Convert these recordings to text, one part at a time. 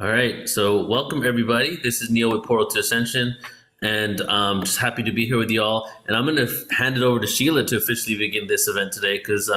All right, so welcome everybody. This is Neil with Portal to Ascension, and just happy to be here with y'all. And I'm gonna hand it over to Sheila to officially begin this event today, because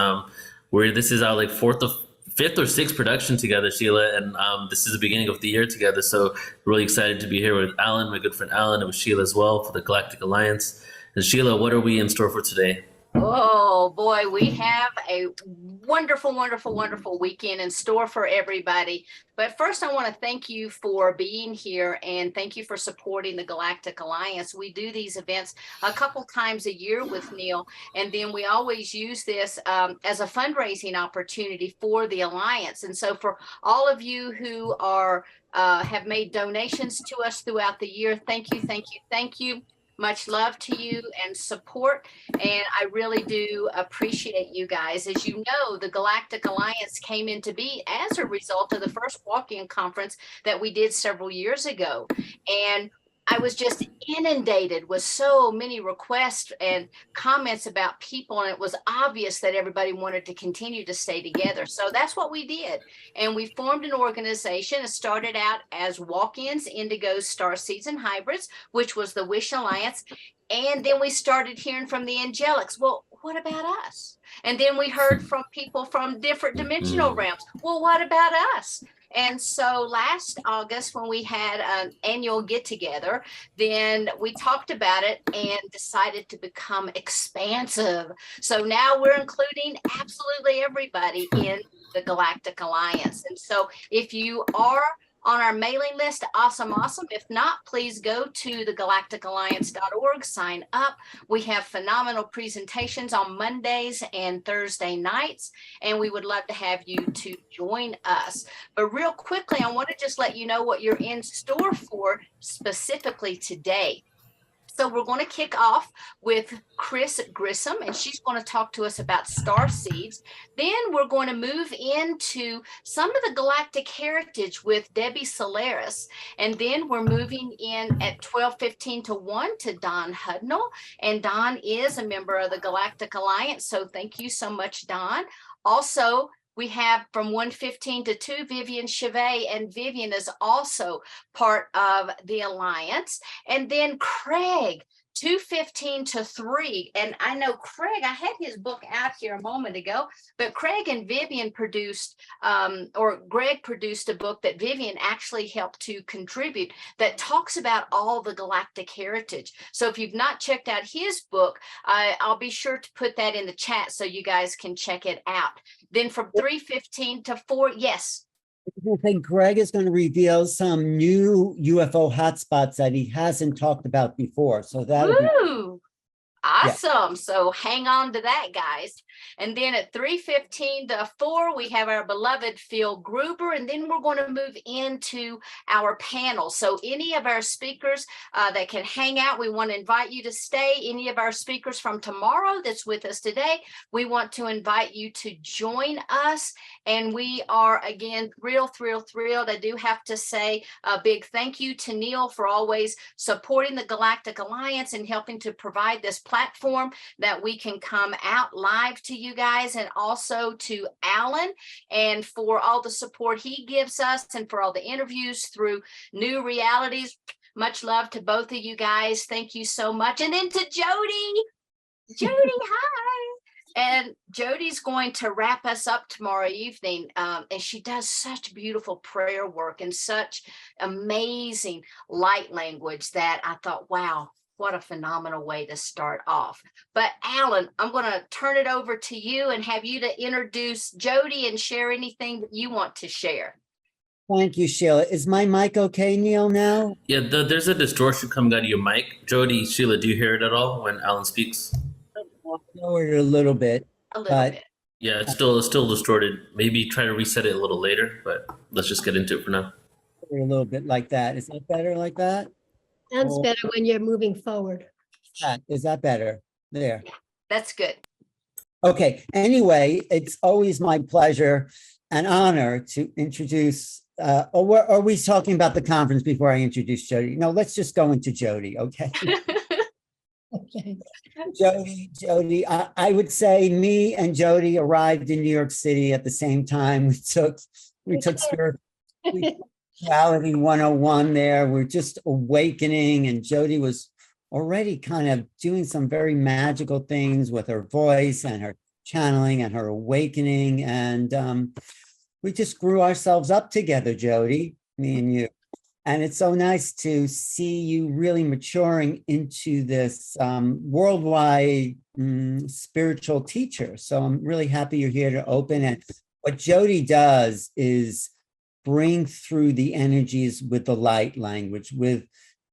we're this is our like fifth or sixth production together, Sheila, and this is the beginning of the year together. So really excited to be here with Alan, my good friend Alan, and with Sheila as well for the Galactic Alliance. And Sheila, what are we in store for today? Oh boy, we have a wonderful, wonderful, wonderful weekend in store for everybody. But first, I want to thank you for being here and thank you for supporting the Galactic Alliance. We do these events a couple times a year with Neil, and then we always use this as a fundraising opportunity for the Alliance. And so, for all of you who are have made donations to us throughout the year, thank you, thank you, thank you. Much love to you and support. And I really do appreciate you guys. As you know, the Galactic Alliance came into being as a result of the first walk-in conference that we did several years ago. And I was just inundated with so many requests and comments about people, and it was obvious that everybody wanted to continue to stay together. So that's what we did. And we formed an organization. It started out as walk-ins, indigos, starseeds, and hybrids, which was the Wish Alliance. And then we started hearing from the angelics. Well, what about us? And then we heard from people from different dimensional realms. Well, what about us? And so last August, when we had an annual get together, then we talked about it and decided to become expansive. So now we're including absolutely everybody in the Galactic Alliance. And so if you are on our mailing list, awesome, awesome. If not, please go to thegalacticalliance.org, sign up. We have phenomenal presentations on Mondays and Thursday nights, and we would love to have you to join us. But real quickly, I want to just let you know what you're in store for specifically today. So we're going to kick off with Chris Grissom, and she's going to talk to us about star seeds. Then we're going to move into some of the galactic heritage with Debbie Solaris. And then we're moving in at 12:15 to 1 to Don Hudnall. And Don is a member of the Galactic Alliance. So thank you so much, Don. Also, we have from 1:15 to 2, Vivian Chevet, and Vivian is also part of the Alliance. And then Craig, 2:15 to 3. And I know Craig, I had his book out here a moment ago, but Craig and Vivian produced, or Greg produced a book that Vivian actually helped to contribute that talks about all the galactic heritage. So if you've not checked out his book, I'll be sure to put that in the chat so you guys can check it out. Then from 3:15 to 4, yes. I think Greg is going to reveal some new UFO hotspots that he hasn't talked about before. So that'll be Awesome. Yeah. So hang on to that, guys. And then at 3:15 to 4, we have our beloved Phil Gruber, and then we're going to move into our panel. So any of our speakers that can hang out, we want to invite you to stay. Any of our speakers from tomorrow that's with us today, we want to invite you to join us. And we are, again, thrilled. I do have to say a big thank you to Neil for always supporting the Galactic Alliance and helping to provide this platform that we can come out live to you guys, and also to Alan and for all the support he gives us and for all the interviews through New Realities. Much love to both of you guys. Thank you so much. And then to Jody, hi. And Jody's going to wrap us up tomorrow evening. And she does such beautiful prayer work and such amazing light language that I thought, wow, what a phenomenal way to start off. But Alan, I'm going to turn it over to you and have you to introduce Jody and share anything that you want to share. Thank you, Sheila. Is my mic okay, Neil, now? Yeah, there's a distortion coming out of your mic. Jody, Sheila, do you hear it at all when Alan speaks? I'll lower it a little bit. A little bit. Yeah, it's still distorted. Maybe try to reset it a little later, but let's just get into it for now. A little bit like that. Is that better like that? Sounds better when you're moving forward. Is that better? There. Yeah, that's good. Okay. Anyway, it's always my pleasure and honor to introduce, or are we talking about the conference before I introduce Jody? No, let's just go into Jody, okay? Okay. Jody, I would say me and Jody arrived in New York City at the same time. We took Spirituality 101 there. We're just awakening, and Jody was already kind of doing some very magical things with her voice and her channeling and her awakening. And we just grew ourselves up together, Jody, me and you. And it's so nice to see you really maturing into this worldwide spiritual teacher. So I'm really happy you're here to open. And what Jody does is bring through the energies with the light language, with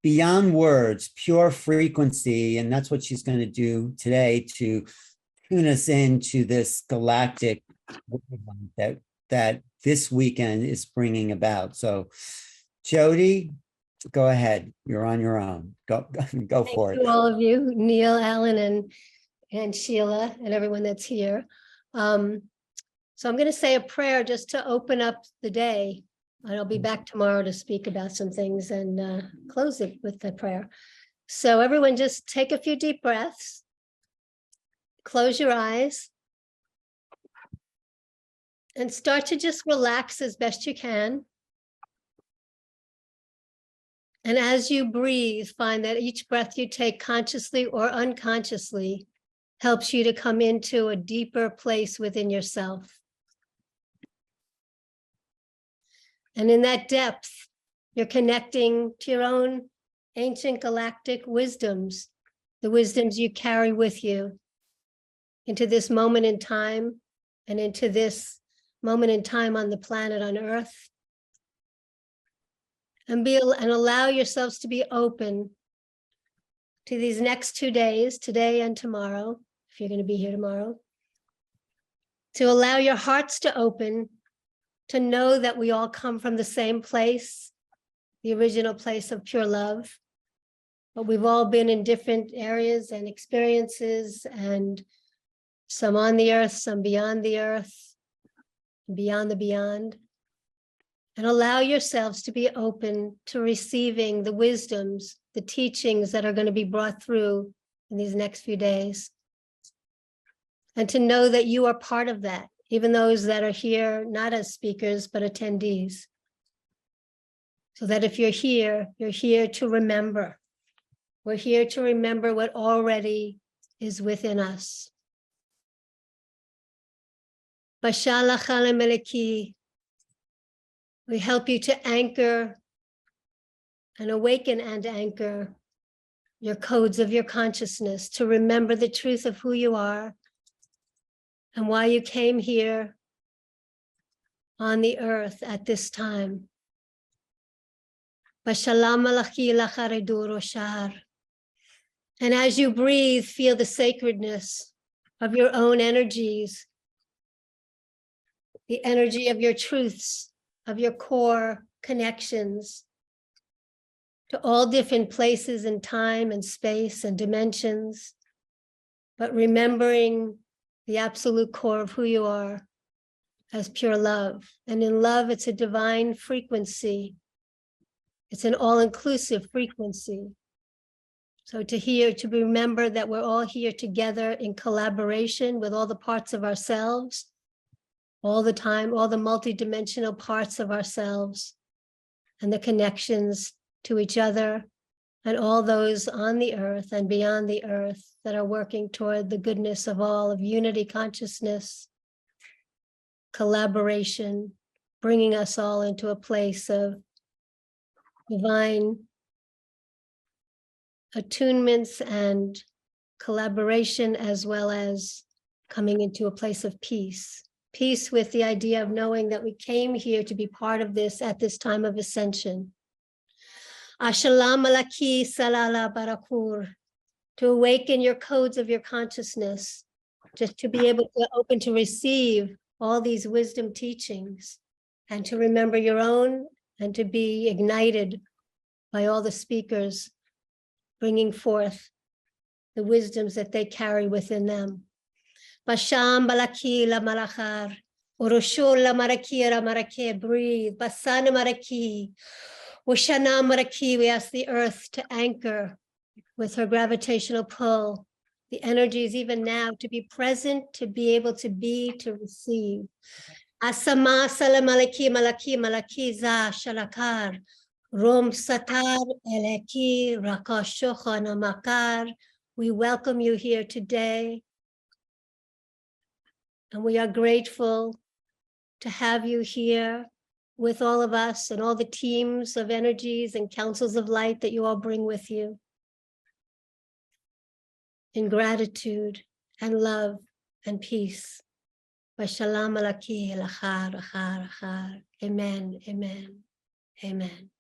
beyond words, pure frequency. And that's what she's going to do today to tune us into this galactic that this weekend is bringing about. So Jody, go ahead. You're on your own. Go for To it. all of you, Neil, Alan, and Sheila, and everyone that's here. So I'm going to say a prayer just to open up the day. And I'll be back tomorrow to speak about some things and close it with the prayer. So everyone just take a few deep breaths. Close your eyes. And start to just relax as best you can. And as you breathe, find that each breath you take consciously or unconsciously helps you to come into a deeper place within yourself. And in that depth, you're connecting to your own ancient galactic wisdoms, the wisdoms you carry with you into this moment in time and into this moment in time on the planet on Earth. And allow yourselves to be open to these next 2 days, today and tomorrow, if you're going to be here tomorrow, to allow your hearts to open, to know that we all come from the same place, the original place of pure love, but we've all been in different areas and experiences, and some on the earth, some beyond the earth, beyond the beyond. And allow yourselves to be open to receiving the wisdoms, the teachings that are going to be brought through in these next few days. And to know that you are part of that, even those that are here, not as speakers, but attendees. So that if you're here to remember. We're here to remember what already is within us. Bashala Chala Meleki. We help you to anchor and awaken and anchor your codes of your consciousness, to remember the truth of who you are and why you came here on the earth at this time. And as you breathe, feel the sacredness of your own energies, the energy of your truths, of your core connections to all different places in time and space and dimensions, but remembering the absolute core of who you are as pure love. And in love, it's a divine frequency. It's an all-inclusive frequency. So to remember that we're all here together in collaboration with all the parts of ourselves, all the time, all the multidimensional parts of ourselves and the connections to each other and all those on the earth and beyond the earth that are working toward the goodness of all, of unity consciousness, collaboration, bringing us all into a place of divine attunements and collaboration, as well as coming into a place of peace. Peace with the idea of knowing that we came here to be part of this at this time of ascension. Ashalam alaki salala barakur, to awaken your codes of your consciousness, just to be able to open to receive all these wisdom teachings and to remember your own and to be ignited by all the speakers bringing forth the wisdoms that they carry within them. Basham balaki la malachar, Oroshul la maraki ra marake, breathe. Basana maraki, Oshana maraki, we ask the earth to anchor with her gravitational pull, the energies even now to be present, to be able to be, to receive. Asama salamalaki malaki malaki za shalakar. Rom satar eleki rakoshocha namakar. We welcome you here today. And we are grateful to have you here with all of us and all the teams of energies and councils of light that you all bring with you. In gratitude and love and peace. Vashalam alaki elachar, achar, achar. Amen, amen, amen.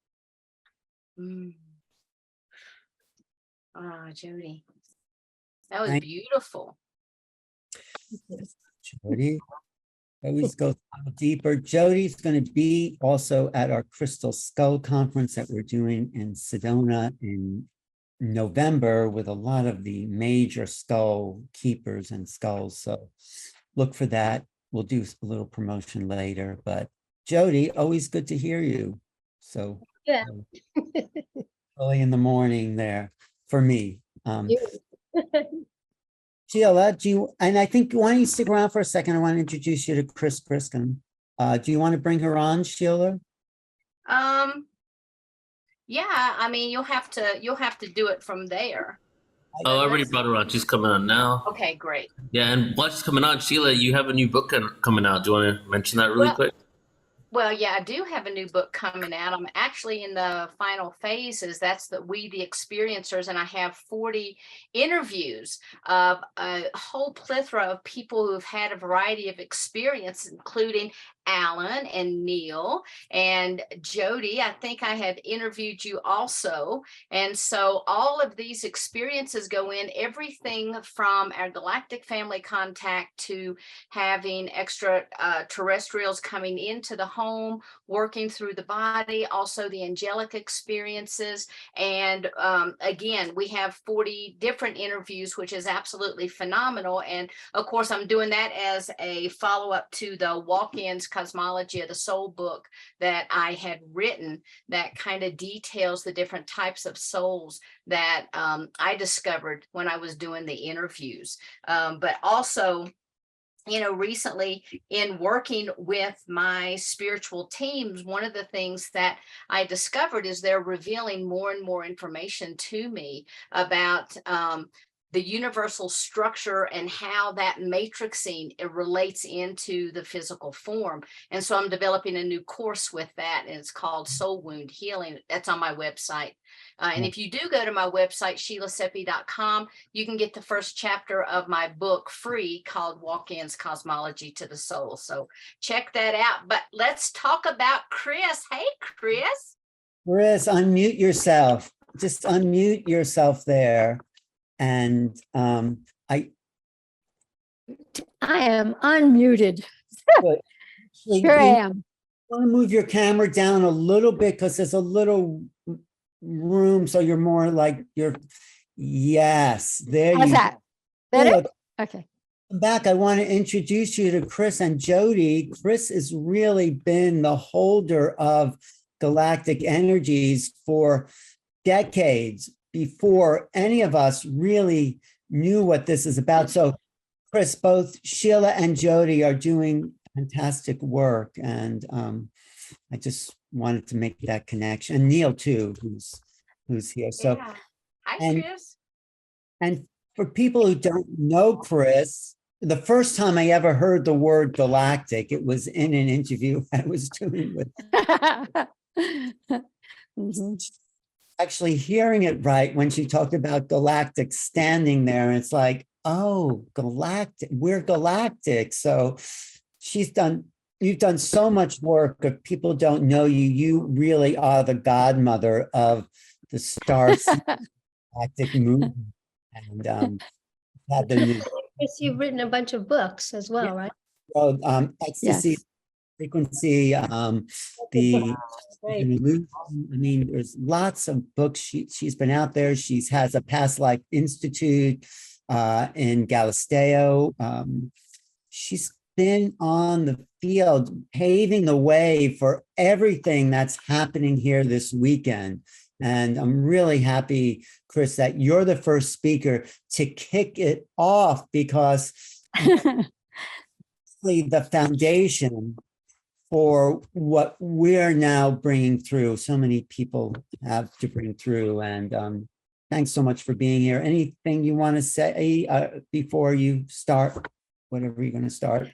Ah, Jody, that was Thank beautiful. Jody. Always go deeper. Jody's going to be also at our Crystal Skull Conference that we're doing in Sedona in November with a lot of the major skull keepers and skulls. So look for that. We'll do a little promotion later. But Jody, always good to hear you. So Yeah. early in the morning there for me. Sheila, and I think, why don't you stick around for a second? I want to introduce you to Chris Briskin. Do you want to bring her on, Sheila? Yeah, I mean, you'll have to do it from there. Oh, I already brought her on. She's coming on now. Okay, great. Yeah, and while she's coming on, Sheila, you have a new book coming out. Do you want to mention that really quick? Well, yeah, I do have a new book coming out. I'm actually in the final phases. That's We the Experiencers, and I have 40 interviews of a whole plethora of people who've had a variety of experience, including Alan and Neil and Jody. I think I have interviewed you also. And so all of these experiences go in everything from our galactic family contact to having extraterrestrials coming into the home, working through the body, also the angelic experiences. And again, we have 40 different interviews, which is absolutely phenomenal. And of course, I'm doing that as a follow-up to the walk-ins Cosmology of the Soul book that I had written that kind of details the different types of souls that I discovered when I was doing the interviews. But also, you know, recently in working with my spiritual teams, one of the things that I discovered is they're revealing more and more information to me about the universal structure and how that matrixing it relates into the physical form. And so I'm developing a new course with that, and it's called Soul Wound Healing. That's on my website. And if you do go to my website, SheilaSeppi.com, you can get the first chapter of my book free called Walk-Ins Cosmology to the Soul. So check that out. But let's talk about Chris. Hey, Chris. Chris, unmute yourself. Just unmute yourself there. And I am unmuted. Here I am. Want to move your camera down a little bit because there's a little room, so you're more like yes. There How's you that? go. Better? Okay. Back, I want to introduce you to Chris and Jody. Chris has really been the holder of galactic energies for decades before any of us really knew what this is about. So, Chris, both Sheila and Jody are doing fantastic work, and I just wanted to make that connection. And Neil too, who's here. So, yeah. Hi, Chris. And for people who don't know Chris, the first time I ever heard the word galactic, it was in an interview I was doing with. Actually hearing it right when she talked about galactic standing there, and it's like, oh, galactic, we're galactic. So you've done so much work. If people don't know you, you really are the godmother of the Star Galactic movement. And had the new Chris, you've written a bunch of books as well, right? well, ecstasy, Yes. frequency, the illusion. I mean, there's lots of books. She's been out there. She has a past life institute in Galisteo. She's been on the field, paving the way for everything that's happening here this weekend. And I'm really happy, Chris, that you're the first speaker to kick it off, because the foundation for what we're now bringing through. So many people have to bring through, and thanks so much for being here. Anything you want to say before you start, whatever you're going to start?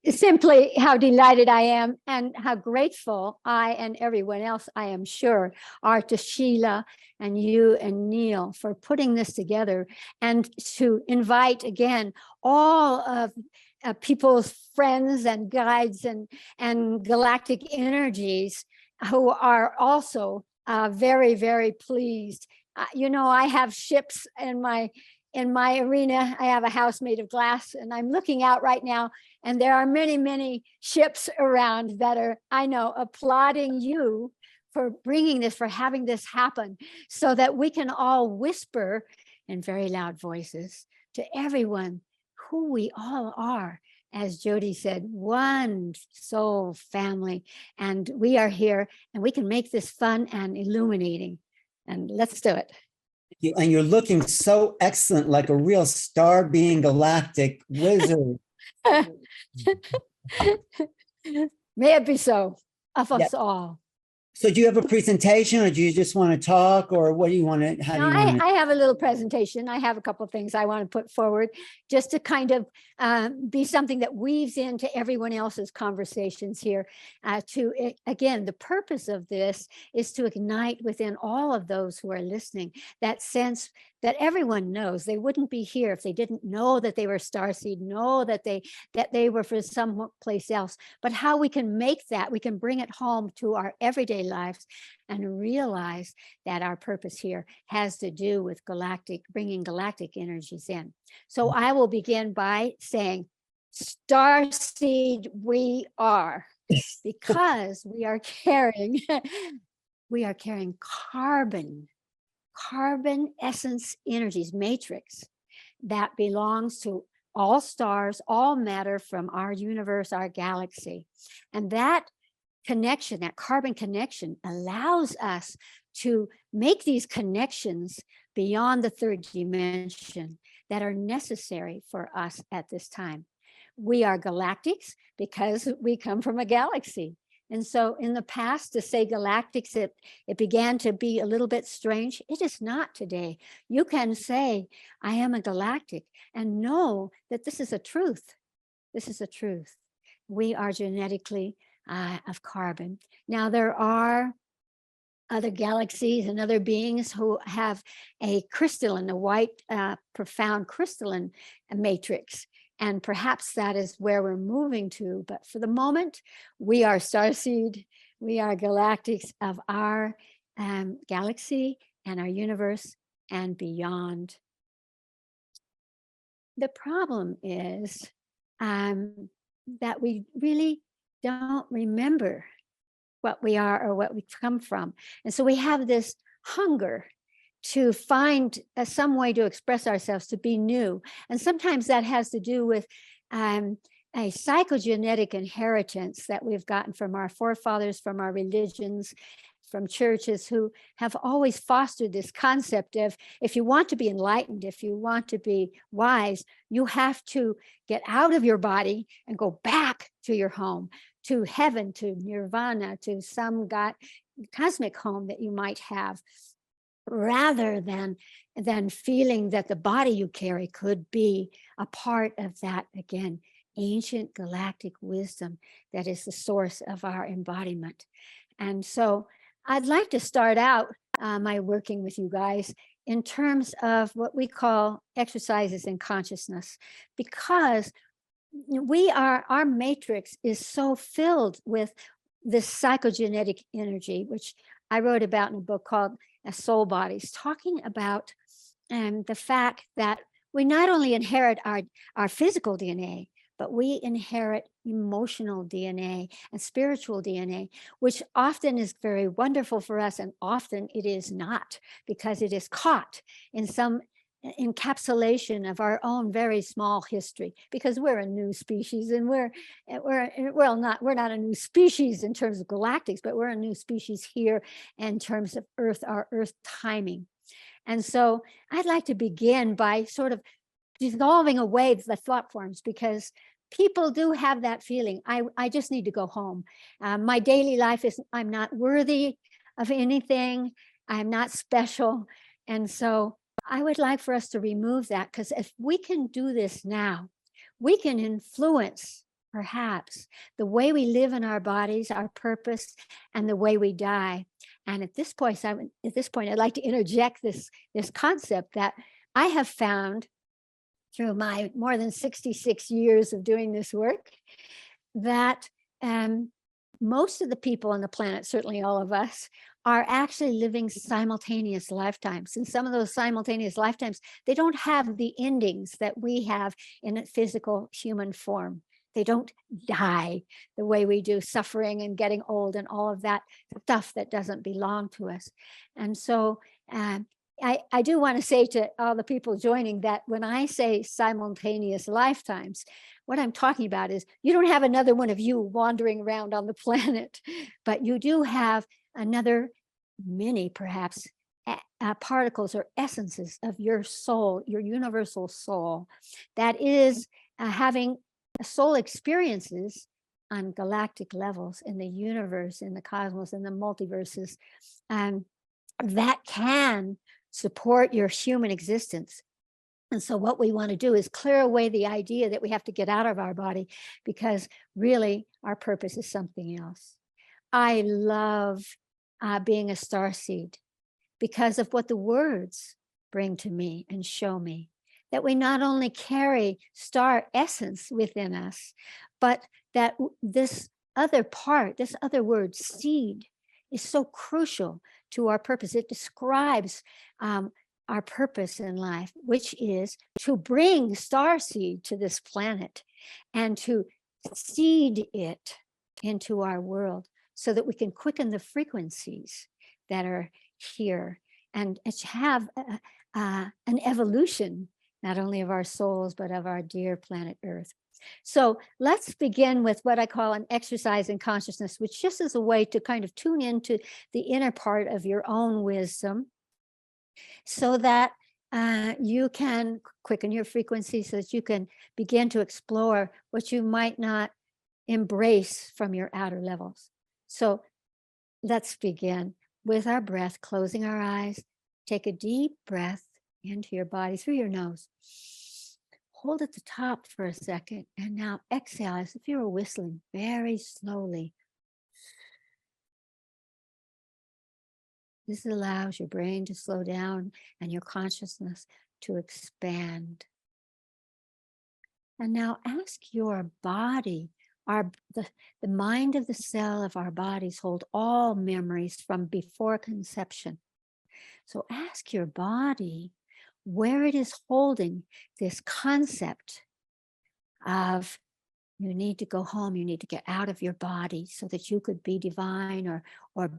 Simply how delighted I am and how grateful I and everyone else, I am sure, are to Sheila and you and Neil for putting this together, and to invite again all of people's friends and guides and galactic energies who are also very, very pleased. You know, I have ships in my arena. I have a house made of glass, and I'm looking out right now, and there are many, many ships around that are, I know, applauding you for bringing this, for having this happen, so that we can all whisper in very loud voices to everyone who we all are. As Jody said, one soul family, and we are here, and we can make this fun and illuminating. And let's do it. And you're looking so excellent, like a real star being galactic wizard. May it be so of us all. So do you have a presentation, or do you just want to talk, or what do you want to, how do you want to? I have a little presentation. I have a couple of things I want to put forward, just to kind of be something that weaves into everyone else's conversations here. Again, the purpose of this is to ignite within all of those who are listening that sense that everyone knows. They wouldn't be here if they didn't know that they were starseed, know that they were for some place else. But how we can make that, we can bring it home to our everyday lives and realize that our purpose here has to do with bringing galactic energies in. So I will begin by saying, starseed we are, because we are carrying carbon essence energies, matrix, that belongs to all stars, all matter from our universe, our galaxy. And that connection, that carbon connection, allows us to make these connections beyond the third dimension that are necessary for us at this time. We are galactics because we come from a galaxy. And so in the past, to say galactics, it began to be a little bit strange. It is not today. You can say, I am a galactic, and know that this is a truth. This is a truth. We are genetically of carbon. Now, there are other galaxies and other beings who have a crystalline, a white, profound crystalline matrix. And perhaps that is where we're moving to. But for the moment, we are starseed. We are galactics of our galaxy and our universe and beyond. The problem is that we really don't remember what we are or what we come from. And so we have this hunger to find some way to express ourselves, to be new. And sometimes that has to do with a psychogenetic inheritance that we've gotten from our forefathers, from our religions, from churches, who have always fostered this concept of, if you want to be enlightened, if you want to be wise, you have to get out of your body and go back to your home, to heaven, to nirvana, to some cosmic home that you might have, rather than feeling that the body you carry could be a part of that, again, ancient galactic wisdom that is the source of our embodiment. And so I'd like to start out my working with you guys in terms of what we call exercises in consciousness, because our matrix is so filled with this psychogenetic energy, which I wrote about in a book called Soul Bodies, talking about the fact that we not only inherit our physical DNA, but we inherit emotional DNA and spiritual DNA, which often is very wonderful for us, and often it is not, because it is caught in some encapsulation of our own very small history, because we're a new species, and we're not a new species in terms of galactics, but we're a new species here in terms of Earth, our Earth timing. And so I'd like to begin by sort of dissolving away the thought forms, because people do have that feeling. I just need to go home. My daily life is, I'm not worthy of anything. I'm not special. And so I would like for us to remove that, because if we can do this now, we can influence perhaps the way we live in our bodies, our purpose, and the way we die. And at this point, I'd like to interject this concept that I have found through my more than 66 years of doing this work, that most of the people on the planet, certainly all of us, are actually living simultaneous lifetimes. And some of those simultaneous lifetimes, they don't have the endings that we have in a physical human form. They don't die the way we do, suffering and getting old and all of that stuff that doesn't belong to us. And so I do want to say to all the people joining that when I say simultaneous lifetimes, what I'm talking about is you don't have another one of you wandering around on the planet, but you do have another many, perhaps, particles or essences of your soul, your universal soul, that is having soul experiences on galactic levels in the universe, in the cosmos, in the multiverses, that can support your human existence. And so what we want to do is clear away the idea that we have to get out of our body, because really our purpose is something else. I love being a starseed because of what the words bring to me and show me, that we not only carry star essence within us, but that this other part, this other word, seed, is so crucial to our purpose. It describes our purpose in life, which is to bring starseed to this planet and to seed it into our world so that we can quicken the frequencies that are here and have an evolution, not only of our souls, but of our dear planet Earth. So let's begin with what I call an exercise in consciousness, which just is a way to kind of tune into the inner part of your own wisdom so that you can quicken your frequency, so that you can begin to explore what you might not embrace from your outer levels. So let's begin with our breath, closing our eyes. Take a deep breath into your body through your nose. Hold at the top for a second, and now exhale as if you were whistling very slowly. This allows your brain to slow down and your consciousness to expand. And now ask your body, the mind of the cell of our bodies hold all memories from before conception. So ask your body where it is holding this concept of you need to go home, you need to get out of your body so that you could be divine or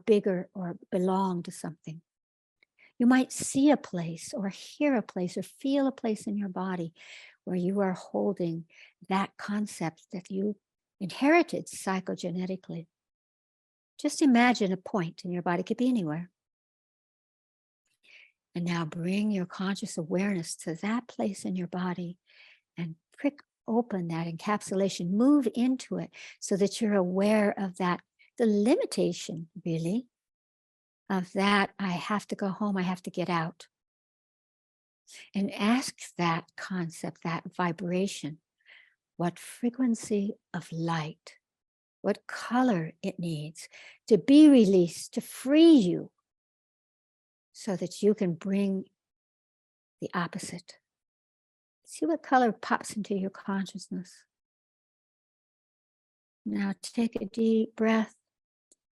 bigger or belong to something. You might see a place or hear a place or feel a place in your body where you are holding that concept that you inherited psychogenetically. Just imagine a point in your body, it could be anywhere. And now bring your conscious awareness to that place in your body and prick open that encapsulation, move into it so that you're aware of that, the limitation really of that. I have to go home, I have to get out. And ask that concept, that vibration, what frequency of light, what color it needs to be released, to free you, so that you can bring the opposite. See what color pops into your consciousness. Now take a deep breath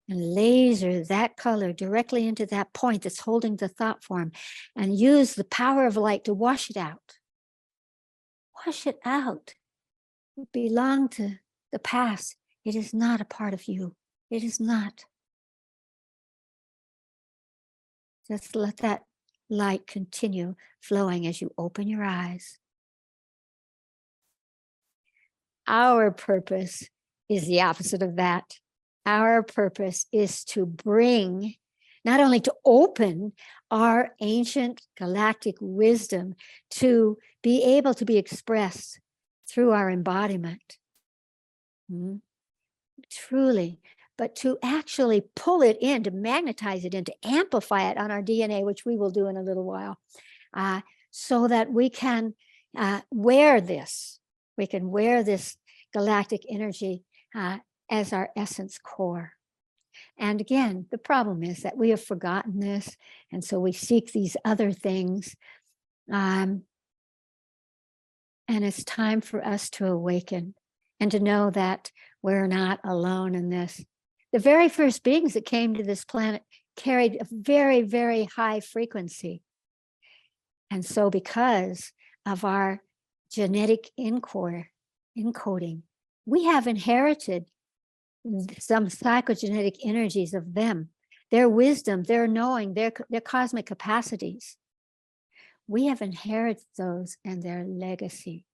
and laser that color directly into that point that's holding the thought form, and use the power of light to wash it out. Wash it out. It belonged to the past. It is not a part of you. It is not. Just let that light continue flowing as you open your eyes. Our purpose is the opposite of that. Our purpose is to bring, not only to open our ancient galactic wisdom to be able to be expressed through our embodiment. Truly, but to actually pull it in, to magnetize it in, to amplify it on our DNA, which we will do in a little while, so that we can wear this. We can wear this galactic energy as our essence core. And again, the problem is that we have forgotten this, and so we seek these other things. And it's time for us to awaken and to know that we're not alone in this. The very first beings that came to this planet carried a very, very high frequency. And so because of our genetic encoding, we have inherited some psychogenetic energies of them, their wisdom, their knowing, their cosmic capacities. We have inherited those and their legacy.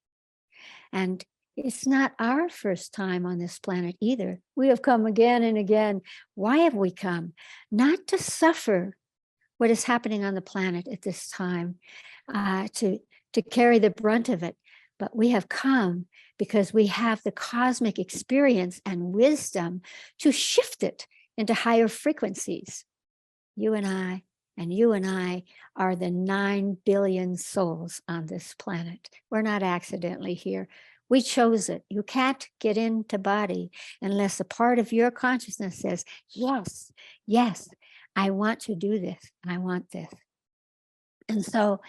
And it's not our first time on this planet either. We have come again and again. Why have we come? Not to suffer what is happening on the planet at this time, to carry the brunt of it, but we have come because we have the cosmic experience and wisdom to shift it into higher frequencies. You and I are the 9 billion souls on this planet. We're not accidentally here. We chose it. You can't get into body unless a part of your consciousness says, yes, yes, I want to do this. I want this. And so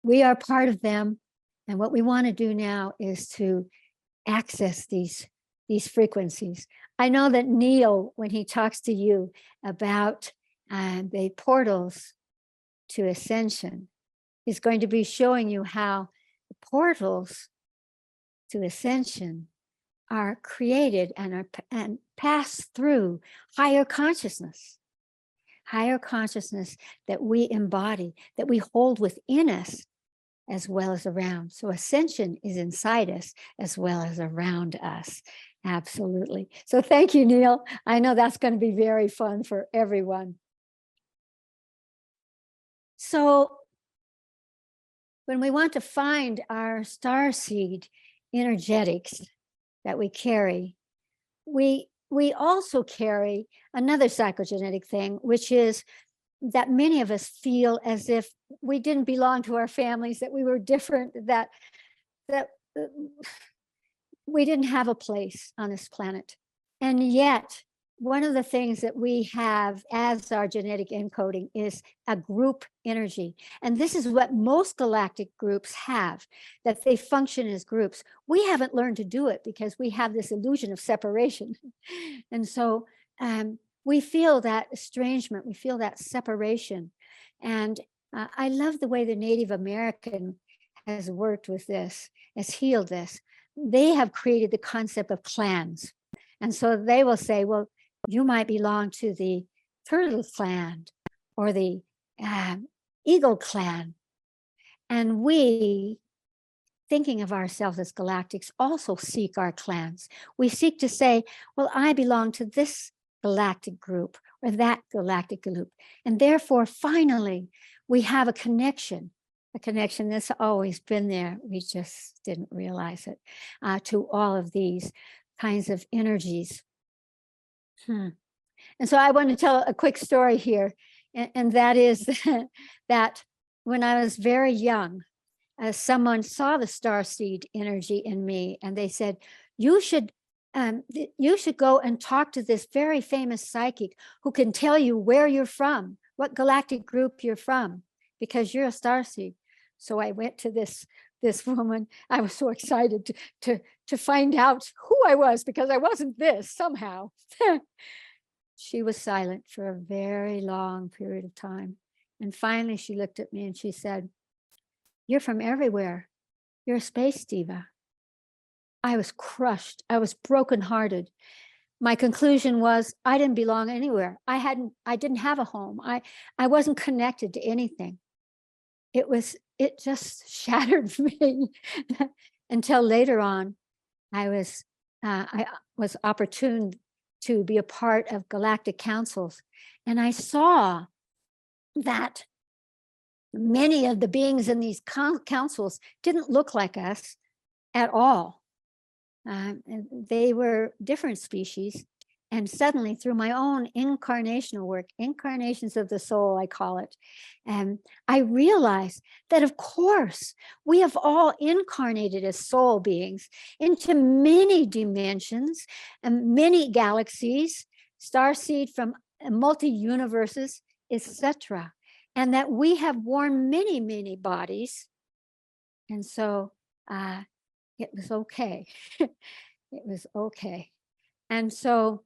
we are part of them. And what we want to do now is to access these frequencies. I know that Neil, when he talks to you about the portals to ascension, is going to be showing you how the portals to ascension are created and pass through higher consciousness that we embody, that we hold within us as well as around. So ascension is inside us as well as around us. Absolutely. So thank you, Neil. I know that's going to be very fun for everyone. So when we want to find our starseed energetics that we carry, we also carry another psychogenetic thing, which is that many of us feel as if we didn't belong to our families, that we were different, that we didn't have a place on this planet. And yet, one of the things that we have as our genetic encoding is a group energy. And this is what most galactic groups have, that they function as groups. We haven't learned to do it because we have this illusion of separation. And so we feel that estrangement, we feel that separation. And I love the way the Native American has worked with this, has healed this. They have created the concept of clans. And so they will say, well, you might belong to the Turtle Clan or the Eagle Clan. And we, thinking of ourselves as galactics, also seek our clans. We seek to say, well, I belong to this galactic group or that galactic group. And therefore, finally, we have a connection that's always been there. We just didn't realize it, to all of these kinds of energies. And so I want to tell a quick story here, and that is that when I was very young, someone saw the starseed energy in me, and they said, you should go and talk to this very famous psychic who can tell you where you're from, what galactic group you're from, because you're a starseed. So I went to this woman. I was so excited to find out who I was, because I wasn't this somehow. She was silent for a very long period of time. And finally she looked at me and she said, you're from everywhere. You're a space diva. I was crushed. I was brokenhearted. My conclusion was I didn't belong anywhere. I didn't have a home. I wasn't connected to anything. It just shattered me until later on I was opportune to be a part of galactic councils. And I saw that many of the beings in these councils didn't look like us. at all. And they were different species. And suddenly, through my own incarnational work, incarnations of the soul, I call it, and I realized that, of course, we have all incarnated as soul beings into many dimensions and many galaxies, starseed from multi-universes, etc. And that we have worn many, many bodies. And so it was okay. It was okay. And so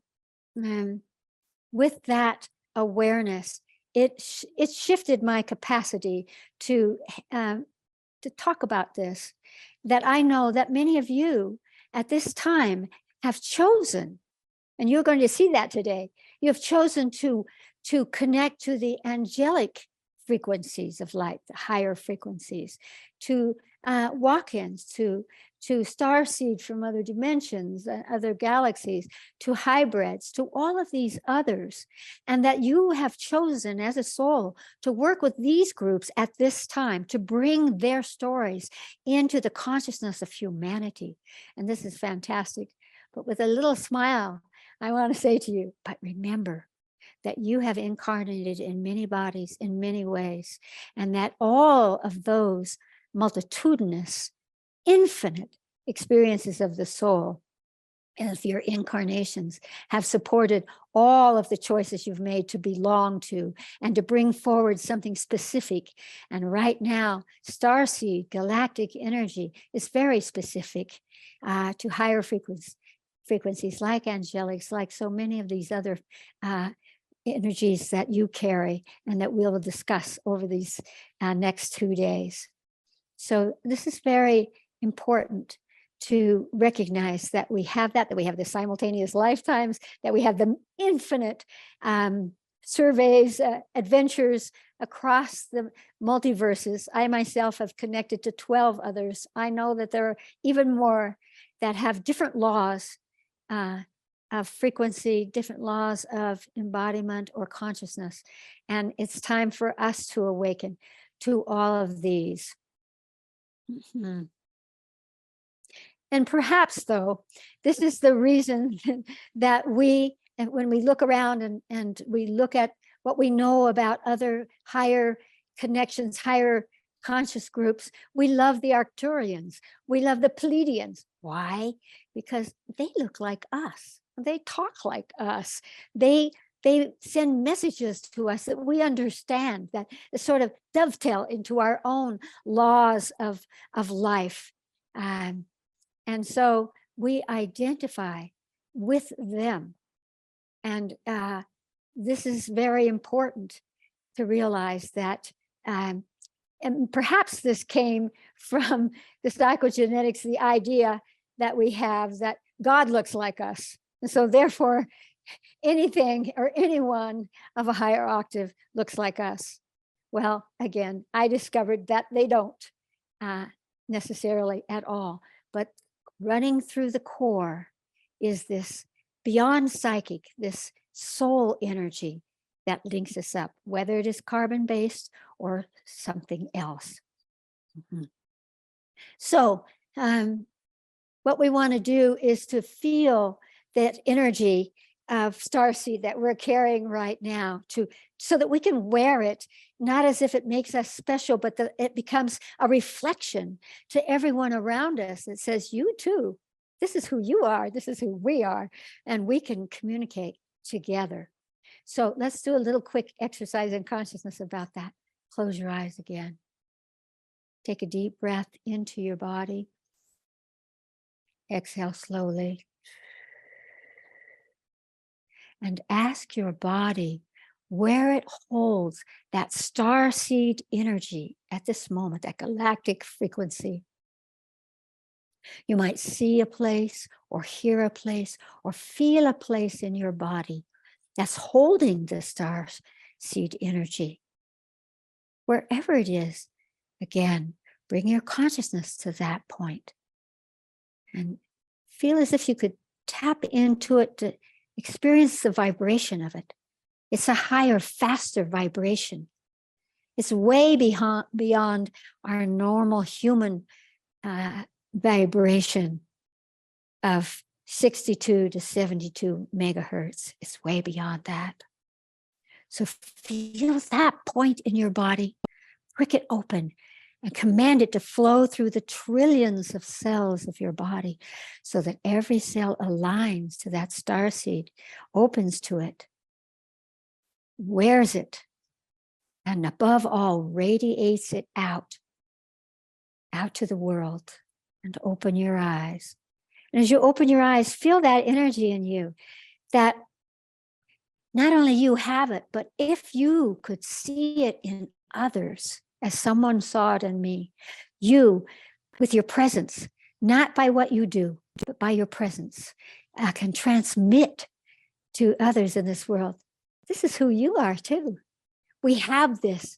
with that awareness, it shifted my capacity to talk about this, that I know that many of you at this time have chosen, and you're going to see that today, you have chosen to connect to the angelic frequencies of light, the higher frequencies, to walk-ins, to starseed from other dimensions, other galaxies, to hybrids, to all of these others, and that you have chosen as a soul to work with these groups at this time, to bring their stories into the consciousness of humanity. And this is fantastic. But with a little smile, I want to say to you, but remember that you have incarnated in many bodies in many ways, and that all of those multitudinous, infinite experiences of the soul and of your incarnations have supported all of the choices you've made to belong to and to bring forward something specific. And right now, starseed, galactic energy is very specific to higher frequencies like angelics, like so many of these other energies that you carry and that we'll discuss over these next 2 days. So this is very important to recognize that we have that we have the simultaneous lifetimes, that we have the infinite surveys, adventures across the multiverses. I myself have connected to 12 others. I know that there are even more that have different laws of frequency, different laws of embodiment or consciousness. And it's time for us to awaken to all of these. Mm-hmm. And perhaps, though, this is the reason that when we look around and we look at what we know about other higher connections, higher conscious groups, we love the Arcturians, we love the Pleiadians. Why? Because they look like us. They talk like us. They send messages to us that we understand, that sort of dovetail into our own laws of life. And so we identify with them. And this is very important to realize that, and perhaps this came from the psychogenetics, the idea that we have that God looks like us. And so therefore, anything or anyone of a higher octave looks like us. Well, again, I discovered that they don't necessarily at all. But running through the core is this beyond psychic, this soul energy that links us up, whether it is carbon-based or something else. Mm-hmm. So what we want to do is to feel that energy of starseed that we're carrying right now, so that we can wear it, not as if it makes us special, but that it becomes a reflection to everyone around us that says, you too, this is who you are, this is who we are, and we can communicate together. So let's do a little quick exercise in consciousness about that. Close your eyes again. Take a deep breath into your body. Exhale slowly. And ask your body where it holds that starseed energy at this moment, that galactic frequency. You might see a place or hear a place or feel a place in your body that's holding the starseed energy. Wherever it is, again, bring your consciousness to that point and feel as if you could tap into it to experience the vibration of it. It's a higher, faster vibration. It's way beyond our normal human vibration of 62 to 72 megahertz. It's way beyond that. So feel that point in your body, prick it open, and command it to flow through the trillions of cells of your body so that every cell aligns to that starseed, opens to it, wears it, and above all, radiates it out to the world. And open your eyes. And as you open your eyes, feel that energy in you, that not only you have it, but if you could see it in others, as someone saw it in me, you, with your presence, not by what you do, but by your presence, can transmit to others in this world. This is who you are too. We have this,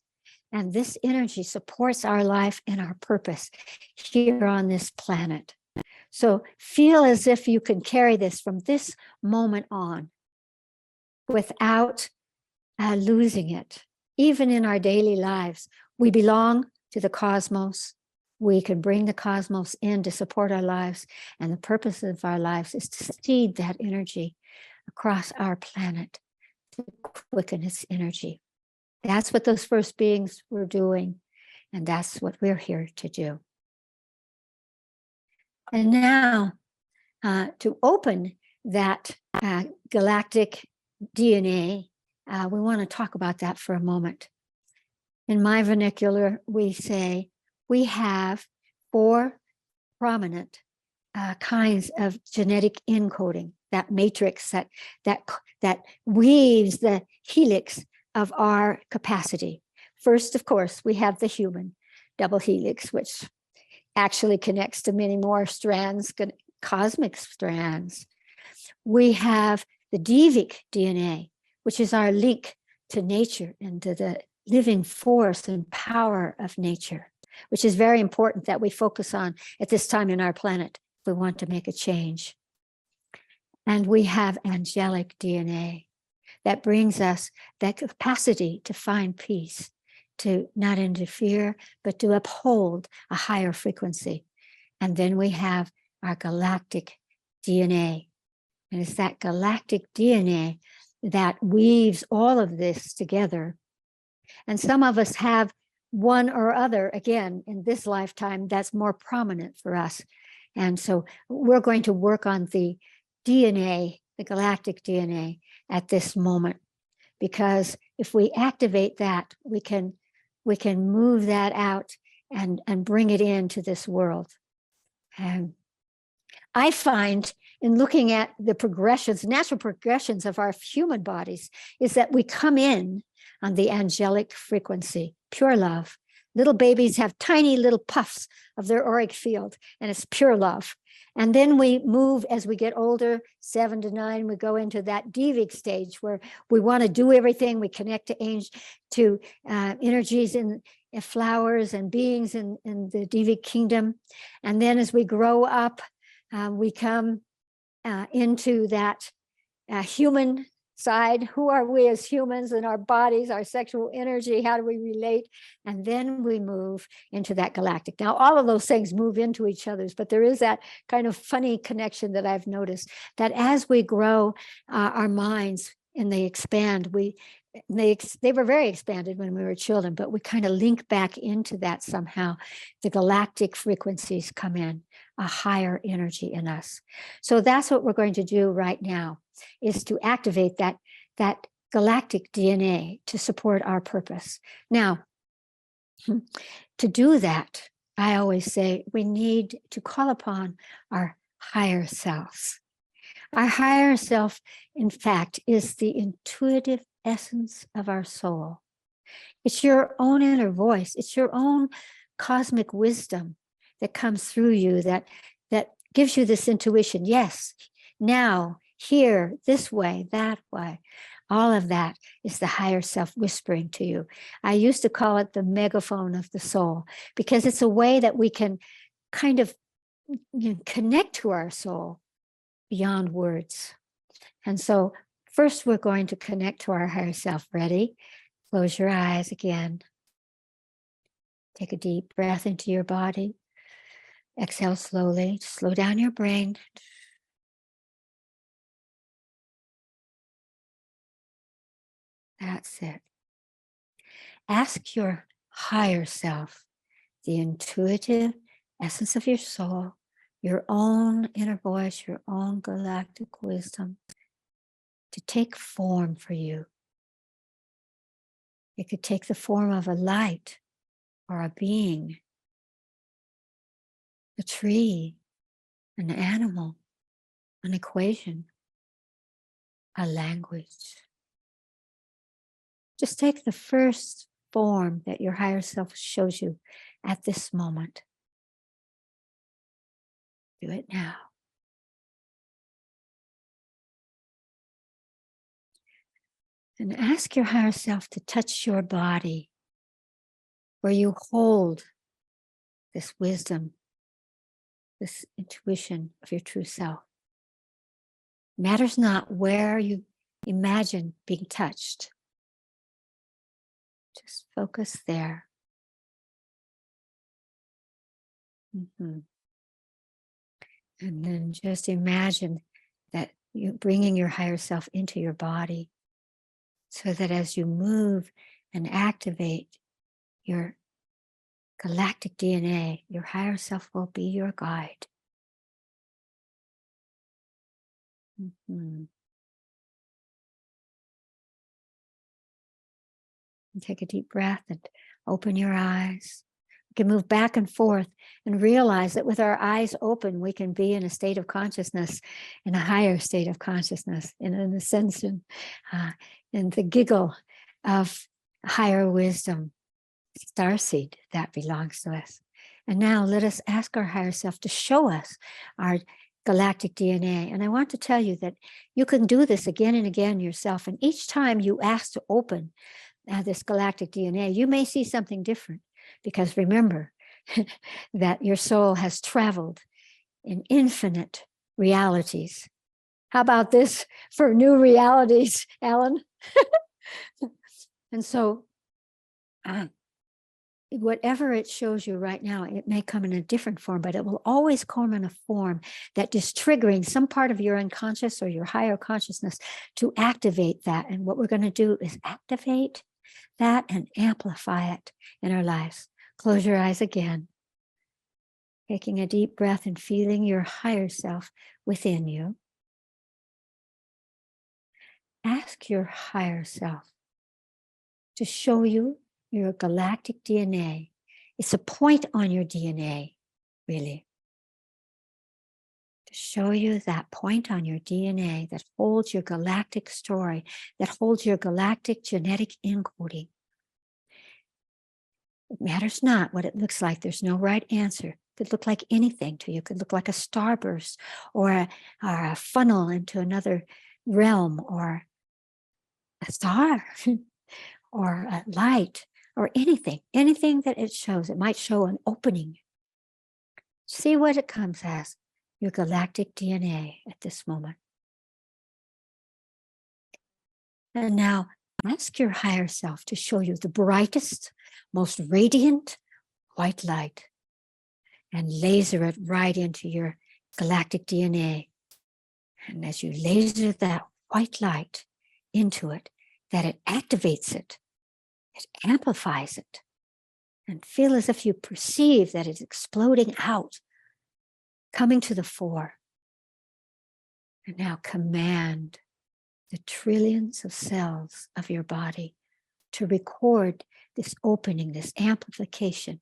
and this energy supports our life and our purpose here on this planet. So feel as if you can carry this from this moment on without losing it. Even in our daily lives, we belong to the cosmos. We can bring the cosmos in to support our lives. And the purpose of our lives is to seed that energy across our planet, to quicken its energy. That's what those first beings were doing. And that's what we're here to do. And now, to open that galactic DNA, we want to talk about that for a moment. In my vernacular, we say we have 4 prominent kinds of genetic encoding, that matrix that weaves the helix of our capacity. First, of course, we have the human double helix, which actually connects to many more strands, cosmic strands. We have the devic DNA, which is our link to nature and to the living force and power of nature, which is very important that we focus on at this time in our planet if we want to make a change. And we have angelic DNA that brings us that capacity to find peace, to not interfere, but to uphold a higher frequency. And then we have our galactic DNA. And it's that galactic DNA that weaves all of this together. And some of us have one or other, again, in this lifetime, that's more prominent for us. And so we're going to work on the DNA, the galactic DNA at this moment, because if we activate that, we can move that out and bring it into this world. And I find in looking at the progressions, natural progressions of our human bodies, is that we come in on the angelic frequency, pure love. Little babies have tiny little puffs of their auric field, and it's pure love. And then we move as we get older, 7 to 9, we go into that devic stage where we want to do everything. We connect to energies in flowers and beings in the devic kingdom. And then as we grow up, we come into that human side. Who are we as humans and our bodies, our sexual energy? How do we relate? And then we move into that galactic. Now, all of those things move into each other's, but there is that kind of funny connection that I've noticed, that as we grow our minds and they expand, they were very expanded when we were children, but we kind of link back into that somehow. The galactic frequencies come in, a higher energy in us. So that's what we're going to do right now, is to activate that galactic DNA to support our purpose. Now, to do that, I always say we need to call upon our higher selves. Our higher self, in fact, is the intuitive essence of our soul. It's your own inner voice. It's your own cosmic wisdom that comes through you, that gives you this intuition. Yes, now, here, this way, that way. All of that is the higher self whispering to you. I used to call it the megaphone of the soul, because it's a way that we can kind of connect to our soul beyond words. And so first, we're going to connect to our higher self. Ready? Close your eyes again. Take a deep breath into your body. Exhale slowly, slow down your brain. That's it. Ask your higher self, the intuitive essence of your soul, your own inner voice, your own galactic wisdom, to take form for you. It could take the form of a light or a being, a tree, an animal, an equation, a language. Just take the first form that your higher self shows you at this moment. Do it now. And ask your higher self to touch your body where you hold this wisdom, this intuition of your true self. Matters not where you imagine being touched. Just focus there. And then just imagine that you're bringing your higher self into your body so that as you move and activate your galactic DNA, your higher self will be your guide. And take a deep breath and open your eyes. We can move back and forth and realize that with our eyes open, we can be in a state of consciousness, in a higher state of consciousness, in an ascension, in the giggle of higher wisdom, starseed that belongs to us. And now let us ask our higher self to show us our galactic DNA. And I want to tell you that you can do this again and again yourself. And each time you ask to open this galactic DNA, you may see something different. Because remember that your soul has traveled in infinite realities. How about this for new realities, Alan? And so whatever it shows you right now, it may come in a different form, but it will always come in a form that is triggering some part of your unconscious or your higher consciousness to activate that. And what we're going to do is activate that and amplify it in our lives. Close your eyes again, taking a deep breath and feeling your higher self within you. Ask your higher self to show you your galactic DNA. It's a point on your DNA, really, to show you that point on your DNA that holds your galactic story, that holds your galactic genetic encoding. It matters not what it looks like. There's no right answer. It could look like anything to you. It could look like a starburst or a funnel into another realm, or a star or a light, or anything that it shows. It might show an opening. See what it comes as, your galactic DNA at this moment. And now ask your higher self to show you the brightest, most radiant white light and laser it right into your galactic DNA. And as you laser that white light into it, that it activates it, it amplifies it, and feel as if you perceive that it's exploding out, coming to the fore. And now command the trillions of cells of your body to record this opening, this amplification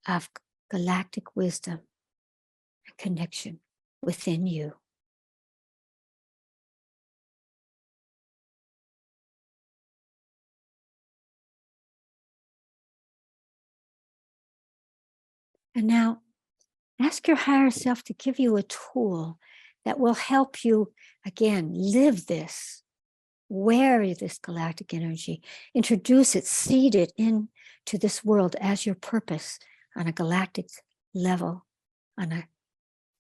of galactic wisdom and connection within you. And now ask your higher self to give you a tool that will help you, again, live this, wear this galactic energy, introduce it, seed it into this world as your purpose on a galactic level, on a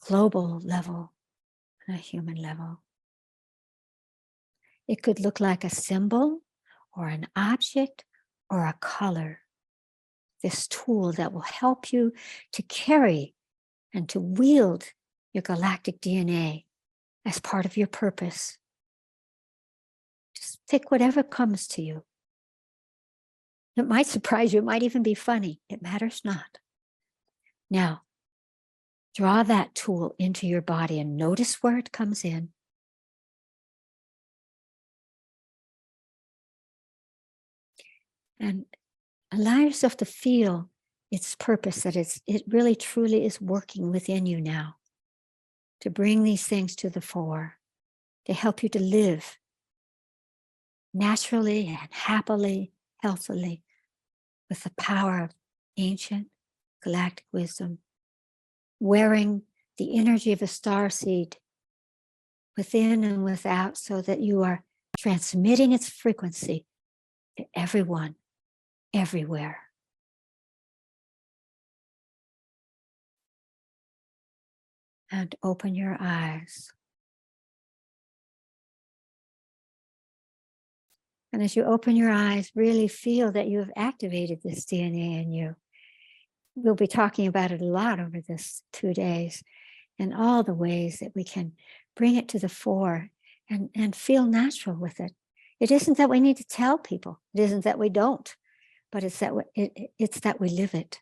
global level, on a human level. It could look like a symbol or an object or a color. This tool that will help you to carry and to wield your galactic DNA as part of your purpose. Just pick whatever comes to you. It might surprise you. It might even be funny. It matters not. Now, draw that tool into your body and notice where it comes in. And allow yourself to feel its purpose, that it really truly is working within you now to bring these things to the fore, to help you to live naturally and happily, healthily, with the power of ancient galactic wisdom, wearing the energy of a star seed within and without, so that you are transmitting its frequency to everyone, everywhere. And open your eyes. And as you open your eyes, really feel that you have activated this DNA in you. We'll be talking about it a lot over this 2 days, and all the ways that we can bring it to the fore and feel natural with it. It isn't that we need to tell people. It isn't that we don't, but it's that we live it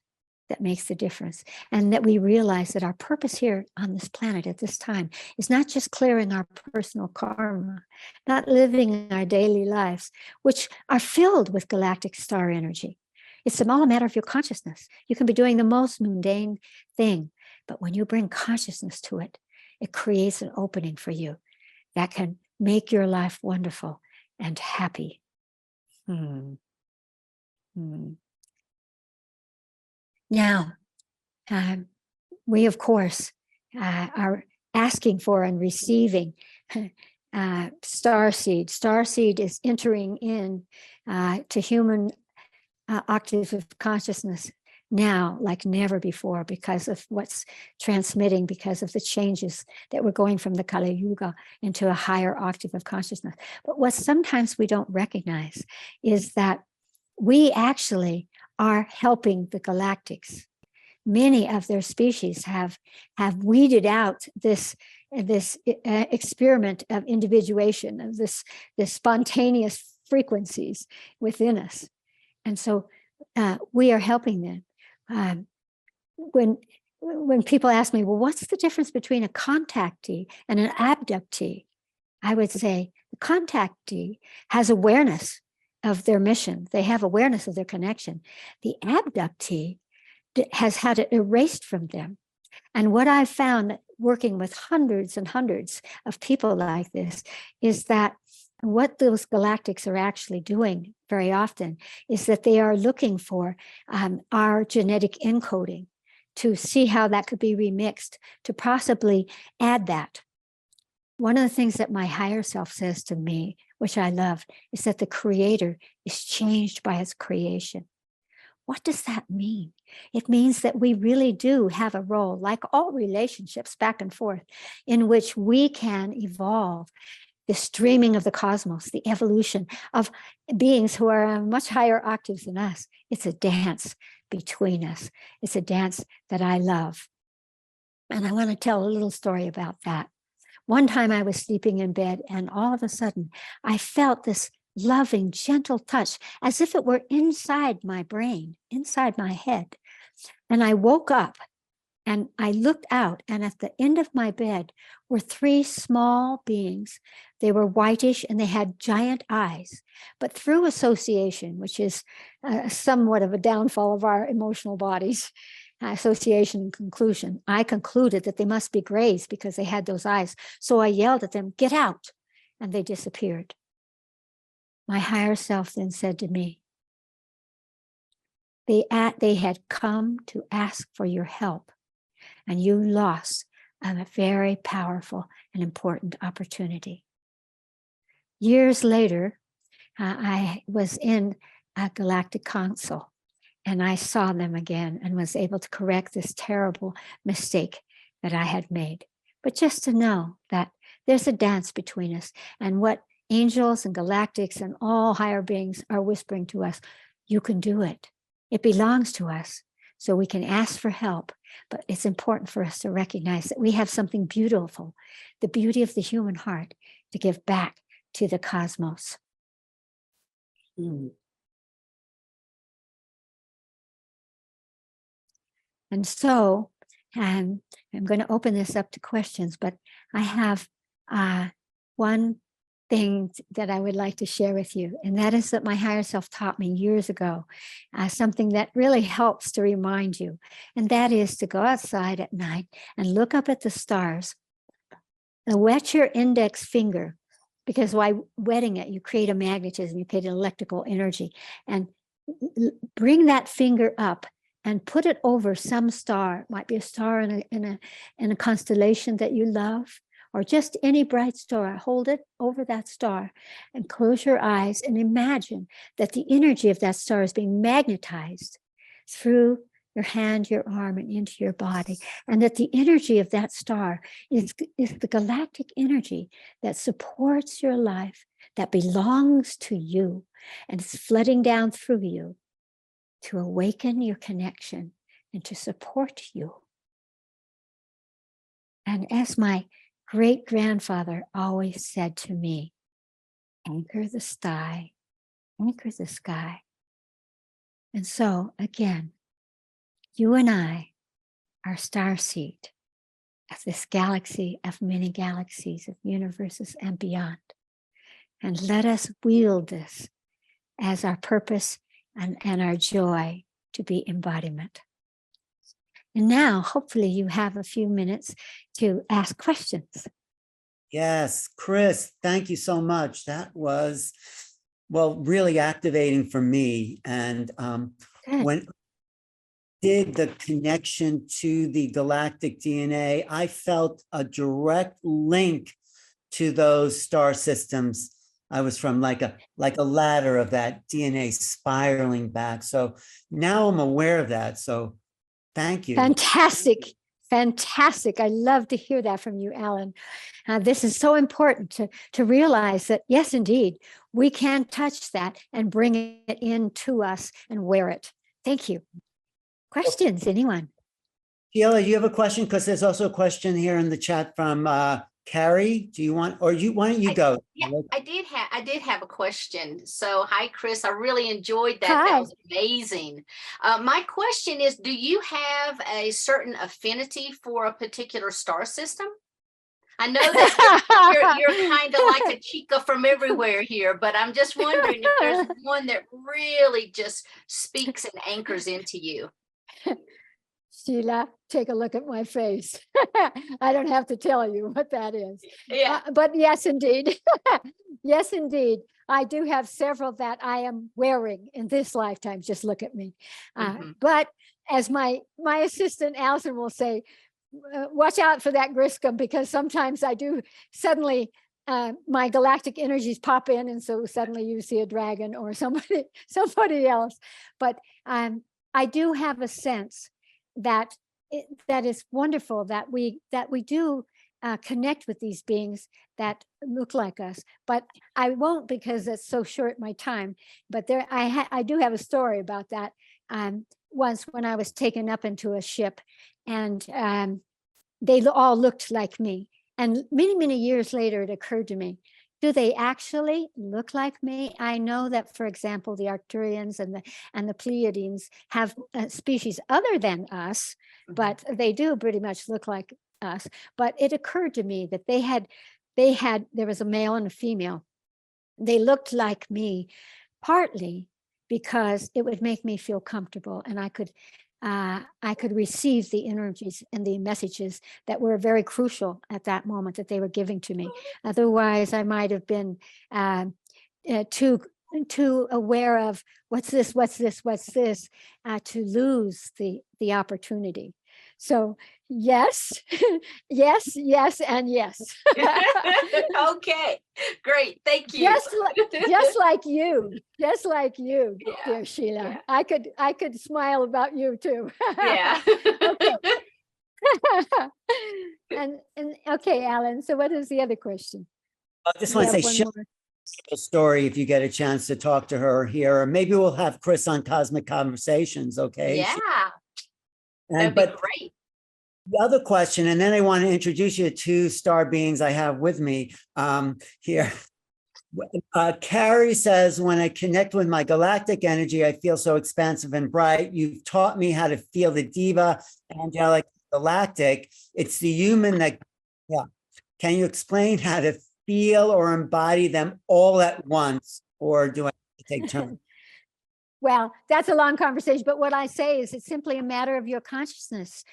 that makes the difference. And that we realize that our purpose here on this planet at this time is not just clearing our personal karma, not living our daily lives, which are filled with galactic star energy. It's all a matter of your consciousness. You can be doing the most mundane thing, but when you bring consciousness to it, it creates an opening for you that can make your life wonderful and happy. Now, we, of course, are asking for and receiving starseed. Starseed is entering in to human octaves of consciousness now like never before, because of what's transmitting, because of the changes that we're going from the Kali Yuga into a higher octave of consciousness. But what sometimes we don't recognize is that we actually are helping the galactics. Many of their species have weeded out this experiment of individuation, of this spontaneous frequencies within us. And so we are helping them. When people ask me, well, what's the difference between a contactee and an abductee? I would say the contactee has awareness of their mission. They have awareness of their connection. The abductee has had it erased from them. And what I've found working with hundreds and hundreds of people like this is that what those galactics are actually doing very often is that they are looking for our genetic encoding to see how that could be remixed, to possibly add that. One of the things that my higher self says to me, which I love, is that the creator is changed by its creation. What does that mean? It means that we really do have a role, like all relationships back and forth, in which we can evolve the streaming of the cosmos, the evolution of beings who are on much higher octaves than us. It's a dance between us. It's a dance that I love. And I want to tell a little story about that. One time I was sleeping in bed, and all of a sudden I felt this loving, gentle touch, as if it were inside my brain, inside my head. And I woke up and I looked out, and at the end of my bed were 3 small beings. They were whitish and they had giant eyes. But through association, which is somewhat of a downfall of our emotional bodies, association and conclusion, I concluded that they must be grays because they had those eyes. So I yelled at them, "Get out!" And they disappeared. My higher self then said to me, they had come to ask for your help, and you lost a very powerful and important opportunity. Years later, I was in a galactic council, and I saw them again and was able to correct this terrible mistake that I had made. But just to know that there's a dance between us, and what angels and galactics and all higher beings are whispering to us, you can do it. It belongs to us. so we can ask for help. But it's important for us to recognize that we have something beautiful, the beauty of the human heart, to give back to the cosmos. And so, I'm going to open this up to questions, but I have one thing that I would like to share with you, and that is that my higher self taught me years ago, something that really helps to remind you, and that is to go outside at night and look up at the stars and wet your index finger, because while wetting it, you create a magnetism, you create an electrical energy, and bring that finger up and put it over some star. It might be a star in a constellation that you love, or just any bright star. Hold it over that star and close your eyes and imagine that the energy of that star is being magnetized through your hand, your arm, and into your body. And that the energy of that star is the galactic energy that supports your life, that belongs to you, and it's flooding down through you to awaken your connection and to support you. And as my great-grandfather always said to me, anchor the sky, anchor the sky. And so, again, you and I are starseed of this galaxy of many galaxies, of universes and beyond. And let us wield this as our purpose and our joy to be embodiment. And now, hopefully, you have a few minutes to ask questions. Yes, Chris, thank you so much. That was, well, really activating for me. And when I did the connection to the galactic DNA, I felt a direct link to those star systems. I was from like a ladder of that DNA spiraling back. So now I'm aware of that. So thank you. Fantastic. Fantastic. I love to hear that from you, Alan. This is so important to realize that, yes, indeed, we can touch that and bring it into us and wear it. Thank you. Questions, anyone? Sheila, do you have a question? Because there's also a question here in the chat from Carrie. Do you want, or why don't you go? Yeah, I did have a question. So, hi, Chris. I really enjoyed that. Hi. That was amazing. My question is, do you have a certain affinity for a particular star system? I know that you're kind of like a chica from everywhere here, but I'm just wondering if there's one that really just speaks and anchors into you. Sheila, take a look at my face. I don't have to tell you what that is. Yeah. But yes, indeed. Yes, indeed. I do have several that I am wearing in this lifetime. Just look at me. But as my assistant, Allison, will say, watch out for that Griscom, because sometimes I do suddenly, my galactic energies pop in. And so suddenly you see a dragon or somebody else. But I do have a sense that that is wonderful that we do connect with these beings that look like us. But I won't, because it's so short my time. But there, I do have a story about that. Once when I was taken up into a ship, and they all looked like me. And many years later, it occurred to me, do they actually look like me? I know that, for example, the Arcturians and the Pleiadians have a species other than us, but they do pretty much look like us. But it occurred to me that there was a male and a female. They looked like me, partly because it would make me feel comfortable, and I could receive the energies and the messages that were very crucial at that moment that they were giving to me. Otherwise, I might have been too aware of what's this, to lose the opportunity. So yes, yes, and yes. Okay, great. Thank you. Just like you, Yeah, dear Sheila. yeah. I could smile about you too. Yeah. Okay. and okay, Alan. So what is the other question? I just want to say, one Sheila, more. a story if you get a chance to talk to her here, or maybe we'll have Chris on Cosmic Conversations. Okay. Yeah. That'd be great. The other question, and then I want to introduce you to two star beings I have with me here. Carrie says, when I connect with my galactic energy, I feel so expansive and bright. You've taught me how to feel the diva, angelic, galactic. It's the human that, yeah. Can you explain how to feel or embody them all at once? Or do I take turns? Well, that's a long conversation, but what I say is it's simply a matter of your consciousness.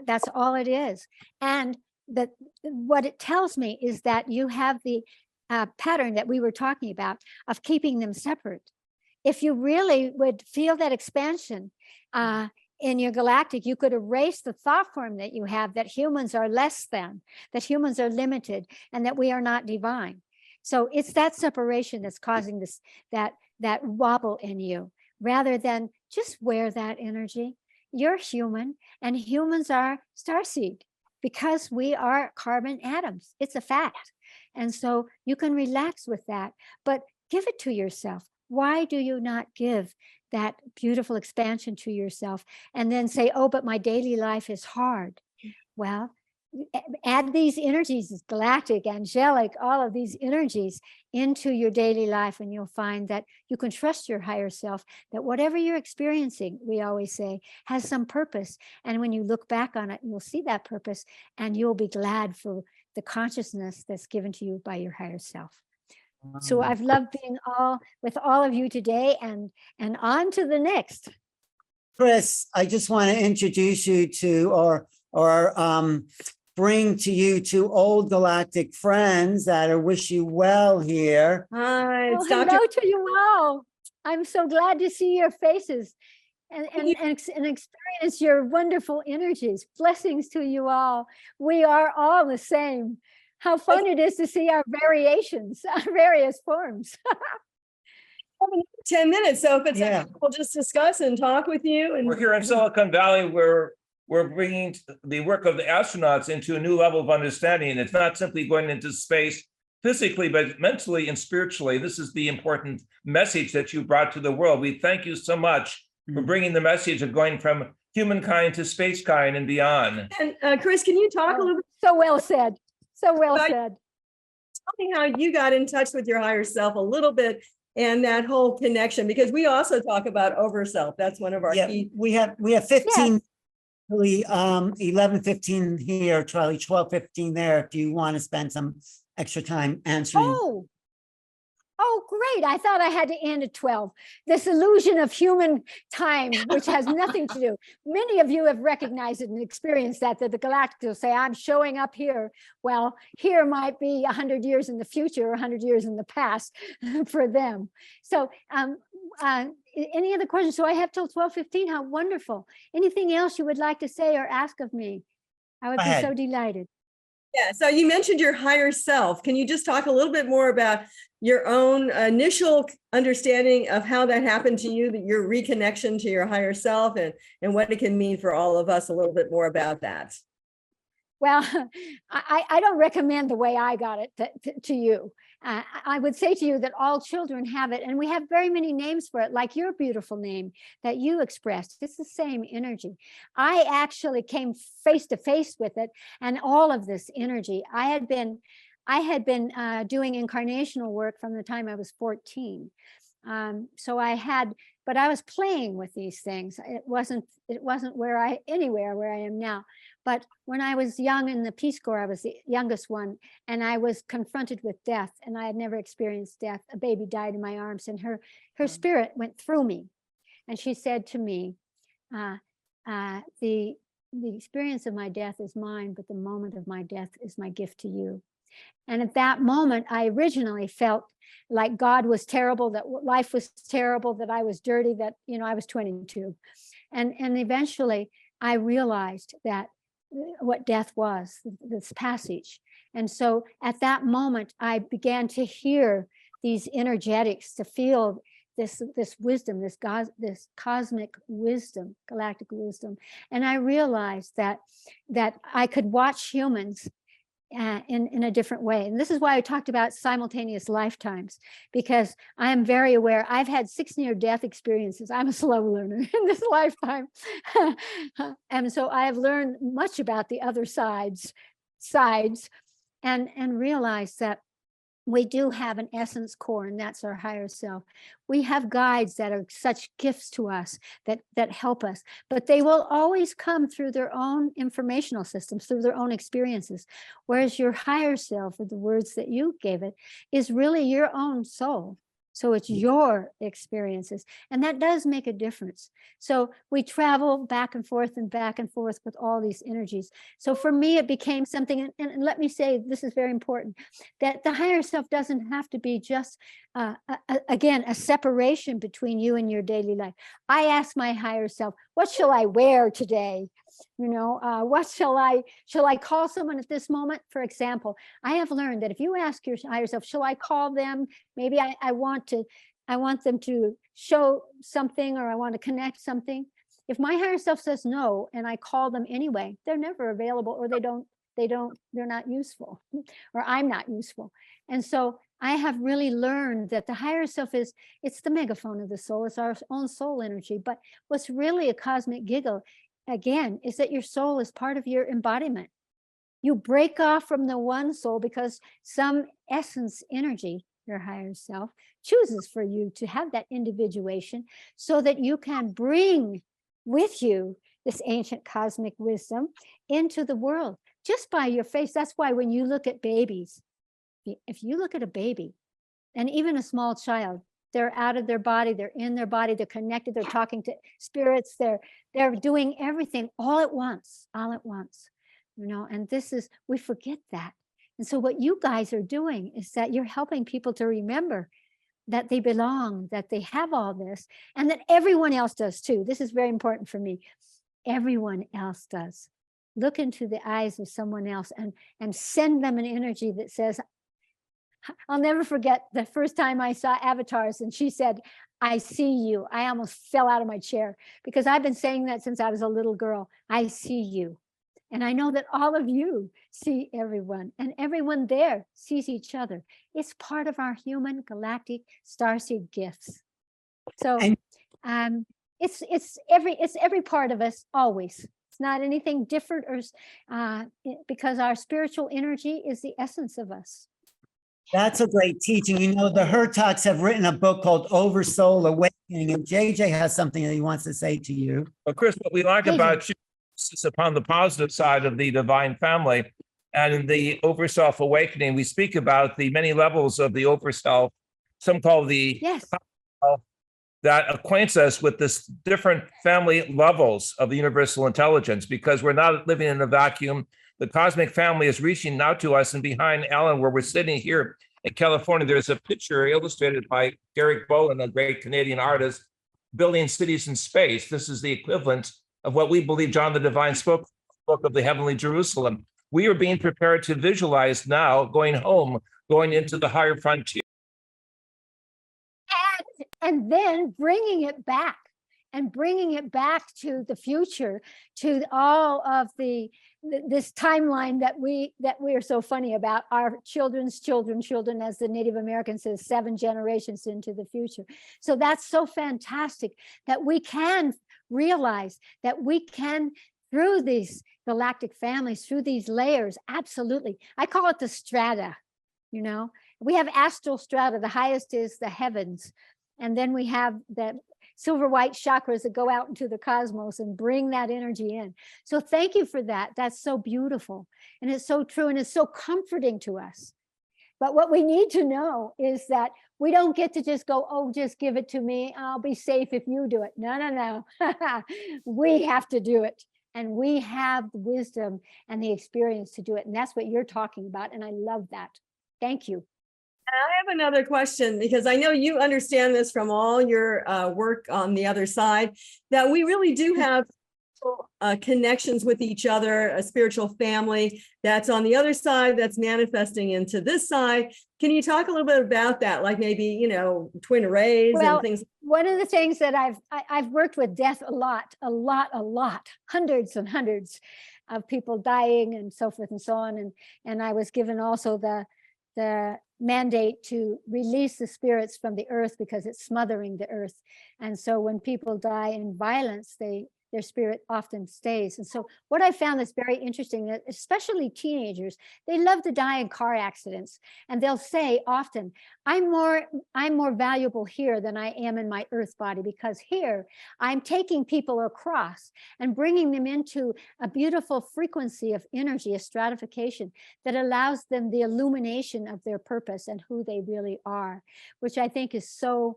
That's all it is. And that what it tells me is that you have the pattern that we were talking about of keeping them separate. If you really would feel that expansion in your galactic, you could erase the thought form that you have that humans are less than, that humans are limited, and that we are not divine. So it's that separation that's causing this, that wobble in you, rather than just wear that energy. You're human, and humans are starseed because we are carbon atoms. It's a fact. And so you can relax with that, but give it to yourself. Why do you not give that beautiful expansion to yourself and then say, oh, but my daily life is hard? Well, add these energies, galactic, angelic, all of these energies into your daily life, and you'll find that you can trust your higher self, that whatever you're experiencing, we always say, has some purpose. And when you look back on it, you'll see that purpose, and you'll be glad for the consciousness that's given to you by your higher self. So I've loved being with all of you today, and on to the next. Chris, I just want to introduce you to, or bring to you two old galactic friends that wish you well here. Hi, it's Well, Dr. hello to you all. I'm so glad to see your faces and experience your wonderful energies. Blessings to you all. We are all the same. How fun it is to see our variations, our various forms. 10 minutes, so if it's we'll just discuss and talk with you. And we're here in Silicon Valley where we're bringing the work of the astronauts into a new level of understanding. It's not simply going into space physically, but mentally and spiritually. This is the important message that you brought to the world. We thank you so much for bringing the message of going from humankind to spacekind and beyond. And Chris, can you talk a little bit? So well said. So well said. Tell me how you got in touch with your higher self a little bit, and that whole connection, because we also talk about overself. That's one of our key. We have 15, really 11:15 here, Charlie, 12:15 there. If you want to spend some extra time answering. Oh, great. I thought I had to end at 12. This illusion of human time, which has nothing to do. Many of you have recognized it and experienced that the Galactic will say, I'm showing up here. Well, here might be 100 years in the future, or 100 years in the past for them. So any other questions? So I have till 12:15. How wonderful. Anything else you would like to say or ask of me? I would be so delighted. Yeah, so you mentioned your higher self. Can you just talk a little bit more about your own initial understanding of how that happened to you, that your reconnection to your higher self, and what it can mean for all of us, a little bit more about that? Well, I don't recommend the way I got it to you. I would say to you that all children have it, and we have very many names for it, like your beautiful name that you expressed. It's the same energy. I actually came face to face with it, and all of this energy. I had been doing incarnational work from the time I was 14. But I was playing with these things. It wasn't anywhere where I am now. But when I was young in the Peace Corps, I was the youngest one, and I was confronted with death, and I had never experienced death. A baby died in my arms, and her spirit went through me, and she said to me, the experience of my death is mine, but the moment of my death is my gift to you. And at that moment, I originally felt like God was terrible, that life was terrible, that I was dirty, that, I was 22. And eventually I realized that what death was, this passage. And so at that moment, I began to hear these energetics, to feel this wisdom, this cosmic wisdom, galactic wisdom. And I realized that I could watch humans in a different way. And this is why I talked about simultaneous lifetimes, because I am very aware. I've had 6 near-death experiences. I'm a slow learner in this lifetime. And so I have learned much about the other sides and realized that we do have an essence core, and that's our higher self. We have guides that are such gifts to us that help us, but they will always come through their own informational systems, through their own experiences. Whereas your higher self, with the words that you gave it, is really your own soul. So it's your experiences, and that does make a difference. So we travel back and forth with all these energies. So for me, it became something, and let me say, this is very important, that the higher self doesn't have to be just, again, a separation between you and your daily life. I ask my higher self, what shall I wear today? What shall I call someone at this moment? For example, I have learned that if you ask your higher self, shall I call them? Maybe I want them to show something, or I want to connect something. If my higher self says no, and I call them anyway, they're never available, or they're not useful, or I'm not useful. And so I have really learned that the higher self it's the megaphone of the soul. It's our own soul energy. But what's really a cosmic giggle, again, is that your soul is part of your embodiment. You break off from the one soul because some essence energy, your higher self, chooses for you to have that individuation, so that you can bring with you this ancient cosmic wisdom into the world just by your face. That's why when you look at babies, if you look at a baby, and even a small child, they're out of their body, they're in their body, they're connected, they're talking to spirits, they're doing everything all at once, and we forget that. And so what you guys are doing is that you're helping people to remember that they belong, that they have all this, and that everyone else does too. This is very important for me. Everyone else does. Look into the eyes of someone else and send them an energy that says, I'll never forget the first time I saw avatars and she said, I see you. I almost fell out of my chair, because I've been saying that since I was a little girl. I see you. And I know that all of you see everyone, and everyone there sees each other. It's part of our human galactic starseed gifts. So it's every part of us always. It's not anything different, or because our spiritual energy is the essence of us. That's a great teaching. The Hertogs have written a book called Oversoul Awakening, and JJ has something that he wants to say to you. Well, Chris, what we like about you is upon the positive side of the divine family. And in the Overself Awakening, we speak about the many levels of the Overself, some call the that acquaints us with this different family levels of the universal intelligence, because we're not living in a vacuum. The cosmic family is reaching out to us, and behind Alan, where we're sitting here in California, there's a picture illustrated by Garrick Bowen, a great Canadian artist, building cities in space. This is the equivalent of what we believe John the Divine spoke of the heavenly Jerusalem. We are being prepared to visualize now going home, going into the higher frontier. And then bringing it back to the future, to all of this timeline that we are so funny about, our children's children, as the Native American says, 7 generations into the future. So that's so fantastic that we can realize that we can, through these galactic families, through these layers. Absolutely. I call it the strata. We have astral strata. The highest is the heavens. And then we have that silver white chakras that go out into the cosmos and bring that energy in. So thank you for that. That's so beautiful. And it's so true. And it's so comforting to us. But what we need to know is that we don't get to just go, oh, just give it to me. I'll be safe if you do it. No. We have to do it. And we have the wisdom and the experience to do it. And that's what you're talking about. And I love that. Thank you. I have another question, because I know you understand this from all your work on the other side, that we really do have connections with each other, a spiritual family that's on the other side, that's manifesting into this side. Can you talk a little bit about that? Like maybe, you know, twin arrays Well, and things. one of the things that I've worked with death a lot, hundreds and hundreds of people dying and so forth and so on. And I was given also the mandate to release the spirits from the earth because it's smothering the earth. And so when people die in violence, their spirit often stays. And so what I found that's very interesting, especially teenagers, they love to die in car accidents. And they'll say often, I'm more valuable here than I am in my earth body, because here I'm taking people across and bringing them into a beautiful frequency of energy, a stratification that allows them the illumination of their purpose and who they really are, which I think is so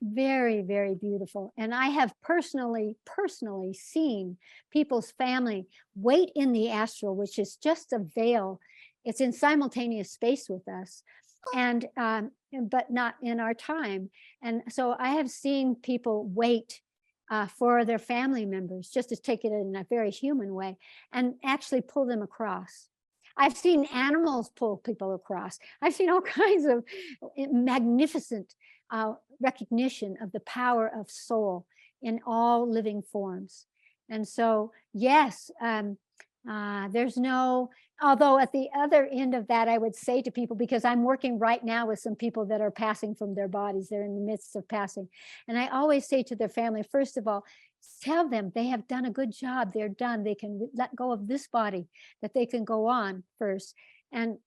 very, very beautiful. And I have personally seen people's family wait in the astral, which is just a veil. It's in simultaneous space with us, and but not in our time. And so I have seen people wait for their family members, just to take it in a very human way, and actually pull them across. I've seen animals pull people across. I've seen all kinds of magnificent recognition of the power of soul in all living forms. And so, yes, there's no, although at the other end of that, I would say to people, because I'm working right now with some people that are passing from their bodies, they're in the midst of passing. And I always say to their family, first of all, tell them they have done a good job. They're done. They can let go of this body, that they can go on first. And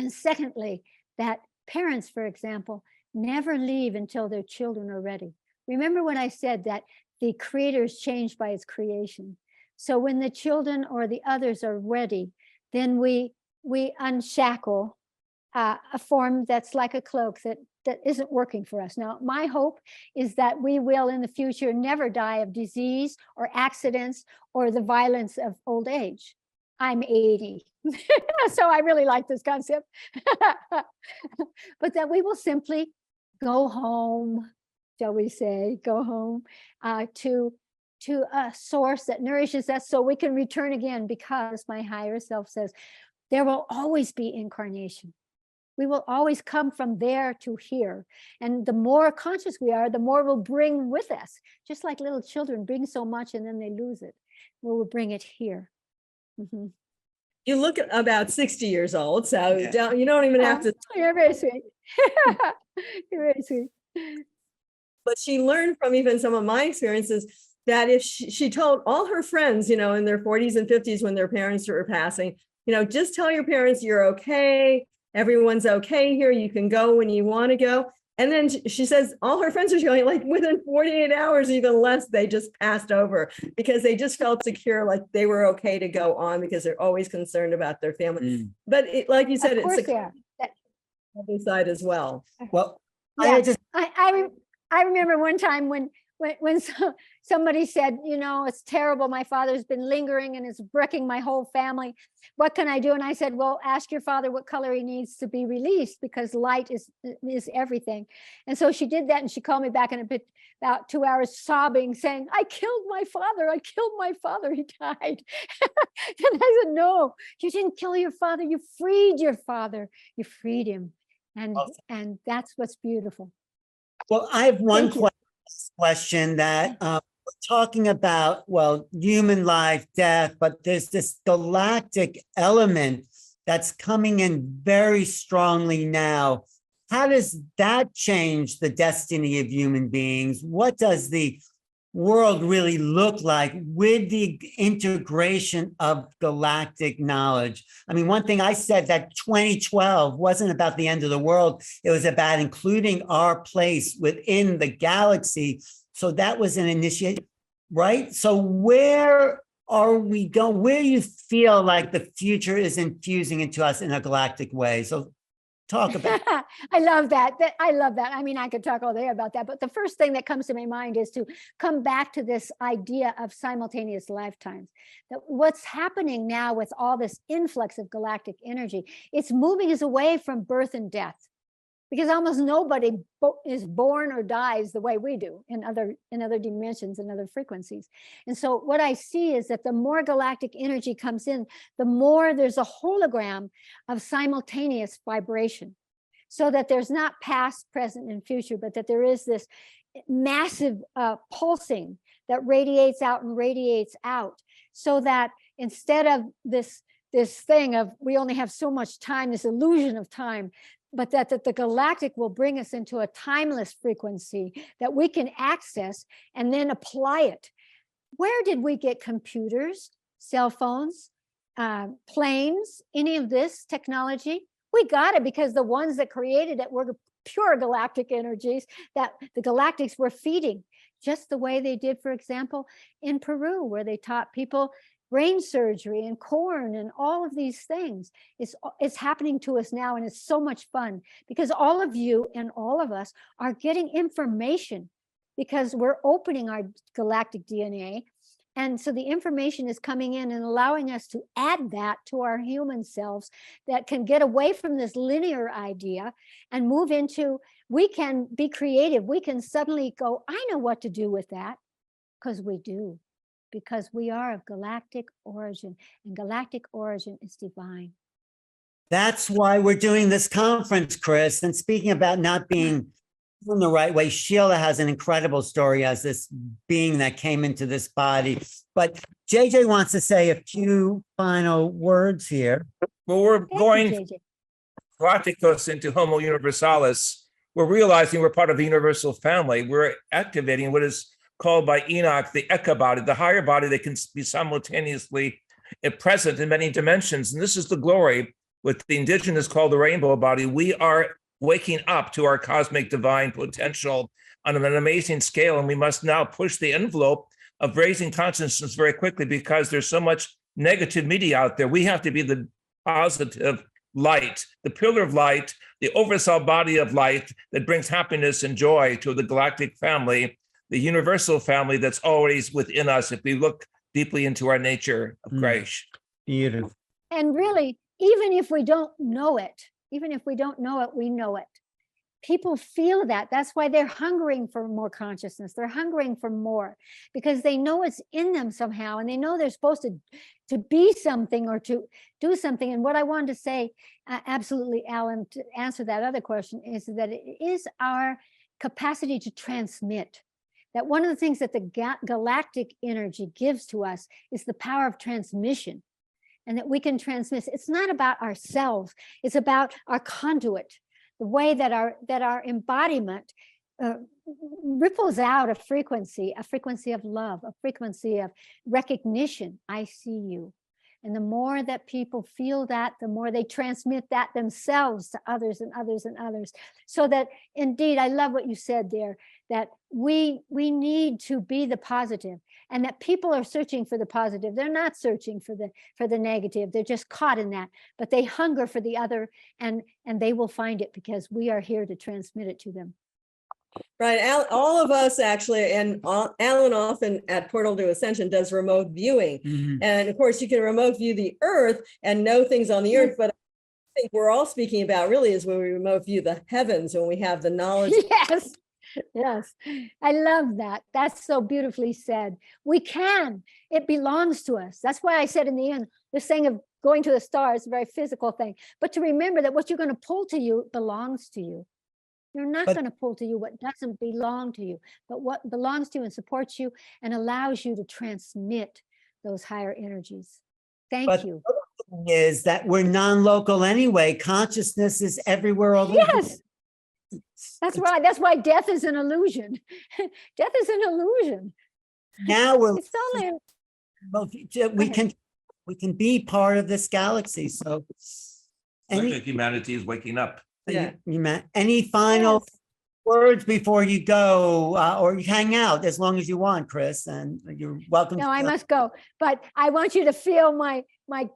secondly, that parents, for example, never leave until their children are ready. Remember when I said that the creator is changed by his creation. So when the children or the others are ready, then we unshackle a form that's like a cloak that isn't working for us. Now, my hope is that we will in the future never die of disease or accidents or the violence of old age. I'm 80, so I really like this concept. But that we will simply go home, shall we say, go home to a source that nourishes us so we can return again, because my higher self says there will always be incarnation. We will always come from there to here. And the more conscious we are, the more we'll bring with us, just like little children bring so much and then they lose it. We'll bring it here. Mm-hmm. You look at about 60 years old, so you don't even have to. You're very sweet. You're very sweet. But she learned from even some of my experiences that if she told all her friends, you know, in their 40s and 50s when their parents were passing, you know, just tell your parents you're okay. Everyone's okay here. You can go when you want to go. And then she says all her friends are going, like within 48 hours, even less, they just passed over because they just felt secure, like they were okay to go on because they're always concerned about their family. But like you said, it's the other side as well. Well, yeah, I remember one time when somebody said, you know, it's terrible. My father's been lingering and it's wrecking my whole family. What can I do? And I said, well, ask your father what color he needs to be released, because light is everything. And so she did that, and she called me back in about 2 hours sobbing, saying, I killed my father, he died. And I said, no, you didn't kill your father. You freed your father. You freed him. And that's what's beautiful. Well, I have one question that we're talking about, well, human life, death, but there's this galactic element that's coming in very strongly now. How does that change the destiny of human beings? What does the world really look like with the integration of galactic knowledge? I mean, one thing I said, that 2012 wasn't about the end of the world. It was about including our place within the galaxy. So that was an initiative, right? So where are we going? Where do you feel like the future is infusing into us in a galactic way? So talk about it. I love that. I love that. I mean, I could talk all day about that, but the first thing that comes to my mind is to come back to this idea of simultaneous lifetimes. That what's happening now with all this influx of galactic energy, it's moving us away from birth and death. because almost nobody is born or dies the way we do in other dimensions and other frequencies. And so what I see is that the more galactic energy comes in, the more there's a hologram of simultaneous vibration, so that there's not past, present, and future, but that there is this massive pulsing that radiates out and radiates out, so that instead of this thing of we only have so much time, this illusion of time, but that the galactic will bring us into a timeless frequency that we can access and then apply it. Where did we get computers, cell phones, planes, any of this technology? We got it because the ones that created it were pure galactic energies that the galactics were feeding, just the way they did, for example, in Peru, where they taught people brain surgery and corn and all of these things. It's happening to us now, and it's so much fun because all of you and all of us are getting information because we're opening our galactic DNA. And so the information is coming in and allowing us to add that to our human selves that can get away from this linear idea and move into, we can be creative. We can suddenly go, I know what to do with that, because we do. Because we are of galactic origin, and galactic origin is divine. That's why we're doing this conference, Chris. And speaking about not being in the right way, Sheila has an incredible story as this being that came into this body. But JJ wants to say a few final words here. Well, we're Thank you, going JJ. Galacticos into Homo Universalis. We're realizing we're part of the universal family. We're activating what is called by Enoch the Eka body, the higher body that can be simultaneously present in many dimensions. And this is the glory, what the indigenous call the rainbow body. We are waking up to our cosmic divine potential on an amazing scale. And we must now push the envelope of raising consciousness very quickly because there's so much negative media out there. We have to be the positive light, the pillar of light, the oversoul body of light that brings happiness and joy to the galactic family, the universal family that's always within us if we look deeply into our nature of grace. Beautiful. And really, even if we don't know it, we know it. People feel that. That's why they're hungering for more consciousness. They're hungering for more because they know it's in them somehow, and they know they're supposed to be something or to do something. And what I wanted to say, absolutely, Alan, to answer that other question, is that it is our capacity to transmit. That one of the things that the galactic energy gives to us is the power of transmission, and that we can transmit. It's not about ourselves. It's about our conduit, the way that our embodiment ripples out a frequency of love, a frequency of recognition. I see you. And the more that people feel that, the more they transmit that themselves to others and others and others. So that indeed, I love what you said there, that we need to be the positive, and that people are searching for the positive. They're not searching for the negative. They're just caught in that, but they hunger for the other, and they will find it because we are here to transmit it to them. Right. All of us actually, and Alan often at Portal to Ascension does remote viewing. And of course, you can remote view the earth and know things on the earth, but I think we're all speaking about really is when we remote view the heavens, when we have the knowledge. Yes. Yes. I love that. That's so beautifully said. We can. It belongs to us. That's why I said in the end, this thing of going to the stars is a very physical thing. But to remember that what you're going to pull to you belongs to you. You're not going to pull to you what doesn't belong to you, but what belongs to you and supports you and allows you to transmit those higher energies. Thank you. Is that we're non-local anyway. Consciousness is everywhere all the Yes. That's right. That's why death is an illusion. Death is an illusion. Now It's only we can be part of this galaxy. So Humanity is waking up. Yeah. Any final words before you go, or you hang out as long as you want, Chris, and you're welcome. No, I must go, but I want you to feel my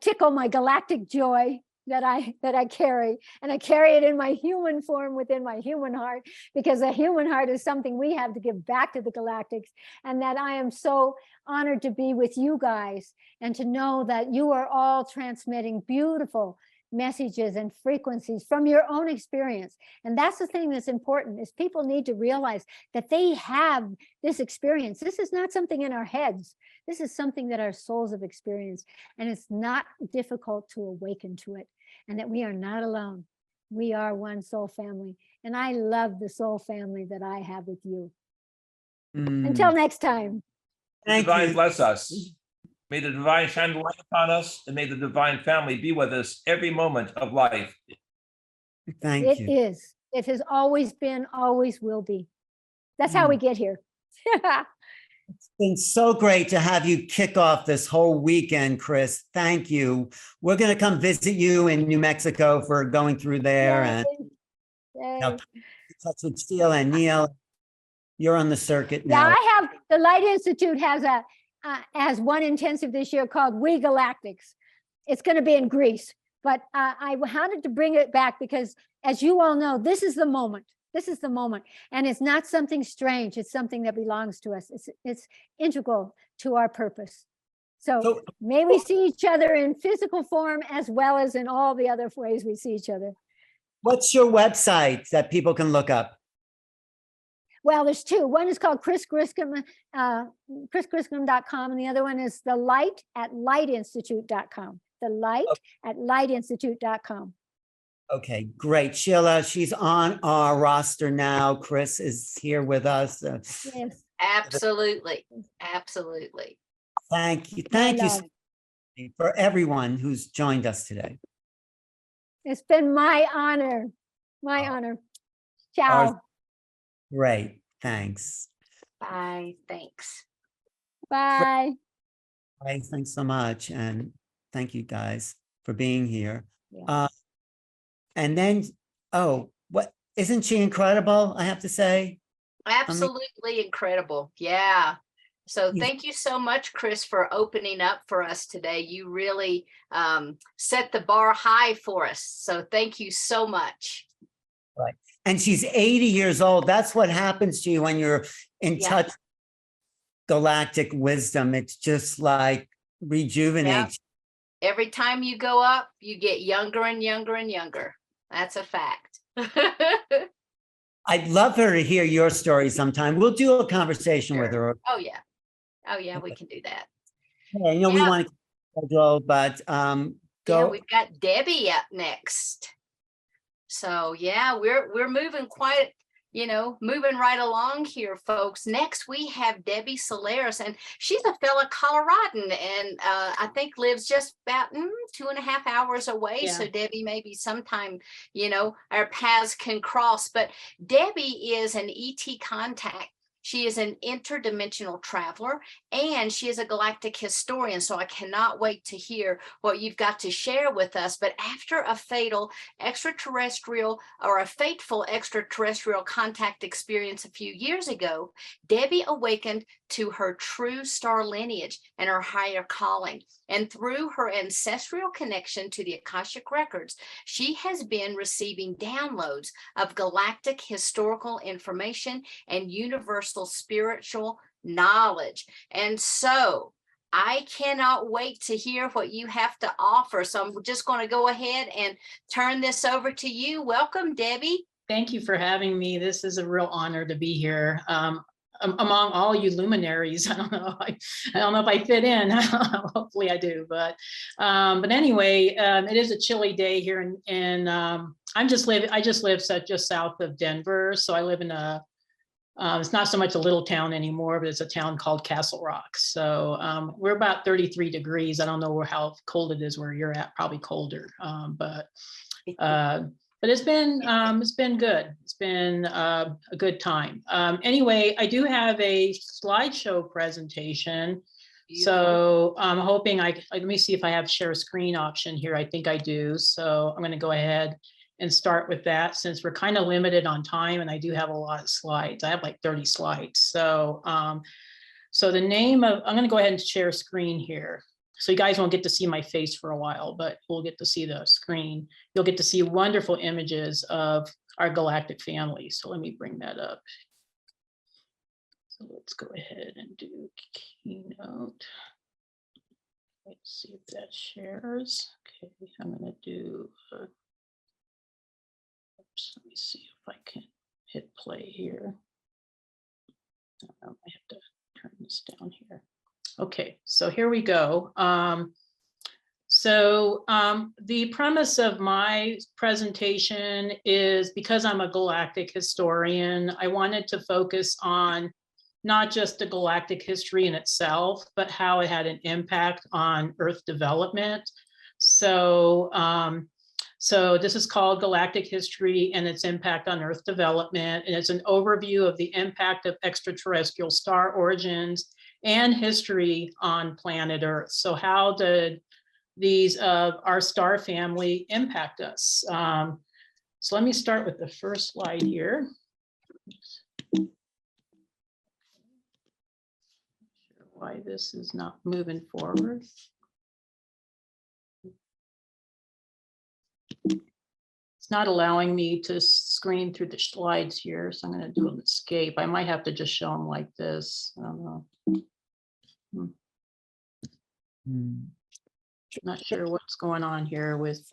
tickle, my galactic joy that I carry, and I carry it in my human form within my human heart, because the human heart is something we have to give back to the galactics, and that I am so honored to be with you guys and to know that you are all transmitting beautiful messages and frequencies from your own experience. And that's the thing that's important, is people need to realize that they have this experience. This is not something in our heads. This is something that our souls have experienced, and it's not difficult to awaken to it, and that we are not alone. We are one soul family, and I love the soul family that I have with you. Until next time. The divine bless us. May the divine shine light upon us, and may the divine family be with us every moment of life. Thank you. It is. It has always been, always will be. That's how we get here. It's been so great to have you kick off this whole weekend, Chris. Thank you. We're going to come visit you in New Mexico for going through there, and touch with Sheila and Neil. You're on the circuit now. Yeah, I have, the Light Institute has one intensive this year called We Galactics. It's going to be in Greece, but I wanted to bring it back because, as you all know, this is the moment. This is the moment, and it's not something strange. It's something that belongs to us. It's integral to our purpose. So may we see each other in physical form as well as in all the other ways we see each other. What's your website that people can look up? Well, there's two. One is called Chris Griscom, chrisgriscom.com, and the other one is the light at lightinstitute.com. The light at lightinstitute.com. Okay, great. Sheila, she's on our roster now. Chris is here with us. Yes. Absolutely. Absolutely. Thank you. Thank you for everyone who's joined us today. It's been my honor. My honor. Ciao. Great. Thanks. Bye. Thanks. Bye. Bye. Thanks so much. And thank you guys for being here. Yeah. And then, what, isn't she incredible? I have to say. Absolutely incredible. Yeah. So thank you so much, Chris, for opening up for us today. You really set the bar high for us. So thank you so much. Right. And she's 80 years old. That's what happens to you when you're in touch with galactic wisdom. It's just like rejuvenates. Yeah. Every time you go up, you get younger and younger and younger. That's a fact. I'd love her to hear your story sometime. We'll do a conversation with her. Oh, yeah. Oh, yeah, we can do that. Yeah, we want to schedule, but go. Yeah, we've got Debbie up next. So yeah, we're moving quite, moving right along here, folks. Next, we have Debbie Solares, and she's a fellow Coloradan, and I think lives just about 2.5 hours away. Yeah. So Debbie, maybe sometime, our paths can cross. But Debbie is an ET contact. She is an interdimensional traveler, and she is a galactic historian. So I cannot wait to hear what you've got to share with us. But after a fateful extraterrestrial contact experience a few years ago, Debbie awakened to her true star lineage and her higher calling. And through her ancestral connection to the Akashic records, she has been receiving downloads of galactic historical information and universal spiritual knowledge. And so I cannot wait to hear what you have to offer. So I'm just going to go ahead and turn this over to you. Welcome, Debbie. Thank you for having me. This is a real honor to be here. Among all you luminaries, I don't know if I fit in. Hopefully I do, but anyway, it is a chilly day here, and I just live just south of Denver. So I live in it's not so much a little town anymore, but it's a town called Castle Rock. So we're about 33 degrees. I don't know how cold it is where you're at, probably colder, but it's been good. It's been a good time. Anyway, I do have a slideshow presentation. So I'm hoping let me see if I have share screen option here. I think I do. So I'm going to go ahead and start with that, since we're kind of limited on time, and I do have a lot of slides. I have like 30 slides. So so the name of, I'm going to go ahead and share screen here. So you guys won't get to see my face for a while, but we'll get to see the screen. You'll get to see wonderful images of our galactic family. So let me bring that up. So let's go ahead and do keynote. Let's see if that shares. Okay, I'm going to do, oops, let me see if I can hit play here. I have to turn this down here. Okay, so here we go. The premise of my presentation is, because I'm a galactic historian, I wanted to focus on not just the galactic history in itself, but how it had an impact on Earth development. So this is called Galactic History and its Impact on Earth Development. And it's an overview of the impact of extraterrestrial star origins and history on planet Earth. So how did these our star family impact us? So let me start with the first slide here. Why this is not moving forward. It's not allowing me to screen through the slides here, so I'm going to do an escape. I might have to just show them like this. I don't know. Not sure what's going on here with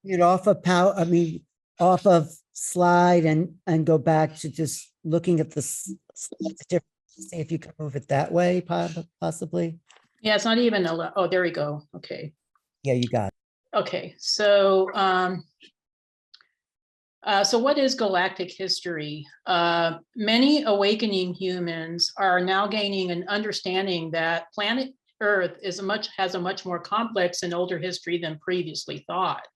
Get off of power, I mean, off of slide and go back to just looking at the slides, see if you can move it that way, possibly. yeah, it's not even oh, there we go. Okay. Yeah, you got it. Okay, so so what is galactic history? Many awakening humans are now gaining an understanding that planet Earth has a much more complex and older history than previously thought.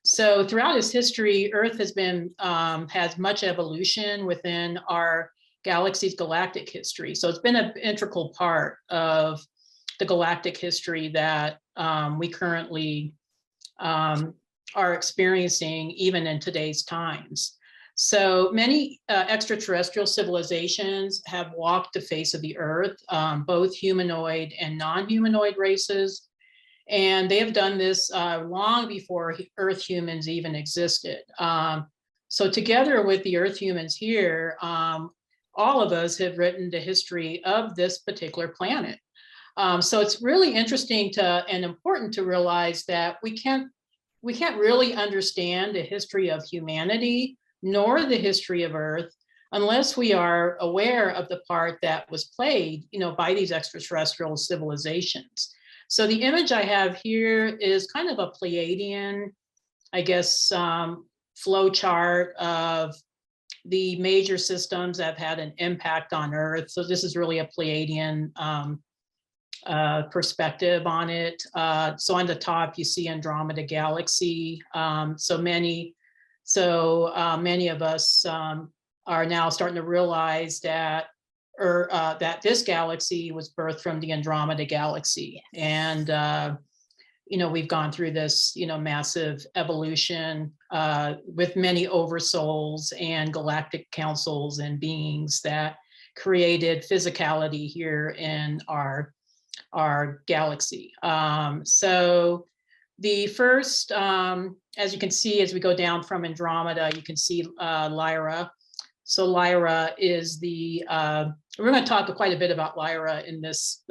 So throughout its history, Earth has much evolution within our galaxy's galactic history. So it's been an integral part of the galactic history that we currently are experiencing even in today's times. So many extraterrestrial civilizations have walked the face of the Earth, both humanoid and non-humanoid races. And they have done this long before Earth humans even existed. So together with the Earth humans here, all of us have written the history of this particular planet. So it's really interesting and important to realize that we can't really understand the history of humanity nor the history of Earth unless we are aware of the part that was played, by these extraterrestrial civilizations. So the image I have here is kind of a Pleiadian, I guess, flow chart of the major systems that have had an impact on Earth. So this is really a Pleiadian perspective on it. So on the top, you see Andromeda Galaxy. So many of us are now starting to realize that this galaxy was birthed from the Andromeda Galaxy. And, we've gone through this, massive evolution with many oversouls and galactic councils and beings that created physicality here in our galaxy. So the first, as you can see, as we go down from Andromeda, you can see Lyra. So Lyra is we're going to talk quite a bit about Lyra in this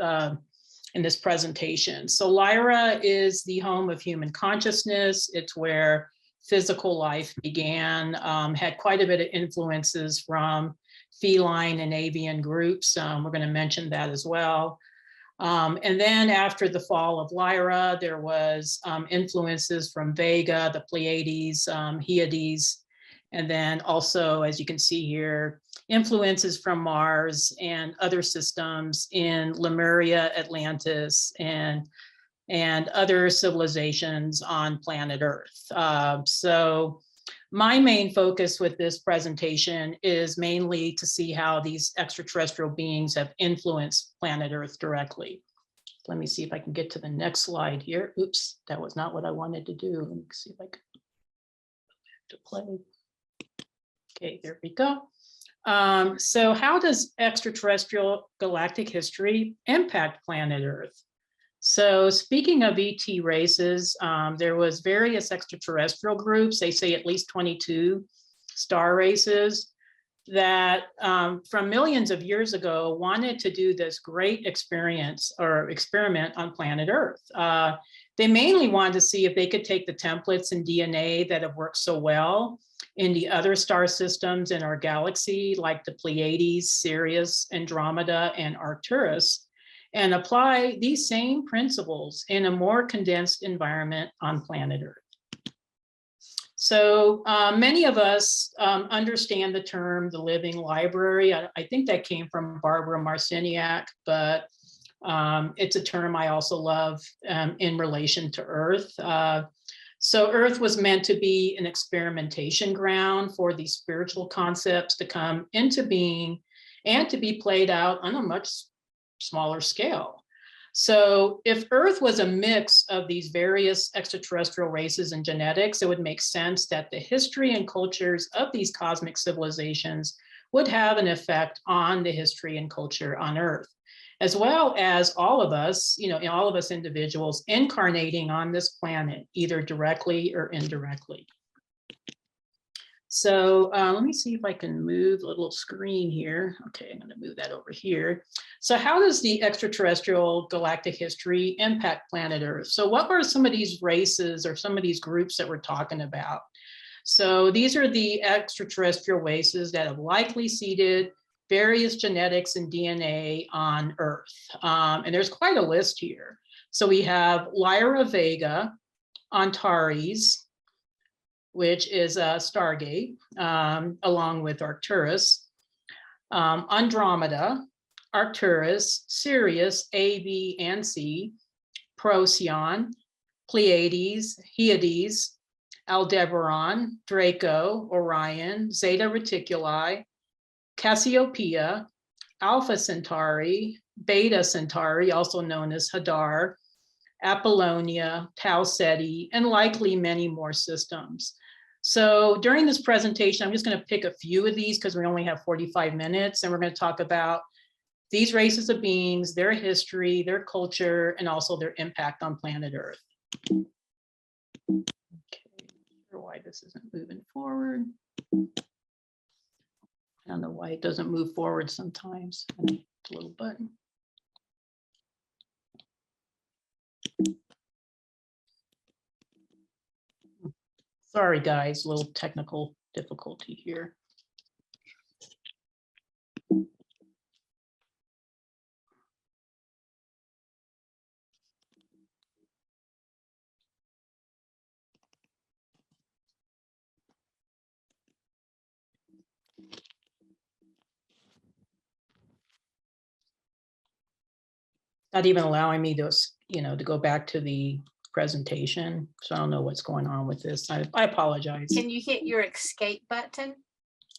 presentation. So Lyra is the home of human consciousness. It's where physical life began, had quite a bit of influences from feline and avian groups. We're going to mention that as well. And then after the fall of Lyra, there was influences from Vega, the Pleiades, Hyades, and then also, as you can see here, influences from Mars and other systems in Lemuria, Atlantis, and other civilizations on planet Earth. So my main focus with this presentation is mainly to see how these extraterrestrial beings have influenced planet Earth directly. Let me see if I can get to the next slide here. Oops, that was not what I wanted to do. Let me see if I can go back to play. Okay, there we go. So how does extraterrestrial galactic history impact planet Earth? So speaking of ET races, there was various extraterrestrial groups. They say at least 22 star races. that from millions of years ago wanted to do this great experience or experiment on planet Earth. They mainly wanted to see if they could take the templates and DNA that have worked so well in the other star systems in our galaxy, like the Pleiades, Sirius, Andromeda, and Arcturus, and apply these same principles in a more condensed environment on planet Earth. So many of us understand the term the living library. I think that came from Barbara Marciniak, but it's a term I also love in relation to Earth. So Earth was meant to be an experimentation ground for these spiritual concepts to come into being and to be played out on a much smaller scale. So if Earth was a mix of these various extraterrestrial races and genetics, it would make sense that the history and cultures of these cosmic civilizations would have an effect on the history and culture on Earth, as well as all of us, all of us individuals incarnating on this planet, either directly or indirectly. So let me see if I can move the little screen here. Okay, I'm going to move that over here. So how does the extraterrestrial galactic history impact planet Earth? So what were some of these races or some of these groups that we're talking about? So these are the extraterrestrial races that have likely seeded various genetics and DNA on Earth. And there's quite a list here. So we have Lyra Vega, Antares, which is a Stargate, along with Arcturus, Andromeda, Arcturus, Sirius, A, B, and C, Procyon, Pleiades, Hyades, Aldebaran, Draco, Orion, Zeta Reticuli, Cassiopeia, Alpha Centauri, Beta Centauri, also known as Hadar, Apollonia, Tau Ceti, and likely many more systems. So during this presentation, I'm just going to pick a few of these because we only have 45 minutes, and we're going to talk about these races of beings, their history, their culture, and also their impact on planet Earth. Okay, not sure why this isn't moving forward. I don't know why it doesn't move forward sometimes. It's a little button. Sorry, guys, a little technical difficulty here. Not even allowing me to, to go back to the presentation. So I don't know what's going on with this. I apologize. Can you hit your escape button?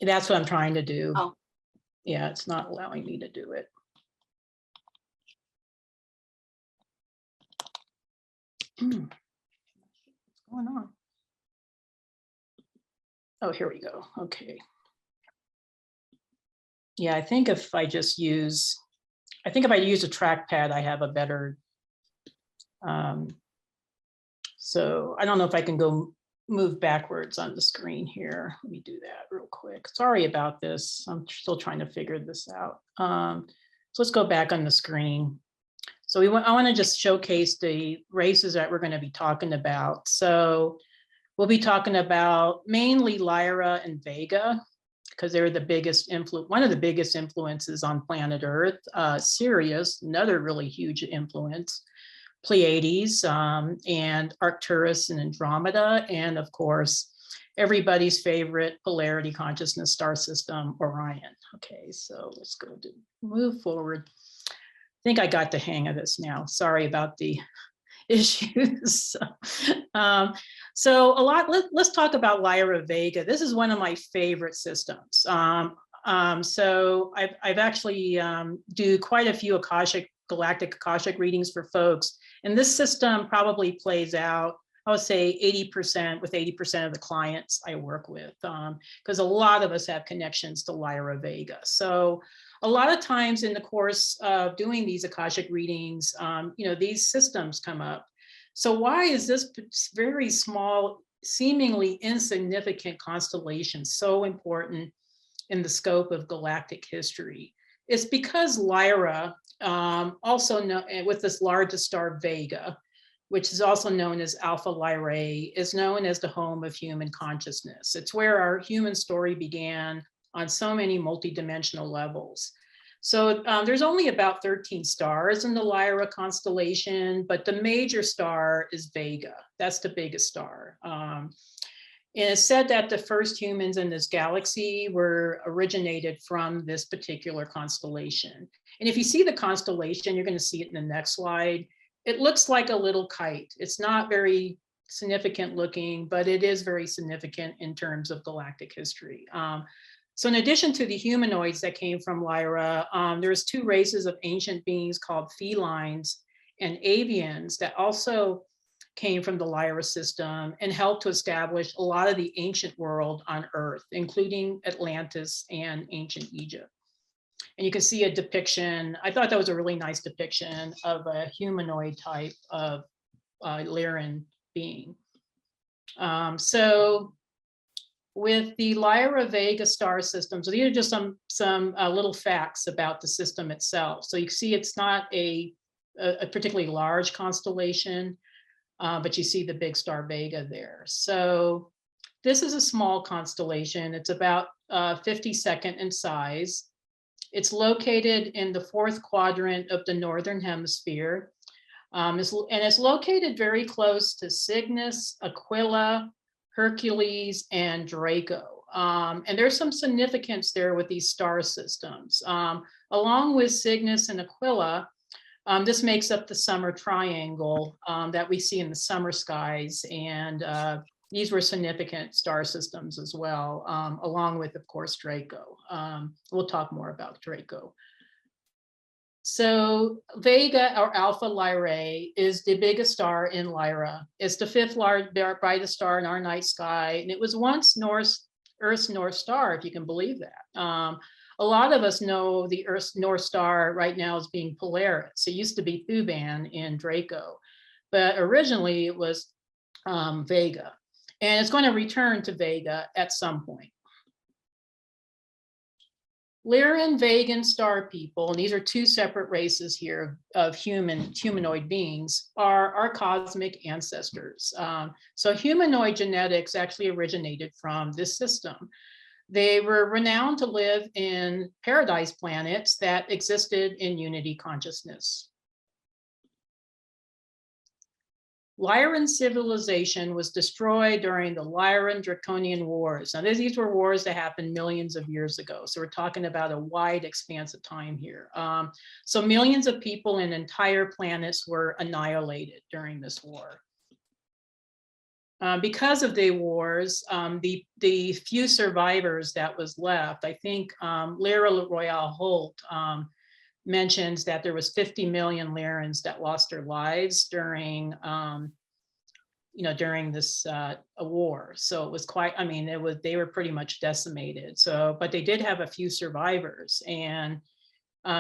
That's what I'm trying to do. Oh. Yeah, it's not allowing me to do it. What's going on? Oh, here we go. Okay. Yeah, I think if I just use, a trackpad, I have a better, so I don't know if I can go move backwards on the screen here. Let me do that real quick. Sorry about this. I'm still trying to figure this out. So let's go back on the screen. So I want to just showcase the races that we're going to be talking about. So we'll be talking about mainly Lyra and Vega, because they're the biggest one of the biggest influences on planet Earth. Sirius, another really huge influence. Pleiades, and Arcturus and Andromeda, and of course, everybody's favorite polarity consciousness star system, Orion. Okay, so let's go to move forward. I think I got the hang of this now. Sorry about the issues. Let's talk about Lyra Vega. This is one of my favorite systems. So I've actually do quite a few galactic Akashic readings for folks. And this system probably plays out, I would say 80% with 80% of the clients I work with, because a lot of us have connections to Lyra Vega. So a lot of times in the course of doing these Akashic readings, these systems come up. So why is this very small, seemingly insignificant constellation so important in the scope of galactic history. It's because Lyra, also known with this largest star Vega, which is also known as Alpha Lyrae, is known as the home of human consciousness. It's where our human story began on so many multidimensional levels. So there's only about 13 stars in the Lyra constellation, but the major star is Vega. That's the biggest star. And it's said that the first humans in this galaxy were originated from this particular constellation. And if you see the constellation, you're going to see it in the next slide. It looks like a little kite. It's not very significant looking, but it is very significant in terms of galactic history. So in addition to the humanoids that came from Lyra, there's two races of ancient beings called felines and avians that also came from the Lyra system and helped to establish a lot of the ancient world on Earth, including Atlantis and ancient Egypt. And you can see a depiction. I thought that was a really nice depiction of a humanoid type of Lyran being. So with the Lyra Vega star system, so these are just some little facts about the system itself. So you can see it's not a particularly large constellation, but you see the big star Vega there. So this is a small constellation. It's about 52nd in size. It's located in the 4th quadrant of the Northern Hemisphere. And it's located very close to Cygnus, Aquila, Hercules, and Draco. And there's some significance there with these star systems. Along with Cygnus and Aquila, this makes up the summer triangle that we see in the summer skies. And these were significant star systems as well, along with, of course, Draco. We'll talk more about Draco. So Vega, or Alpha Lyrae, is the biggest star in Lyra. It's the 5th brightest star in our night sky, and it was once Earth's North Star, if you can believe that. A lot of us know the Earth's North Star right now as being Polaris. It used to be Thuban in Draco, but originally it was Vega. And it's going to return to Vega at some point. Lyran Vegan star people, and these are two separate races here of humanoid beings, are our cosmic ancestors. So humanoid genetics actually originated from this system. They were renowned to live in paradise planets that existed in unity consciousness. Lyran civilization was destroyed during the Lyran Draconian Wars. Now, these were wars that happened millions of years ago. So we're talking about a wide expanse of time here. So millions of people and entire planets were annihilated during this war. Because of the wars, the few survivors that was left, I think Lyra Royale Holt mentions that there was 50 million Lyrans that lost their lives during, during this war. So it was quite, they were pretty much decimated. So, but they did have a few survivors, and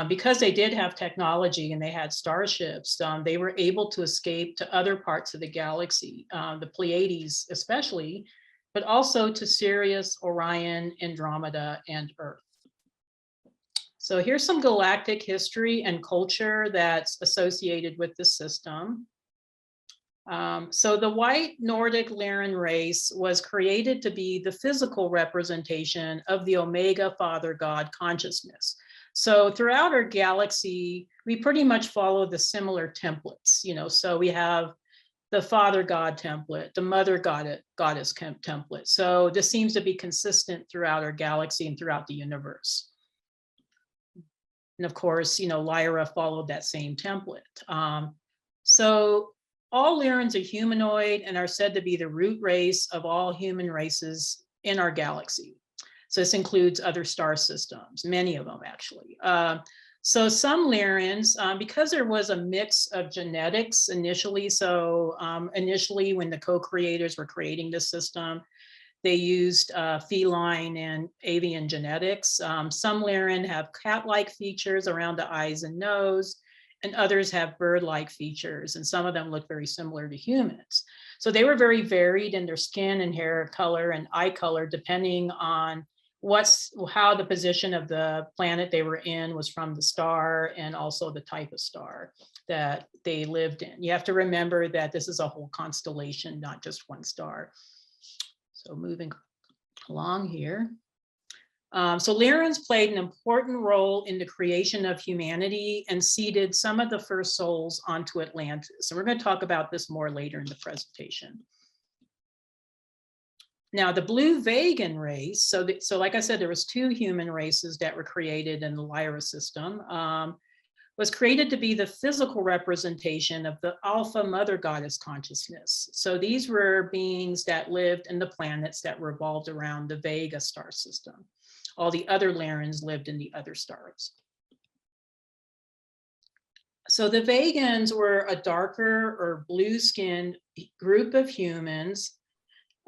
because they did have technology and they had starships, they were able to escape to other parts of the galaxy, the Pleiades especially, but also to Sirius, Orion, Andromeda, and Earth. So here's some galactic history and culture that's associated with the system. So the white Nordic Lyran race was created to be the physical representation of the Omega Father God consciousness. So throughout our galaxy, we pretty much follow the similar templates, so we have the Father God template, the Mother Goddess template. So this seems to be consistent throughout our galaxy and throughout the universe. And of course, Lyra followed that same template. So all Lyrans are humanoid and are said to be the root race of all human races in our galaxy. So this includes other star systems, many of them actually. So some Lyrans, because there was a mix of genetics initially, so initially when the co-creators were creating this system, they used feline and avian genetics. Some Lyran have cat-like features around the eyes and nose, and others have bird-like features, and some of them look very similar to humans. So they were very varied in their skin and hair color and eye color, depending on how the position of the planet they were in was from the star, and also the type of star that they lived in. You have to remember that this is a whole constellation, not just one star. So moving along here. So Lyrans played an important role in the creation of humanity and seeded some of the first souls onto Atlantis. So we're going to talk about this more later in the presentation. Now, the blue Vegan race, so like I said, there was 2 human races that were created in the Lyra system, was created to be the physical representation of the Alpha Mother Goddess consciousness. So these were beings that lived in the planets that revolved around the Vega star system. All the other Lyrans lived in the other stars. So the Vegans were a darker or blue-skinned group of humans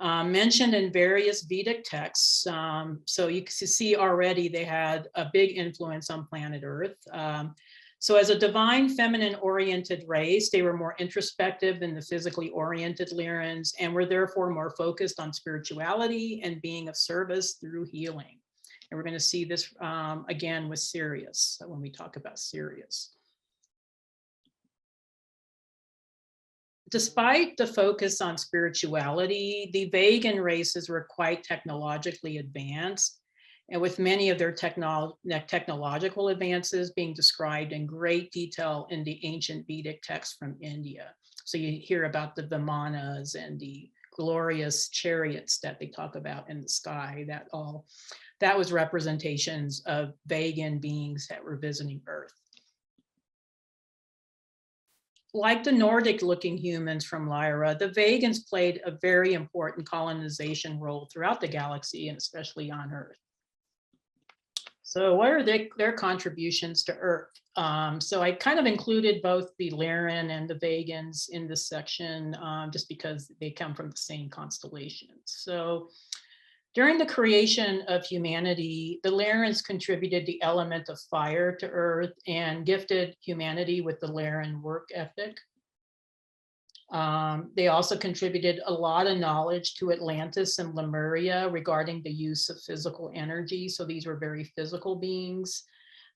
mentioned in various Vedic texts. So you can see already they had a big influence on planet Earth. So as a divine feminine oriented race, they were more introspective than the physically oriented Lyrans, and were therefore more focused on spirituality and being of service through healing. And we're going to see this again with Sirius when we talk about Sirius. Despite the focus on spirituality, the Vegan races were quite technologically advanced, and with many of their technological advances being described in great detail in the ancient Vedic texts from India. So you hear about the Vimanas and the glorious chariots that they talk about in the sky. That was representations of Vegan beings that were visiting Earth. Like the Nordic-looking humans from Lyra, the Vegans played a very important colonization role throughout the galaxy, and especially on Earth. So what are their contributions to Earth? So I kind of included both the Lyran and the Vegans in this section, just because they come from the same constellation. So during the creation of humanity, the Lyrans contributed the element of fire to Earth and gifted humanity with the Lyran work ethic. They also contributed a lot of knowledge to Atlantis and Lemuria regarding the use of physical energy. So these were very physical beings.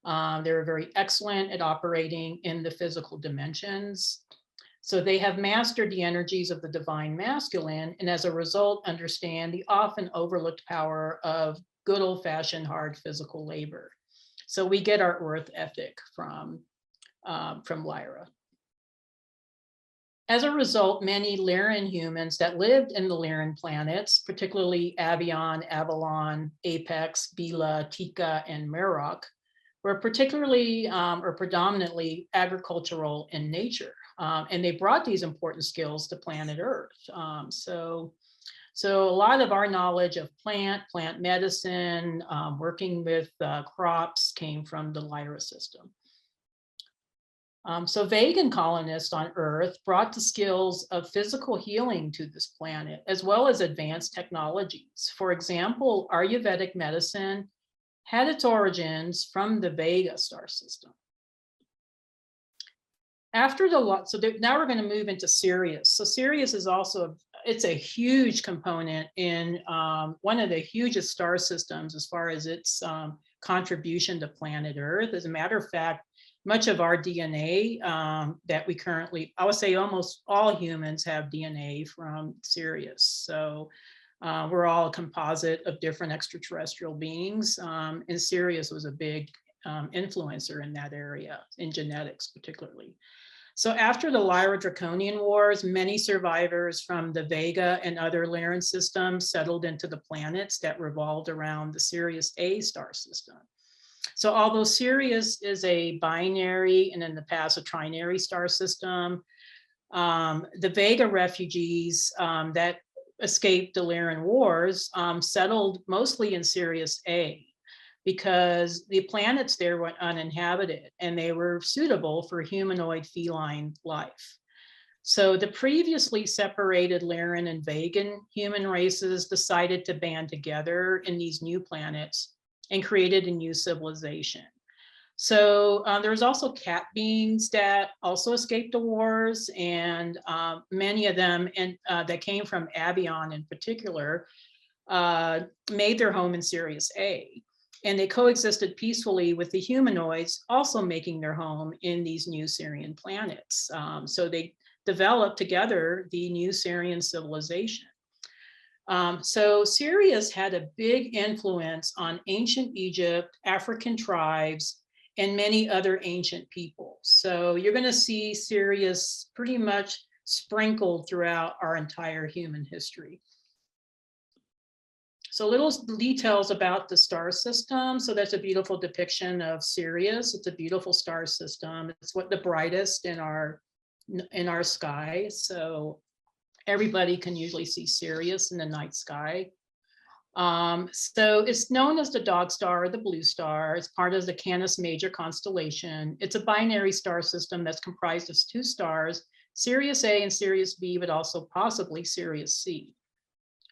They were very excellent at operating in the physical dimensions. So they have mastered the energies of the divine masculine, and as a result, understand the often overlooked power of good old-fashioned hard physical labor. So we get our worth ethic from Lyra. As a result, many Lyran humans that lived in the Lyran planets, particularly Avion, Avalon, Apex, Bila, Tika, and Meroc, were particularly or predominantly agricultural in nature. And they brought these important skills to planet Earth. So a lot of our knowledge of plant medicine, working with crops came from the Lyra system. So Vegan colonists on Earth brought the skills of physical healing to this planet, as well as advanced technologies. For example, Ayurvedic medicine had its origins from the Vega star system. After now we're going to move into Sirius. So Sirius is also, it's a huge component in one of the hugest star systems as far as its contribution to planet Earth. As a matter of fact, much of our DNA that we currently, I would say almost all humans have DNA from Sirius. So we're all a composite of different extraterrestrial beings. And Sirius was a big influencer in that area, in genetics particularly. So after the Lyra Draconian Wars, many survivors from the Vega and other Lyran systems settled into the planets that revolved around the Sirius A star system. So although Sirius is a binary and in the past a trinary star system, the Vega refugees that escaped the Lyran Wars settled mostly in Sirius A, because the planets there were uninhabited and they were suitable for humanoid feline life. So the previously separated Lyran and Vegan human races decided to band together in these new planets and created a new civilization. So there's also cat beings that also escaped the wars, and many of them that came from Avion in particular made their home in Sirius A. And they coexisted peacefully with the humanoids also making their home in these new Sirian planets. So they developed together the new Sirian civilization. So Sirius had a big influence on ancient Egypt, African tribes, and many other ancient people. So you're going to see Sirius pretty much sprinkled throughout our entire human history. So little details about the star system. So that's a beautiful depiction of Sirius. It's a beautiful star system. It's what the brightest in our sky. So everybody can usually see Sirius in the night sky. So it's known as the dog star or the blue star. It's part of the Canis Major constellation. It's a binary star system that's comprised of two stars, Sirius A and Sirius B, but also possibly Sirius C.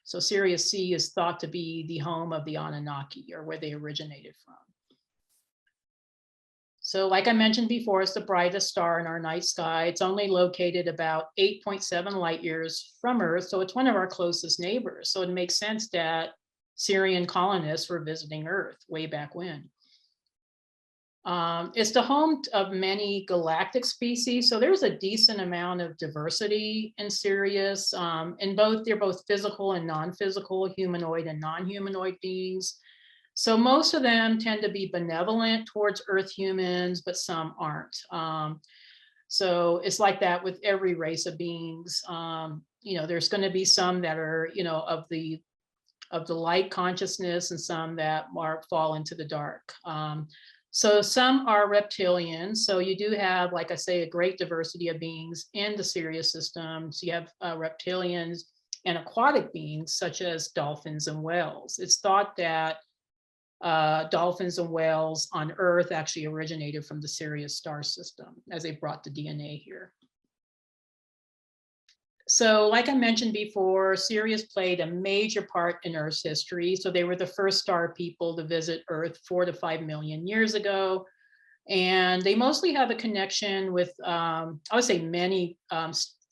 So Sirius C is thought to be the home of the Anunnaki, or where they originated from. So like I mentioned before, it's the brightest star in our night sky. It's only located about 8.7 light years from Earth, so it's one of our closest neighbors. So it makes sense that Sirian colonists were visiting Earth way back when. It's the home of many galactic species, so there's a decent amount of diversity in Sirius. They're both physical and non-physical, humanoid and non-humanoid beings. So most of them tend to be benevolent towards Earth humans, but some aren't. So it's like that with every race of beings. There's going to be some that are, of the light consciousness, and some that fall into the dark. So some are reptilians. So you do have, like I say, a great diversity of beings in the Sirius system. So you have reptilians and aquatic beings such as dolphins and whales. It's thought that dolphins and whales on Earth actually originated from the Sirius star system, as they brought the DNA here. So like I mentioned before, Sirius played a major part in Earth's history. So they were the first star people to visit Earth 4 to 5 million years ago. And they mostly have a connection with, I would say, many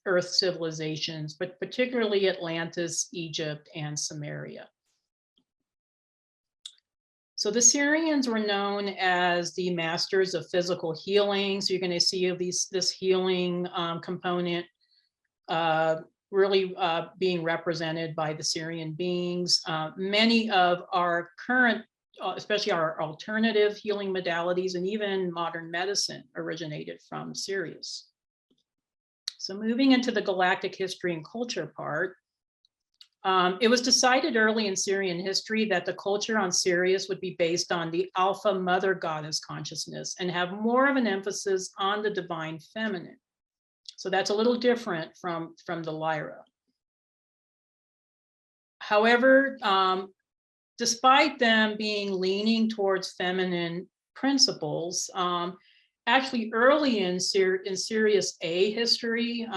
Earth civilizations, but particularly Atlantis, Egypt, and Samaria. So the Sirians were known as the masters of physical healing. So you're going to see this healing component really being represented by the Sirian beings. Many of our current, especially our alternative healing modalities and even modern medicine, originated from Sirius. So moving into the galactic history and culture part, it was decided early in Sirian history that the culture on Sirius would be based on the Alpha Mother Goddess consciousness and have more of an emphasis on the divine feminine. So that's a little different from the Lyra. However, despite them being leaning towards feminine principles, actually early in Sirius A history,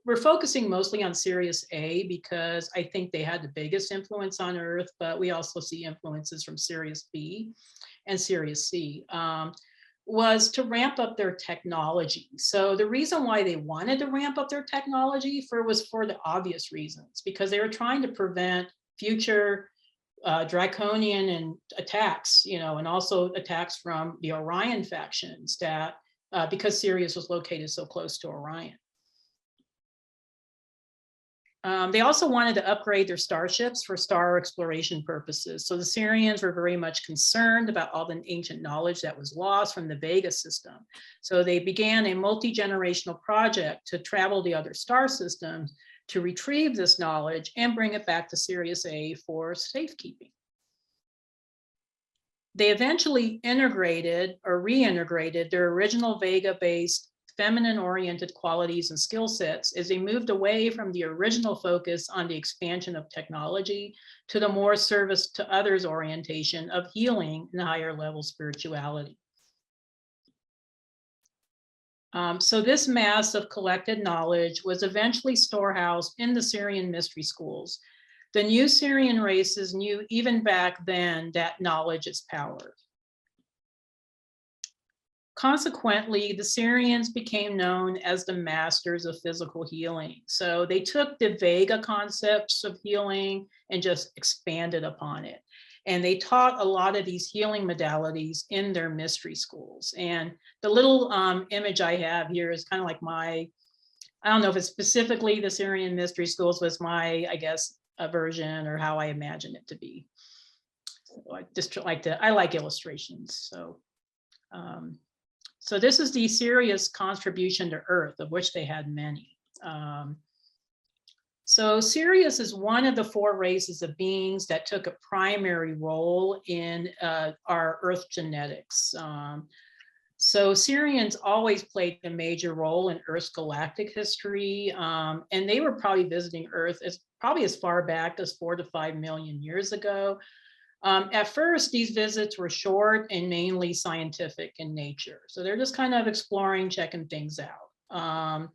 we're focusing mostly on Sirius A because I think they had the biggest influence on Earth, but we also see influences from Sirius B and Sirius C. Was to ramp up their technology. So the reason why they wanted to ramp up their technology was for the obvious reasons, because they were trying to prevent future draconian and attacks, and also attacks from the Orion factions that because Sirius was located so close to Orion. They also wanted to upgrade their starships for star exploration purposes. So the Sirians were very much concerned about all the ancient knowledge that was lost from the Vega system. So they began a multi-generational project to travel the other star systems to retrieve this knowledge and bring it back to Sirius A for safekeeping. They eventually integrated or reintegrated their original Vega-based feminine-oriented qualities and skill sets as they moved away from the original focus on the expansion of technology to the more service to others orientation of healing and higher level spirituality. So this mass of collected knowledge was eventually storehoused in the Sirian mystery schools. The new Sirian races knew even back then that knowledge is power. Consequently, the Syrians became known as the masters of physical healing. So they took the Vega concepts of healing and just expanded upon it. And they taught a lot of these healing modalities in their mystery schools. And the little image I have here is kind of like my, I don't know if it's specifically the Syrian mystery schools, was my, I guess, a version or how I imagine it to be. So I like illustrations. So this is the Sirius contribution to Earth, of which they had many. So Sirius is one of the 4 races of beings that took a primary role in our Earth genetics. So Syrians always played a major role in Earth's galactic history, and they were probably visiting Earth probably as far back as 4 to 5 million years ago. At first, these visits were short and mainly scientific in nature. So they're just kind of exploring, checking things out.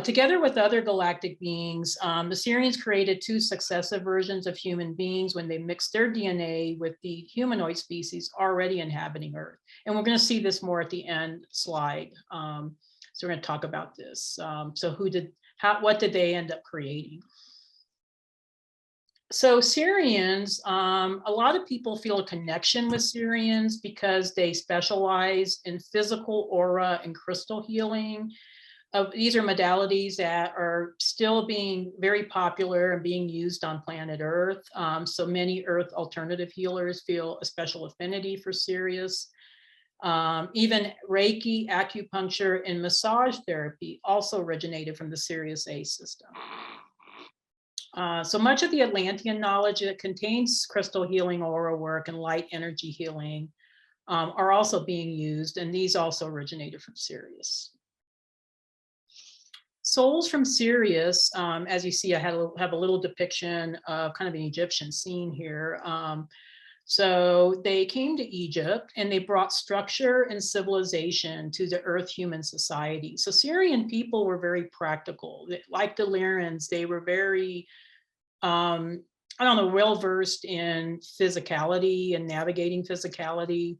Together with other galactic beings, the Syrians created 2 successive versions of human beings when they mixed their DNA with the humanoid species already inhabiting Earth. And we're going to see this more at the end slide. So we're going to talk about this. So what did they end up creating? So Syrians, a lot of people feel a connection with Syrians because they specialize in physical aura and crystal healing. These are modalities that are still being very popular and being used on planet Earth. So many Earth alternative healers feel a special affinity for Sirius. Even Reiki, acupuncture, and massage therapy also originated from the Sirius A system. So much of the Atlantean knowledge that contains crystal healing, aura work, and light energy healing are also being used, and these also originated from Sirius. Souls from Sirius, as you see, I have a little depiction of kind of an Egyptian scene here. So they came to Egypt and they brought structure and civilization to the Earth human society. So Syrian people were very practical. Like the Lyrans, they were very, well-versed in physicality and navigating physicality.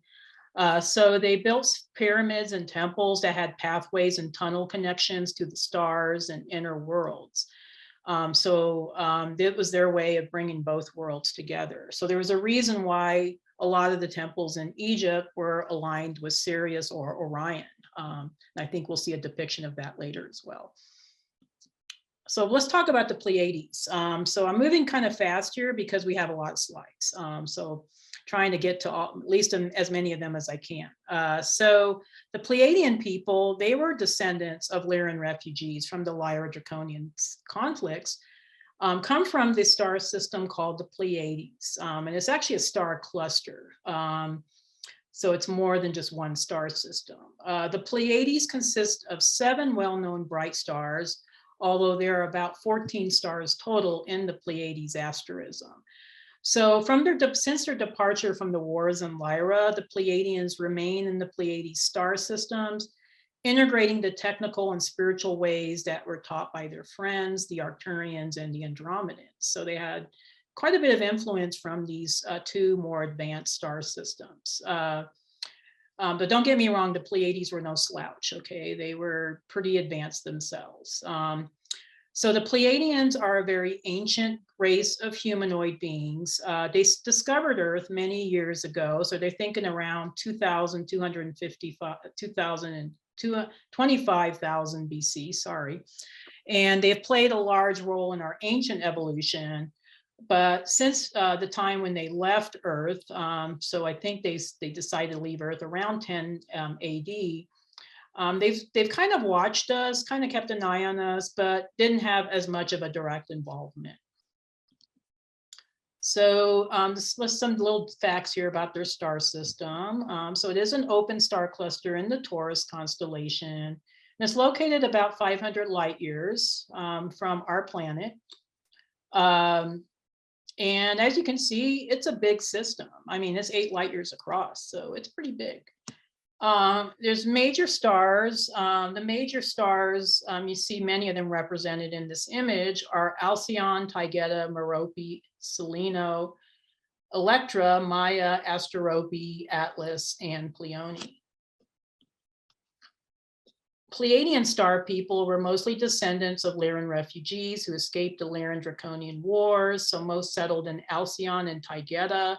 So they built pyramids and temples that had pathways and tunnel connections to the stars and inner worlds. It was their way of bringing both worlds together. So there was a reason why a lot of the temples in Egypt were aligned with Sirius or Orion. And I think we'll see a depiction of that later as well. So let's talk about the Pleiades. So I'm moving kind of fast here because we have a lot of slides. So trying to get to at least as many of them as I can. So the Pleiadian people, they were descendants of Lyran refugees from the Lyra-Draconian conflicts, come from the star system called the Pleiades. And it's actually a star cluster. So it's more than just one star system. The Pleiades consist of 7 well-known bright stars, although there are about 14 stars total in the Pleiades asterism. So since their departure from the wars in Lyra, the Pleiadians remain in the Pleiades star systems, integrating the technical and spiritual ways that were taught by their friends, the Arcturians and the Andromedans. So they had quite a bit of influence from these 2 more advanced star systems. But don't get me wrong, the Pleiades were no slouch, okay? They were pretty advanced themselves. So the Pleiadians are a very ancient race of humanoid beings. They discovered Earth many years ago. So they're thinking around 25,000 BC, sorry. And they've played a large role in our ancient evolution. But since the time when they left Earth, so I think they decided to leave Earth around 10 AD, they've kind of watched us, kind of kept an eye on us, but didn't have as much of a direct involvement. So let's some little facts here about their star system. So it is an open star cluster in the Taurus constellation. And it's located about 500 light years from our planet. And as you can see, it's a big system. I mean, it's 8 light years across, so it's pretty big. There's major stars. The major stars, you see many of them represented in this image, are Alcyon, Taygeta, Merope, Seleno, Electra, Maya, Asterope, Atlas, and Pleione. Pleiadian star people were mostly descendants of Lyran refugees who escaped the Lyran Draconian Wars, so most settled in Alcyon and Taygeta,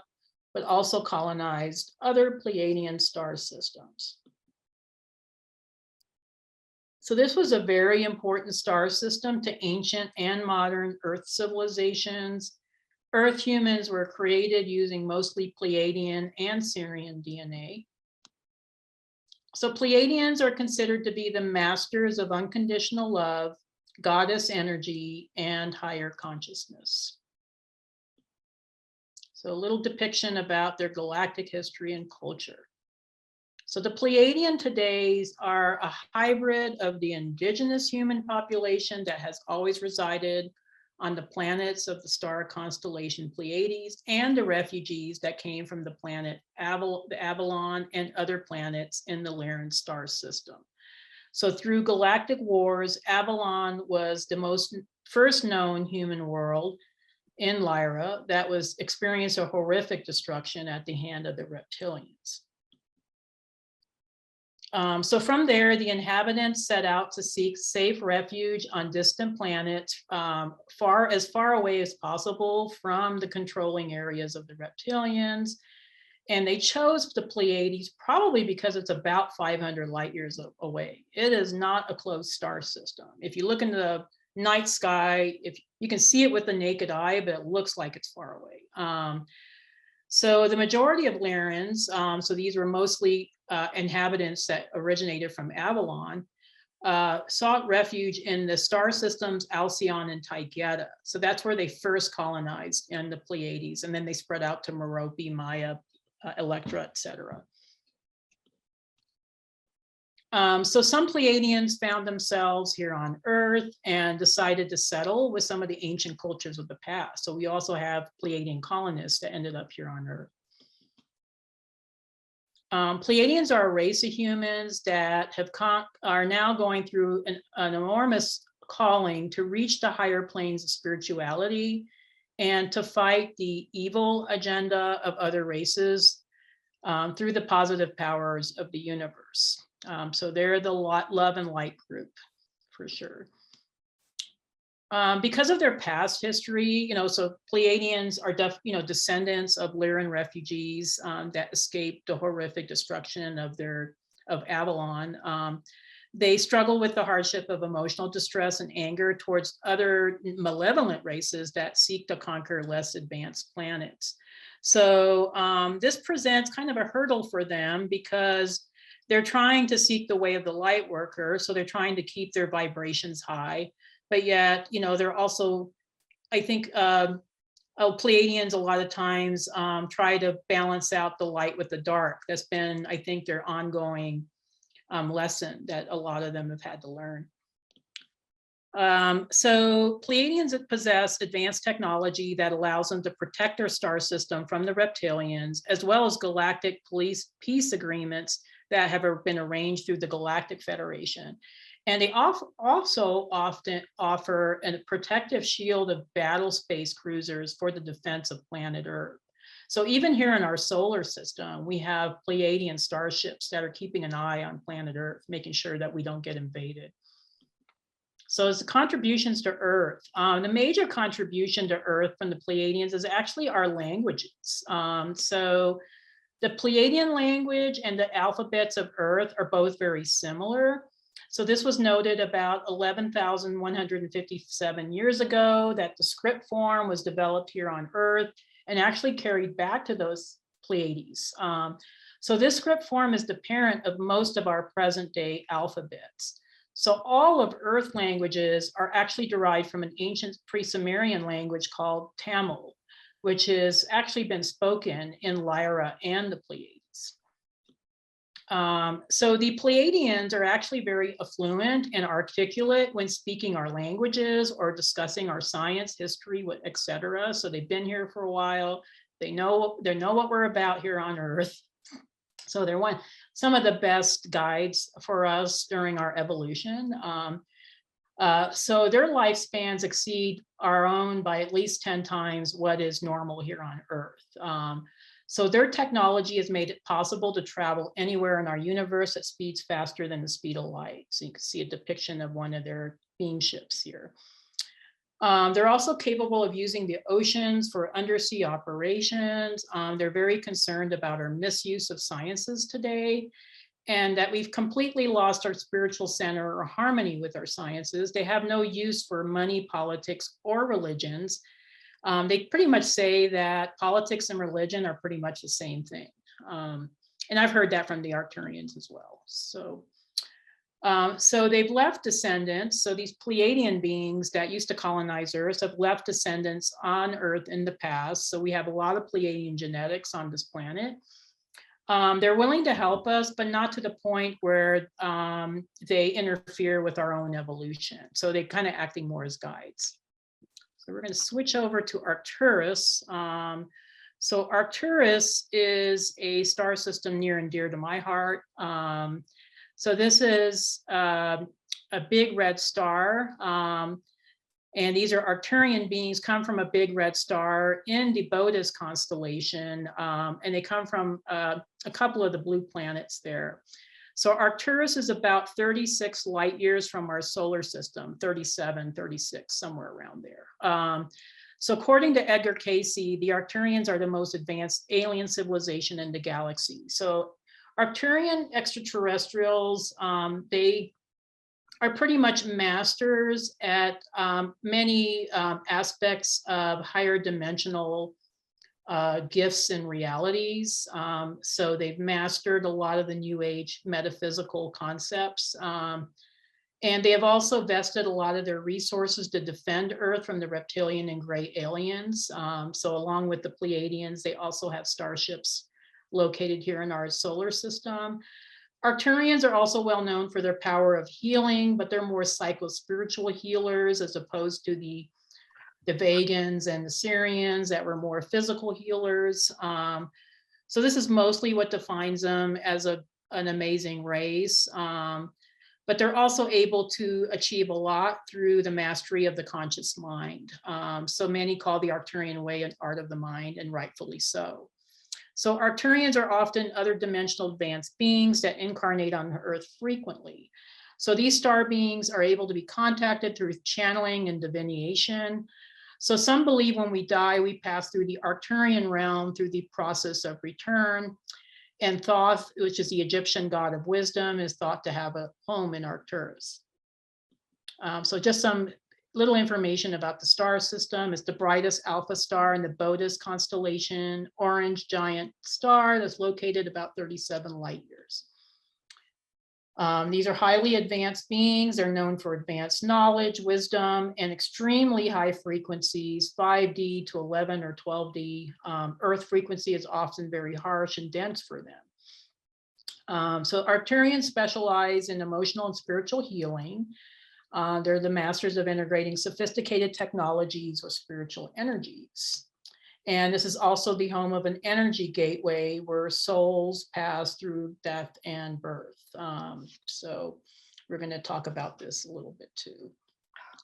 but also colonized other Pleiadian star systems. So this was a very important star system to ancient and modern Earth civilizations. Earth humans were created using mostly Pleiadian and Sirian DNA. So Pleiadians are considered to be the masters of unconditional love, goddess energy, and higher consciousness. So a little depiction about their galactic history and culture. So the Pleiadian today are a hybrid of the indigenous human population that has always resided on the planets of the star constellation Pleiades and the refugees that came from the planet Avalon and other planets in the Lyran star system. So through galactic wars, Avalon was the first known human world in Lyra that was experienced a horrific destruction at the hand of the reptilians. So from there, the inhabitants set out to seek safe refuge on distant planets, as far away as possible from the controlling areas of the reptilians. And they chose the Pleiades probably because it's about 500 light years away. It is not a close star system. If you look in the night sky, if you can see it with the naked eye, but it looks like it's far away. So the majority of Lyrans, so these were mostly inhabitants that originated from Avalon, sought refuge in the star systems Alcyon and Taygeta. So that's where they first colonized in the Pleiades, and then they spread out to Merope, Maya, Electra, etc. So some Pleiadians found themselves here on Earth and decided to settle with some of the ancient cultures of the past. So we also have Pleiadian colonists that ended up here on Earth. Pleiadians are a race of humans that are now going through an enormous calling to reach the higher planes of spirituality and to fight the evil agenda of other races through the positive powers of the universe. So they're the love and light group for sure. Because of their past history, so Pleiadians are descendants of Lyran refugees that escaped the horrific destruction of Avalon. They struggle with the hardship of emotional distress and anger towards other malevolent races that seek to conquer less advanced planets. So this presents kind of a hurdle for them because they're trying to seek the way of the light worker. So they're trying to keep their vibrations high, but yet, they're also, I think, Pleiadians a lot of times try to balance out the light with the dark. That's been, I think, their ongoing lesson that a lot of them have had to learn. So Pleiadians possess advanced technology that allows them to protect their star system from the reptilians, as well as galactic peace agreements that have been arranged through the Galactic Federation. And they also often offer a protective shield of battle space cruisers for the defense of planet Earth. So even here in our solar system, we have Pleiadian starships that are keeping an eye on planet Earth, making sure that we don't get invaded. So as the contributions to Earth, the major contribution to Earth from the Pleiadians is actually our languages. So the Pleiadian language and the alphabets of Earth are both very similar. So this was noted about 11,157 years ago that the script form was developed here on Earth and actually carried back to those Pleiades. So this script form is the parent of most of our present day alphabets. So all of Earth languages are actually derived from an ancient pre-Sumerian language called Tamil, which has actually been spoken in Lyra and the Pleiades. So the Pleiadians are actually very affluent and articulate when speaking our languages or discussing our science, history, etc. So they've been here for a while. They know what we're about here on Earth. So they're some of the best guides for us during our evolution. So their lifespans exceed our own by at least 10 times what is normal here on Earth. So their technology has made it possible to travel anywhere in our universe at speeds faster than the speed of light. So you can see a depiction of one of their beam ships here. They're also capable of using the oceans for undersea operations. They're very concerned about our misuse of sciences today, and that we've completely lost our spiritual center or harmony with our sciences. They have no use for money, politics, or religions. They pretty much say that politics and religion are pretty much the same thing. And I've heard that from the Arcturians as well. So they've left descendants. So these Pleiadian beings that used to colonize Earth have left descendants on Earth in the past. So we have a lot of Pleiadian genetics on this planet. They're willing to help us, but not to the point where they interfere with our own evolution. So they're kind of acting more as guides. So we're going to switch over to Arcturus. So Arcturus is a star system near and dear to my heart. So this is a big red star. And these are Arcturian beings, come from a big red star in the Bodas constellation. And they come from a couple of the blue planets there. So Arcturus is about 36 light years from our solar system, 37, 36, somewhere around there. So according to Edgar Casey, the Arcturians are the most advanced alien civilization in the galaxy. So Arcturian extraterrestrials, they are pretty much masters at many aspects of higher dimensional gifts and realities. So they've mastered a lot of the New Age metaphysical concepts. And they have also vested a lot of their resources to defend Earth from the reptilian and gray aliens. So along with the Pleiadians, they also have starships located here in our solar system. Arcturians are also well known for their power of healing, but they're more psycho-spiritual healers as opposed to the Vegans and the Syrians that were more physical healers. So this is mostly what defines them as an amazing race. But they're also able to achieve a lot through the mastery of the conscious mind. So many call the Arcturian way an art of the mind, and rightfully so. So Arcturians are often other dimensional advanced beings that incarnate on Earth frequently. So these star beings are able to be contacted through channeling and divination. So some believe when we die, we pass through the Arcturian realm through the process of return. And Thoth, which is the Egyptian god of wisdom, is thought to have a home in Arcturus. So just some little information about the star system. It's the brightest alpha star in the Bodas constellation, orange giant star that's located about 37 light years. These are highly advanced beings. They're known for advanced knowledge, wisdom, and extremely high frequencies, 5D to 11 or 12D. Earth frequency is often very harsh and dense for them. So Arcturians specialize in emotional and spiritual healing. They're the masters of integrating sophisticated technologies with spiritual energies. And this is also the home of an energy gateway where souls pass through death and birth. So we're going to talk about this a little bit too.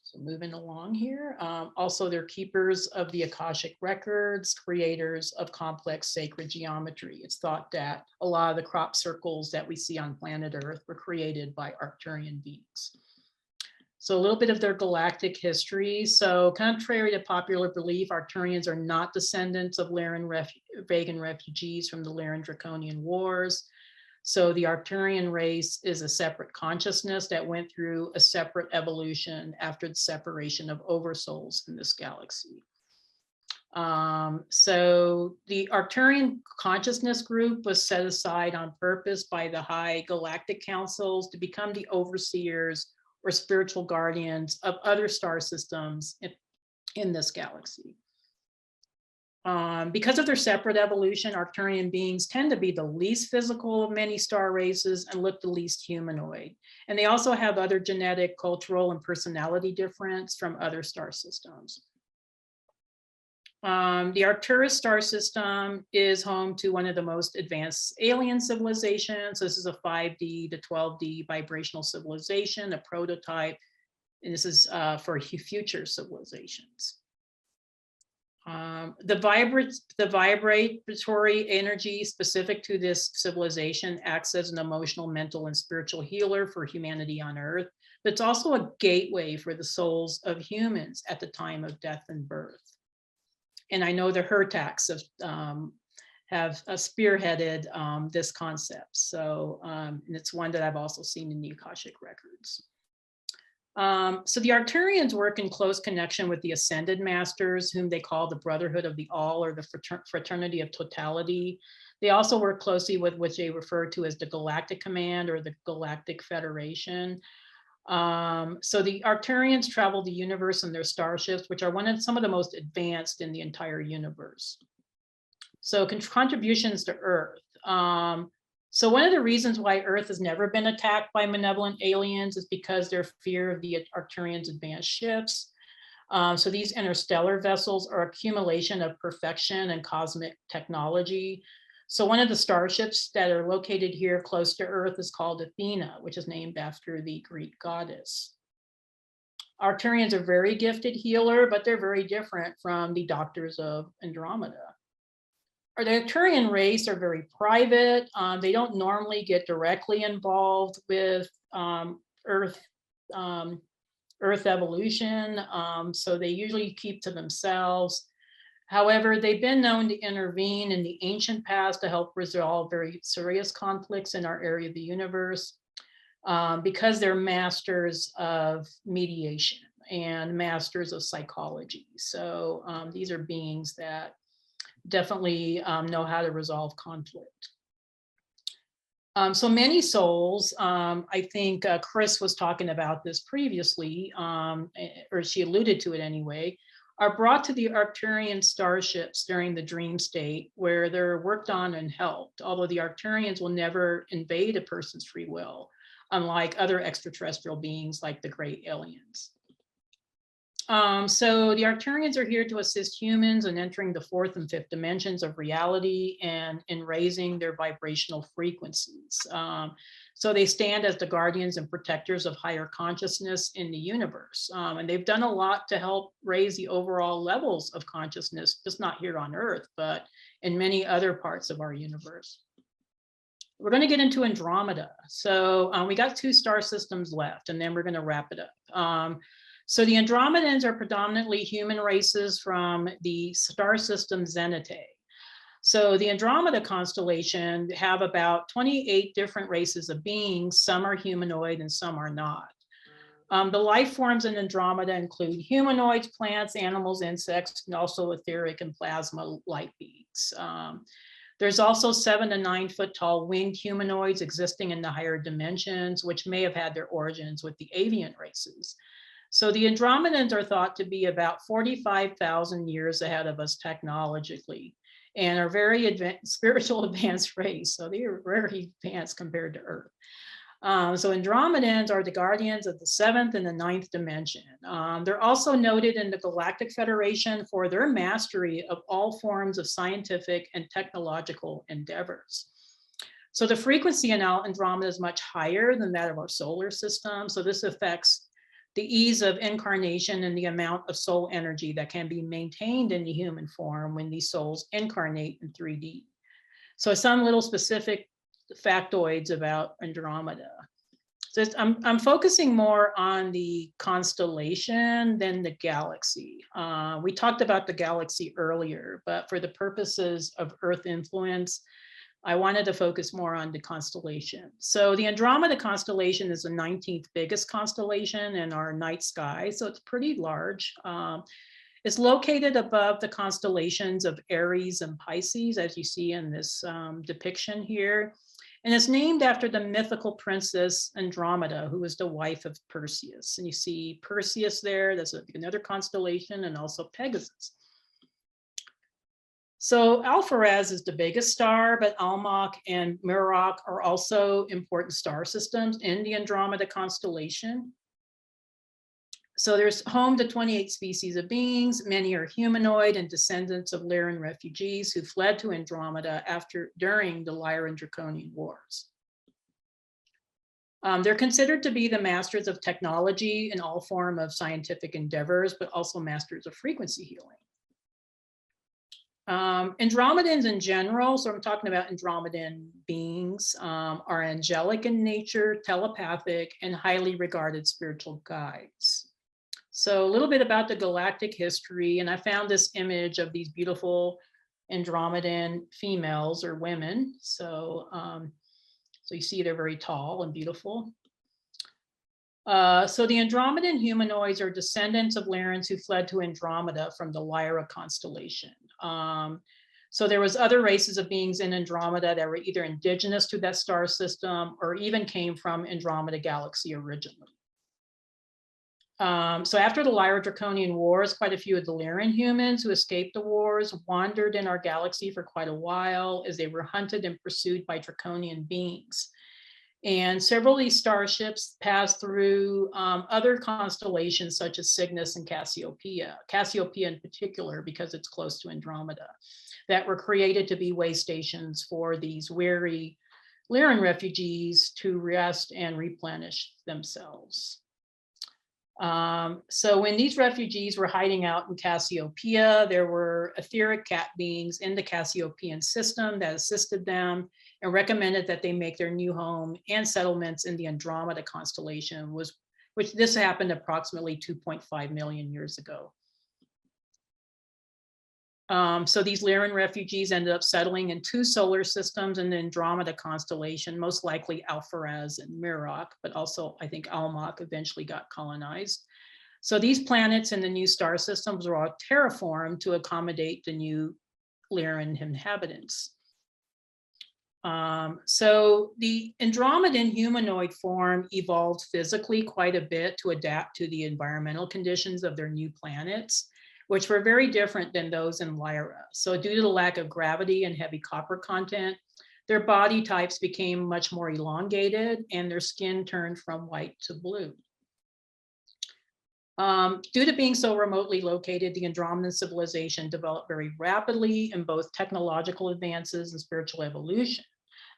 So moving along here. Also, they're keepers of the Akashic records, creators of complex sacred geometry. It's thought that a lot of the crop circles that we see on planet Earth were created by Arcturian beings. So a little bit of their galactic history. So contrary to popular belief, Arcturians are not descendants of Vegan refugees from the Lyran Draconian Wars. So the Arcturian race is a separate consciousness that went through a separate evolution after the separation of oversouls in this galaxy. So the Arcturian consciousness group was set aside on purpose by the high galactic councils to become the overseers or spiritual guardians of other star systems in this galaxy. Because of their separate evolution, Arcturian beings tend to be the least physical of many star races and look the least humanoid. And they also have other genetic, cultural, and personality difference from other star systems. The Arcturus star system is home to one of the most advanced alien civilizations. This is a 5D to 12D vibrational civilization, a prototype, and this is for future civilizations. The vibratory energy specific to this civilization acts as an emotional, mental, and spiritual healer for humanity on Earth. But it's also a gateway for the souls of humans at the time of death and birth. And I know the Hurtaks have spearheaded this concept. So, and it's one that I've also seen in the Akashic records. So the Arcturians work in close connection with the Ascended Masters, whom they call the Brotherhood of the All, or the Fraternity of Totality. They also work closely with which they refer to as the Galactic Command or the Galactic Federation. So the Arcturians travel the universe in their starships, which are some of the most advanced in the entire universe. So contributions to Earth. So one of the reasons why Earth has never been attacked by malevolent aliens is because their fear of the Arcturians' advanced ships. So these interstellar vessels are accumulation of perfection and cosmic technology. So one of the starships that are located here close to Earth is called Athena, which is named after the Greek goddess. Arcturians are very gifted healer, but they're very different from the doctors of Andromeda. The Arcturian race are very private. They don't normally get directly involved with Earth evolution, so they usually keep to themselves. However, they've been known to intervene in the ancient past to help resolve very serious conflicts in our area of the universe, because they're masters of mediation and masters of psychology. So these are beings that definitely know how to resolve conflict. So many souls, I think Chris was talking about this previously, or she alluded to it anyway, are brought to the Arcturian starships during the dream state, where they're worked on and helped, although the Arcturians will never invade a person's free will, unlike other extraterrestrial beings like the great aliens. So the Arcturians are here to assist humans in entering the fourth and fifth dimensions of reality and in raising their vibrational frequencies. So they stand as the guardians and protectors of higher consciousness in the universe. And they've done a lot to help raise the overall levels of consciousness, just not here on Earth, but in many other parts of our universe. We're going to get into Andromeda. So we got 2 star systems left, and then we're going to wrap it up. So the Andromedans are predominantly human races from the star system Zenitae. So the Andromeda constellation have about 28 different races of beings. Some are humanoid and some are not. The life forms in Andromeda include humanoids, plants, animals, insects, and also etheric and plasma light beings. There's also 7 to 9 foot tall winged humanoids existing in the higher dimensions, which may have had their origins with the avian races. So the Andromedans are thought to be about 45,000 years ahead of us technologically, and are very spiritual advanced race. So they are very advanced compared to Earth. So Andromedans are the guardians of the 7th and the 9th dimension. They're also noted in the Galactic Federation for their mastery of all forms of scientific and technological endeavors. So the frequency in Andromeda is much higher than that of our solar system. So this affects the ease of incarnation and the amount of soul energy that can be maintained in the human form when these souls incarnate in 3D. So some little specific factoids about Andromeda. So I'm focusing more on the constellation than the galaxy. We talked about the galaxy earlier, but for the purposes of Earth influence, I wanted to focus more on the constellation. So the Andromeda constellation is the 19th biggest constellation in our night sky, so it's pretty large. It's located above the constellations of Aries and Pisces, as you see in this depiction here. And it's named after the mythical princess Andromeda, who was the wife of Perseus. And you see Perseus there, that's another constellation, and also Pegasus. So Alpharaz is the biggest star, but Almach and Meroc are also important star systems in the Andromeda constellation. So there's home to 28 species of beings. Many are humanoid and descendants of Lyran refugees who fled to Andromeda during the Lyran Draconian Wars. They're considered to be the masters of technology in all form of scientific endeavors, but also masters of frequency healing. Andromedans in general, so I'm talking about Andromedan beings, are angelic in nature, telepathic, and highly regarded spiritual guides. So a little bit about the galactic history, and I found this image of these beautiful Andromedan females or women. So, so you see they're very tall and beautiful. So the Andromedan humanoids are descendants of Lyrans who fled to Andromeda from the Lyra constellation. So there was other races of beings in Andromeda that were either indigenous to that star system or even came from Andromeda galaxy originally. So after the Lyra Draconian Wars, quite a few of the Lyran humans who escaped the wars wandered in our galaxy for quite a while as they were hunted and pursued by Draconian beings. And several of these starships passed through other constellations such as Cygnus and Cassiopeia in particular, because it's close to Andromeda, that were created to be way stations for these weary Lyran refugees to rest and replenish themselves. So when these refugees were hiding out in Cassiopeia, there were etheric cat beings in the Cassiopeian system that assisted them and recommended that they make their new home and settlements in the Andromeda constellation, which this happened approximately 2.5 million years ago. So these Lyran refugees ended up settling in 2 solar systems in the Andromeda constellation, most likely Alpharaz and Meroc, but also I think Almach eventually got colonized. So these planets in the new star systems were all terraformed to accommodate the new Lyran inhabitants. So the Andromedan humanoid form evolved physically quite a bit to adapt to the environmental conditions of their new planets, which were very different than those in Lyra. So due to the lack of gravity and heavy copper content, their body types became much more elongated and their skin turned from white to blue. Due to being so remotely located, the Andromedan civilization developed very rapidly in both technological advances and spiritual evolution.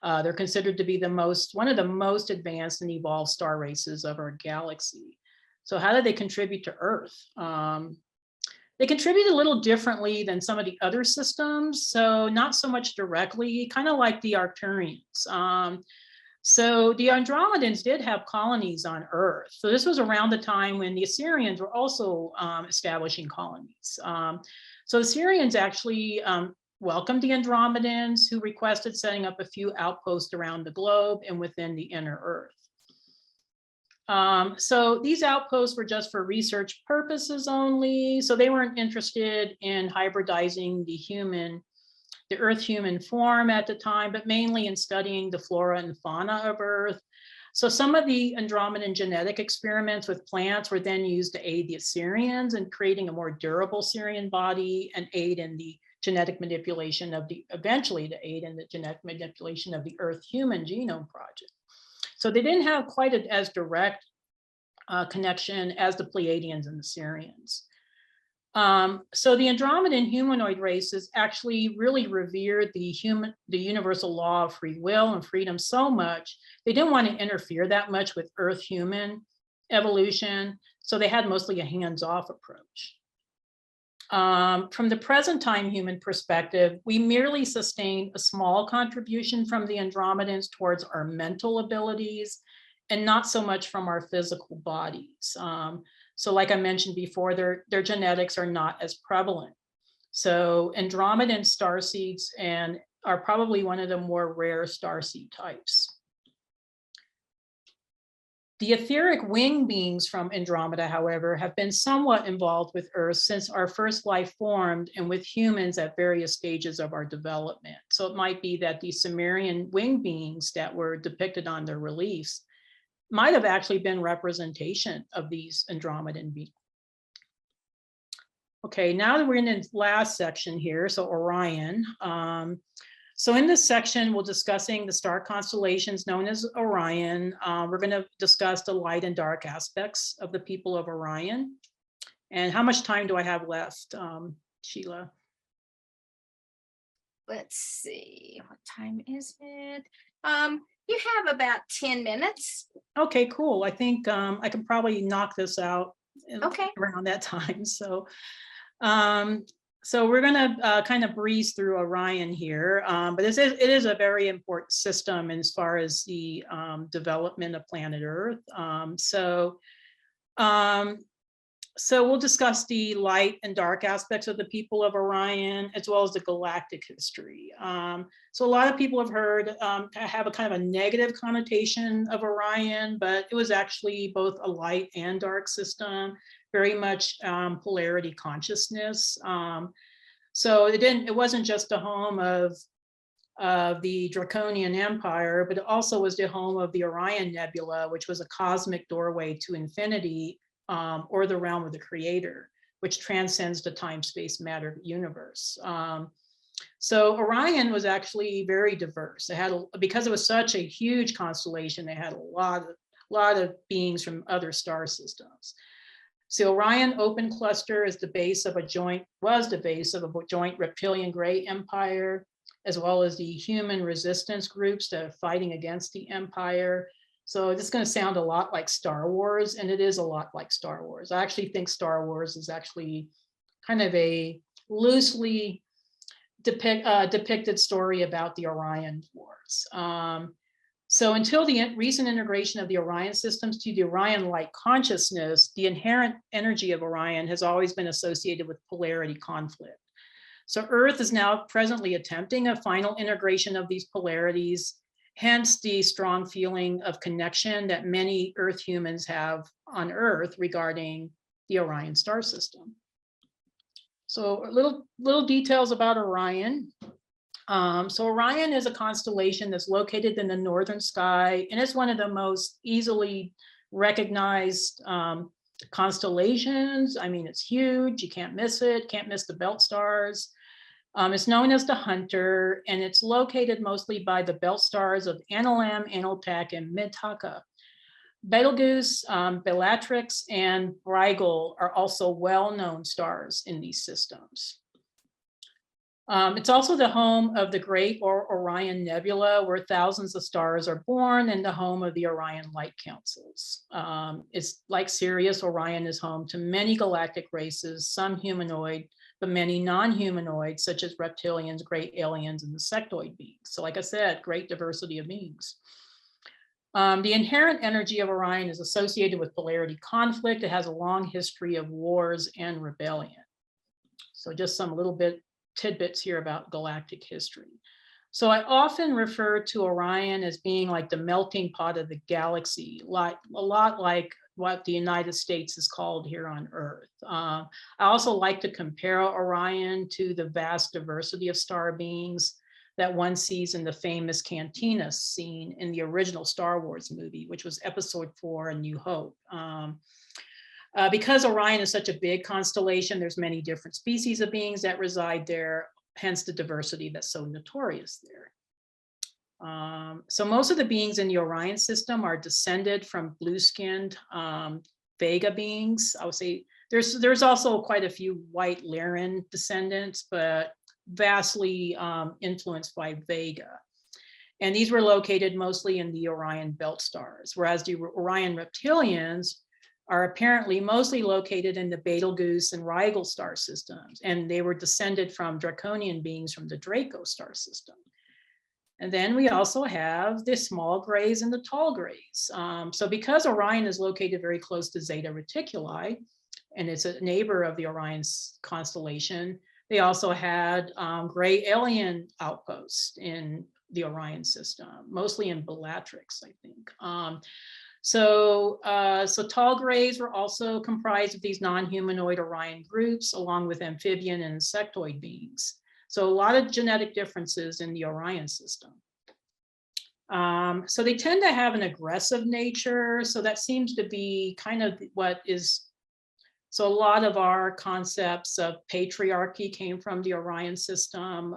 They're considered to be one of the most advanced and evolved star races of our galaxy. So how did they contribute to Earth? They contribute a little differently than some of the other systems. So not so much directly, kind of like the Arcturians. So the Andromedans did have colonies on Earth. So this was around the time when the Assyrians were also establishing colonies. So the Assyrians actually welcomed the Andromedans, who requested setting up a few outposts around the globe and within the inner Earth. So these outposts were just for research purposes only. So they weren't interested in hybridizing the Earth human form at the time, but mainly in studying the flora and fauna of Earth. So some of the Andromedan genetic experiments with plants were then used to aid the Assyrians in creating a more durable Assyrian body and aid in the genetic manipulation of eventually to aid in the genetic manipulation of the Earth Human Genome Project. So they didn't have quite as direct connection as the Pleiadians and the Sirians. So the Andromedan humanoid races actually really revered the universal law of free will and freedom so much, they didn't want to interfere that much with Earth human evolution. So they had mostly a hands-off approach. From the present time human perspective, we merely sustained a small contribution from the Andromedans towards our mental abilities and not so much from our physical bodies. So like I mentioned before, their genetics are not as prevalent. So Andromedan starseeds are probably one of the more rare starseed types. The etheric wing beings from Andromeda, however, have been somewhat involved with Earth since our first life formed and with humans at various stages of our development. So it might be that the Sumerian wing beings that were depicted on their reliefs might have actually been representation of these Andromedan beings. Okay, now that we're in the last section here, so Orion. So in this section, we're discussing the star constellations known as Orion. We're going to discuss the light and dark aspects of the people of Orion. And how much time do I have left, Sheila? Let's see, what time is it? You have about 10 minutes. Okay, cool. I think I can probably knock this out Okay. around that time. So So we're going to kind of breeze through Orion here, but it is a very important system as far as the development of planet Earth. So we'll discuss the light and dark aspects of the people of Orion, as well as the galactic history. So a lot of people have heard have a kind of a negative connotation of Orion, but it was actually both a light and dark system, very much polarity consciousness. So it wasn't just a home of the Draconian Empire, but it also was the home of the Orion Nebula, which was a cosmic doorway to infinity, or the realm of the creator, which transcends the time, space, matter universe. So Orion was actually very diverse. It had, because it was such a huge constellation, they had a lot of beings from other star systems. So Orion Open Cluster is the base of a joint reptilian gray empire, as well as the human resistance groups that are fighting against the empire. So this is going to sound a lot like Star Wars, and it is a lot like Star Wars. I actually think Star Wars is actually kind of a loosely depicted story about the Orion Wars. So until the recent integration of the Orion systems to the Orion light consciousness, the inherent energy of Orion has always been associated with polarity conflict. So Earth is now presently attempting a final integration of these polarities, hence the strong feeling of connection that many Earth humans have on Earth regarding the Orion star system. So little details about Orion. So Orion is a constellation that's located in the northern sky, and it's one of the most easily recognized constellations. I mean, it's huge, you can't miss it, can't miss the belt stars. It's known as the Hunter, and it's located mostly by the belt stars of Analam, Analtech, and Mintaka. Betelgeuse, Bellatrix, and Rigel are also well-known stars in these systems. It's also the home of the Great Orion Nebula, where thousands of stars are born, and the home of the Orion Light Councils. It's like Sirius, Orion is home to many galactic races, some humanoid, but many non-humanoid, such as reptilians, great aliens, and insectoid beings. So like I said, great diversity of beings. The inherent energy of Orion is associated with polarity conflict. It has a long history of wars and rebellion. So just some little bit tidbits here about galactic history. So I often refer to Orion as being like the melting pot of the galaxy, like a lot like what the United States is called here on Earth. I also like to compare Orion to the vast diversity of star beings that one sees in the famous cantina scene in the original Star Wars movie, which was Episode 4, A New Hope. Because Orion is such a big constellation, there's many different species of beings that reside there, hence the diversity that's so notorious there. So most of the beings in the Orion system are descended from blue-skinned Vega beings. I would say there's also quite a few white Lyran descendants, but vastly influenced by Vega. And these were located mostly in the Orion belt stars, whereas the Orion reptilians are apparently mostly located in the Betelgeuse and Rigel star systems, and they were descended from draconian beings from the Draco star system. And then we also have the small grays and the tall grays. So because Orion is located very close to Zeta Reticuli, and it's a neighbor of the Orion constellation, they also had gray alien outposts in the Orion system, mostly in Bellatrix, I think. So tall grays were also comprised of these non-humanoid Orion groups, along with amphibian and insectoid beings. So a lot of genetic differences in the Orion system. So they tend to have an aggressive nature. So that seems to be kind of what is, so a lot of our concepts of patriarchy came from the Orion system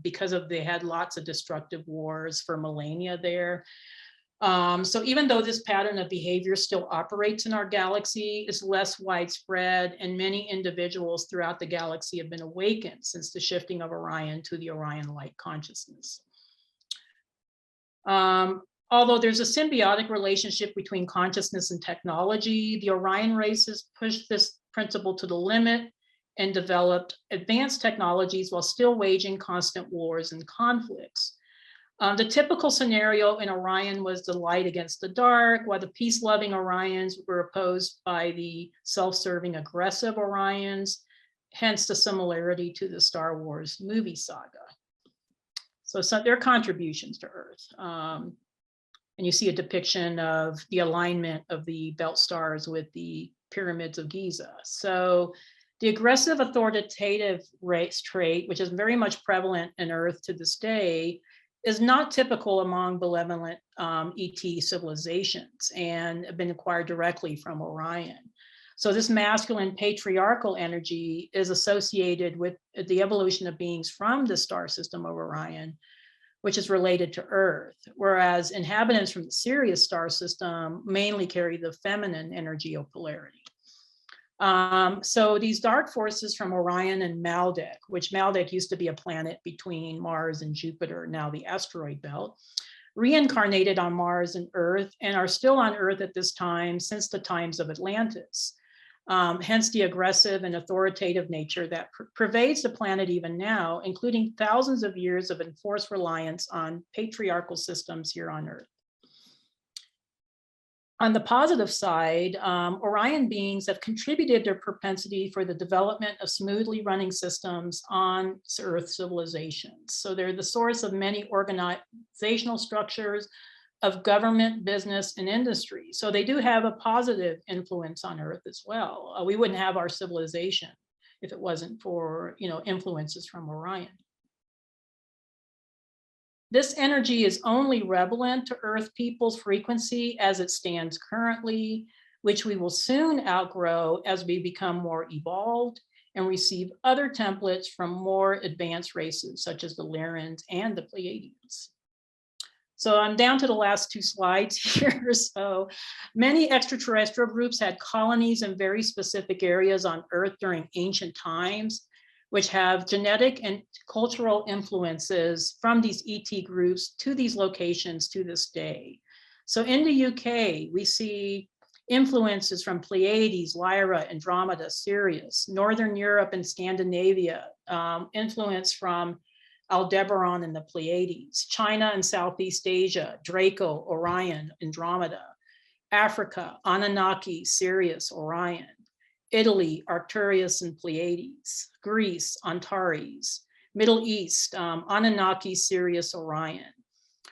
because they had lots of destructive wars for millennia there. So even though this pattern of behavior still operates in our galaxy, it's less widespread, and many individuals throughout the galaxy have been awakened since the shifting of Orion to the Orion light consciousness. Although there's a symbiotic relationship between consciousness and technology, the Orion races push this principle to the limit and developed advanced technologies while still waging constant wars and conflicts. The typical scenario in Orion was the light against the dark, while the peace-loving Orions were opposed by the self-serving aggressive Orions, hence the similarity to the Star Wars movie saga. So their contributions to Earth. And you see a depiction of the alignment of the belt stars with the pyramids of Giza. So the aggressive authoritative race trait, which is very much prevalent in Earth to this day, is not typical among benevolent ET civilizations and have been acquired directly from Orion. So this masculine patriarchal energy is associated with the evolution of beings from the star system of Orion, which is related to Earth, whereas inhabitants from the Sirius star system mainly carry the feminine energy of polarity. So these dark forces from Orion and Maldek, which Maldek used to be a planet between Mars and Jupiter, now the asteroid belt, reincarnated on Mars and Earth and are still on Earth at this time since the times of Atlantis. Hence the aggressive and authoritative nature that pervades the planet even now, including thousands of years of enforced reliance on patriarchal systems here on Earth. On the positive side, Orion beings have contributed their propensity for the development of smoothly running systems on Earth civilizations. So they're the source of many organizational structures of government, business, and industry. So they do have a positive influence on Earth as well. We wouldn't have our civilization if it wasn't for, influences from Orion. This energy is only relevant to Earth people's frequency as it stands currently, which we will soon outgrow as we become more evolved and receive other templates from more advanced races, such as the Lyrans and the Pleiadians. So I'm down to the last two slides here. So many extraterrestrial groups had colonies in very specific areas on Earth during ancient times, which have genetic and cultural influences from these ET groups to these locations to this day. So in the UK, we see influences from Pleiades, Lyra, Andromeda, Sirius, Northern Europe and Scandinavia, influence from Aldebaran and the Pleiades, China and Southeast Asia, Draco, Orion, Andromeda, Africa, Anunnaki, Sirius, Orion, Italy, Arcturus and Pleiades, Greece, Antares, Middle East, Anunnaki, Sirius, Orion,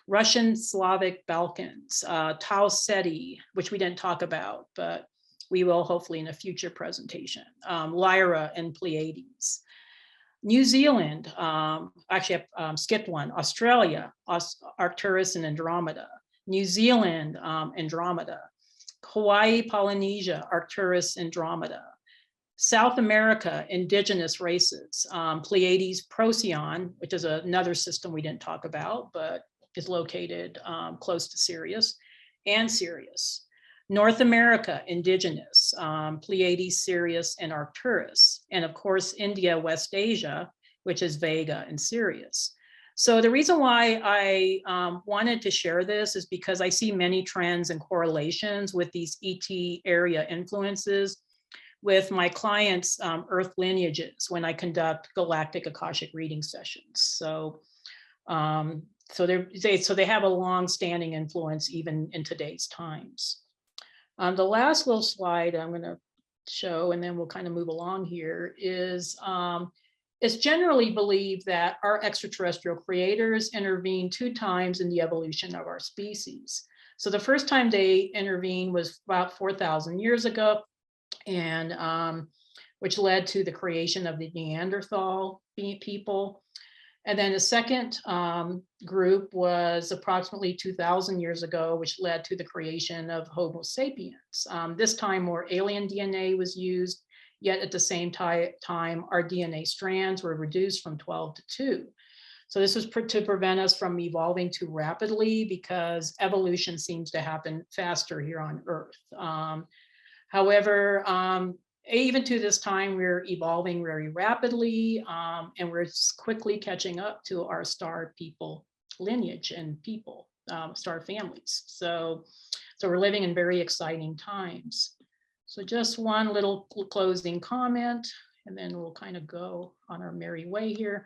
Russian, Slavic, Balkans, Tau Ceti, which we didn't talk about, but we will hopefully in a future presentation, Lyra and Pleiades. New Zealand, actually I skipped one, Australia, Arcturus and Andromeda, New Zealand, Andromeda, Hawaii, Polynesia, Arcturus, Andromeda, South America, indigenous races, Pleiades, Procyon, which is another system we didn't talk about, but is located close to Sirius, and Sirius. North America, indigenous, Pleiades, Sirius, and Arcturus. And of course, India, West Asia, which is Vega and Sirius. So the reason why I wanted to share this is because I see many trends and correlations with these ET area influences with my clients' Earth lineages when I conduct Galactic Akashic reading sessions. So, so they have a long-standing influence even in today's times. The last little slide I'm going to show, and then we'll kind of move along here, is it's generally believed that our extraterrestrial creators intervened 2 times in the evolution of our species. So the first time they intervened was about 4,000 years ago, and which led to the creation of the Neanderthal people. And then the second group was approximately 2,000 years ago, which led to the creation of Homo sapiens. This time more alien DNA was used, yet at the same time, our DNA strands were reduced from 12 to 2. So this was to prevent us from evolving too rapidly, because evolution seems to happen faster here on Earth. However, even to this time, we're evolving very rapidly, and we're quickly catching up to our star people lineage and people, star families. So we're living in very exciting times. So just one little closing comment and then we'll kind of go on our merry way here.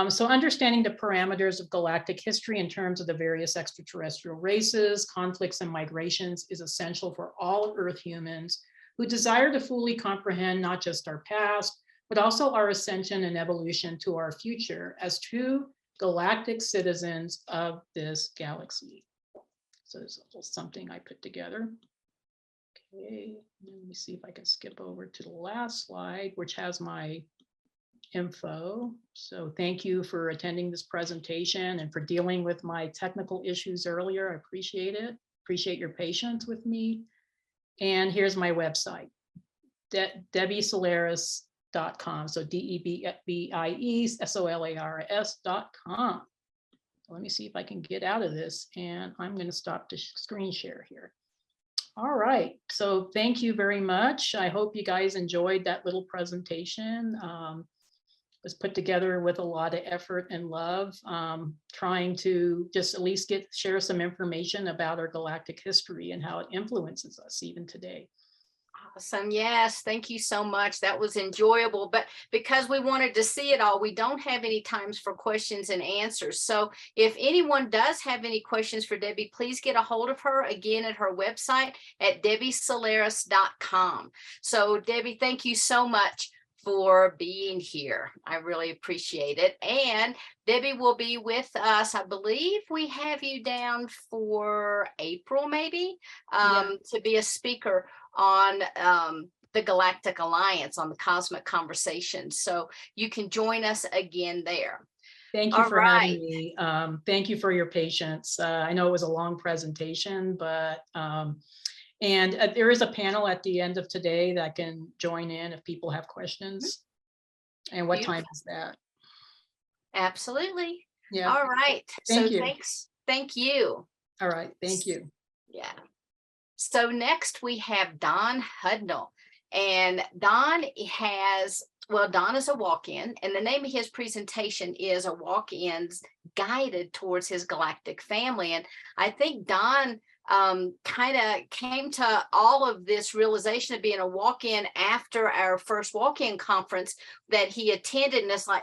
So understanding the parameters of galactic history in terms of the various extraterrestrial races, conflicts, and migrations is essential for all Earth humans who desire to fully comprehend not just our past, but also our ascension and evolution to our future as true galactic citizens of this galaxy. So there's a little something I put together. Okay, let me see if I can skip over to the last slide, which has my info. So thank you for attending this presentation and for dealing with my technical issues earlier. I appreciate it. Appreciate your patience with me. And here's my website, DebbieSolaris.com. So DebbieSolaris.com. Let me see if I can get out of this, and I'm going to stop the screen share here. All right, so thank you very much. I hope you guys enjoyed that little presentation. It was put together with a lot of effort and love, trying to just at least share some information about our galactic history and how it influences us even today. Awesome. Yes, thank you so much. That was enjoyable. But because we wanted to see it all, we don't have any times for questions and answers. So if anyone does have any questions for Debbie, please get a hold of her again at her website at DebbieSolaris.com. So Debbie, thank you so much for being here. I really appreciate it. And Debbie will be with us. I believe we have you down for April, maybe, to be a speaker on the Galactic Alliance, on the Cosmic Conversation. So you can join us again there. Thank you for having me. Thank you for your patience. I know it was a long presentation, but and there is a panel at the end of today that can join in if people have questions. And what time is that? Absolutely. Yeah. All right. Thank you. Thanks. Thank you. All right. Thank you. Yeah. So next we have Don Hudnall. And Don is a walk-in, and the name of his presentation is A Walk-In's Guided Towards His Galactic Family. And I think Don kind of came to all of this realization of being a walk-in after our first walk-in conference that he attended, and it's like,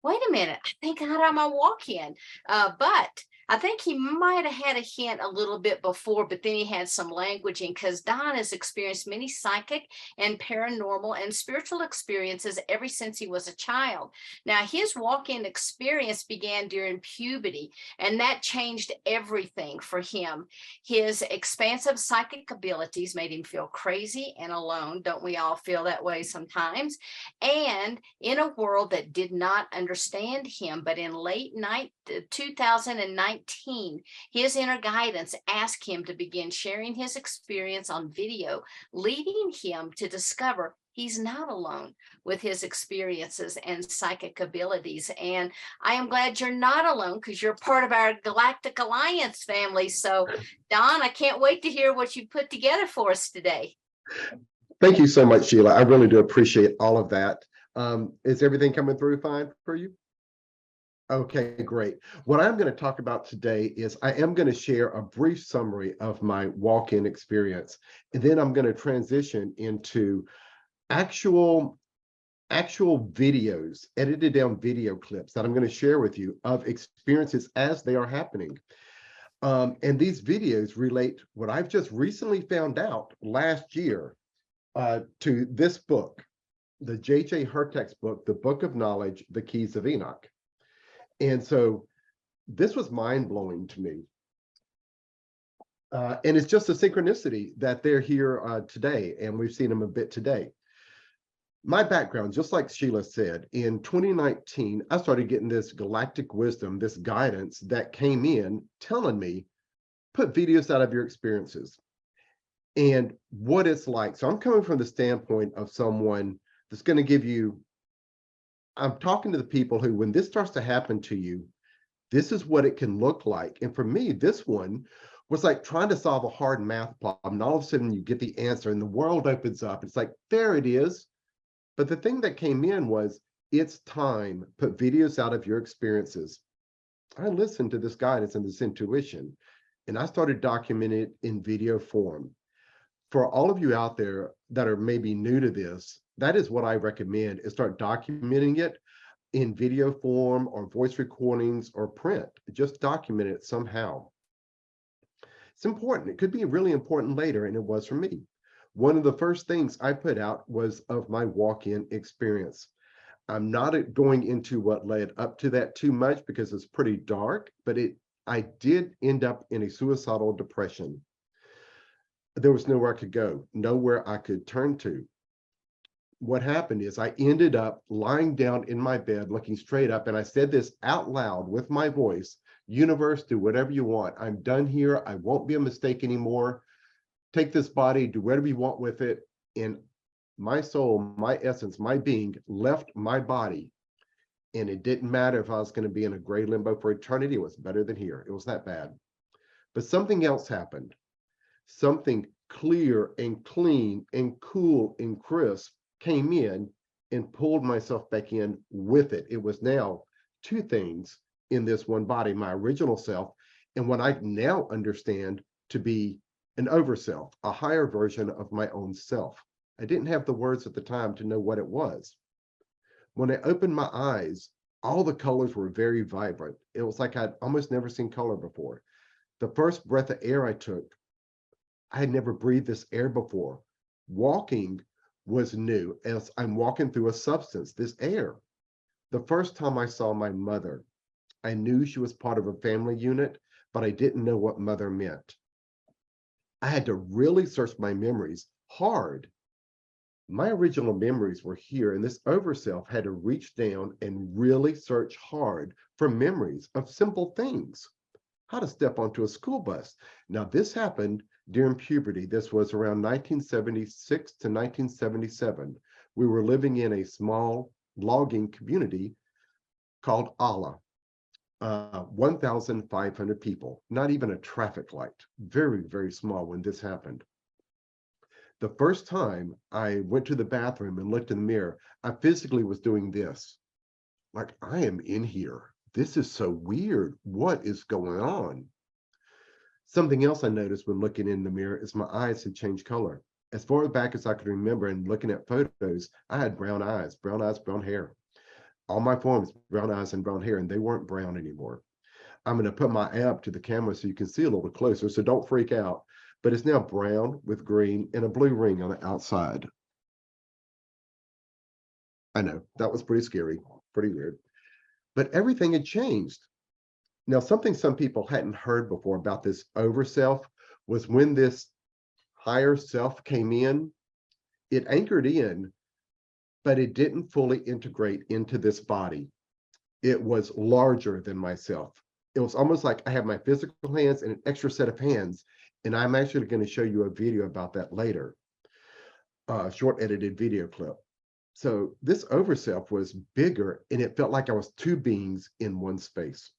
wait a minute, I think I'm a walk-in. But I think he might have had a hint a little bit before, but then he had some languaging, because Don has experienced many psychic and paranormal and spiritual experiences ever since he was a child. Now, his walk-in experience began during puberty, and that changed everything for him. His expansive psychic abilities made him feel crazy and alone. Don't we all feel that way sometimes? And in a world that did not understand him. But in late 2019, his inner guidance asked him to begin sharing his experience on video, leading him to discover he's not alone with his experiences and psychic abilities. And I am glad you're not alone, because you're part of our Galactic Alliance family. So Don, I can't wait to hear what you put together for us today. Thank you so much, Sheila. I really do appreciate all of that. Is everything coming through fine for you? Okay, great. What I'm going to talk about today is I am going to share a brief summary of my walk-in experience, and then I'm going to transition into actual videos, edited down video clips that I'm going to share with you of experiences as they are happening. And these videos relate what I've just recently found out last year to this book, the J.J. Hurtak's book, The Book of Knowledge, The Keys of Enoch. And so this was mind-blowing to me. And it's just a synchronicity that they're here today, and we've seen them a bit today. My background, just like Sheila said, in 2019, I started getting this galactic wisdom, this guidance that came in telling me, put videos out of your experiences and what it's like. So I'm coming from the standpoint of someone that's going to give you, I'm talking to the people who, when this starts to happen to you, this is what it can look like. And for me, this one was like trying to solve a hard math problem. And all of a sudden you get the answer and the world opens up. It's like, there it is. But the thing that came in was, it's time, put videos out of your experiences. I listened to this guidance and this intuition, and I started documenting it in video form. for all of you out there that are maybe new to this, that is what I recommend, is start documenting it in video form or voice recordings or print. Just document it somehow. It's important. It could be really important later, and it was for me. One of the first things I put out was of my walk-in experience. I'm not going into what led up to that too much because it's pretty dark, but I did end up in a suicidal depression. There was nowhere I could go, nowhere I could turn to. What happened is I ended up lying down in my bed, looking straight up, and I said this out loud with my voice: universe, do whatever you want. I'm done here. I won't be a mistake anymore. Take this body, do whatever you want with it. And my soul, my essence, my being left my body. And it didn't matter if I was going to be in a gray limbo for eternity. It was better than here. It was that bad. But something else happened. Something clear and clean and cool and crisp came in and pulled myself back in with it. It was now two things in this one body: my original self and what I now understand to be an overself, a higher version of my own self. I didn't have the words at the time to know what it was. When I opened my eyes, all the colors were very vibrant. It was like I'd almost never seen color before. The first breath of air I took, I had never breathed this air before. Walking was new, as I'm walking through a substance, this air. The first time I saw my mother, I knew she was part of a family unit, but I didn't know what mother meant. I had to really search my memories hard. My original memories were here, and this overself had to reach down and really search hard for memories of simple things. How to step onto a school bus. Now, this happened during puberty. This was around 1976 to 1977. We were living in a small logging community called Allah. 1,500 people, not even a traffic light. Very, very small when this happened. The first time I went to the bathroom and looked in the mirror, I physically was doing this. Like, I am in here. This is so weird. What is going on? Something else I noticed when looking in the mirror is my eyes had changed color. As far back as I could remember and looking at photos, I had brown eyes, brown hair. All my forms, brown eyes and brown hair, and they weren't brown anymore. I'm going to put my eye up to the camera so you can see a little closer, so don't freak out. But it's now brown with green and a blue ring on the outside. I know, that was pretty scary, pretty weird. But everything had changed. Now, something some people hadn't heard before about this overself was when this higher self came in, it anchored in, but it didn't fully integrate into this body. It was larger than myself. It was almost like I have my physical hands and an extra set of hands, and I'm actually going to show you a video about that later, a short edited video clip. So this overself was bigger, and it felt like I was two beings in one space.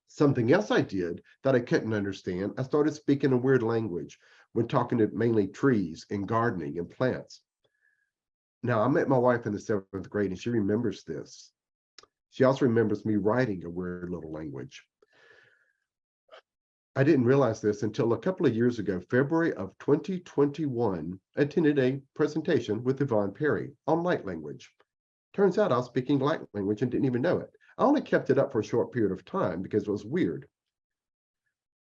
Something else I did that I couldn't understand, I started speaking a weird language when talking to mainly trees and gardening and plants. Now, I met my wife in the 7th grade, and she remembers this. She also remembers me writing a weird little language. I didn't realize this until a couple of years ago, February of 2021, I attended a presentation with Yvonne Perry on light language. Turns out I was speaking light language and didn't even know it. I only kept it up for a short period of time because it was weird.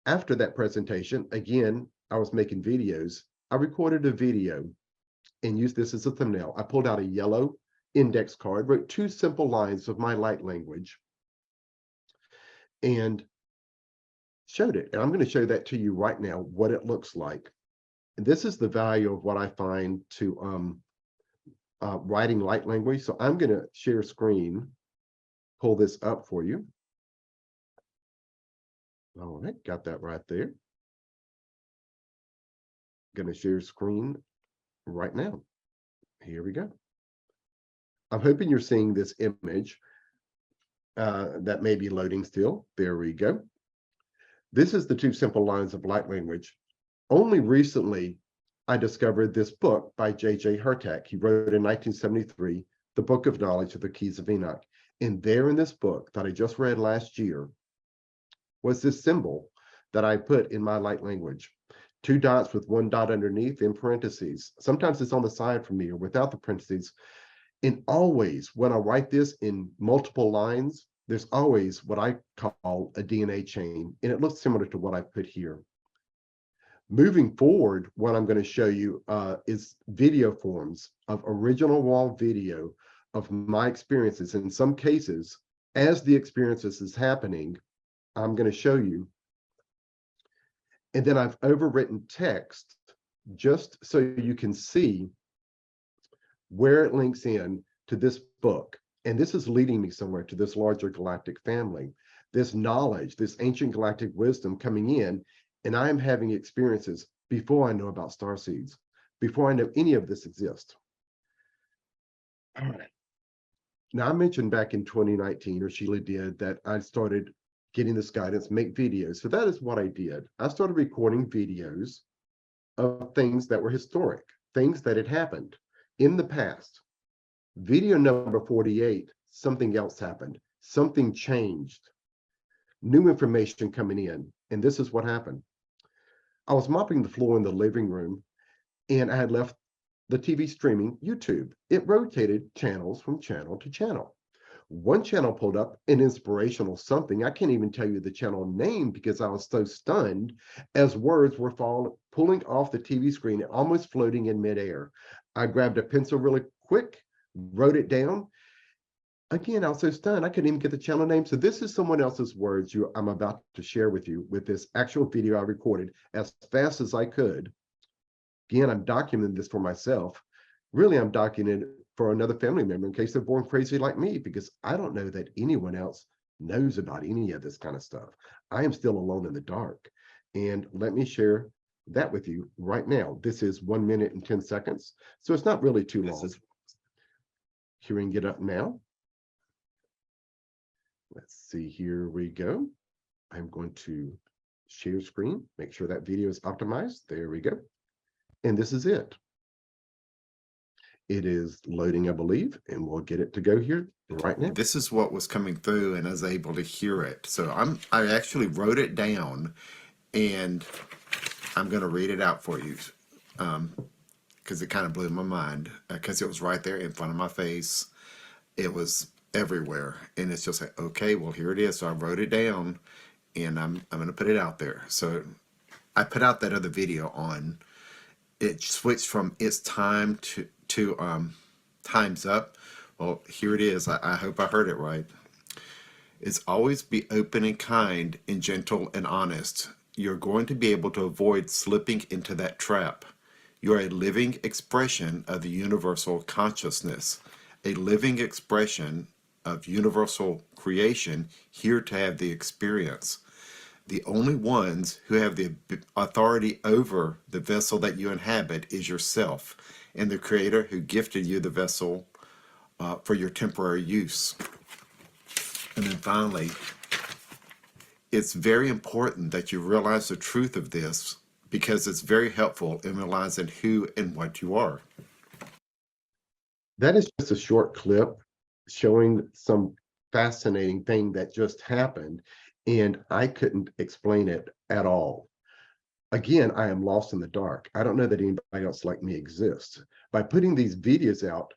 After that presentation, again, I was making videos. I recorded a video and used this as a thumbnail. I pulled out a yellow index card, wrote 2 simple lines of my light language, and showed it. And I'm going to show that to you right now, what it looks like. And this is the value of what I find to writing light language. So I'm going to share screen, pull this up for you. All right, got that right there. Going to share screen right now. Here we go. I'm hoping you're seeing this image that may be loading still. There we go. This is the 2 simple lines of light language. Only recently, I discovered this book by J.J. Hurtak. He wrote in 1973, The Book of Knowledge of the Keys of Enoch. And there in this book that I just read last year was this symbol that I put in my light language. 2 dots with 1 dot underneath in parentheses. Sometimes it's on the side for me or without the parentheses. And always when I write this in multiple lines, there's always what I call a DNA chain, and it looks similar to what I put here. Moving forward, what I'm going to show you is video forms of original wall video of my experiences. In some cases, as the experiences is happening, I'm going to show you. And then I've overwritten text just so you can see where it links in to this book. And this is leading me somewhere to this larger galactic family, this knowledge, this ancient galactic wisdom coming in, and I am having experiences before I know about starseeds, before I know any of this exists. All right. Now, I mentioned back in 2019, or Sheila did, that I started getting this guidance, make videos. So that is what I did. I started recording videos of things that were historic, things that had happened in the past. Video number 48, something else happened. Something changed. New information coming in. And this is what happened. I was mopping the floor in the living room, and I had left the TV streaming YouTube. It rotated channels from channel to channel. One channel pulled up an inspirational something. I can't even tell you the channel name because I was so stunned as words were pulling off the TV screen, almost floating in midair. I grabbed a pencil really quick, wrote it down. Again, I was so stunned, I couldn't even get the channel name. So this is someone else's words I'm about to share with you with this actual video I recorded as fast as I could. Again, I'm documenting this for myself. Really, I'm documenting it for another family member in case they're born crazy like me, because I don't know that anyone else knows about any of this kind of stuff. I am still alone in the dark. And let me share that with you right now. This is 1 minute and 10 seconds. So it's not really too long. Hearing it up now. Let's see, here we go. I'm going to share screen, make sure that video is optimized. There we go. And this is it. It is loading, I believe, and we'll get it to go here right now. This is what was coming through, and I was able to hear it. So I actually wrote it down, and I'm going to read it out for you because it kind of blew my mind because it was right there in front of my face. It was everywhere, and it's just like, okay, well, here it is. So I wrote it down, and I'm going to put it out there. So I put out that other video on. It switched from it's time to time's up. Well, here it is. I hope I heard it right. It's always be open and kind and gentle and honest. You're going to be able to avoid slipping into that trap. You're a living expression of the universal consciousness, a living expression of universal creation here to have the experience. The only ones who have the authority over the vessel that you inhabit is yourself and the Creator who gifted you the vessel for your temporary use. And then finally, it's very important that you realize the truth of this because it's very helpful in realizing who and what you are. That is just a short clip showing some fascinating thing that just happened, and I couldn't explain it at all. Again, I am lost in the dark. I don't know that anybody else like me exists. By putting these videos out,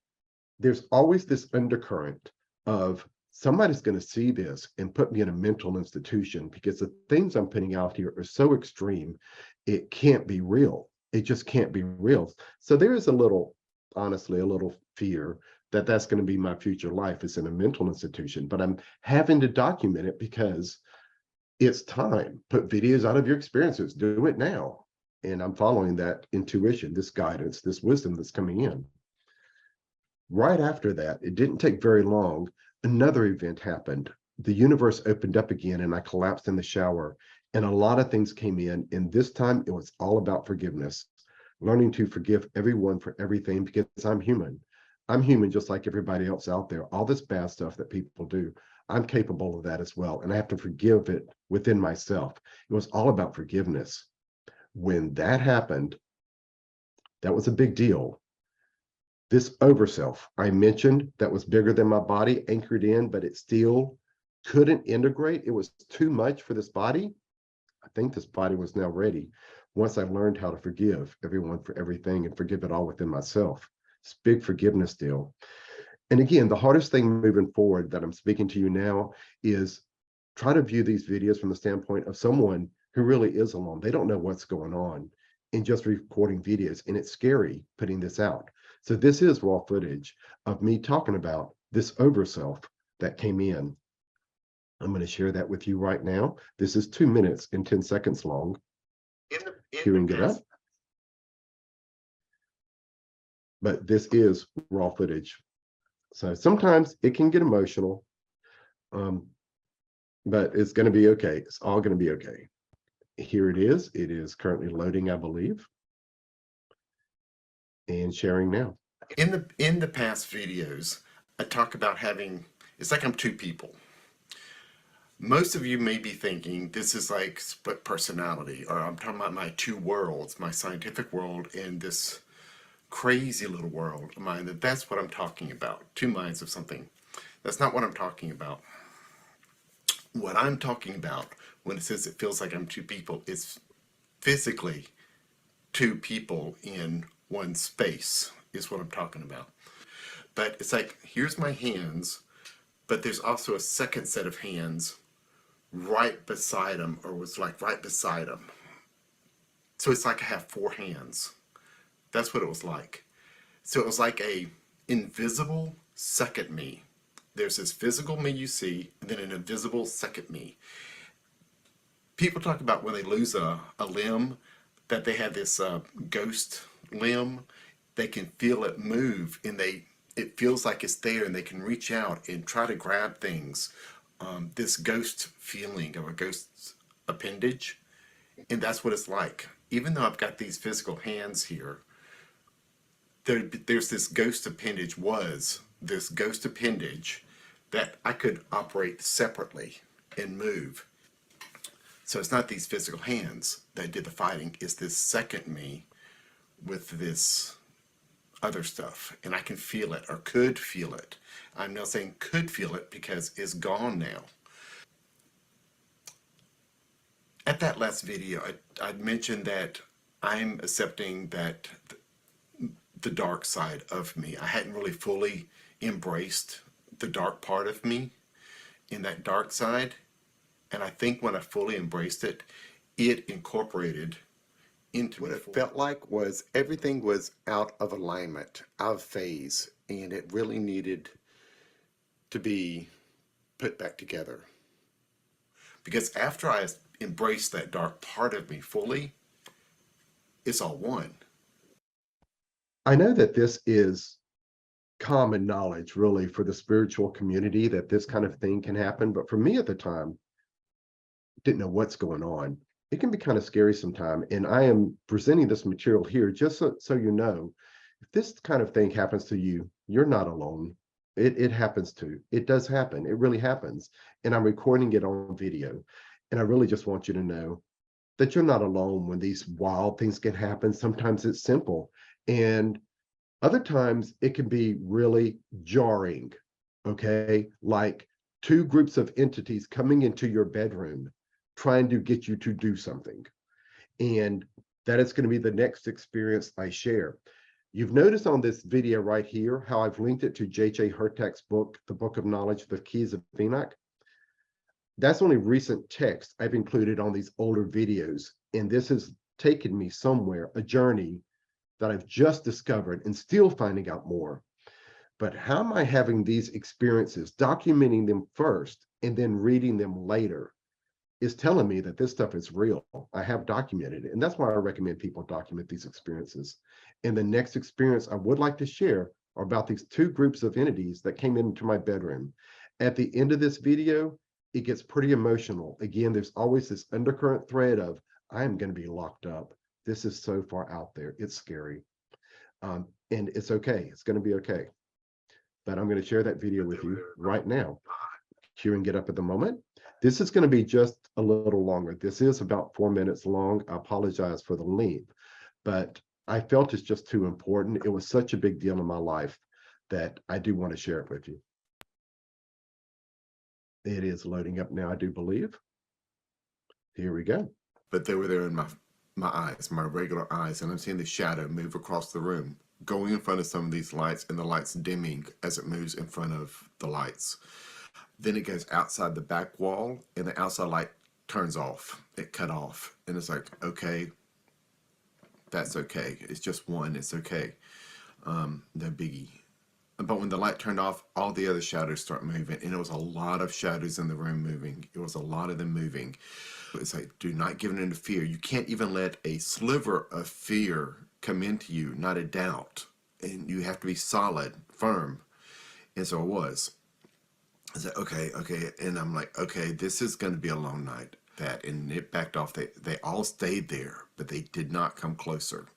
there's always this undercurrent of somebody's going to see this and put me in a mental institution because the things I'm putting out here are so extreme, it can't be real. It just can't be real. So there is a little, honestly, a little fear that that's going to be my future life is in a mental institution, but I'm having to document it because it's time. Put videos out of your experiences, do it now. And I'm following that intuition, this guidance, this wisdom that's coming in. Right after that, it didn't take very long, another event happened. The universe opened up again and I collapsed in the shower and a lot of things came in. And this time it was all about forgiveness, learning to forgive everyone for everything because I'm human. I'm human just like everybody else out there. All this bad stuff that people do, I'm capable of that as well. And I have to forgive it within myself. It was all about forgiveness. When that happened, that was a big deal. This overself I mentioned that was bigger than my body, anchored in, but it still couldn't integrate. It was too much for this body. I think this body was now ready. once I learned how to forgive everyone for everything and forgive it all within myself. It's a big forgiveness deal. And again, the hardest thing moving forward that I'm speaking to you now is try to view these videos from the standpoint of someone who really is alone. They don't know what's going on in just recording videos, and it's scary putting this out. So this is raw footage of me talking about this overself that came in. I'm going to share that with you right now. This is 2 minutes and 10 seconds long. Queuing it up. But this is raw footage. So sometimes it can get emotional, but it's going to be okay. It's all going to be okay. Here it is. It is currently loading, I believe, and sharing now. In the past videos, I talk about having, it's like I'm two people. Most of you may be thinking this is like split personality, or I'm talking about my two worlds, my scientific world and this crazy little world of mine. That's what I'm talking about. Two minds of something. That's not what I'm talking about. What I'm talking about when it says it feels like I'm two people, it's physically two people in one space is what I'm talking about. But it's like, here's my hands, but there's also a second set of hands right beside them, or was like right beside them. So it's like I have four hands. That's what it was like. So it was like a invisible second me. There's this physical me you see, and then an invisible second me. People talk about when they lose a limb, that they have this ghost limb. They can feel it move, and it feels like it's there, and they can reach out and try to grab things. This ghost feeling of a ghost appendage, and that's what it's like. Even though I've got these physical hands here, there's this ghost appendage, that I could operate separately and move. So it's not these physical hands that did the fighting, it's this second me with this other stuff, and I can feel it, or could feel it. I'm not saying could feel it because it's gone now. At that last video, I mentioned that I'm accepting that the dark side of me. I hadn't really fully embraced the dark part of me in that dark side. And I think when I fully embraced it, it incorporated into what it felt like was everything was out of alignment, out of phase, and it really needed to be put back together. Because after I embraced that dark part of me fully, it's all one. I know that this is common knowledge, really, for the spiritual community, that this kind of thing can happen. But for me at the time, didn't know what's going on. It can be kind of scary sometimes. And I am presenting this material here just so you know, if this kind of thing happens to you, you're not alone. It happens too. It does happen. It really happens. And I'm recording it on video. And I really just want you to know that you're not alone when these wild things can happen. Sometimes it's simple. And other times it can be really jarring, okay? Like two groups of entities coming into your bedroom, trying to get you to do something. And that is going to be the next experience I share. You've noticed on this video right here how I've linked it to J.J. Hurtak's book, The Book of Knowledge, The Keys of Enoch. That's only recent text I've included on these older videos. And this has taken me somewhere, a journey that I've just discovered and still finding out more. But how am I having these experiences, documenting them first and then reading them later, is telling me that this stuff is real. I have documented it. And that's why I recommend people document these experiences. And the next experience I would like to share are about these two groups of entities that came into my bedroom. At the end of this video, it gets pretty emotional. Again, there's always this undercurrent thread of, I am going to be locked up. This is so far out there. It's scary. And it's okay. It's going to be okay. But I'm going to share that video with you right now. Queuing it up at the moment. This is going to be just a little longer. This is about 4 minutes long. I apologize for the length, but I felt it's just too important. It was such a big deal in my life that I do want to share it with you. It is loading up now, I do believe. Here we go. But they were there in my eyes, my regular eyes, and I'm seeing the shadow move across the room, going in front of some of these lights, and the lights dimming as it moves in front of the lights. Then it goes outside the back wall, and the outside light turns off. It cut off, and it's like, okay, that's okay. It's just one. It's okay. No biggie. But when the light turned off, all the other shadows start moving, and it was a lot of shadows in the room moving. It was a lot of them moving. It's like, do not give in to fear. You can't even let a sliver of fear come into you, not a doubt. And you have to be solid, firm. And so I was. I said, okay. And I'm like, okay, this is going to be a long night. And it backed off. They all stayed there, but they did not come closer.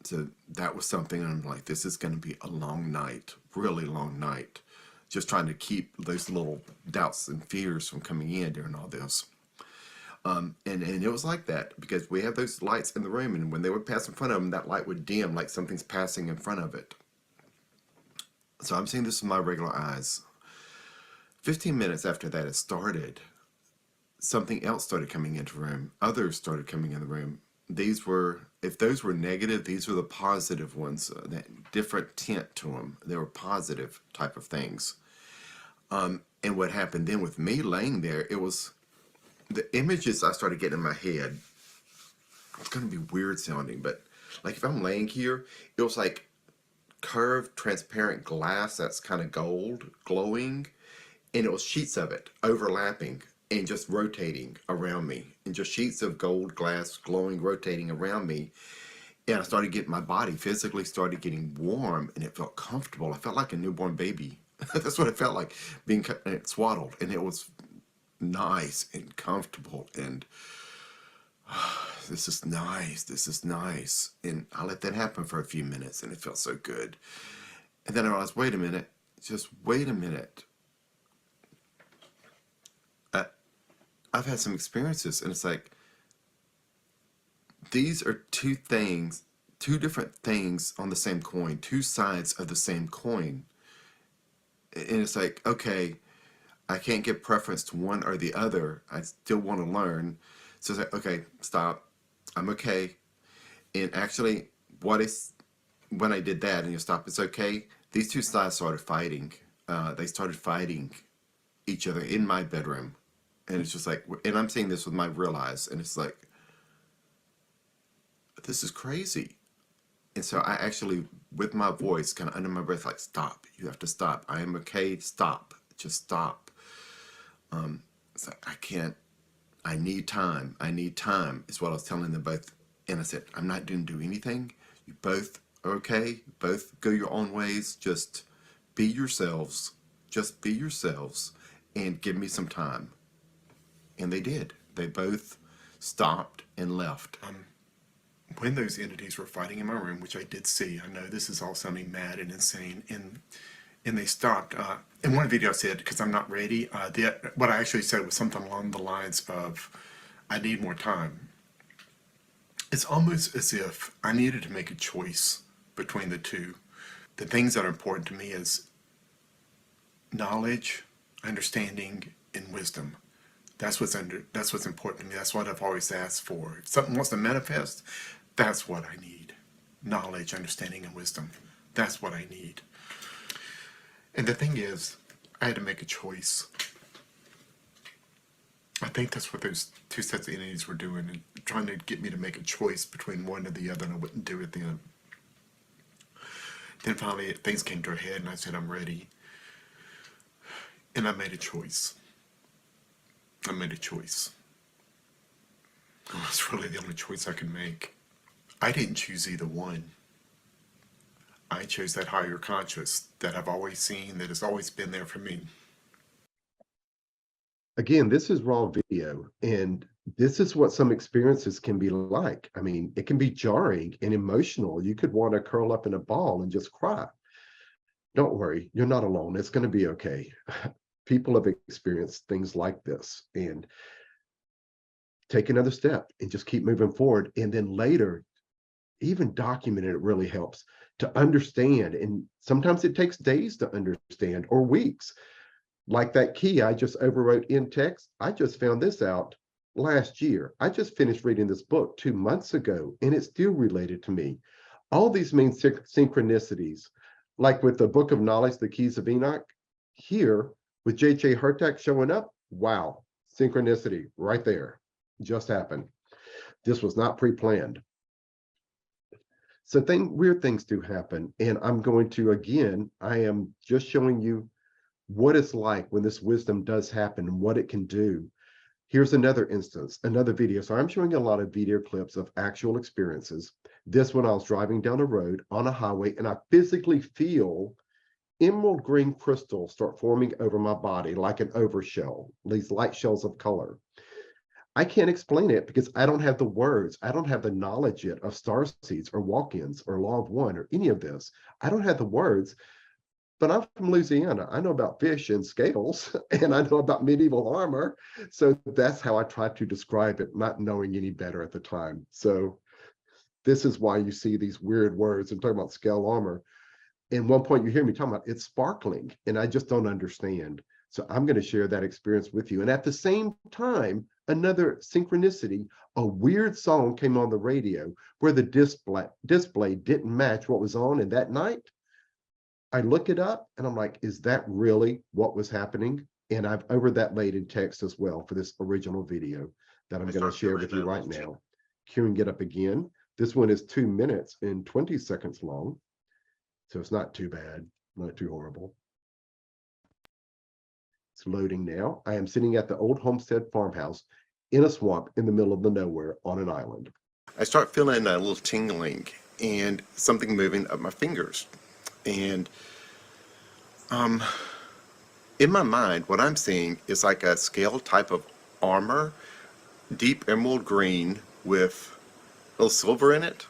So that was something. I'm like, this is going to be a long night, really long night. Just trying to keep those little doubts and fears from coming in during all this. And it was like that because we have those lights in the room, and when they would pass in front of them, that light would dim like something's passing in front of it. So I'm seeing this with my regular eyes. 15 minutes after that it started, something else started coming into the room. Others started coming in the room. These were, if those were negative, these were the positive ones, that different tint to them. They were positive type of things. And what happened then with me laying there, it was the images I started getting in my head. It's going to be weird sounding, but like if I'm laying here, it was like curved, transparent glass that's kind of gold, glowing, and it was sheets of it overlapping and just rotating around me, and just sheets of gold glass glowing, rotating around me. And I started getting, my body physically started getting warm, and it felt comfortable. I felt like a newborn baby. That's what it felt like, being swaddled, and it was nice and comfortable, and this is nice. And I let that happen for a few minutes, and it felt so good. And then I realized, wait a minute. I've had some experiences, and it's like, these are two different things on the same coin, two sides of the same coin. And it's like, okay, I can't give preference to one or the other. I still want to learn. So it's like, okay, stop. I'm okay. And actually, when I did that and you stop, it's okay, these two sides started fighting. They started fighting each other in my bedroom. And it's just like, and I'm seeing this with my real eyes, and it's like, this is crazy. And so I actually, with my voice, kind of under my breath, like, stop. You have to stop. I am okay. Stop. Just stop. It's like, I can't. I need time. Is what I was telling them both. And I said, I'm not going to do anything. You both are okay. Both go your own ways. Just be yourselves. And give me some time. And they did. They both stopped and left. When those entities were fighting in my room, which I did see, I know this is all sounding mad and insane, and they stopped. In one video I said, because I'm not ready, what I actually said was something along the lines of, I need more time. It's almost as if I needed to make a choice between the two. The things that are important to me is knowledge, understanding, and wisdom. That's what's important to me. That's what I've always asked for. If something wants to manifest, that's what I need. Knowledge, understanding, and wisdom. That's what I need. And the thing is, I had to make a choice. I think that's what those two sets of entities were doing, and trying to get me to make a choice between one or the other, and I wouldn't do it then. Then finally, things came to a head, and I said, I'm ready. And I made a choice. Oh, it's really the only choice I could make. I didn't choose either one. I chose that higher conscious that I've always seen, that has always been there for me. Again, this is raw video, and this is what some experiences can be like. I mean, it can be jarring and emotional. You could want to curl up in a ball and just cry. Don't worry, you're not alone. It's going to be okay. People have experienced things like this, and take another step and just keep moving forward. And then later, even document it really helps to understand. And sometimes it takes days to understand, or weeks. Like that key I just overwrote in text. I just found this out last year. I just finished reading this book 2 months ago, and it's still related to me. All these mean synchronicities, like with the Book of Knowledge, The Keys of Enoch, here with J.J. Hurtak showing up, wow, synchronicity right there, just happened. This was not pre-planned. So weird things do happen, and I'm going to, again, I am just showing you what it's like when this wisdom does happen and what it can do. Here's another instance, another video. So I'm showing a lot of video clips of actual experiences. This one, I was driving down a road on a highway, and I physically feel emerald green crystals start forming over my body like an overshell, these light shells of color. I can't explain it because I don't have the words. I don't have the knowledge yet of star seeds or walk-ins or law of one or any of this. I don't have the words, but I'm from Louisiana. I know about fish and scales, and I know about medieval armor. So that's how I tried to describe it, not knowing any better at the time. So this is why you see these weird words. I'm talking about scale armor. And one point you hear me talking about it's sparkling, and I just don't understand. So I'm going to share that experience with you. And at the same time, another synchronicity, a weird song came on the radio where the display didn't match what was on. And that night, I look it up and I'm like, is that really what was happening? And I've over that laid in text as well for this original video that I'm going to share with you right now. Queuing it up again. This one is 2 minutes and 20 seconds long. So it's not too bad, not too horrible. It's loading now. I am sitting at the old homestead farmhouse in a swamp in the middle of the nowhere on an island. I start feeling a little tingling and something moving up my fingers. And in my mind, what I'm seeing is like a scale type of armor, deep emerald green with a little silver in it.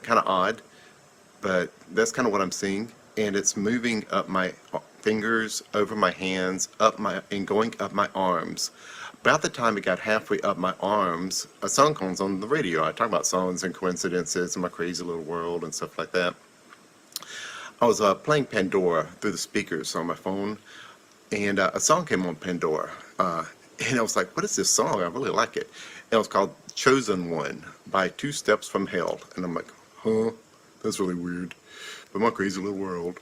Kind of odd, but that's kind of what I'm seeing. And it's moving up my fingers, over my hands, and going up my arms. About the time it got halfway up my arms, a song comes on the radio. I talk about songs and coincidences and my crazy little world and stuff like that. I was playing Pandora through the speakers on my phone, and a song came on Pandora. And I was like, what is this song? I really like it. And it was called Chosen One by Two Steps from Hell. And I'm like, huh? That's really weird. But my crazy little world.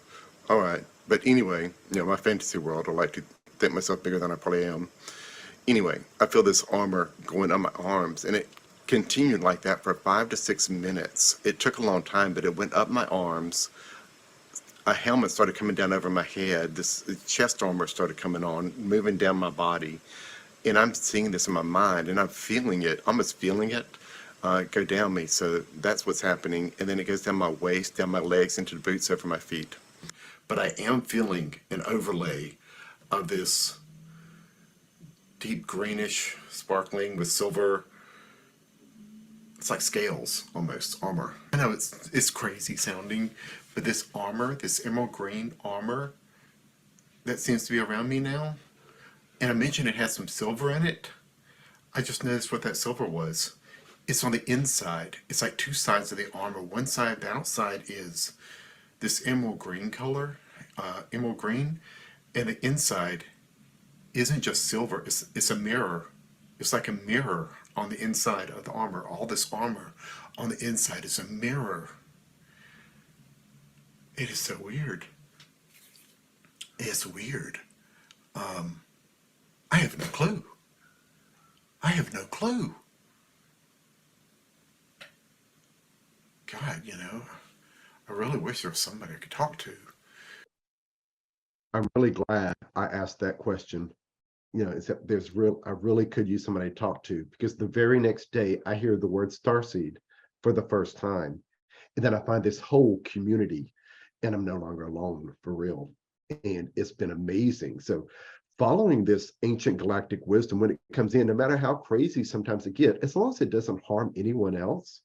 All right. But anyway, my fantasy world, I like to think myself bigger than I probably am. Anyway, I feel this armor going on my arms, and it continued like that for 5 to 6 minutes. It took a long time, but it went up my arms. A helmet started coming down over my head. This chest armor started coming on, moving down my body. And I'm seeing this in my mind, and I'm feeling it, almost feeling it go down me. So that's what's happening. And then it goes down my waist, down my legs, into the boots over my feet. But I am feeling an overlay of this deep greenish, sparkling with silver. It's like scales, almost, armor. I know it's crazy sounding, but this armor, this emerald green armor that seems to be around me now, and I mentioned it has some silver in it. I just noticed what that silver was. It's on the inside. It's like two sides of the armor. One side, the outside is this emerald green color, emerald green, and the inside isn't just silver, it's a mirror. It's like a mirror on the inside of the armor. All this armor on the inside is a mirror. It is so weird. It's weird. I have no clue. I have no clue. God, I really wish there was somebody I could talk to. I'm really glad I asked that question. It's that I really could use somebody to talk to, because the very next day I hear the word starseed for the first time. And then I find this whole community, and I'm no longer alone, for real. And it's been amazing. So following this ancient galactic wisdom, when it comes in, no matter how crazy sometimes it gets, as long as it doesn't harm anyone else,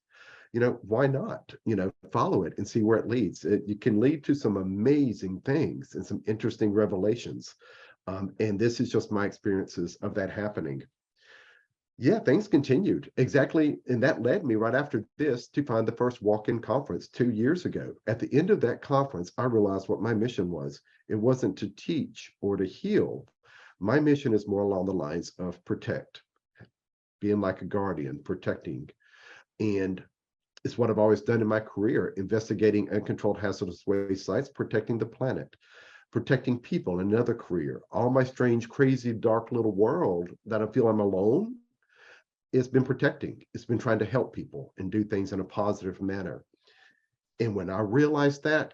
why not, follow it and see where it leads. It can lead to some amazing things and some interesting revelations. And this is just my experiences of that happening. Yeah, things continued exactly. And that led me right after this to find the first walk-in conference 2 years ago. At the end of that conference, I realized what my mission was. It wasn't to teach or to heal. My mission is more along the lines of protect. being like a guardian, protecting. And it's what I've always done in my career, investigating uncontrolled hazardous waste sites, protecting the planet, protecting people in another career. All my strange, crazy, dark little world that I feel I'm alone, it's been protecting. It's been trying to help people and do things in a positive manner. And when I realized that,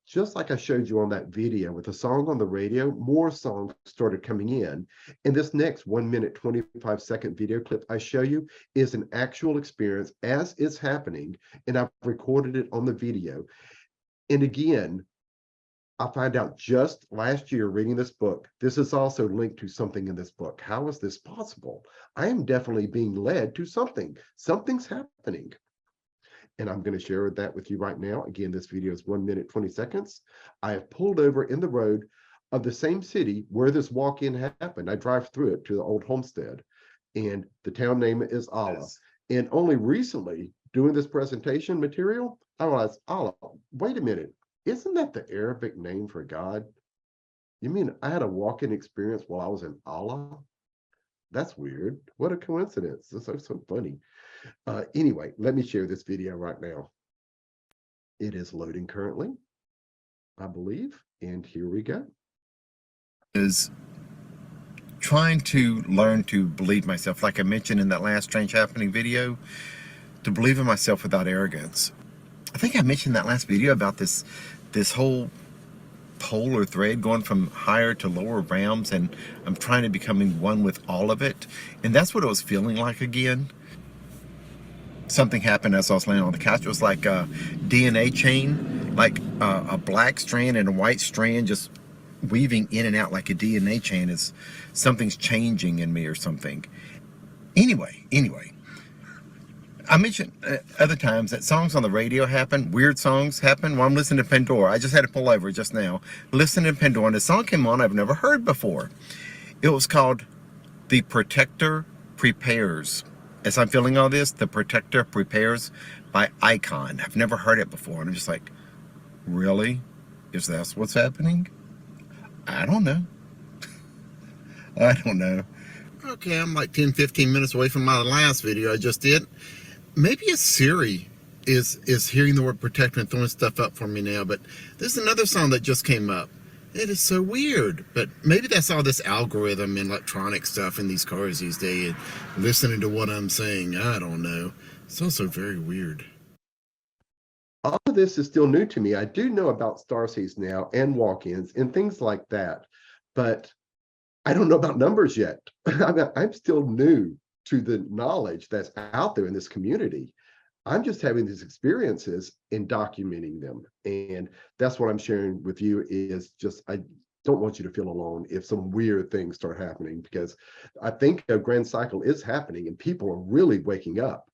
just like I showed you on that video with a song on the radio, more songs started coming in. And this next 1 minute, 25-second video clip I show you is an actual experience as it's happening. And I've recorded it on the video. And again, I find out just last year reading this book, this is also linked to something in this book. How is this possible? I am definitely being led to something. Something's happening. And I'm going to share that with you right now. Again, this video is 1 minute, 20 seconds. I have pulled over in the road of the same city where this walk-in happened. I drive through it to the old homestead, and the town name is Allah. Yes. And only recently, doing this presentation material, I realized, Allah, wait a minute, isn't that the Arabic name for God? You mean I had a walk-in experience while I was in Allah? That's weird. What a coincidence. That's so funny. Anyway, let me share this video right now. It is loading currently, I believe, and here we go. Is trying to learn to believe myself, like I mentioned in that last Strange Happening video, to believe in myself without arrogance. I think I mentioned that last video about this whole polar thread going from higher to lower realms, and I'm trying to becoming one with all of it. And that's what it was feeling like again. Something happened as I was laying on the couch. It was like a DNA chain, like a black strand and a white strand just weaving in and out like a DNA chain. Is something's changing in me or something. Anyway, I mentioned other times that songs on the radio happen, weird songs happen while I'm listening to Pandora. I just had to pull over just now, listening to Pandora, and a song came on I've never heard before. It was called The Protector Prepares. As I'm feeling all this, The Protector Prepares by Icon. I've never heard it before. And I'm just like, really? Is that what's happening? I don't know. I don't know. Okay, I'm like 10, 15 minutes away from my last video I just did. Maybe a Siri is hearing the word protector and throwing stuff up for me now, but there's another song that just came up. It is so weird, but maybe that's all this algorithm and electronic stuff in these cars these days, listening to what I'm saying. I don't know. It's also very weird. All of this is still new to me. I do know about starseeds now and walk-ins and things like that, but I don't know about numbers yet. I'm still new to the knowledge that's out there in this community. I'm just having these experiences and documenting them. And that's what I'm sharing with you is just, I don't want you to feel alone if some weird things start happening, because I think a grand cycle is happening and people are really waking up.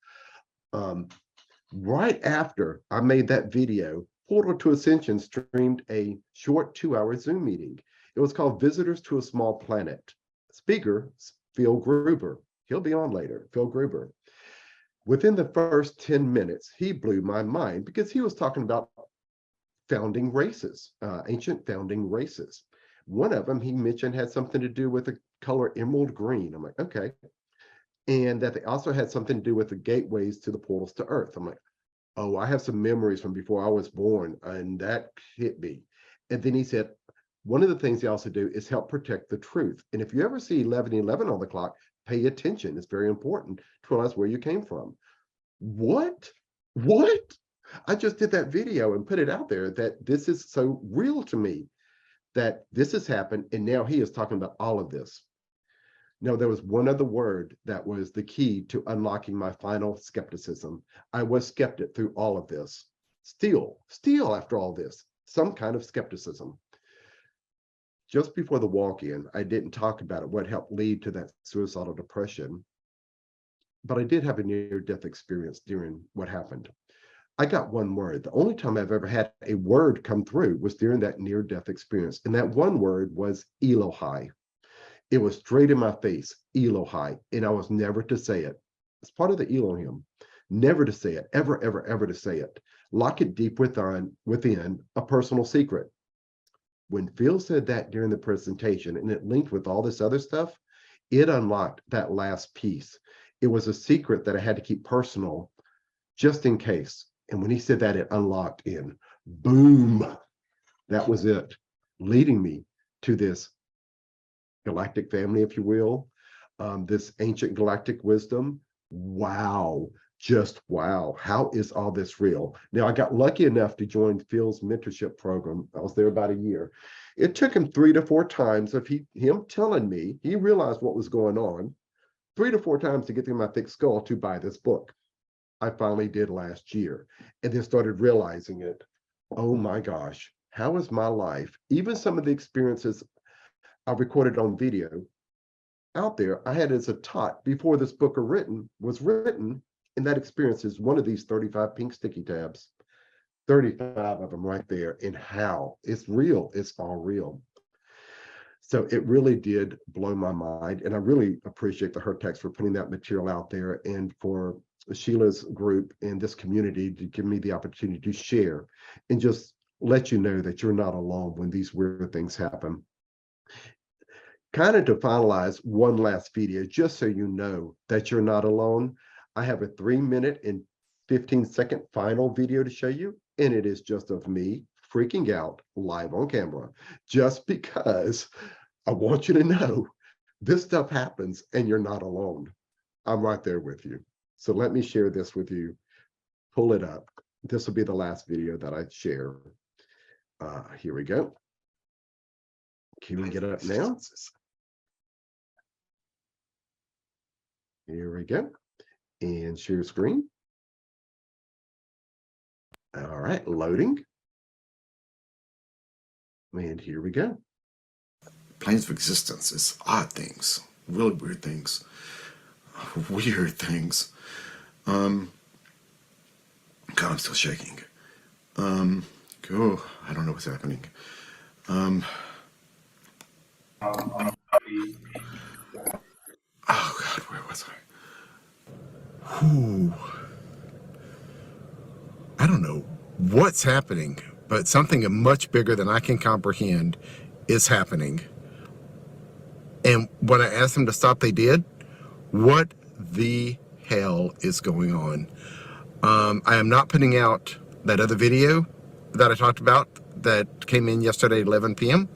Right after I made that video, Portal to Ascension streamed a short 2-hour Zoom meeting. It was called Visitors to a Small Planet. Speaker, Phil Gruber. He'll be on later, Phil Gruber. Within the first 10 minutes, he blew my mind because he was talking about founding races, ancient founding races. One of them he mentioned had something to do with the color emerald green. I'm like, okay. And that they also had something to do with the gateways to the portals to Earth. I'm like, oh, I have some memories from before I was born, and that hit me. And then he said, one of the things they also do is help protect the truth. And if you ever see 11:11 on the clock, pay attention. It's very important to realize where you came from. What? I just did that video and put it out there that this is so real to me, that this has happened, and now he is talking about all of this. No, there was one other word that was the key to unlocking my final skepticism. I was skeptic through all of this. Still after all this, some kind of skepticism. Just before the walk-in, I didn't talk about it, what helped lead to that suicidal depression. But I did have a near-death experience during what happened. I got one word. The only time I've ever had a word come through was during that near-death experience. And that one word was Elohai. It was straight in my face, Elohai, and I was never to say it. It's part of the Elohim. Never to say it, ever, ever, ever to say it. Lock it deep within a personal secret. When Phil said that during the presentation, and it linked with all this other stuff, it unlocked that last piece. It was a secret that I had to keep personal just in case. And when he said that, it unlocked in boom. That was it, leading me to this galactic family, if you will, this ancient galactic wisdom. Wow, just wow. How is all this real? Now, I got lucky enough to join Phil's mentorship program. I was there about a year. It took him 3 to 4 times of him telling me, he realized what was going on, 3 to 4 times to get through my thick skull to buy this book. I finally did last year, and then started realizing it. Oh my gosh, how is my life, even some of the experiences I recorded on video out there, I had as a tot before this book was written, and that experience is one of these 35 pink sticky tabs, 35 of them right there, and how it's real, it's all real. So it really did blow my mind, and I really appreciate the Hertex for putting that material out there, and for Sheila's group and this community to give me the opportunity to share and just let you know that you're not alone when these weird things happen. Kind of to finalize one last video, just so you know that you're not alone, I have a 3-minute and 15-second final video to show you, and it is just of me freaking out live on camera, just because I want you to know this stuff happens and you're not alone. I'm right there with you. So let me share this with you. Pull it up. This will be the last video that I share. Here we go. Can we get it up now? Here we go. And share screen. All right, loading. And here we go. Planes of existence is odd things, really weird things, weird things. God, I'm still shaking. Oh, I don't know what's happening. Oh God, where was I? Whew. I don't know what's happening, but something much bigger than I can comprehend is happening. And when I asked them to stop, they did. What the hell is going on? I am not putting out that other video that I talked about that came in yesterday at 11 p.m.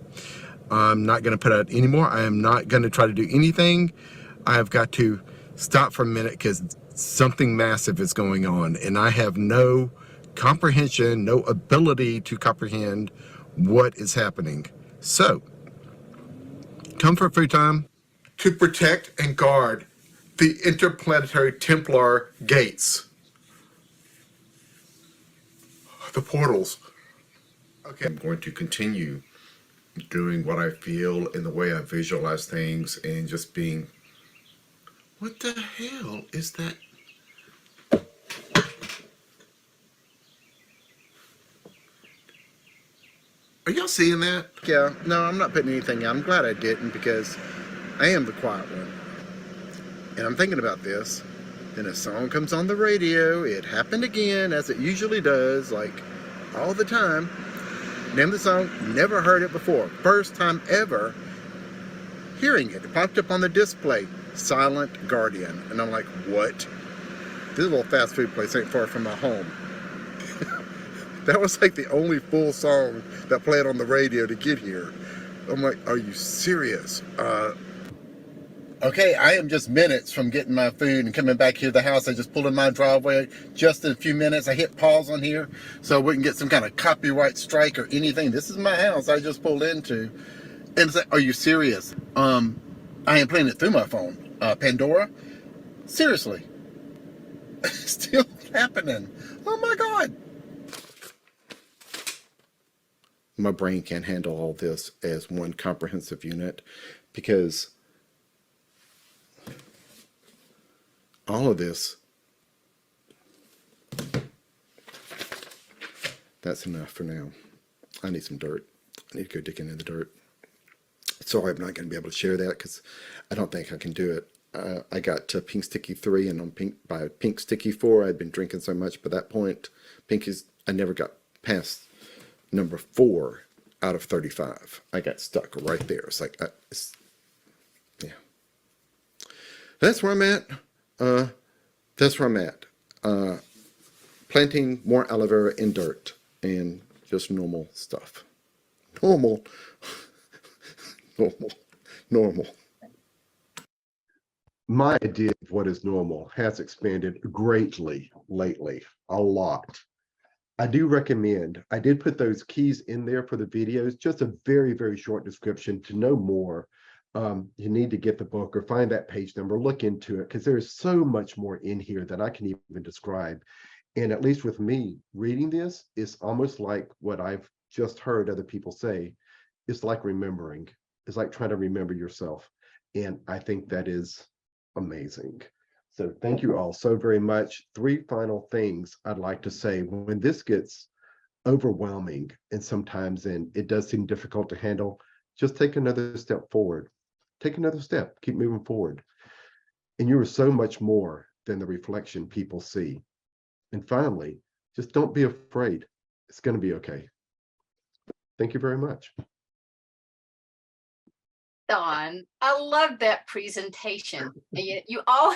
I'm not going to put out any more. I am not going to try to do anything. I have got to stop for a minute because something massive is going on, and I have no comprehension, no ability to comprehend what is happening. So, come for free time to protect and guard the interplanetary Templar gates, the portals. Okay, I'm going to continue doing what I feel in the way I visualize things and just being, what the hell is that? Are y'all seeing that? Yeah, no, I'm not putting anything out. I'm glad I didn't, because I am the quiet one. And I'm thinking about this. Then a song comes on the radio. It happened again, as it usually does, like all the time. Name of the song, never heard it before. First time ever hearing it. It popped up on the display, Silent Guardian. And I'm like, what? This little fast food place ain't far from my home. That was like the only full song that played on the radio to get here. I'm like, are you serious? Okay, I am just minutes from getting my food and coming back here to the house. I just pulled in my driveway just in a few minutes. I hit pause on here so we can get some kind of copyright strike or anything. This is my house I just pulled into. And it's like, are you serious? I am playing it through my phone. Pandora? Seriously. Still happening. Oh my God. My brain can't handle all this as one comprehensive unit, because all of this, that's enough for now. I need some dirt. I need to go digging in the dirt. Sorry, I'm not going to be able to share that because I don't think I can do it. I got to Pink Sticky 3, and on Pink Sticky 4, I'd been drinking so much by that point. I never got past number 4 out of 35. I got stuck right there. It's like, yeah. That's where I'm at. That's where I'm at. Planting more aloe vera in dirt and just normal stuff. Normal, normal, normal. My idea of what is normal has expanded greatly lately, a lot. I do recommend, I did put those keys in there for the videos, just a very, very short description. To know more, you need to get the book or find that page number, look into it, because there is so much more in here that I can even describe. And at least with me reading this, it's almost like what I've just heard other people say. It's like remembering. It's like trying to remember yourself. And I think that is amazing. So thank you all so very much. 3 final things I'd like to say. When this gets overwhelming and sometimes it does seem difficult to handle, just take another step forward. Take another step, keep moving forward. And you are so much more than the reflection people see. And finally, just don't be afraid. It's going to be okay. Thank you very much. Don, I love that presentation. You all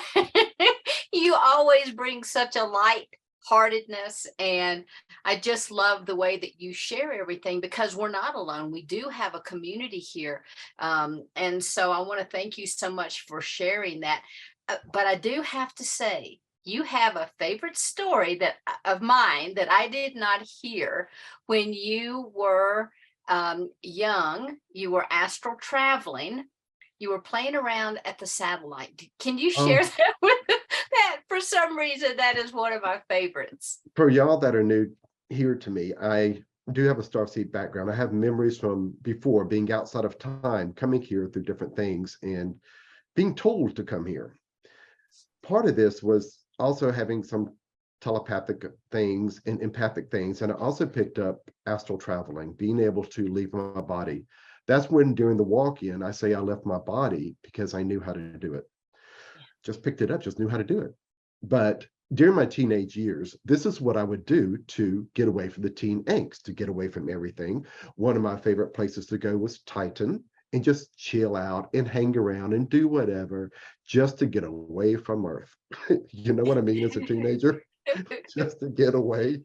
you always bring such a light-heartedness, and I just love the way that you share everything, because we're not alone. We do have a community here, and so I want to thank you so much for sharing that. But I do have to say, you have a favorite story that of mine that I did not hear when you were young. You were astral traveling. You were playing around at the satellite. Can you share that with that? For some reason, that is one of my favorites. For y'all that are new here to me, I do have a starseed background. I have memories from before, being outside of time, coming here through different things and being told to come here. Part of this was also having some telepathic things and empathic things. And I also picked up astral traveling, being able to leave my body. That's when during the walk-in, I say I left my body because I knew how to do it. Just picked it up, just knew how to do it. But during my teenage years, this is what I would do to get away from the teen angst, to get away from everything. One of my favorite places to go was Titan, and just chill out and hang around and do whatever just to get away from Earth. You know what I mean as a teenager? Just to get away.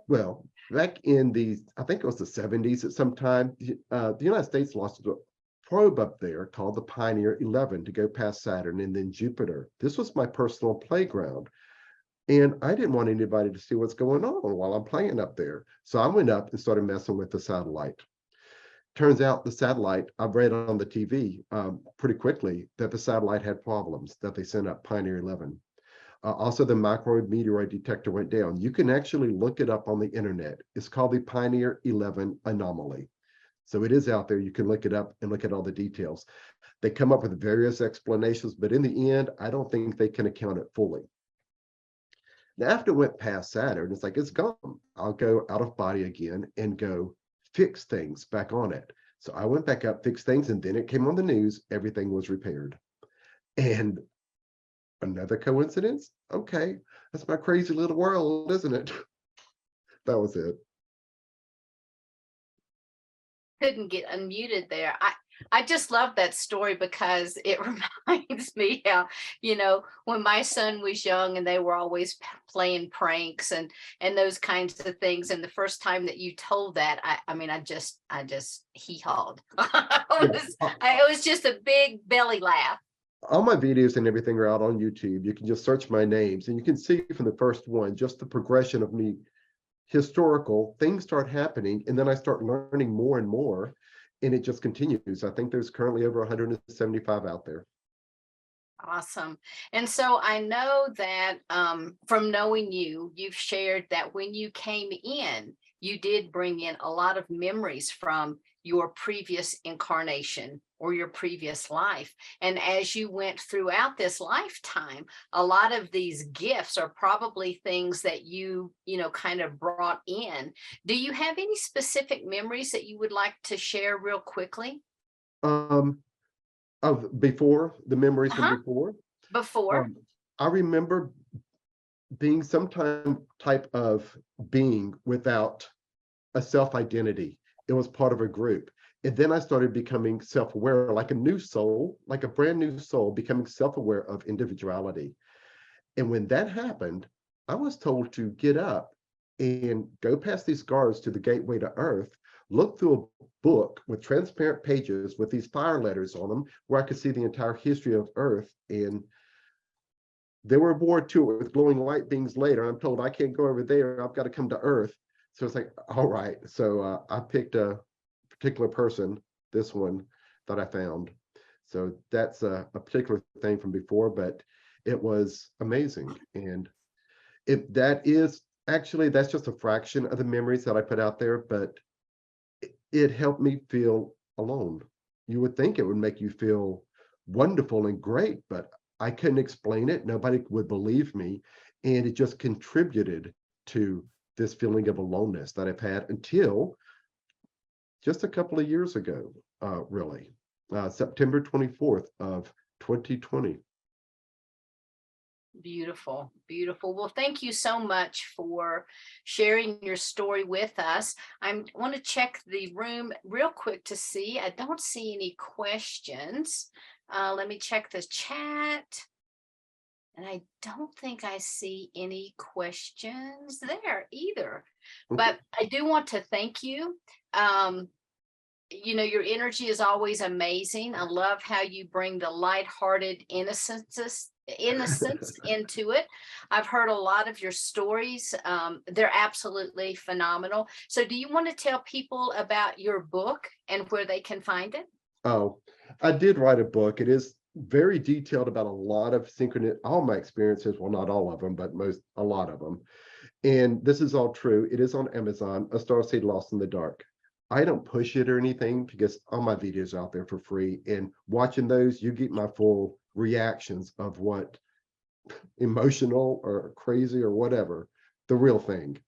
Well, back in the, I think it was the 70s at some time, the United States launched a probe up there called the Pioneer 11 to go past Saturn and then Jupiter. This was my personal playground. And I didn't want anybody to see what's going on while I'm playing up there. So I went up and started messing with the satellite. Turns out the satellite, I've read on the TV pretty quickly that the satellite had problems, that they sent up Pioneer 11. Also, the micrometeoroid detector went down. You can actually look it up on the internet. It's called the Pioneer 11 anomaly. So it is out there. You can look it up and look at all the details. They come up with various explanations, but in the end, I don't think they can account it fully. Now, after it went past Saturn, it's like, it's gone. I'll go out of body again and go fix things back on it. So I went back up, fixed things, and then it came on the news, everything was repaired. And another coincidence? Okay, that's my crazy little world, isn't it? That was it. Couldn't get unmuted there. I just love that story because it reminds me how, when my son was young and they were always playing pranks and those kinds of things. And the first time that you told that, I just hee-hawed. It was just a big belly laugh. All my videos and everything are out on YouTube. You can just search my names and you can see from the first one, just the progression of me. Historical things start happening, and then I start learning more and more, and it just continues. I think there's currently over 175 out there. Awesome. And so I know that from knowing you, you've shared that when you came in, you did bring in a lot of memories from your previous incarnation or your previous life. And as you went throughout this lifetime, a lot of these gifts are probably things that you kind of brought in. Do you have any specific memories that you would like to share real quickly? Of before, the memories from before? Before. I remember being some type of being without a self-identity. It was part of a group. And then I started becoming self-aware, like a new soul, like a brand new soul, becoming self-aware of individuality. And when that happened, I was told to get up and go past these guards to the gateway to Earth, look through a book with transparent pages with these fire letters on them, where I could see the entire history of Earth. And there were more to it with glowing light beings later. I'm told I can't go over there. I've got to come to Earth. So it's like, all right. So I picked a particular person, this one that I found. So that's a particular thing from before, but it was amazing. And that is actually, that's just a fraction of the memories that I put out there, but it helped me feel alone. You would think it would make you feel wonderful and great, but I couldn't explain it. Nobody would believe me. And it just contributed to this feeling of aloneness that I've had until just a couple of years ago, really, September 24th of 2020. Beautiful, beautiful. Well, thank you so much for sharing your story with us. I want to check the room real quick to see. I don't see any questions. Let me check the chat. And I don't think I see any questions there either. But I do want to thank you. You know, your energy is always amazing. I love how you bring the lighthearted innocence into it. I've heard a lot of your stories. They're absolutely phenomenal. So do you want to tell people about your book and where they can find it? Oh, I did write a book. It is very detailed about a lot of all my experiences. Well, not all of them, but a lot of them. And this is all true. It is on Amazon, A Starseed Lost in the Dark. I don't push it or anything because all my videos are out there for free. And watching those, you get my full reactions of what emotional or crazy or whatever, the real thing.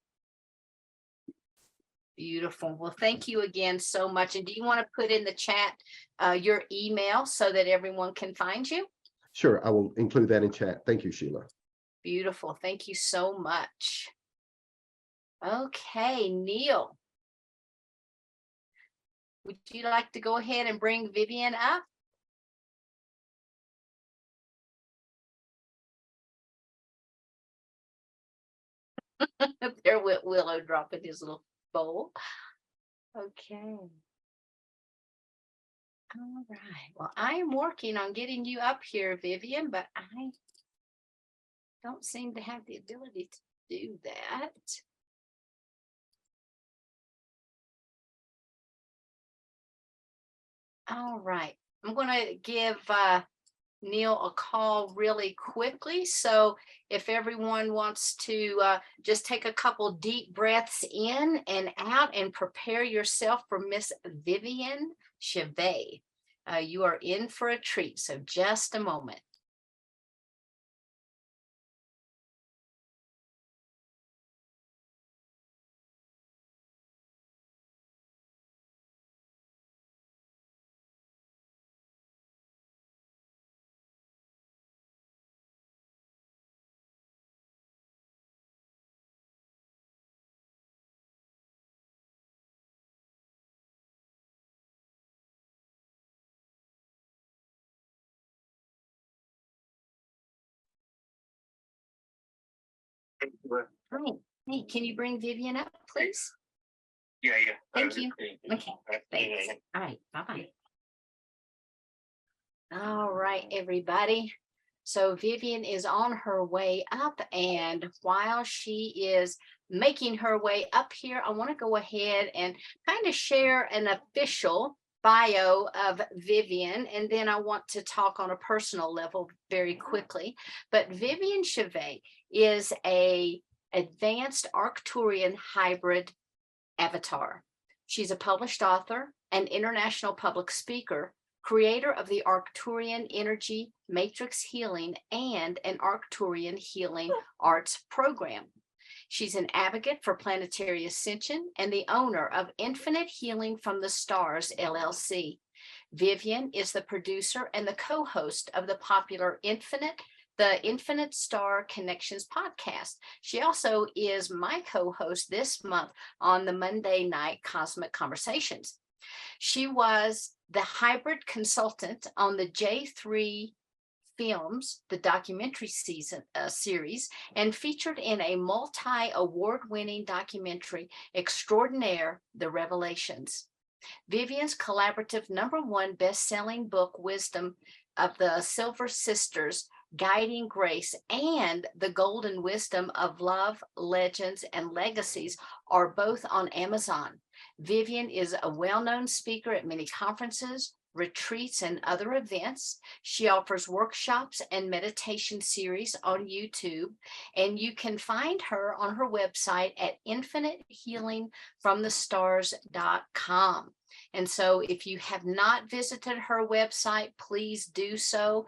Beautiful. Well, thank you again so much. And do you want to put in the chat your email so that everyone can find you? Sure, I will include that in chat. Thank you, Sheila. Beautiful. Thank you so much. Okay, Neil. Would you like to go ahead and bring Vivian up? There went Willow dropping his little bowl. Okay. All right. Well, I am working on getting you up here, Vivian, but I don't seem to have the ability to do that. All right. I'm going to give Neil a call really quickly. So if everyone wants to just take a couple deep breaths in and out and prepare yourself for Miss Vivian Chevet. You are in for a treat. So just a moment. Hi. Hey, can you bring Vivian up, please? Yeah. Thank you. Okay, thanks. All right, bye-bye. All right, everybody. So Vivian is on her way up, and while she is making her way up here, I want to go ahead and kind of share an official bio of Vivian, and then I want to talk on a personal level very quickly. But Vivian Chevet is a advanced Arcturian hybrid avatar. She's a published author, an international public speaker, creator of the Arcturian Energy Matrix Healing and an Arcturian Healing Arts program. She's an advocate for planetary ascension and the owner of Infinite Healing from the Stars, LLC. Vivian is the producer and the co-host of the popular the Infinite Star Connections podcast. She also is my co-host this month on the Monday Night Cosmic Conversations. She was the hybrid consultant on the J3 films, the documentary series, and featured in a multi-award-winning documentary extraordinaire, The Revelations. Vivian's collaborative #1 best-selling book, Wisdom of the Silver Sisters, Guiding Grace, and The Golden Wisdom of Love, Legends, and Legacies are both on Amazon. Vivian is a well-known speaker at many conferences, retreats, and other events. She offers workshops and meditation series on YouTube, and you can find her on her website at infinitehealingfromthestars.com. And so if you have not visited her website, please do so.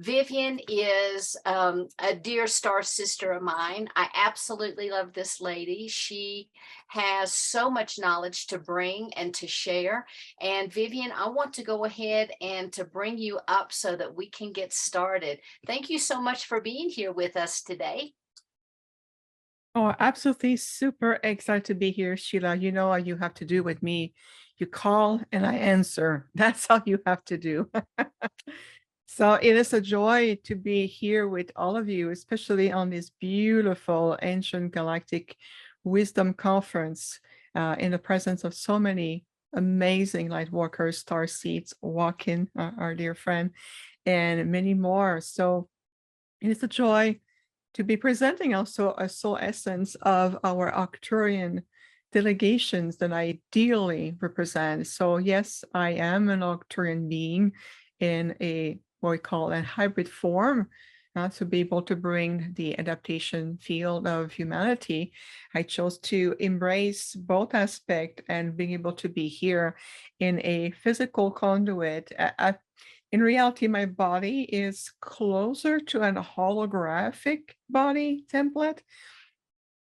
Vivian is a dear star sister of mine. I absolutely love this lady. She has so much knowledge to bring and to share. And Vivian, I want to go ahead and to bring you up so that we can get started. Thank you so much for being here with us today. Oh, absolutely super excited to be here, Sheila. You know what you have to do with me. You call and I answer. That's all you have to do. So it is a joy to be here with all of you, especially on this beautiful ancient galactic wisdom conference in the presence of so many amazing light workers, star seeds, Awaken, our dear friend, and many more. So it is a joy to be presenting also a soul essence of our Arcturian delegations that I ideally represent. So yes, I am an Arcturian being in a what we call a hybrid form, to be able to bring the adaptation field of humanity. I chose to embrace both aspects and being able to be here in a physical conduit. In reality, my body is closer to an holographic body template,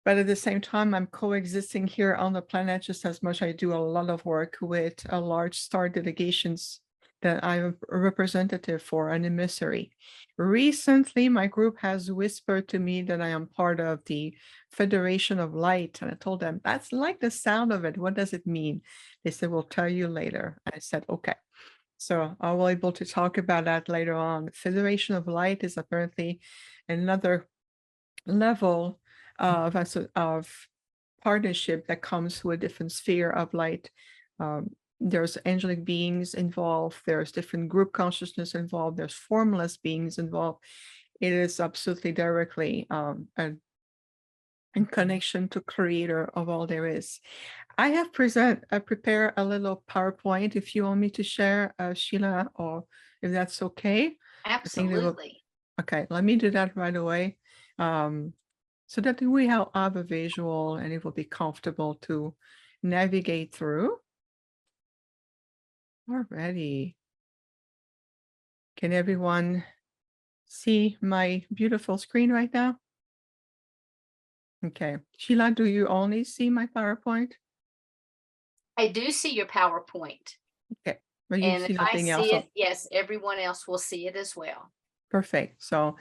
but at the same time, I'm coexisting here on the planet just as much. I do a lot of work with a large star delegations that I'm a representative for, an emissary. Recently, my group has whispered to me that I am part of the Federation of Light. And I told them, that's like the sound of it. What does it mean? They said, we'll tell you later. I said, okay. So I will be able to talk about that later on. Federation of Light is apparently another level of partnership that comes with a different sphere of light. There's angelic beings involved, there's different group consciousness involved, there's formless beings involved. It is absolutely directly in connection to creator of all there is. I have prepared a little PowerPoint if you want me to share, Sheila, or if that's okay. Absolutely. Okay, let me do that right away. So that we have a visual and it will be comfortable to navigate through. Alrighty. Can everyone see my beautiful screen right now? Okay. Sheila, do you only see my PowerPoint? I do see your PowerPoint. Okay. But you And see if I nothing else. see it, yes, everyone else will see it as well. Perfect. So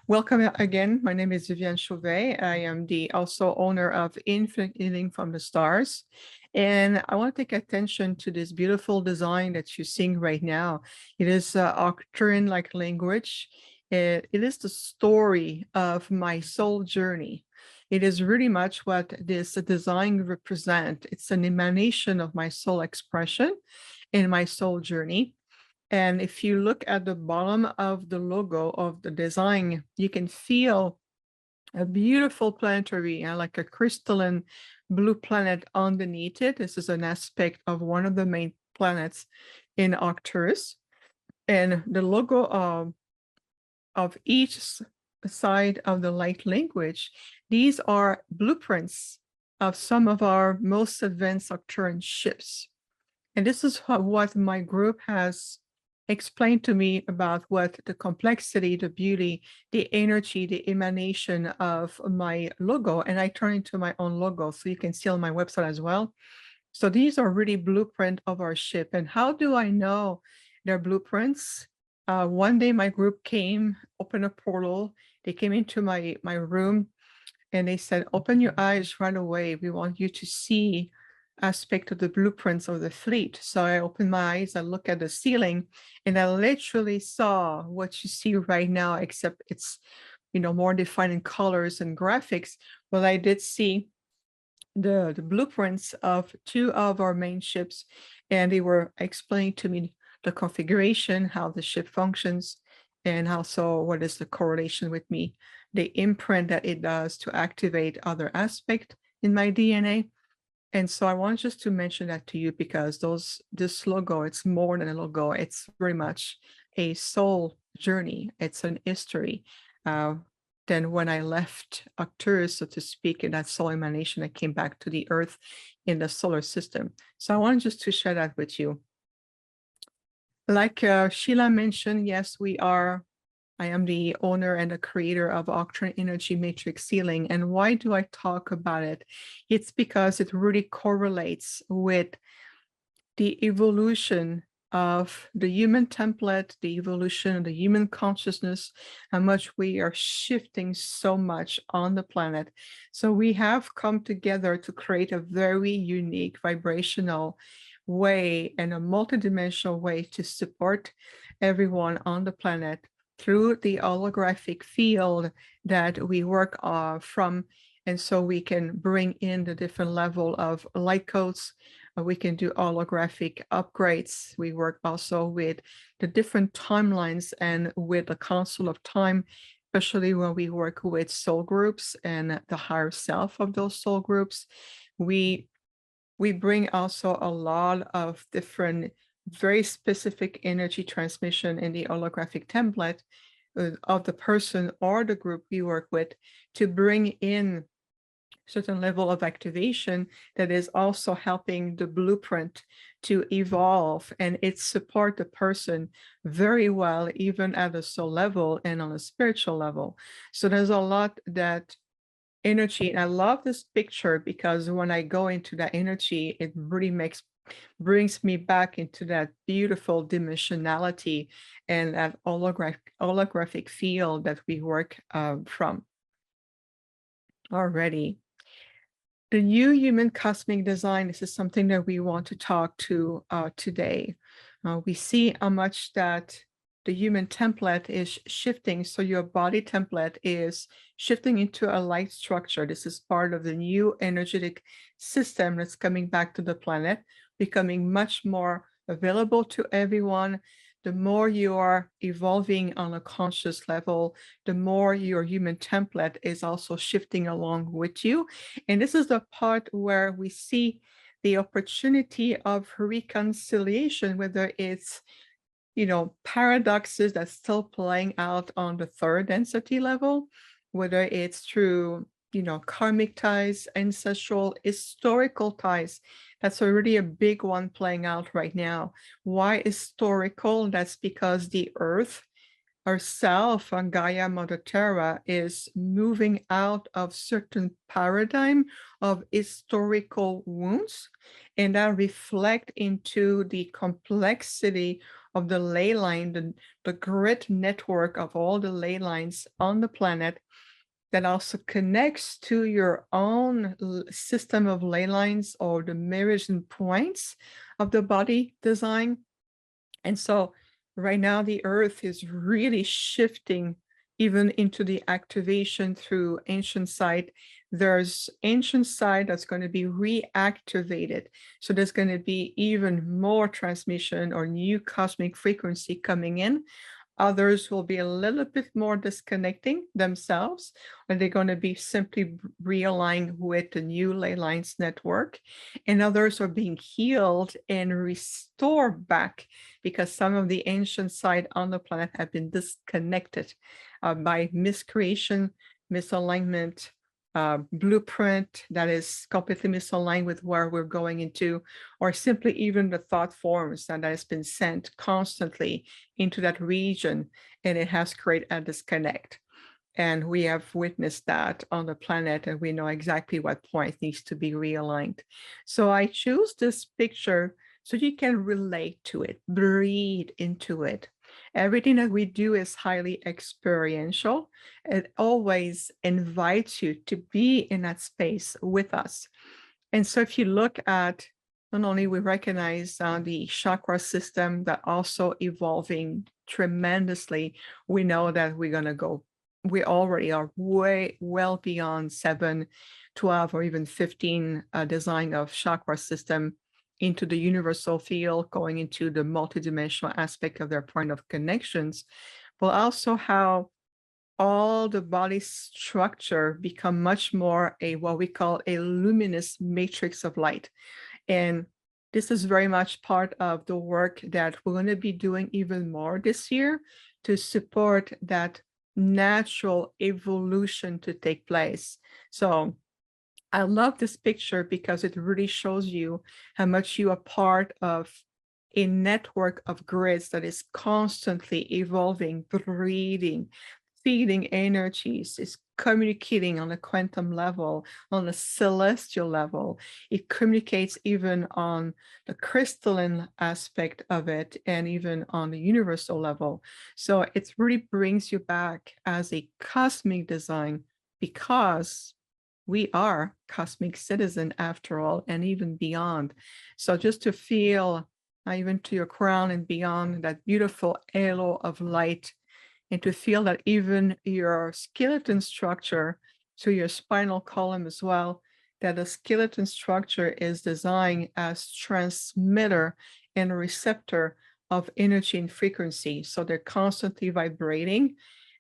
welcome again. My name is Viviane Chauvet. I am the also owner of Infinite Healing from the Stars. And I want to take attention to this beautiful design that you're seeing right now. It is Arcturian-like language. It is the story of my soul journey. It is really much what this design represents. It's an emanation of my soul expression in my soul journey. And if you look at the bottom of the logo of the design, you can feel a beautiful planetary, like a crystalline blue planet underneath it. This is an aspect of one of the main planets in Arcturus. And the logo of each side of the light language, these are blueprints of some of our most advanced Arcturian ships. And this is what my group has explained to me about what the complexity, the beauty, the energy, the emanation of my logo. And I turn into my own logo, so you can see on my website as well. So these are really blueprint of our ship. And how do I know they're blueprints? One day my group came, opened a portal. They came into my room and they said, open your eyes right away. We want you to see aspect of the blueprints of the fleet. So I opened my eyes, I look at the ceiling, and I literally saw what you see right now, except it's, more defined in colors and graphics. Well, I did see the blueprints of 2 of our main ships, and they were explaining to me the configuration, how the ship functions, and also what is the correlation with me, the imprint that it does to activate other aspect in my DNA. And so I want just to mention that to you, because this logo, it's more than a logo. It's very much a soul journey. It's an history. Then when I left Arcturus, so to speak, in that soul emanation, I came back to the Earth in the solar system. So I want just to share that with you. Like Sheila mentioned, yes, I am the owner and the creator of Octane Energy Matrix Sealing. And why do I talk about it? It's because it really correlates with the evolution of the human template, the evolution of the human consciousness, how much we are shifting so much on the planet. So we have come together to create a very unique vibrational way and a multidimensional way to support everyone on the planet through the holographic field that we work from. And so we can bring in the different level of light codes. We can do holographic upgrades. We work also with the different timelines and with the Council of Time, especially when we work with soul groups and the higher self of those soul groups. We bring also a lot of different, very specific energy transmission in the holographic template of the person or the group we work with to bring in certain level of activation that is also helping the blueprint to evolve, and it support the person very well, even at a soul level and on a spiritual level. So there's a lot that energy, and I love this picture because when I go into that energy, it really brings me back into that beautiful dimensionality and that holographic field that we work from already. The new human cosmic design, this is something that we want to talk to today. We see how much that the human template is shifting. So your body template is shifting into a light structure. This is part of the new energetic system that's coming back to the planet, becoming much more available to everyone. The more you are evolving on a conscious level, the more your human template is also shifting along with you. And this is the part where we see the opportunity of reconciliation, whether it's, paradoxes that's still playing out on the third density level, whether it's through, karmic ties, ancestral, historical ties. That's already a big one playing out right now. Why historical? That's because the Earth herself, Gaia Mother Terra, is moving out of certain paradigm of historical wounds, and that reflect into the complexity of the ley line, the grid network of all the ley lines on the planet that also connects to your own system of ley lines or the meridian points of the body design. And so right now the Earth is really shifting even into the activation through ancient site. There's ancient site that's going to be reactivated. So there's going to be even more transmission or new cosmic frequency coming in. Others will be a little bit more disconnecting themselves, or they're going to be simply realigning with the new ley lines network. And others are being healed and restored back because some of the ancient site on the planet have been disconnected by miscreation, misalignment, blueprint that is completely misaligned with where we're going into, or simply even the thought forms that has been sent constantly into that region, and it has created a disconnect. And we have witnessed that on the planet, and we know exactly what point needs to be realigned. So I choose this picture so you can relate to it, breathe into it. Everything that we do is highly experiential. It always invites you to be in that space with us. And so if you look at, not only we recognize the chakra system that also evolving tremendously, we know that we're going to go, we already are way well beyond 7, 12, or even 15 design of chakra system into the universal field, going into the multidimensional aspect of their point of connections, but also how all the body structure become much more a what we call a luminous matrix of light. And this is very much part of the work that we're going to be doing even more this year to support that natural evolution to take place. So I love this picture because it really shows you how much you are part of a network of grids that is constantly evolving, breathing, feeding energies, is communicating on a quantum level, on a celestial level. It communicates even on the crystalline aspect of it and even on the universal level. So it really brings you back as a cosmic design, because we are cosmic citizen after all, and even beyond. So just to feel even to your crown and beyond, that beautiful halo of light, and to feel that even your skeleton structure, to your spinal column as well, that the skeleton structure is designed as transmitter and receptor of energy and frequency. So they're constantly vibrating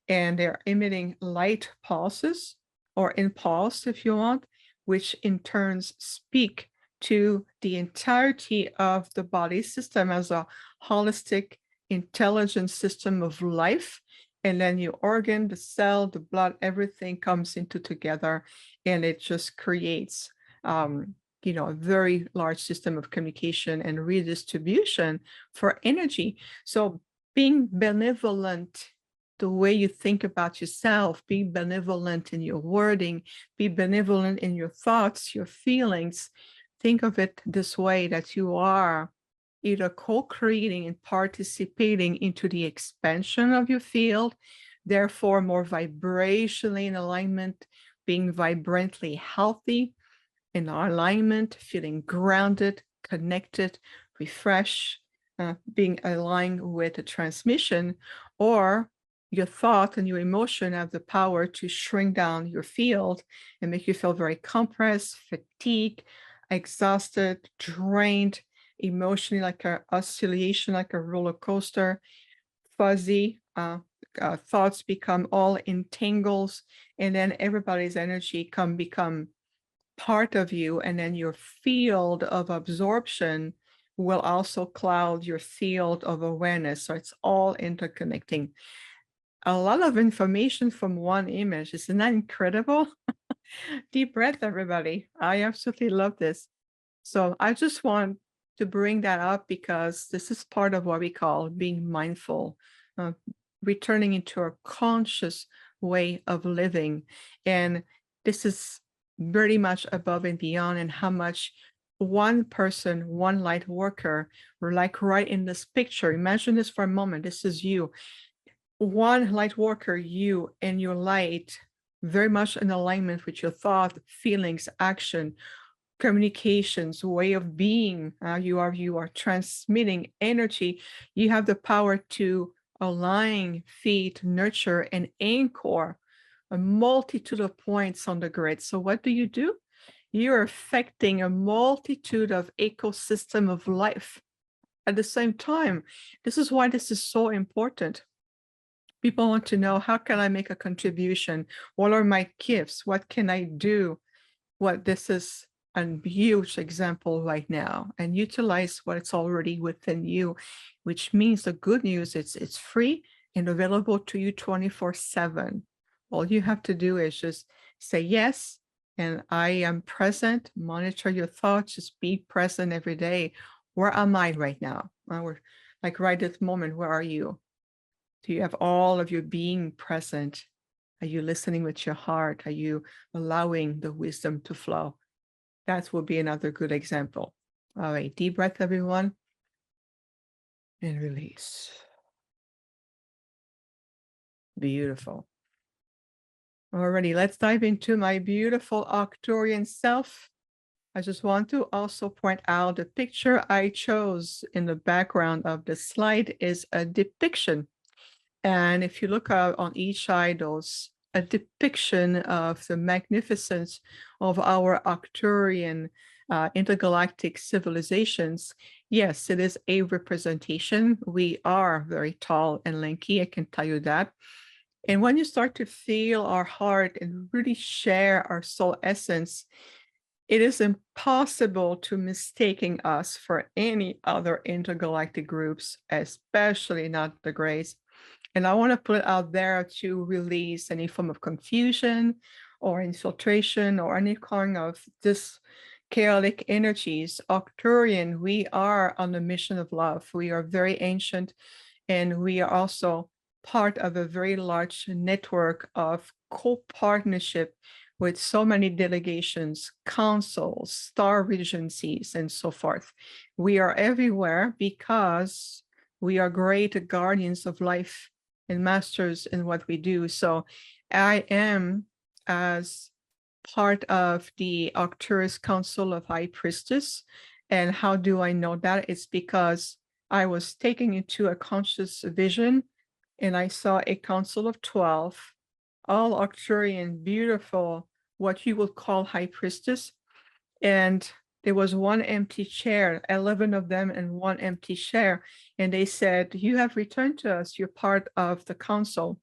and they're emitting light pulses, or impulse if you want, which in turns speak to the entirety of the body system as a holistic, intelligent system of life. And then your organ, the cell, the blood, everything comes into together, and it just creates a very large system of communication and redistribution for energy. So being benevolent, the way you think about yourself, be benevolent in your wording, be benevolent in your thoughts, your feelings. Think of it this way, that you are either co-creating and participating into the expansion of your field, therefore more vibrationally in alignment, being vibrantly healthy, in alignment, feeling grounded, connected, refreshed, being aligned with the transmission, or your thought and your emotion have the power to shrink down your field and make you feel very compressed, fatigued, exhausted, drained, emotionally like an oscillation, like a roller coaster, fuzzy, thoughts become all entangles, and then everybody's energy become part of you, and then your field of absorption will also cloud your field of awareness. So it's all interconnecting. A lot of information from one image. Isn't that incredible? Deep breath, everybody. I absolutely love this. So I just want to bring that up because this is part of what we call being mindful, returning into a conscious way of living. And this is very much above and beyond, and how much one person, one light worker, we're like right in this picture. Imagine this for a moment. This is you. One light worker, you and your light, very much in alignment with your thought, feelings, action, communications, way of being. You are transmitting energy. You have the power to align, feed, nurture, and anchor a multitude of points on the grid. So what do? You're affecting a multitude of ecosystem of life at the same time. This is why this is so important. People want to know, how can I make a contribution? What are my gifts? What can I do? This is a huge example right now, and utilize what's already within you, which means the good news is it's free and available to you 24/7. All you have to do is just say yes, and I am present. Monitor your thoughts, just be present every day. Where am I right now? We're like right at this moment, where are you? Do you have all of your being present? Are you listening with your heart? Are you allowing the wisdom to flow? That will be another good example. All right, deep breath, everyone. And release. Beautiful. Alrighty, let's dive into my beautiful Arcturian self. I just want to also point out the picture I chose in the background of the slide is a depiction. And if you look out on each side, those a depiction of the magnificence of our Arcturian intergalactic civilizations. Yes, it is a representation. We are very tall and lanky, I can tell you that. And when you start to feel our heart and really share our soul essence, it is impossible to mistaking us for any other intergalactic groups, especially not the Greys. And I want to put it out there to release any form of confusion or infiltration or any kind of this chaotic energies. Arcturian, we are on a mission of love. We are very ancient, and we are also part of a very large network of co-partnership with so many delegations, councils, star regencies, and so forth. We are everywhere because we are great guardians of life and masters in what we do. So I am, as part of the Arcturus Council of High Priestess. And how do I know that? It's because I was taken into a conscious vision and I saw a council of 12, all Arcturian, beautiful, what you would call high priestess. And there was one empty chair, 11 of them and one empty chair. And they said, you have returned to us, you're part of the council.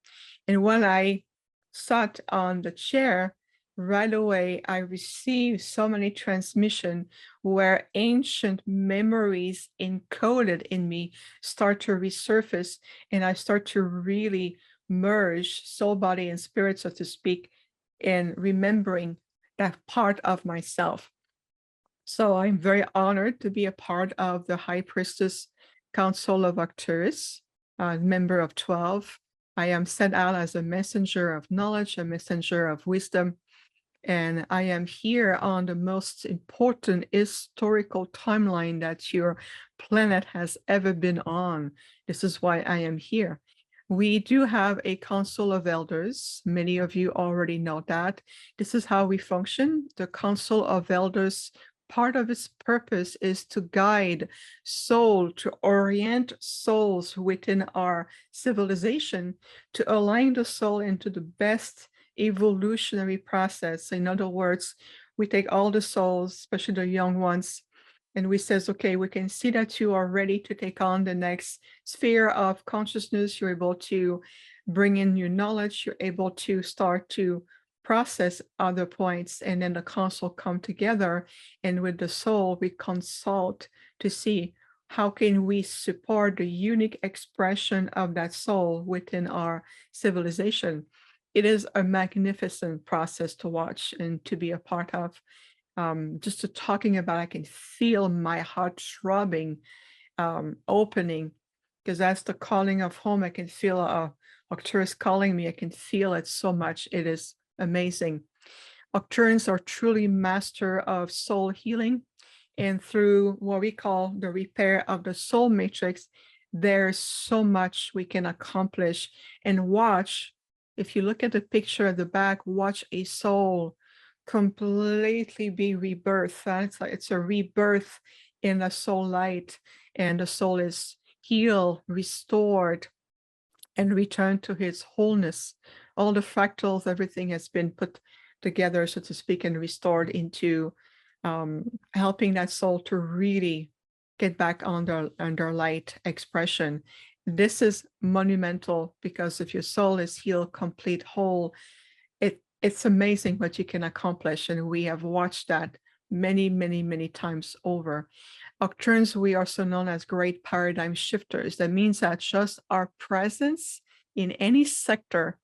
And when I sat on the chair, right away, I received so many transmission where ancient memories encoded in me start to resurface, and I start to really merge soul, body, and spirit, so to speak, in remembering that part of myself. So I'm very honored to be a part of the High Priestess Council of Arcturus, a member of 12. I am sent out as a messenger of knowledge, a messenger of wisdom, and I am here on the most important historical timeline that your planet has ever been on. This is why I am here. We do have a council of elders. Many of you already know that. This is how we function. The council of elders, part of its purpose is to guide soul, to orient souls within our civilization, to align the soul into the best evolutionary process. In other words, we take all the souls, especially the young ones, and we says, okay, we can see that you are ready to take on the next sphere of consciousness. You're able to bring in new knowledge. You're able to start to process other points, and then the council come together, and with the soul, we consult to see how can we support the unique expression of that soul within our civilization. It is a magnificent process to watch and to be a part of. Just to talking about, I can feel my heart throbbing, opening, because that's the calling of home. I can feel Arcturus calling me. I can feel it so much. It is amazing. Arcturians are truly master of soul healing, and through what we call the repair of the soul matrix, there's so much we can accomplish. And watch, if you look at the picture at the back, watch a soul completely be rebirthed. It's a rebirth in the soul light, and the soul is healed, restored, and returned to its wholeness. All the fractals, everything has been put together, so to speak, and restored into helping that soul to really get back under light expression. This is monumental, because if your soul is healed, complete, whole, it's amazing what you can accomplish. And we have watched that many, many, many times over. Arcturians, we are so known as great paradigm shifters. That means that just our presence in any sector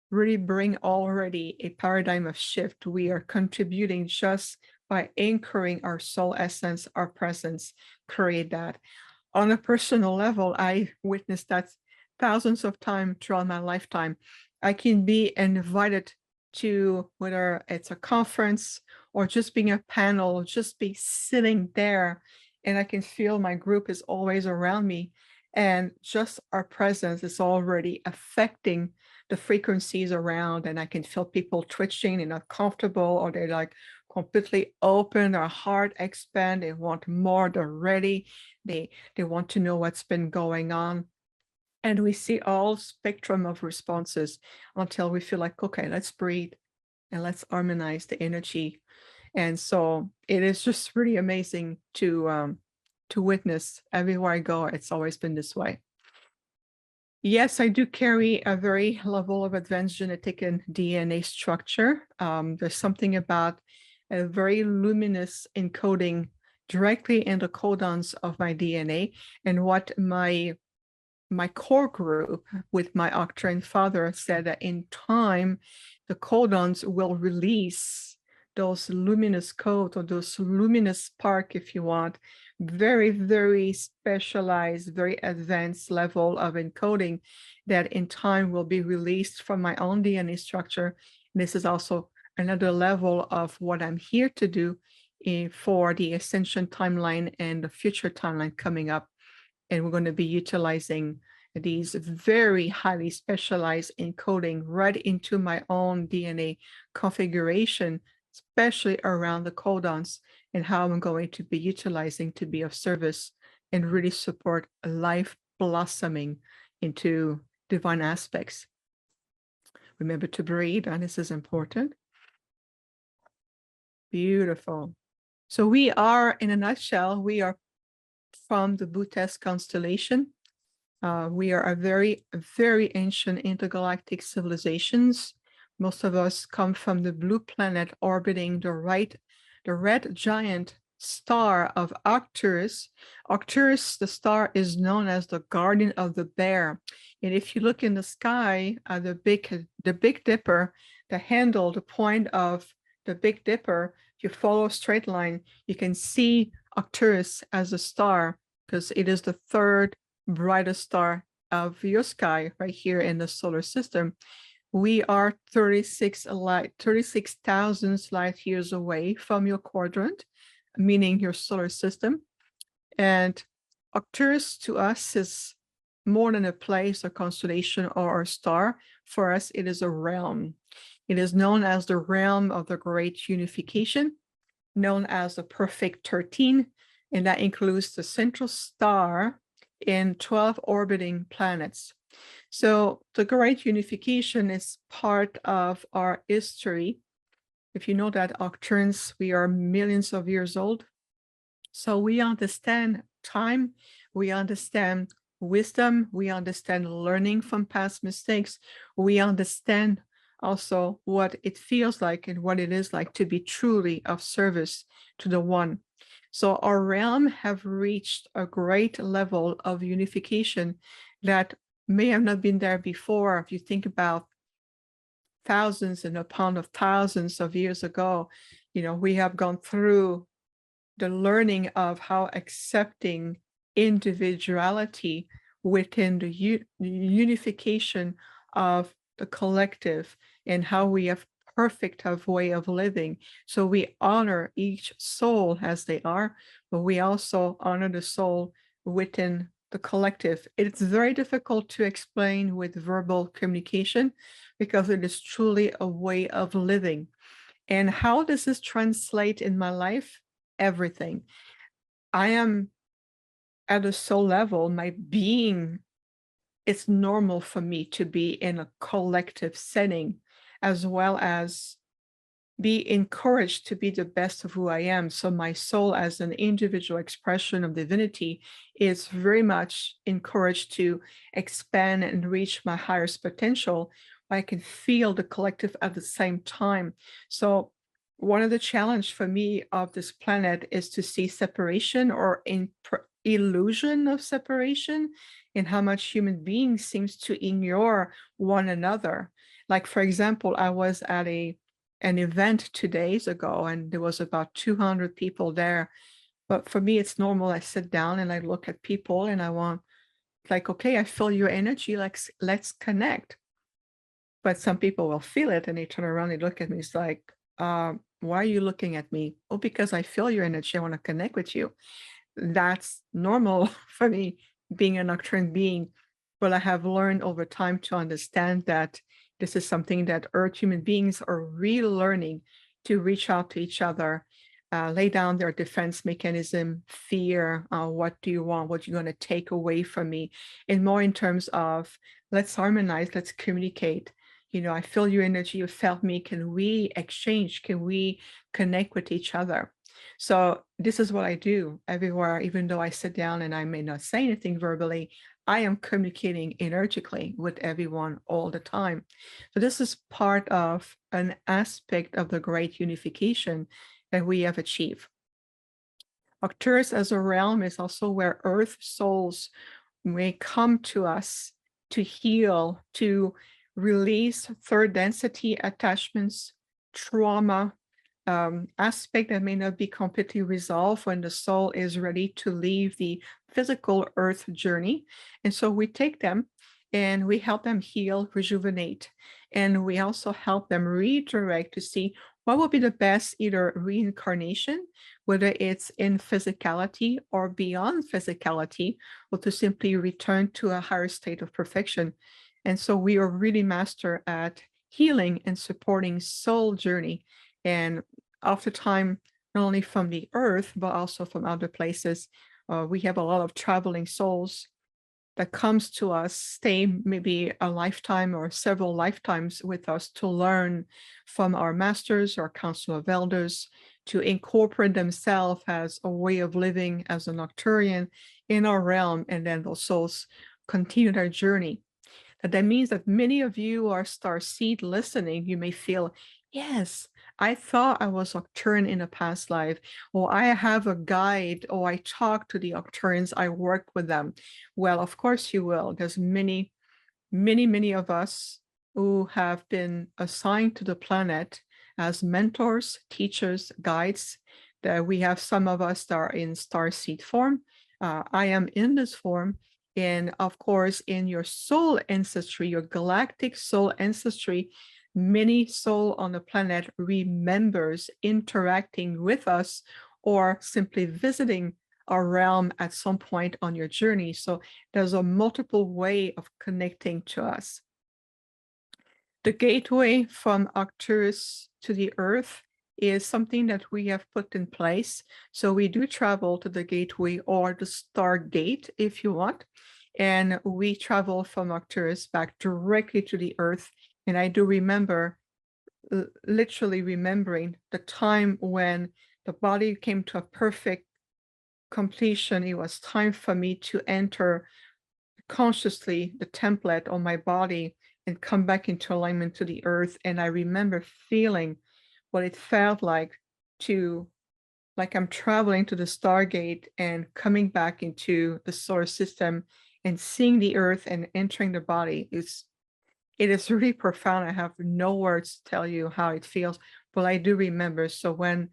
really bring already a paradigm of shift. We are contributing just by anchoring our soul essence, our presence, create that. On a personal level, I witnessed that thousands of times throughout my lifetime. I can be invited to, whether it's a conference or just being a panel, just be sitting there, and I can feel my group is always around me, and just our presence is already affecting the frequencies around, and I can feel people twitching and not comfortable, or they're like completely open, their heart expand, they want more, they're ready, they want to know what's been going on. And we see all spectrum of responses until we feel like, okay, let's breathe and let's harmonize the energy. And so it is just really amazing to witness everywhere I go. It's always been this way. Yes, I do carry a very level of advanced genetic and DNA structure. There's something about a very luminous encoding directly in the codons of my DNA, and what my core group with my Octarian father said that in time, the codons will release those luminous code, or those luminous spark, if you want, very, very specialized, very advanced level of encoding that in time will be released from my own DNA structure. And this is also another level of what I'm here to do for the ascension timeline and the future timeline coming up. And we're going to be utilizing these very highly specialized encoding right into my own DNA configuration, especially around the codons, and how I'm going to be utilizing to be of service and really support life blossoming into divine aspects. Remember to breathe, and this is important. Beautiful. So we are, in a nutshell, we are from the Bhutes constellation. We are a very, very ancient intergalactic civilizations. Most of us come from the blue planet orbiting the red giant star of Arcturus. Arcturus, the star, is known as the guardian of the bear. And if you look in the sky, the Big Dipper, the handle, the point of the Big Dipper, if you follow a straight line, you can see Arcturus as a star, because it is the third brightest star of your sky right here in the solar system. We are 36,000 light years away from your quadrant, meaning your solar system. And Arcturus to us is more than a place, a constellation, or a star. For us, it is a realm. It is known as the realm of the great unification, known as the perfect 13, and that includes the central star in 12 orbiting planets. So the great unification is part of our history. If you know that Octarians, we are millions of years old. So we understand time, we understand wisdom, we understand learning from past mistakes, we understand also what it feels like and what it is like to be truly of service to the one. So our realm have reached a great level of unification that may have not been there before. If you think about thousands and upon of thousands of years ago, we have gone through the learning of how accepting individuality within the unification of the collective, and how we have perfect of way of living. So we honor each soul as they are, but we also honor the soul within the collective. It's very difficult to explain with verbal communication because it is truly a way of living. And how does this translate in my life? Everything. I am at a soul level, my being, it's normal for me to be in a collective setting, as well as be encouraged to be the best of who I am. So my soul as an individual expression of divinity is very much encouraged to expand and reach my highest potential. I can feel the collective at the same time. So one of the challenges for me of this planet is to see separation or illusion of separation, and how much human beings seems to ignore one another. Like, for example, I was at an event 2 days ago, and there was about 200 people there. But for me, it's normal. I sit down and I look at people and I want, like, okay, I feel your energy, let's connect. But some people will feel it and they turn around and look at me. It's like, why are you looking at me? Oh, because I feel your energy. I want to connect with you. That's normal for me, being a nocturne being. But I have learned over time to understand that this is something that Earth human beings are relearning to reach out to each other, lay down their defense mechanism, fear, what do you want, what you're going to take away from me, and more in terms of let's harmonize, let's communicate. You know, I feel your energy, you felt me. Can we exchange? Can we connect with each other? So this is what I do everywhere, even though I sit down and I may not say anything verbally, I am communicating energetically with everyone all the time. So this is part of an aspect of the great unification that we have achieved. Arcturus as a realm is also where Earth souls may come to us to heal, to release third density attachments, trauma, aspect that may not be completely resolved when the soul is ready to leave the physical earth journey. And so we take them and we help them heal, rejuvenate, and we also help them redirect to see what will be the best either reincarnation, whether it's in physicality or beyond physicality, or to simply return to a higher state of perfection. And so we are really master at healing and supporting soul journey. And oftentimes, not only from the earth, but also from other places. We have a lot of traveling souls that comes to us, stay maybe a lifetime or several lifetimes with us to learn from our masters or council of elders, to incorporate themselves as a way of living as a Nocturian in our realm, and then those souls continue their journey. That means that many of you are starseed listening, you may feel, yes, I thought I was Nocturian in a past life, or I have a guide, or I talk to the Nocturians, I work with them. Well, of course you will. There's many of us who have been assigned to the planet as mentors, teachers, guides. That we have some of us that are in starseed form. I am in this form. And of course, in your soul ancestry, your galactic soul ancestry, many soul on the planet remembers interacting with us or simply visiting our realm at some point on your journey. So there's a multiple way of connecting to us. The gateway from Arcturus to the earth is something that we have put in place. So we do travel to the gateway or the star gate if you want. And we travel from Arcturus back directly to the earth. And I do remember, literally remembering the time when the body came to a perfect completion. It was time for me to enter consciously the template on my body and come back into alignment to the earth. And I remember feeling what it felt like I'm traveling to the Stargate and coming back into the solar system and seeing the earth and entering the body. It is really profound. I have no words to tell you how it feels, but I do remember. So when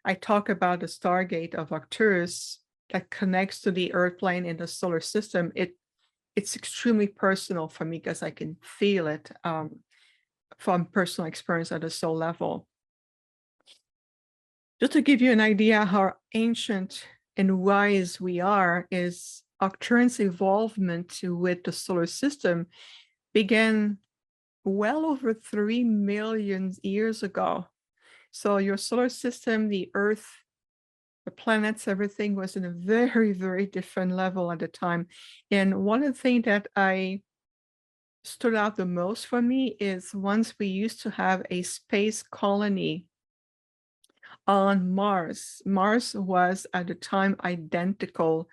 I talk about the Stargate of Arcturus that connects to the earth plane in the solar system, it's extremely personal for me because I can feel it from personal experience at a soul level. Just to give you an idea how ancient and wise we are, is Arcturian's involvement with the solar system began well over 3 million years ago. So your solar system, the earth, the planets, everything was in a very, very different level at the time. And one of the things that I stood out the most for me is once we used to have a space colony on Mars. Mars was at the time identical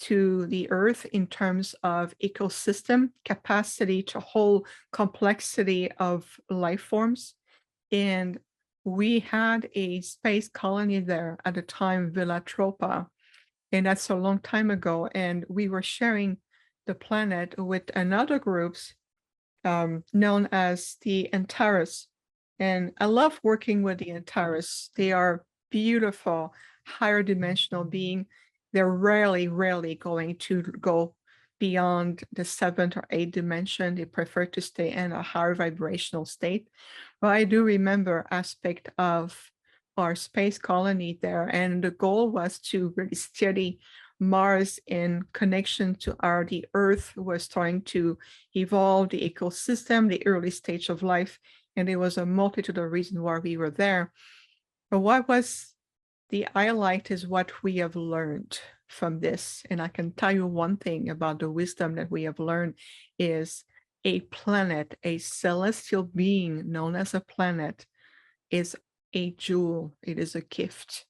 to the Earth in terms of ecosystem capacity to hold complexity of life forms. And we had a space colony there at the time, Villa Tropa, and that's a long time ago. And we were sharing the planet with another groups known as the Antares. And I love working with the Antares. They are beautiful, higher dimensional being. They're rarely going to go beyond the 7th or 8th dimension. They prefer to stay in a higher vibrational state. But I do remember aspect of our space colony there. And the goal was to really study Mars in connection to the Earth was starting to evolve, the ecosystem, the early stage of life. And there was a multitude of reasons why we were there. But what was the highlight is what we have learned from this. And I can tell you one thing about the wisdom that we have learned is a planet, a celestial being known as a planet, is a jewel. It is a gift.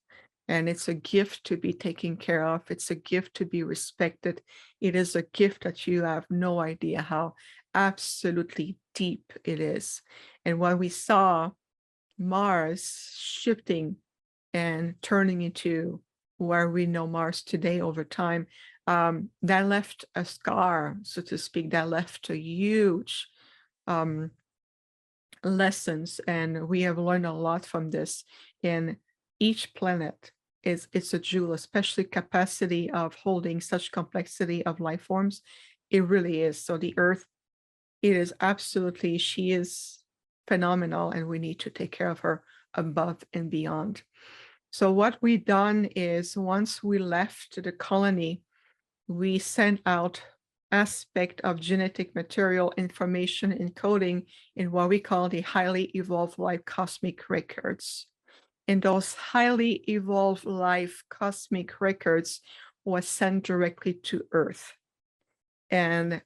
And it's a gift to be taken care of. It's a gift to be respected. It is a gift that you have no idea how absolutely deep it is. And when we saw Mars shifting and turning into where we know Mars today over time, that left a scar, so to speak, that left a huge lessons, and we have learned a lot from this. And each planet it's a jewel, especially capacity of holding such complexity of life forms. It really is. So the Earth, it is absolutely, she is phenomenal, and we need to take care of her above and beyond. So what we done is, once we left the colony, we sent out aspect of genetic material information encoding in what we call the highly evolved life cosmic records. And those highly evolved life cosmic records was sent directly to Earth. And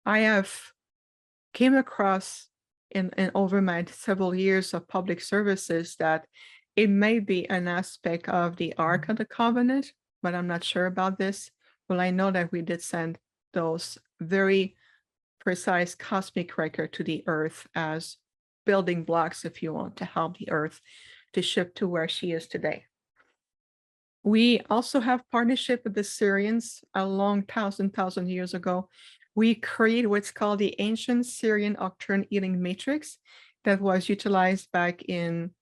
I have came across in over my several years of public services that it may be an aspect of the Ark of the Covenant, but I'm not sure about this. Well, I know that we did send those very precise cosmic record to the Earth as building blocks, if you want, to help the Earth to shift to where she is today. We also have partnership with the Syrians a long thousand years ago. We created what's called the ancient Syrian Octane Healing Matrix that was utilized back in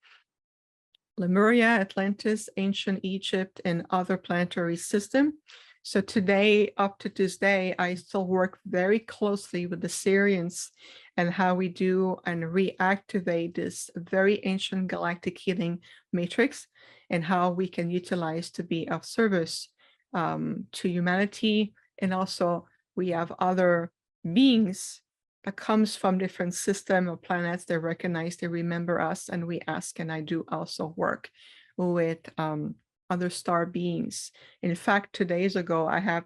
Lemuria, Atlantis, ancient Egypt, and other planetary systems. So today, up to this day, I still work very closely with the Syrians and how we do and reactivate this very ancient galactic healing matrix, and how we can utilize to be of service to humanity. And also we have other beings that comes from different system of planets. They recognize, they remember us, and we ask, and I do also work with other star beings. In fact, 2 days ago, I have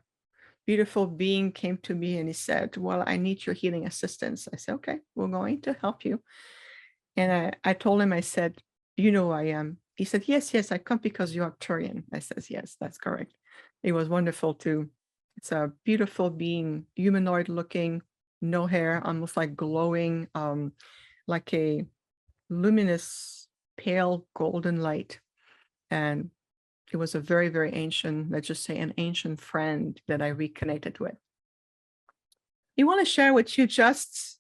beautiful being came to me and he said, well, I need your healing assistance. I said, okay, we're going to help you. And I told him, I said, you know who I am. He said, yes, I come because you're Arcturian. I says, yes, that's correct. It was wonderful too. It's a beautiful being, humanoid looking, no hair, almost like glowing, like a luminous, pale golden light. And it was a very, very ancient, let's just say an ancient friend that I reconnected with. We want to share with you just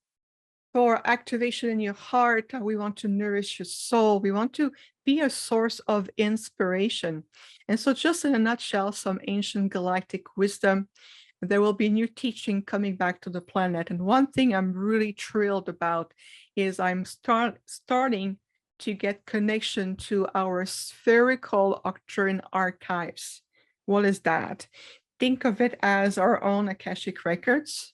for activation in your heart. We want to nourish your soul. We want to be a source of inspiration. And so just in a nutshell, some ancient galactic wisdom. There will be new teaching coming back to the planet. And one thing I'm really thrilled about is I'm starting to get connection to our spherical Arcturian archives. What is that? Think of it as our own Akashic records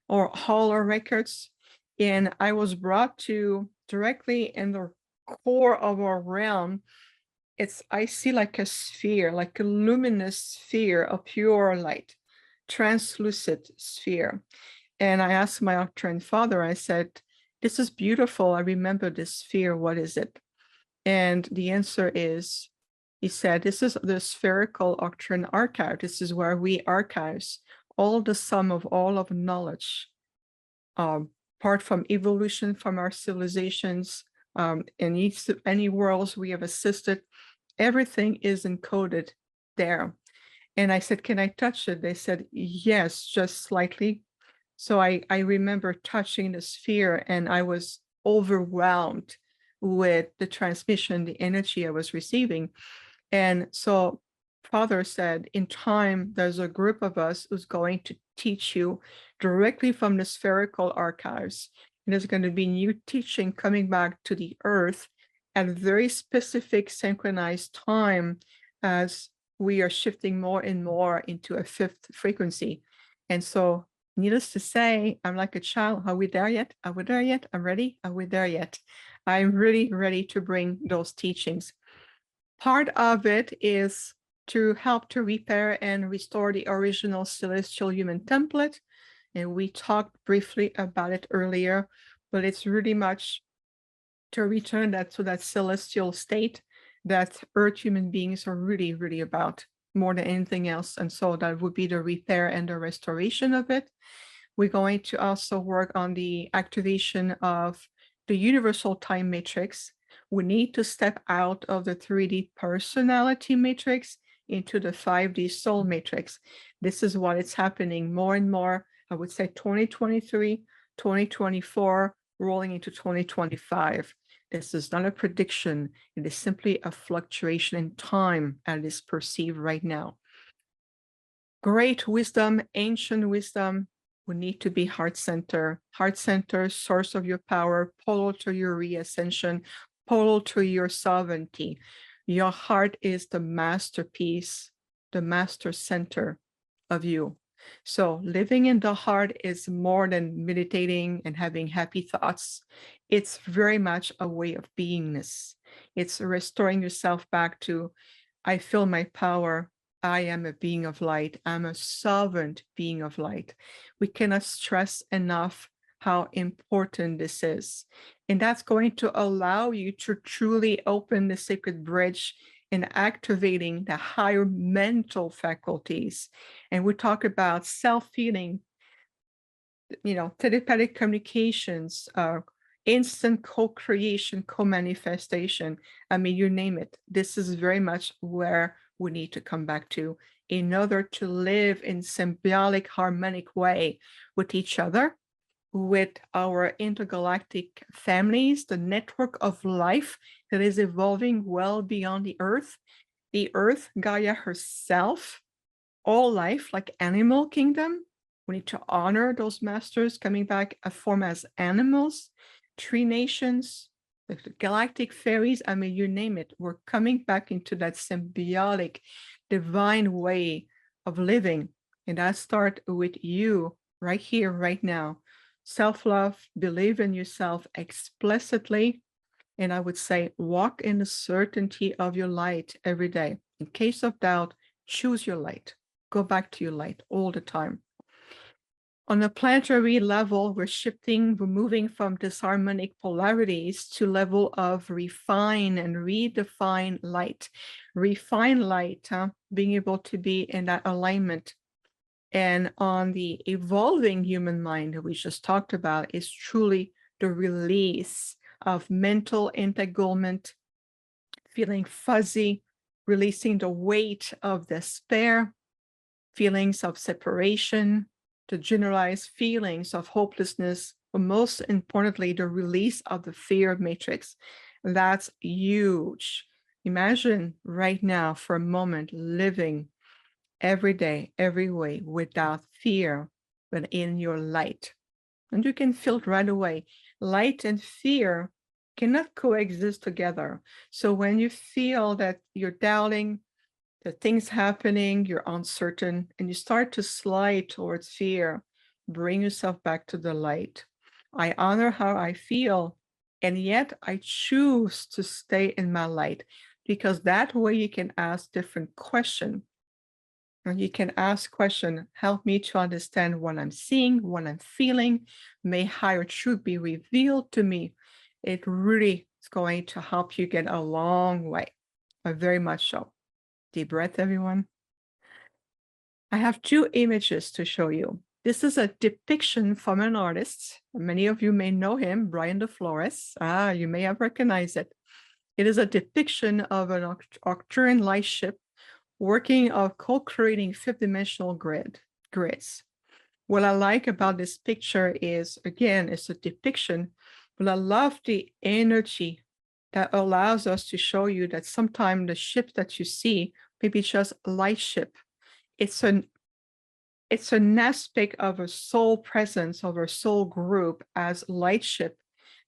or Hall records. And I was brought to directly in the core of our realm. I see like a sphere, like a luminous sphere of pure light, translucent sphere. And I asked my Arcturian father, I said, this is beautiful. I remember this sphere. What is it? And the answer is, he said, this is the spherical Arcturian archive. This is where we archives all the sum of all of knowledge, apart from evolution from our civilizations, in any worlds we have assisted, everything is encoded there. And I said, can I touch it? They said, yes, just slightly. So I remember touching the sphere and I was overwhelmed with the transmission, the energy I was receiving. And so Father said, in time, there's a group of us who's going to teach you directly from the spherical archives. And there's going to be new teaching coming back to the earth at a very specific synchronized time as we are shifting more and more into a fifth frequency. And so Needless to say, I'm like a child. Are we there yet? Are we there yet? I'm ready. Are we there yet? I'm really ready to bring those teachings. Part of it is to help to repair and restore the original celestial human template. And we talked briefly about it earlier, but it's really much to return that to that celestial state that Earth human beings are really, really about more than anything else. And so that would be the repair and the restoration of it. We're going to also work on the activation of the universal time matrix. We need to step out of the 3D personality matrix into the 5D soul matrix. This is what is happening more and more. I would say 2023, 2024, rolling into 2025. This is not a prediction. It is simply a fluctuation in time as it is perceived right now. Great wisdom, ancient wisdom, we need to be heart center, source of your power, portal to your reascension, portal to your sovereignty. Your heart is the masterpiece, the master center of you. So living in the heart is more than meditating and having happy thoughts. It's very much a way of beingness. It's restoring yourself back to, I feel my power. I am a being of light. I'm a sovereign being of light. We cannot stress enough how important this is. And that's going to allow you to truly open the sacred bridge in activating the higher mental faculties. And we talk about self-healing, telepathic communications, instant co-creation, co-manifestation. I mean, you name it. This is very much where we need to come back to in order to live in symbiotic, harmonic way with each other, with our intergalactic families, the network of life that is evolving well beyond the Earth, Gaia herself, all life, like animal kingdom. We need to honor those masters coming back a form as animals, tree nations, the galactic fairies. I mean, you name it. We're coming back into that symbiotic, divine way of living. And that starts with you right here, right now. Self-love, believe in yourself explicitly. And I would say, walk in the certainty of your light every day. In case of doubt, choose your light. Go back to your light all the time. On a planetary level, we're moving from disharmonic polarities to level of refine and redefine light. Refine light, being able to be in that alignment. And on the evolving human mind that we just talked about is truly the release of mental entanglement, feeling fuzzy, releasing the weight of despair, feelings of separation, the generalized feelings of hopelessness, but most importantly, the release of the fear matrix. That's huge. Imagine right now for a moment living every day, every way, without fear, but in your light. And you can feel it right away. Light and fear cannot coexist together. So when you feel that you're doubting, that things happening, you're uncertain, and you start to slide towards fear, bring yourself back to the light. I honor how I feel, and yet I choose to stay in my light, because that way you can ask different questions. And you can ask question, help me to understand what I'm seeing, what I'm feeling. May higher truth be revealed to me. It really is going to help you get a long way, very much so. Deep breath, everyone. I have two images to show you. This is a depiction from an artist. Many of you may know him, Brian De Flores. You may have recognized it. It is a depiction of an Arcturian light ship working of co-creating fifth-dimensional grids. What I like about this picture is, again, it's a depiction, but I love the energy that allows us to show you that sometimes the ship that you see, maybe just a light ship, it's an aspect of a soul presence, of a soul group as light ship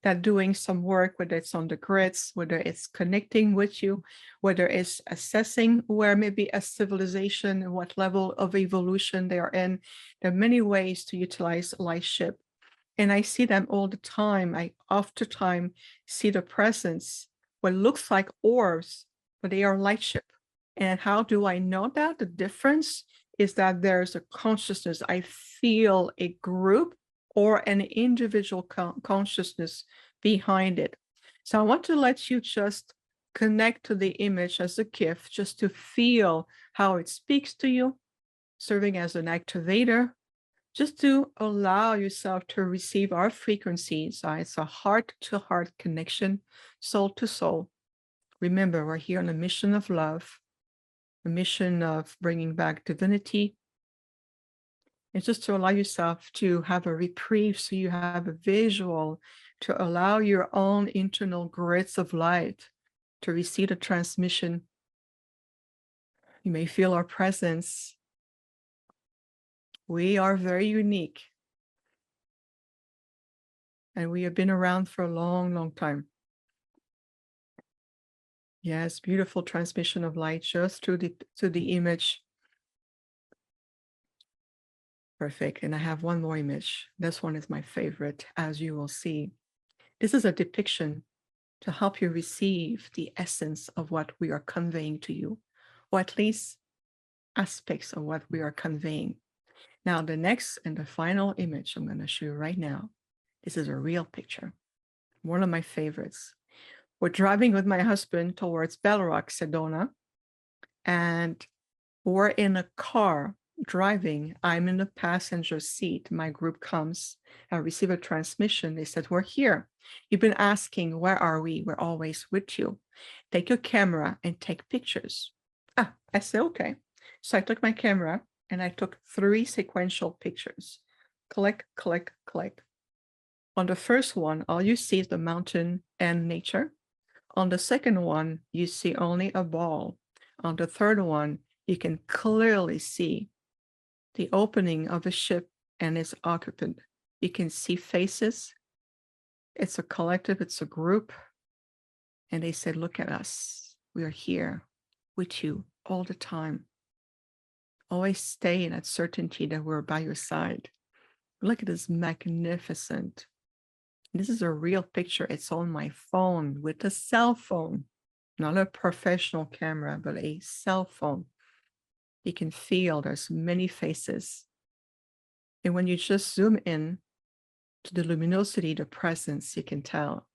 that doing some work, whether it's on the grids, whether it's connecting with you, whether it's assessing where maybe a civilization and what level of evolution they are in. There are many ways to utilize lightship. And I see them all the time. I oftentimes see the presence, what looks like orbs, but they are lightship. And how do I know that? The difference is that there's a consciousness. I feel a group or an individual consciousness behind it. So I want to let you just connect to the image as a gift, just to feel how it speaks to you, serving as an activator, just to allow yourself to receive our frequencies. It's a heart-to-heart connection, soul to soul. Remember, we're here on a mission of love, a mission of bringing back divinity. It's just to allow yourself to have a reprieve, so you have a visual to allow your own internal grids of light to receive the transmission. You may feel our presence. We are very unique. And we have been around for a long, long time. Yes, beautiful transmission of light just to the image. Perfect. And I have one more image. This one is my favorite, as you will see. This is a depiction to help you receive the essence of what we are conveying to you, or at least aspects of what we are conveying. Now, the next and the final image I'm going to show you right now, this is a real picture, one of my favorites. We're driving with my husband towards Bell Rock, Sedona, and we're in a car driving. I'm in the passenger seat. My group comes. I receive a transmission. They said, we're here. You've been asking, where are we? We're always with you. Take your camera and take pictures. I said, okay. So I took my camera and I took 3 sequential pictures. Click, click, click. On the first one, all you see is the mountain and nature. On the second one, you see only a ball. On the third one, you can clearly see the opening of a ship and its occupant. You can see faces. It's a collective, it's a group. And they said, look at us. We are here with you all the time. Always stay in that certainty that we're by your side. Look at this magnificent. This is a real picture. It's on my phone with a cell phone, not a professional camera, but a cell phone. You can feel there's many faces. And when you just zoom in to the luminosity, the presence, you can tell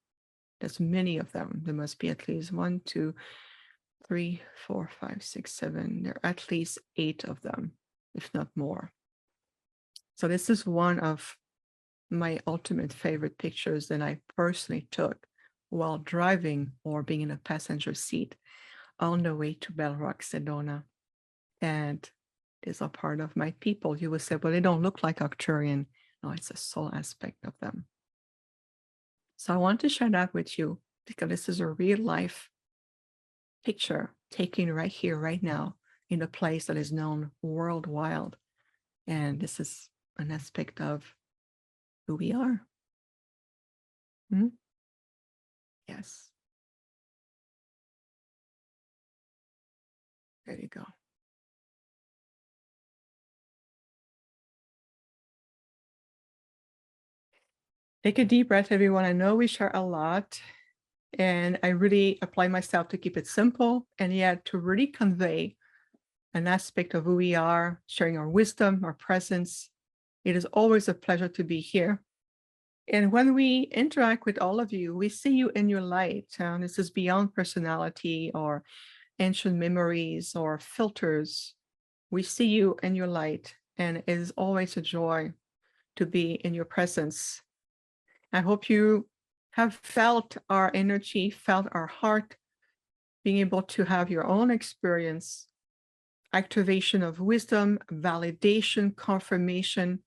there's many of them. There must be at least 1, 2, 3, 4, 5, 6, 7. There are at least 8 of them, if not more. So this is one of my ultimate favorite pictures that I personally took while driving or being in a passenger seat on the way to Bell Rock, Sedona. And these are part of my people. You will say, well, they don't look like Arcturian. No, it's a soul aspect of them. So I want to share that with you because this is a real life picture taken right here, right now, in a place that is known worldwide. And this is an aspect of who we are. Yes. There you go. Take a deep breath, everyone. I know we share a lot, and I really apply myself to keep it simple and yet to really convey an aspect of who we are, sharing our wisdom, our presence. It is always a pleasure to be here. And when we interact with all of you, we see you in your light. This is beyond personality or ancient memories or filters. We see you in your light, and it is always a joy to be in your presence. I hope you have felt our energy, felt our heart, being able to have your own experience, activation of wisdom, validation, confirmation,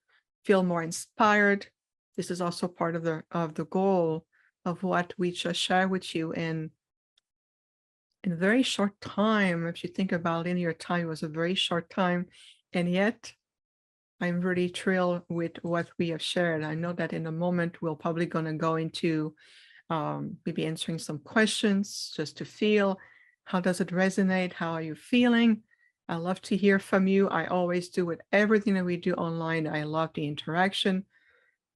feel more inspired. This is also part of the goal of what we just share with you in a very short time. If you think about linear time, it was a very short time, and yet I'm really thrilled with what we have shared. I know that in a moment, we're probably going to go into maybe answering some questions just to feel how does it resonate? How are you feeling? I love to hear from you. I always do with everything that we do online. I love the interaction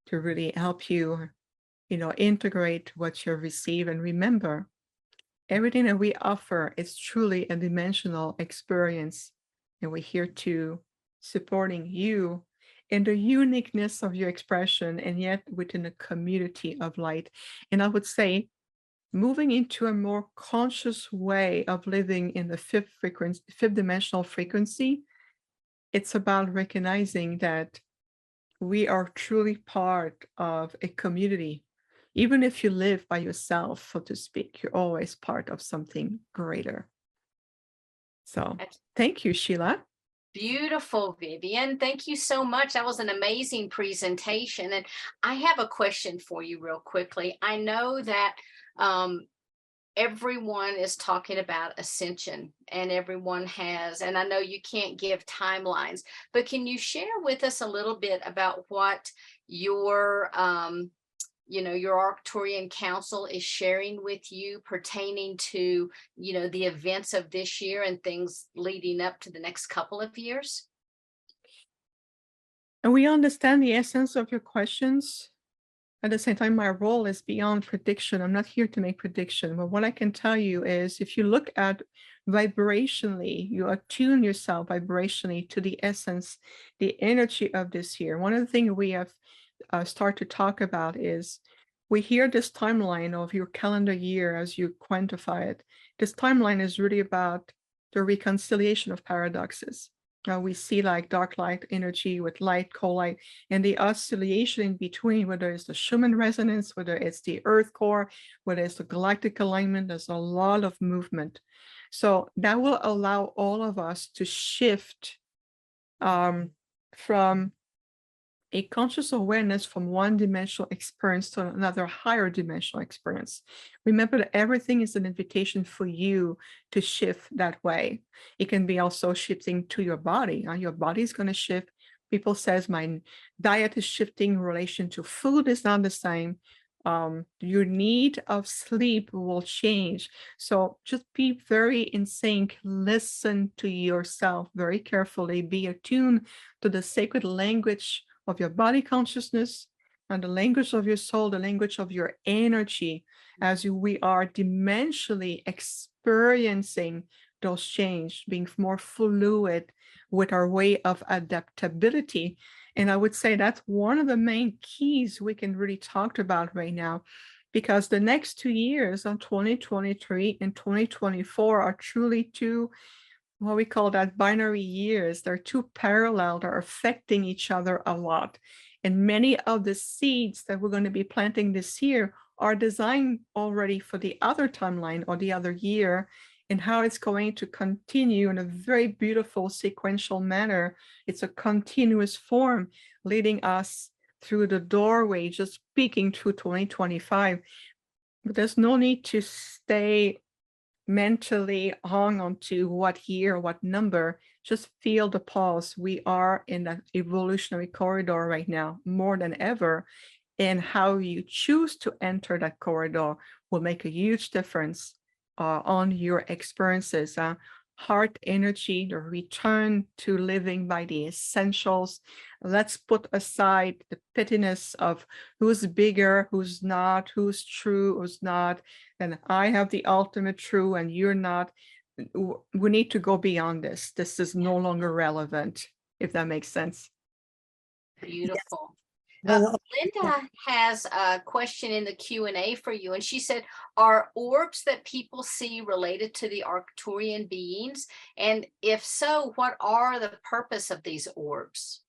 to really help you, integrate what you receive. And remember, everything that we offer is truly a dimensional experience. And we're here to supporting you in the uniqueness of your expression, and yet within a community of light. And I would say, moving into a more conscious way of living in the fifth dimensional frequency, it's about recognizing that we are truly part of a community. Even if you live by yourself, so to speak, you're always part of something greater. So thank you, Sheila. Beautiful, Vivian. Thank you so much. That was an amazing presentation. And I have a question for you real quickly. I know that everyone is talking about ascension, and everyone has, and I know you can't give timelines, but can you share with us a little bit about what your your Arcturian Council is sharing with you pertaining to, the events of this year and things leading up to the next couple of years? And we understand the essence of your questions. At the same time, my role is beyond prediction. I'm not here to make prediction, but what I can tell you is if you look at vibrationally, you attune yourself vibrationally to the essence, the energy of this year. One of the things we have start to talk about is we hear this timeline of your calendar year as you quantify it. This timeline is really about the reconciliation of paradoxes. We see like dark light energy with light, cold light, and the oscillation in between, whether it's the Schumann resonance, whether it's the earth core, whether it's the galactic alignment, there's a lot of movement. So that will allow all of us to shift from a conscious awareness from one dimensional experience to another higher dimensional experience. Remember that everything is an invitation for you to shift that way. It can be also shifting to your body. Your body is going to shift. People says my diet is shifting, relation to food is not the same. Your need of sleep will change. So just be very in sync. Listen to yourself very carefully. Be attuned to the sacred language of your body consciousness and the language of your soul, the language of your energy, as we are dimensionally experiencing those change, being more fluid with our way of adaptability. And I would say that's one of the main keys we can really talk about right now, because the next 2 years on 2023 and 2024 are truly two what we call that binary years. They're two parallel, they're affecting each other a lot. And many of the seeds that we're going to be planting this year are designed already for the other timeline or the other year, and how it's going to continue in a very beautiful sequential manner. It's a continuous form leading us through the doorway, just peeking through 2025. But there's no need to stay mentally hung on to what year, what number. Just feel the pulse. We are in that evolutionary corridor right now, more than ever. And how you choose to enter that corridor will make a huge difference on your experiences. Heart energy, the return to living by the essentials. Let's put aside the pettiness of who's bigger, who's not, who's true, who's not. And I have the ultimate true and you're not. We need to go beyond this. This is no longer relevant, if that makes sense. Beautiful. Well, Linda has a question in the Q&A for you, and she said, are orbs that people see related to the Arcturian beings? And if so, what are the purpose of these orbs?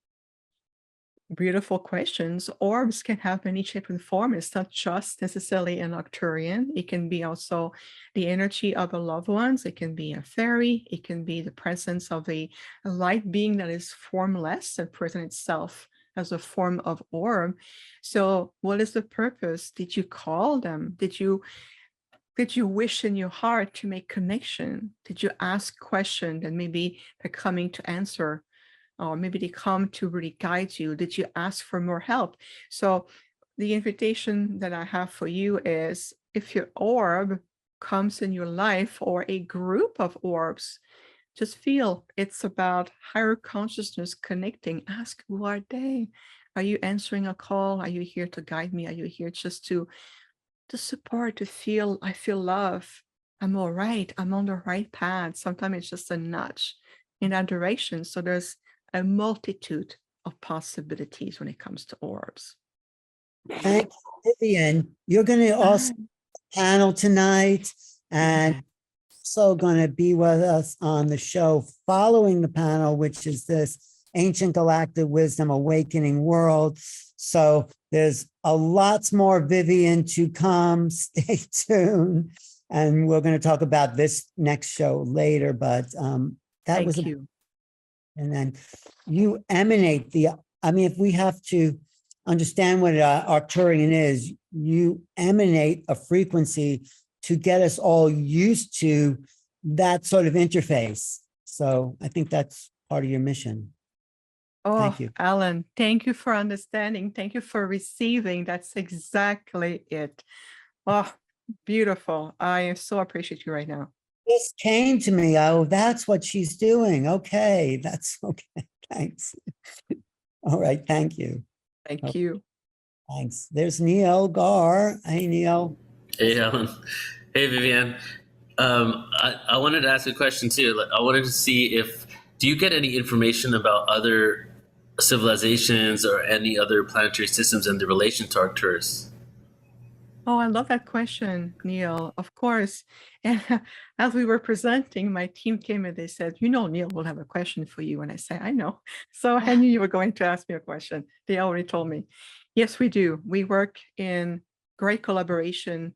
Beautiful questions. Orbs can have many shape and form. It's not just necessarily an Arcturian. It can be also the energy of a loved ones. It can be a fairy. It can be the presence of a light being that is formless and present itself as a form of orb. So what is the purpose? Did you call them? Did you wish in your heart to make connection? Did you ask questions that maybe they're coming to answer? or maybe they come to really guide you. Did you ask for more help? So the invitation that I have for you is, if your orb comes in your life or a group of orbs, just feel it's about higher consciousness connecting. Ask, who are they? Are you answering a call? Are you here to guide me? Are you here just to support, to feel, I feel love. I'm all right. I'm on the right path. Sometimes it's just a nudge in that direction. So there's a multitude of possibilities when it comes to orbs. Thank you, Vivian. You're going to also panel tonight, and also going to be with us on the show following the panel, which is this Ancient Galactic Wisdom Awakening World. So there's a lots more Vivian to come. Stay tuned. And we're going to talk about this next show later, but that was, Thank you. and then you emanate the, I mean, if we have to understand what Arcturian is, you emanate a frequency to get us all used to that sort of interface. So I think that's part of your mission. Oh, Thank you. Alan, thank you for understanding. Thank you for receiving. That's exactly it. Oh, beautiful. I so appreciate you right now. This came to me. Oh, that's what she's doing. Okay, that's okay. Thanks. All right, thank you. Thank you. Thanks. There's Neil Gar. Hey, Neil. Hey, Alan. Hey, Vivian. I wanted to ask a question too. Like, I wanted to see if, do you get any information about other civilizations or any other planetary systems and the relation to Arcturus? Oh, I love that question, Neil. Of course. And as we were presenting, my team came and they said, you know, Neil will have a question for you. And I said, I know. So I knew you were going to ask me a question. They already told me. Yes, we do. We work in great collaboration.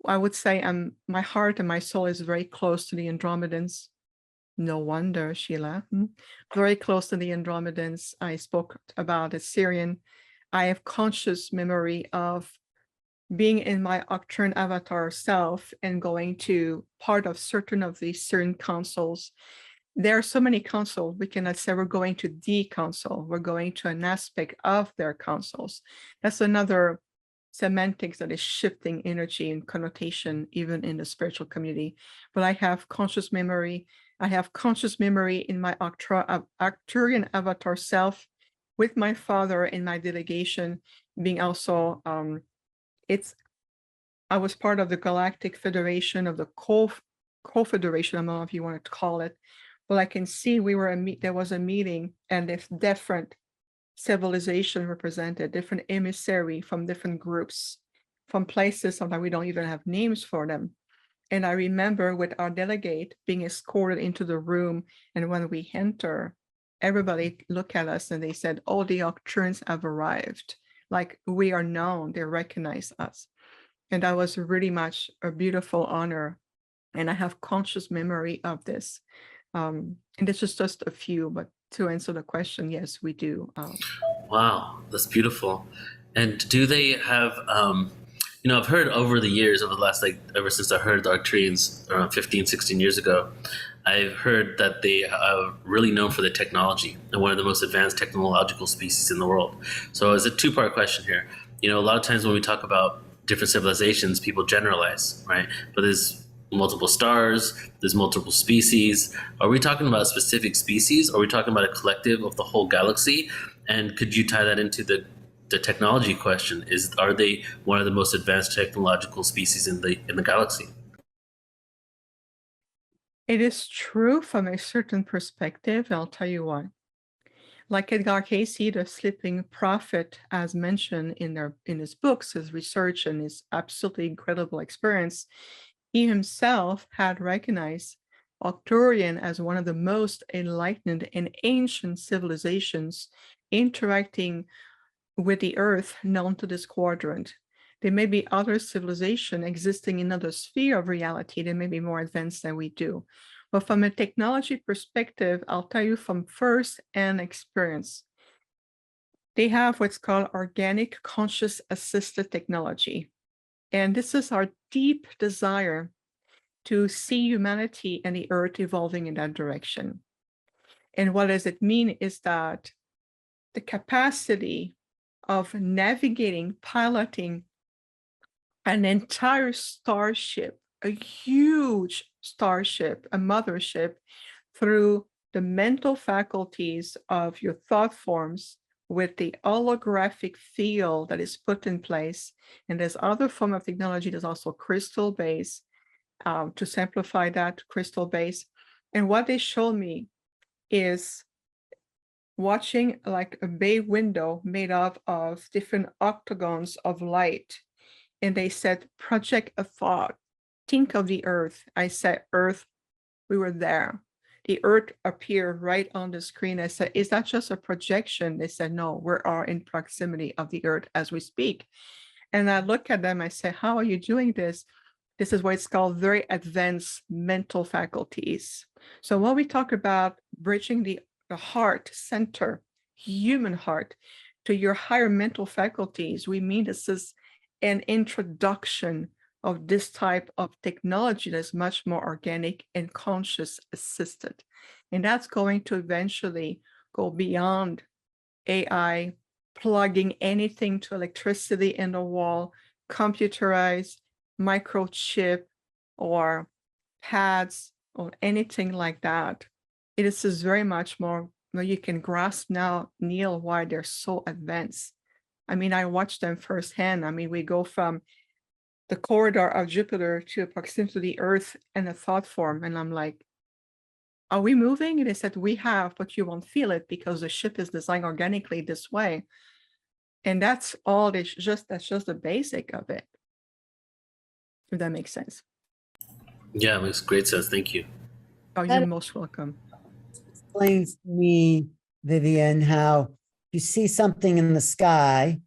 I would say my heart and my soul is very close to the Andromedans. No wonder, Sheila. Very close to the Andromedans. I spoke about Assyrian. I have conscious memory of being in my Arcturian avatar self and going to part of certain of the certain councils. There are so many councils, we cannot say we're going to the council, we're going to an aspect of their councils. That's another semantics that is shifting energy and connotation, even in the spiritual community. But I have conscious memory. I have conscious memory in my Arcturian avatar self with my father in my delegation, being also, I was part of the Galactic Federation of the Co-Federation, I don't know if you wanted to call it, but I can see there was a meeting and if different civilization represented, different emissary from different groups, from places, sometimes we don't even have names for them. And I remember with our delegate being escorted into the room, and when we enter, everybody looked at us and they said, oh, the Arcturians have arrived. Like we are known, they recognize us. And that was really much a beautiful honor. And I have conscious memory of this. And this is just a few, but to answer the question, yes, we do. Wow, that's beautiful. And do they have, I've heard over the years, over the last, ever since I heard the Arcturians around 15, 16 years ago, I've heard that they are really known for their technology and one of the most advanced technological species in the world. So it's a two-part question here. A lot of times when we talk about different civilizations, people generalize, right? But there's multiple stars, there's multiple species. Are we talking about a specific species? Or are we talking about a collective of the whole galaxy? And could you tie that into the technology question? Are they one of the most advanced technological species in the galaxy? It is true from a certain perspective. I'll tell you why. Like Edgar Cayce, the sleeping prophet, as mentioned in his books, his research, and his absolutely incredible experience, he himself had recognized Arcturian as one of the most enlightened and ancient civilizations interacting with the Earth known to this quadrant. There may be other civilization existing in another sphere of reality. They may be more advanced than we do. But from a technology perspective, I'll tell you from first-hand experience, they have what's called organic conscious assisted technology. And this is our deep desire to see humanity and the Earth evolving in that direction. And what does it mean is that the capacity of navigating, piloting an entire starship, a huge starship, a mothership, through the mental faculties of your thought forms with the holographic field that is put in place. And there's other form of technology, there's also crystal base, to simplify that, crystal base. And what they showed me is watching like a bay window made up of different octagons of light. And they said, project a thought, think of the earth. I said, earth, we were there. The earth appeared right on the screen. I said, is that just a projection? They said, no, we are in proximity of the earth as we speak. And I look at them, I say, how are you doing this? This is what it's called very advanced mental faculties. So when we talk about bridging the heart center, human heart, to your higher mental faculties, we mean this is an introduction of this type of technology that's much more organic and conscious assisted. And that's going to eventually go beyond AI, plugging anything to electricity in the wall, computerized, microchip, or pads, or anything like that. It is very much more, you can grasp now, Neil, why they're so advanced. I mean, I watched them firsthand. I mean, we go from the corridor of Jupiter to proximity to the Earth and a thought form. And I'm like, are we moving? And they said, we have, but you won't feel it because the ship is designed organically this way. And that's all, that's just the basic of it. If that makes sense. Yeah, it makes great sense. Thank you. Oh, you're most welcome. Explains to me, Vivian, how you see something in the sky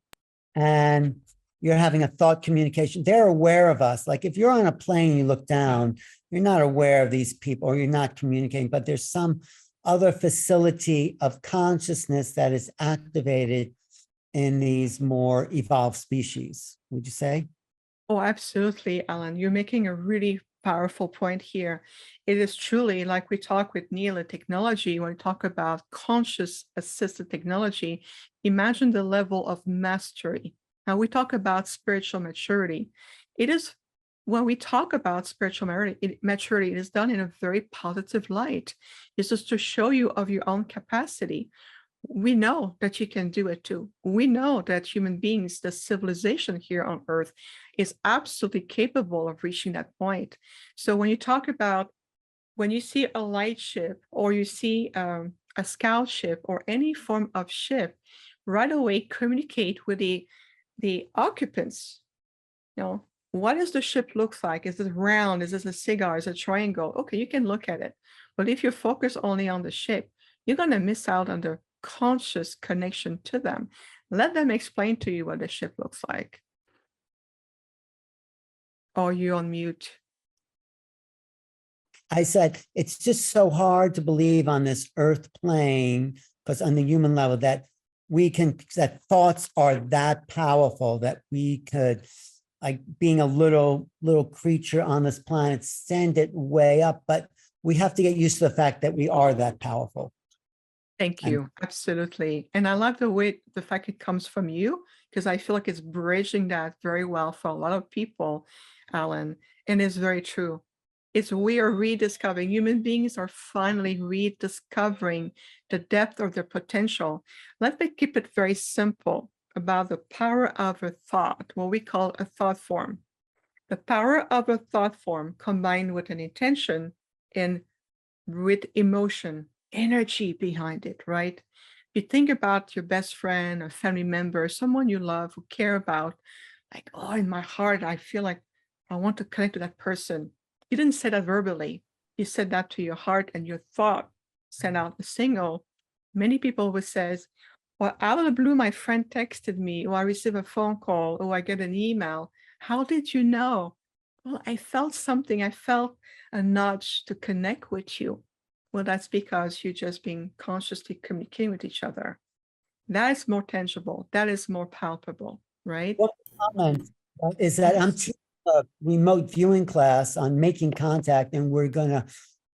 and you're having a thought communication. They're aware of us. Like if you're on a plane, you look down, you're not aware of these people or you're not communicating, but there's some other facility of consciousness that is activated in these more evolved species, would you say? Oh, absolutely, Alan. You're making a really powerful point here. It is truly like we talk with Neil, technology, when we talk about conscious assisted technology, imagine the level of mastery. Now we talk about spiritual maturity. It is, when we talk about spiritual maturity, it is done in a very positive light. It's just to show you of your own capacity. We know that you can do it too. We know that human beings, the civilization here on Earth, is absolutely capable of reaching that point. So when you talk about, when you see a light ship or you see a scout ship or any form of ship, right away communicate with the occupants. You know, what does the ship look like? Is it round? Is this a cigar? Is it a triangle? Okay, you can look at it. But if you focus only on the ship, you're going to miss out on the conscious connection to them. Let them explain to you what the ship looks like. Or you're on mute. I said, it's just so hard to believe on this earth plane, because on the human level that that thoughts are that powerful that we could, like being a little creature on this planet, send it way up. But we have to get used to the fact that we are that powerful. Thank you. Absolutely. And I love the fact it comes from you, because I feel like it's bridging that very well for a lot of people, Alan. And it's very true. We are rediscovering, human beings are finally rediscovering the depth of their potential. Let me keep it very simple about the power of a thought, what we call a thought form. The power of a thought form combined with an intention and with emotion, energy behind it, right? You think about your best friend or family member, someone you love, who care about, like, oh, in my heart, I feel like I want to connect to that person. You didn't say that verbally. You said that to your heart, and your thought sent out a signal. Many people would say, well, out of the blue, my friend texted me, or I received a phone call, or I get an email. How did you know? Well, I felt something. I felt a nudge to connect with you. Well, that's because you're just being consciously communicating with each other. That is more tangible. That is more palpable, right? One comment is that I'm teaching a remote viewing class on making contact, and we're going to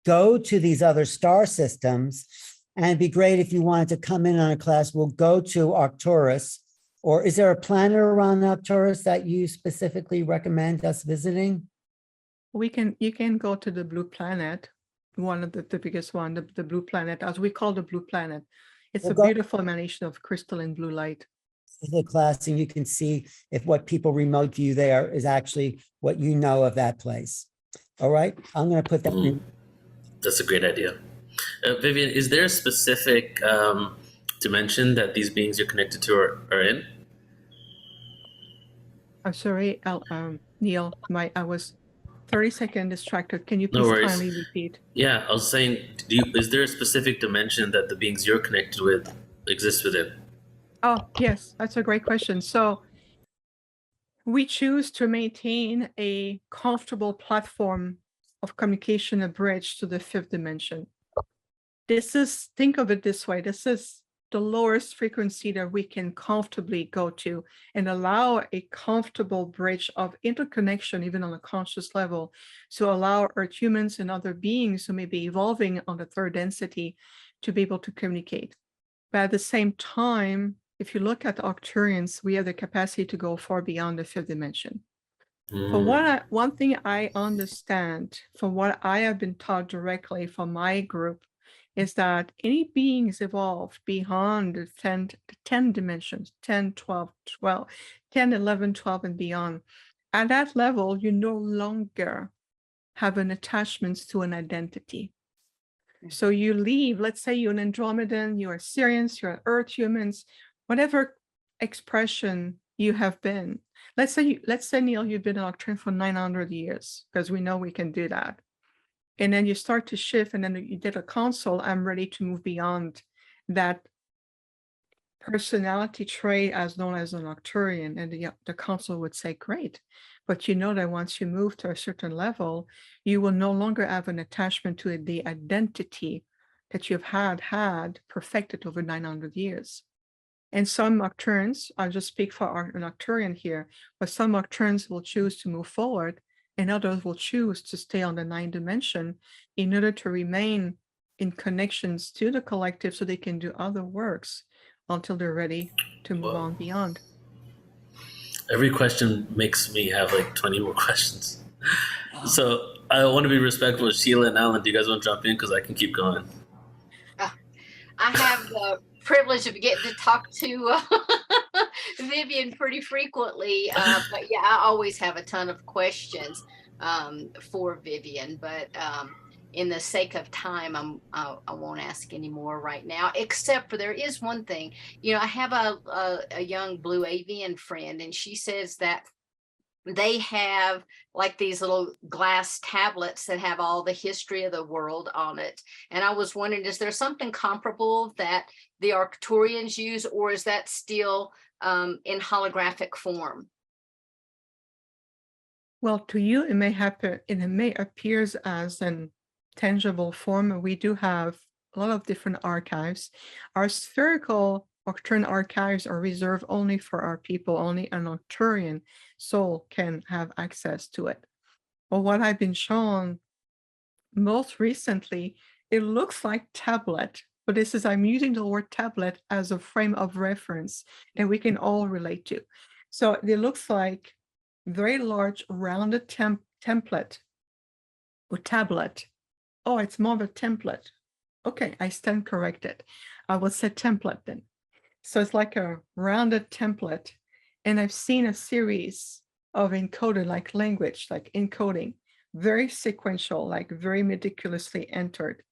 go to these other star systems And it'd be great if you wanted to come in on a class. We'll go to Arcturus. Or is there a planet around Arcturus that you specifically recommend us visiting? You can go to the blue planet, one of the biggest one, the blue planet, as we call the blue planet. It's We'll a go- beautiful emanation of crystal and blue light. The class, and you can see if what people remote view there is actually what you know of that place. All right, I'm going to put that in. That's a great idea. Vivian, is there a specific dimension that these beings you're connected to are in? I'm sorry, Neil, I was 30-second distracted. Can you No please worries. kindly repeat? Yeah, I was saying, is there a specific dimension that the beings you're connected with exist within? Oh, yes, that's a great question. So we choose to maintain a comfortable platform of communication, a bridge to the fifth dimension. Think of it this way, this is the lowest frequency that we can comfortably go to and allow a comfortable bridge of interconnection, even on a conscious level, to allow Earth humans and other beings who may be evolving on the third density to be able to communicate. But at the same time, if you look at Arcturians, we have the capacity to go far beyond the fifth dimension. One thing I understand from what I have been taught directly from my group is that any beings evolved beyond the 10 dimensions, 10, 12, 12, 10, 11, 12, and beyond, at that level, you no longer have an attachment to an identity. So you leave, let's say you're an Andromedan, you're Syrians, you're Earth humans, whatever expression you have been. Let's say, Neil, you've been an Arcturian for 900 years, because we know we can do that. And then you start to shift, and then you did a console. I'm ready to move beyond that personality trait as known as an Arcturian. And the console would say, great. But you know that once you move to a certain level, you will no longer have an attachment to the identity that you've had perfected over 900 years. And some Arcturians, I'll just speak for an Arcturian here, but some Arcturians will choose to move forward, and others will choose to stay on the 9th dimension in order to remain in connections to the collective so they can do other works until they're ready to move on beyond. Every question makes me have like 20 more questions. So I want to be respectful of Sheila and Alan. Do you guys want to jump in? Because I can keep going. I have the privilege of getting to talk to Vivian pretty frequently, but yeah, I always have a ton of questions for Vivian, but in the sake of time, I won't ask any more right now, except for there is one thing. I have a young blue avian friend, and she says that they have like these little glass tablets that have all the history of the world on it. And I was wondering, is there something comparable that the Arcturians use, or is that still in holographic form? Well, to you, it may happen, and it may appears as an tangible form. We do have a lot of different archives. Our spherical Arcturian archives are reserved only for our people. Only an Arcturian soul can have access to it. But what I've been shown most recently, it looks like tablet, but I'm using the word tablet as a frame of reference that we can all relate to. So it looks like very large rounded template or tablet. Oh, it's more of a template. Okay, I stand corrected. I will say template then. So it's like a rounded template. And I've seen a series of encoded, like language, like encoding, very sequential, like very meticulously entered.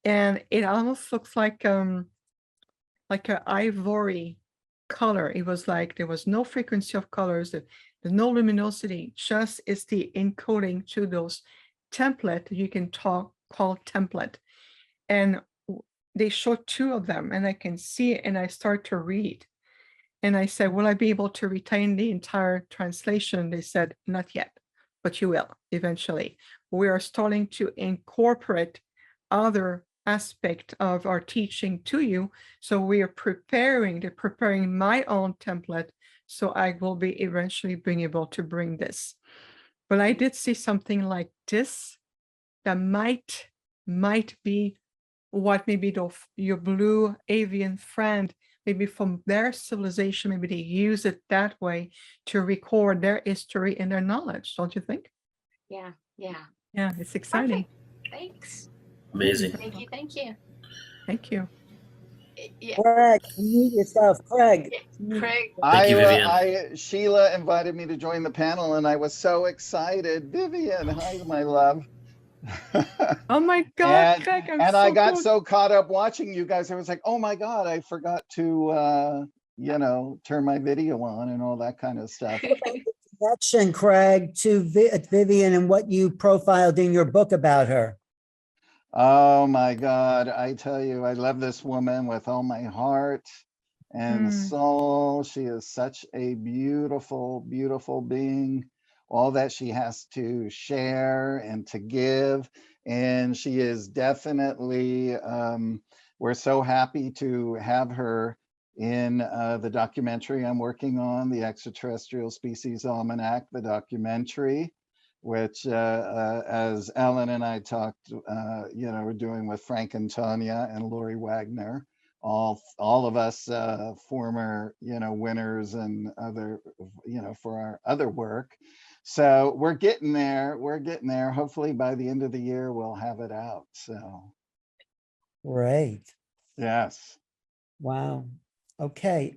And it almost looks like an ivory color. It was like there was no frequency of colors, there's no luminosity, just it's the encoding to those template you can call template. And they showed two of them, and I can see it, and I start to read. And I said, will I be able to retain the entire translation? They said, not yet, but you will eventually. We are starting to incorporate other aspect of our teaching to you. So we are preparing my own template. So I will be eventually being able to bring this. But I did see something like this that might be what maybe your blue avian friend, maybe from their civilization, maybe they use it that way to record their history and their knowledge, don't you think? Yeah. Yeah. Yeah, it's exciting. Perfect. Thanks. Amazing. Thank you. Thank you. Thank you. Yeah. Craig, mute yourself. Craig. Craig. Thank you, Vivian. Sheila invited me to join the panel and I was so excited. Vivian, hi, my love. Oh my God, Craig, I'm and so I got good. so caught up watching you guys. I was like, oh my God, I forgot to, turn my video on and all that kind of stuff. Connection, Craig, to Vivian and what you profiled in your book about her. Oh my God, I tell you, I love this woman with all my heart and soul. She is such a beautiful, beautiful being. All that she has to share and to give. And she is definitely, we're so happy to have her in the documentary I'm working on, the Extraterrestrial Species Almanac, the documentary, which as Ellen and I talked, we're doing with Frank and Tanya and Lori Wagner, all of us former, winners and other, for our other work. So we're getting there. We're getting there. Hopefully by the end of the year, we'll have it out. So. Great. Yes. Wow. Okay.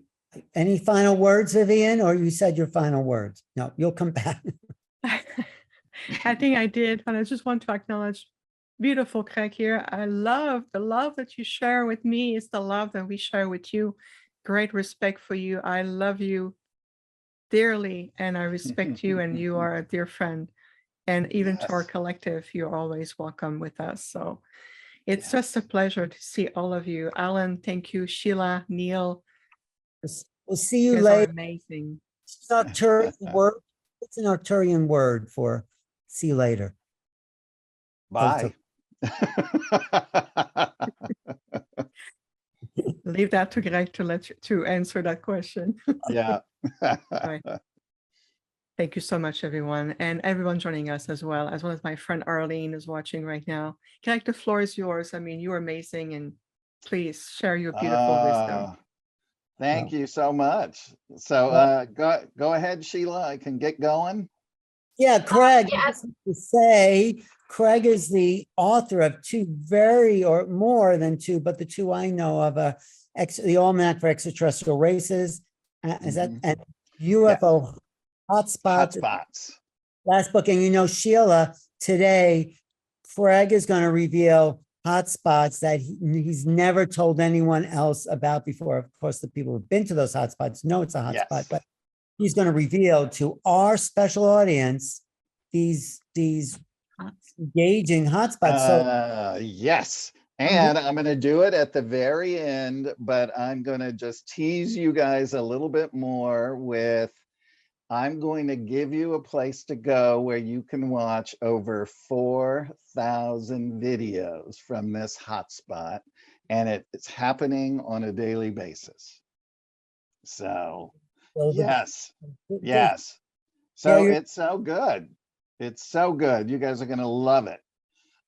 Any final words, Vivian, or you said your final words? No, you'll come back. I think I did, and I just want to acknowledge beautiful Craig here. I love the love that you share with me. It's the love that we share with you. Great respect for you. I love you dearly, and I respect you, and you are a dear friend. And even to our collective, you're always welcome with us. So it's just a pleasure to see all of you. Alan, thank you. Sheila, Neil. We'll see you You guys are later. amazing. It's an Arcturian word. It's an Arcturian word for see you later. Bye. Leave that to Greg to answer that question. Yeah. Right. Thank you so much, everyone, and everyone joining us as well as my friend Arlene is watching right now. Greg, the floor is yours. I mean, you're amazing, and please share your beautiful wisdom. Thank you so much. So go ahead, Sheila. I can get going. Yeah, Craig, I Yes. just have to say, Craig is the author of or more than two, but the two I know of, the Almanac for Extraterrestrial Races, is that, and UFO Hotspots. Last book, and Sheila, today, Craig is going to reveal hotspots that he's never told anyone else about before. Of course, the people who've been to those hotspots know it's a hotspot, but he's going to reveal to our special audience these engaging hotspots. Yes. And I'm going to do it at the very end, but I'm going to just tease you guys a little bit more with, I'm going to give you a place to go where you can watch over 4,000 videos from this hotspot, and it's happening on a daily basis. So, yes. So it's so good. It's so good. You guys are going to love it.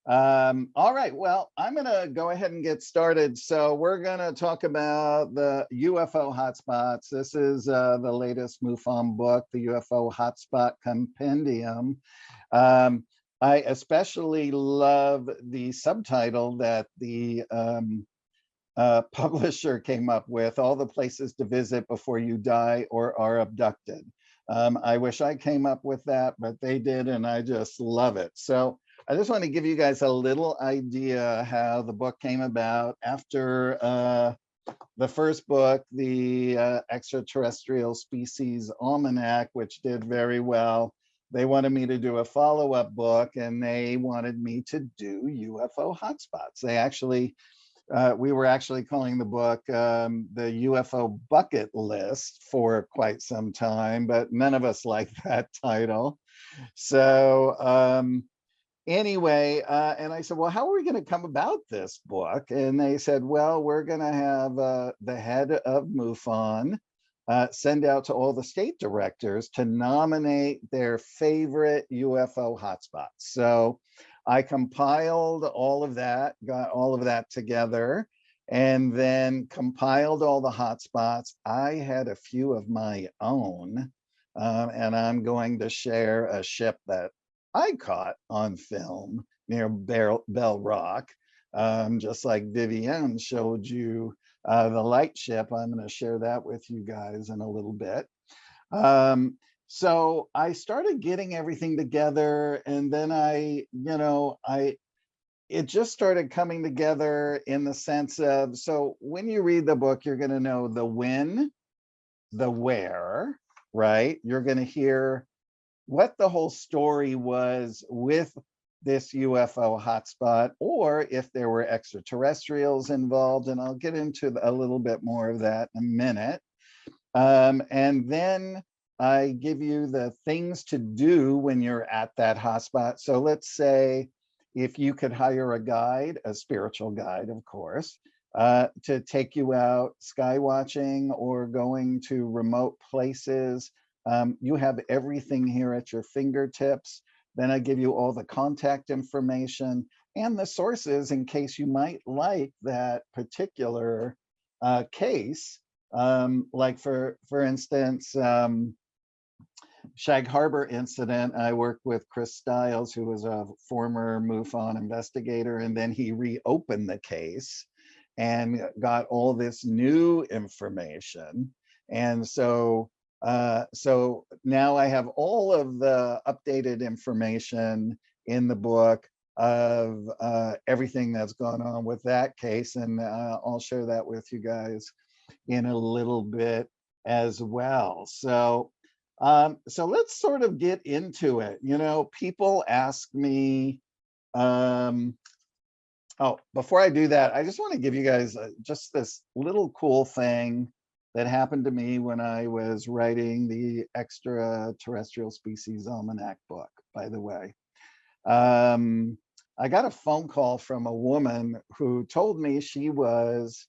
All right, well, I'm going to go ahead and get started. So we're going to talk about the UFO hotspots. This is the latest MUFON book, the UFO Hotspot Compendium. I especially love the subtitle that the publisher came up with, all the places to visit before you die or are abducted. I wish I came up with that, but they did, and I just love it. So I just want to give you guys a little idea how the book came about. After the first book, the Extraterrestrial Species Almanac, which did very well, they wanted me to do a follow-up book, and they wanted me to do UFO hotspots. They actually, we were actually calling the book the UFO Bucket List for quite some time, but none of us liked that title. So anyway, and I said, well, how are we going to come about this book? And they said, well, we're going to have the head of MUFON send out to all the state directors to nominate their favorite UFO hotspots. So I compiled all of that, got all of that together, and then compiled all the hotspots. I had a few of my own, and I'm going to share a ship that I caught on film near Bell Rock. Just like Vivienne showed you the light ship. I'm going to share that with you guys in a little bit. So I started getting everything together, and then it just started coming together in the sense of, so when you read the book, you're going to know the when, the where, right? You're going to hear what the whole story was with this UFO hotspot, or if there were extraterrestrials involved, and I'll get into a little bit more of that in a minute. And then I give you the things to do when you're at that hotspot. So let's say if you could hire a guide, a spiritual guide, of course, to take you out sky watching or going to remote places. You have everything here at your fingertips. Then I give you all the contact information and the sources in case you might like that particular case. Like for instance, Shag Harbor incident, I worked with Chris Stiles, who was a former MUFON investigator, and then he reopened the case and got all this new information. And so now I have all of the updated information in the book of everything that's gone on with that case, and I'll share that with you guys in a little bit as well. So let's sort of get into it. You know, people ask me, oh, before I do that, I just want to give you guys just this little cool thing that happened to me when I was writing the Extraterrestrial Species Almanac book, by the way. I got a phone call from a woman who told me she was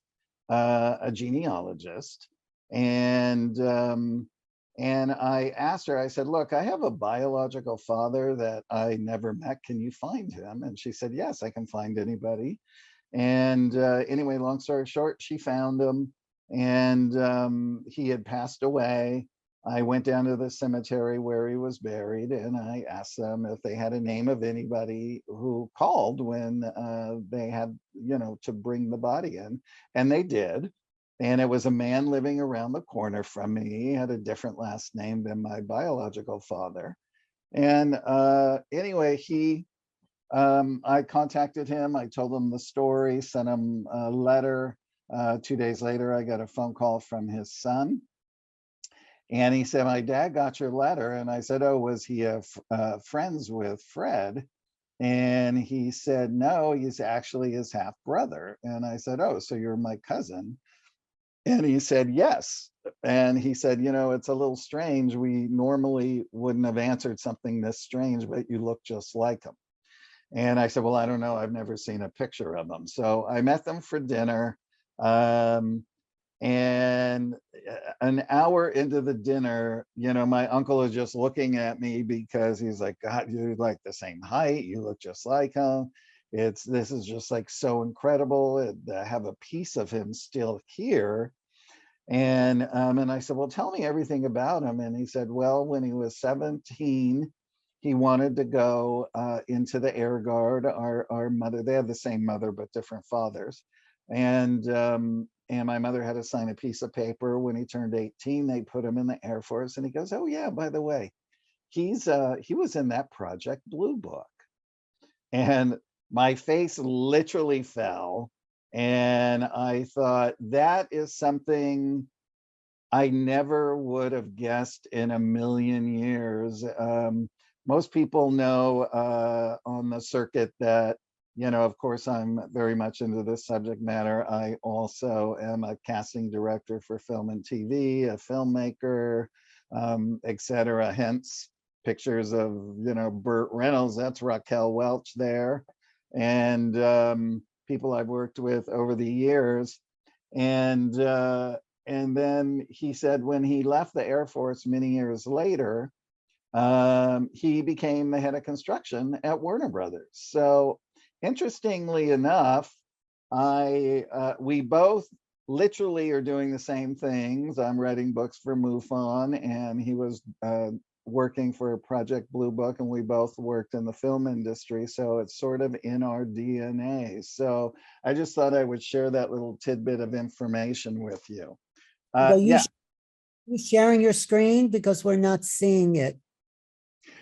a genealogist, and I asked her, I said, look, I have a biological father that I never met. Can you find him? And she said, yes, I can find anybody. And anyway, long story short, she found him, and he had passed away. I went down to the cemetery where he was buried, and I asked them if they had a name of anybody who called when they had, you know, to bring the body in, and they did. And it was a man living around the corner from me. He had a different last name than my biological father. And anyway, I contacted him. I told him the story, sent him a letter. 2 days later, I got a phone call from his son. And he said, my dad got your letter. And I said, oh, was he friends with Fred? And he said, no, he's actually his half brother. And I said, oh, so you're my cousin? And he said, yes. And he said, you know, it's a little strange. We normally wouldn't have answered something this strange, but you look just like him. And I said, well, I don't know. I've never seen a picture of him. So I met them for dinner. And an hour into the dinner, you know, my uncle is just looking at me because he's like, God, you're like the same height. You look just like him. This is just like so incredible to have a piece of him still here. And I said, well, tell me everything about him. And he said, well, when he was 17, he wanted to go into the Air Guard. Our mother, they have the same mother, but different fathers. And my mother had to sign a piece of paper. When he turned 18, they put him in the Air Force. And he goes, oh yeah, by the way, he was in that Project Blue Book. And my face literally fell. And I thought, that is something I never would have guessed in a million years. Most people know on the circuit that, you know, of course, I'm very much into this subject matter. I also am a casting director for film and TV, a filmmaker, etc. Hence pictures of, you know, Burt Reynolds, that's Raquel Welch there. And people I've worked with over the years. And then he said when he left the Air Force many years later, he became the head of construction at Warner Brothers. So interestingly enough, we both literally are doing the same things. I'm writing books for MUFON, and he was working for Project Blue Book, and we both worked in the film industry. So it's sort of in our DNA. So I just thought I would share that little tidbit of information with you. Are you Yeah. you sharing your screen because we're not seeing it?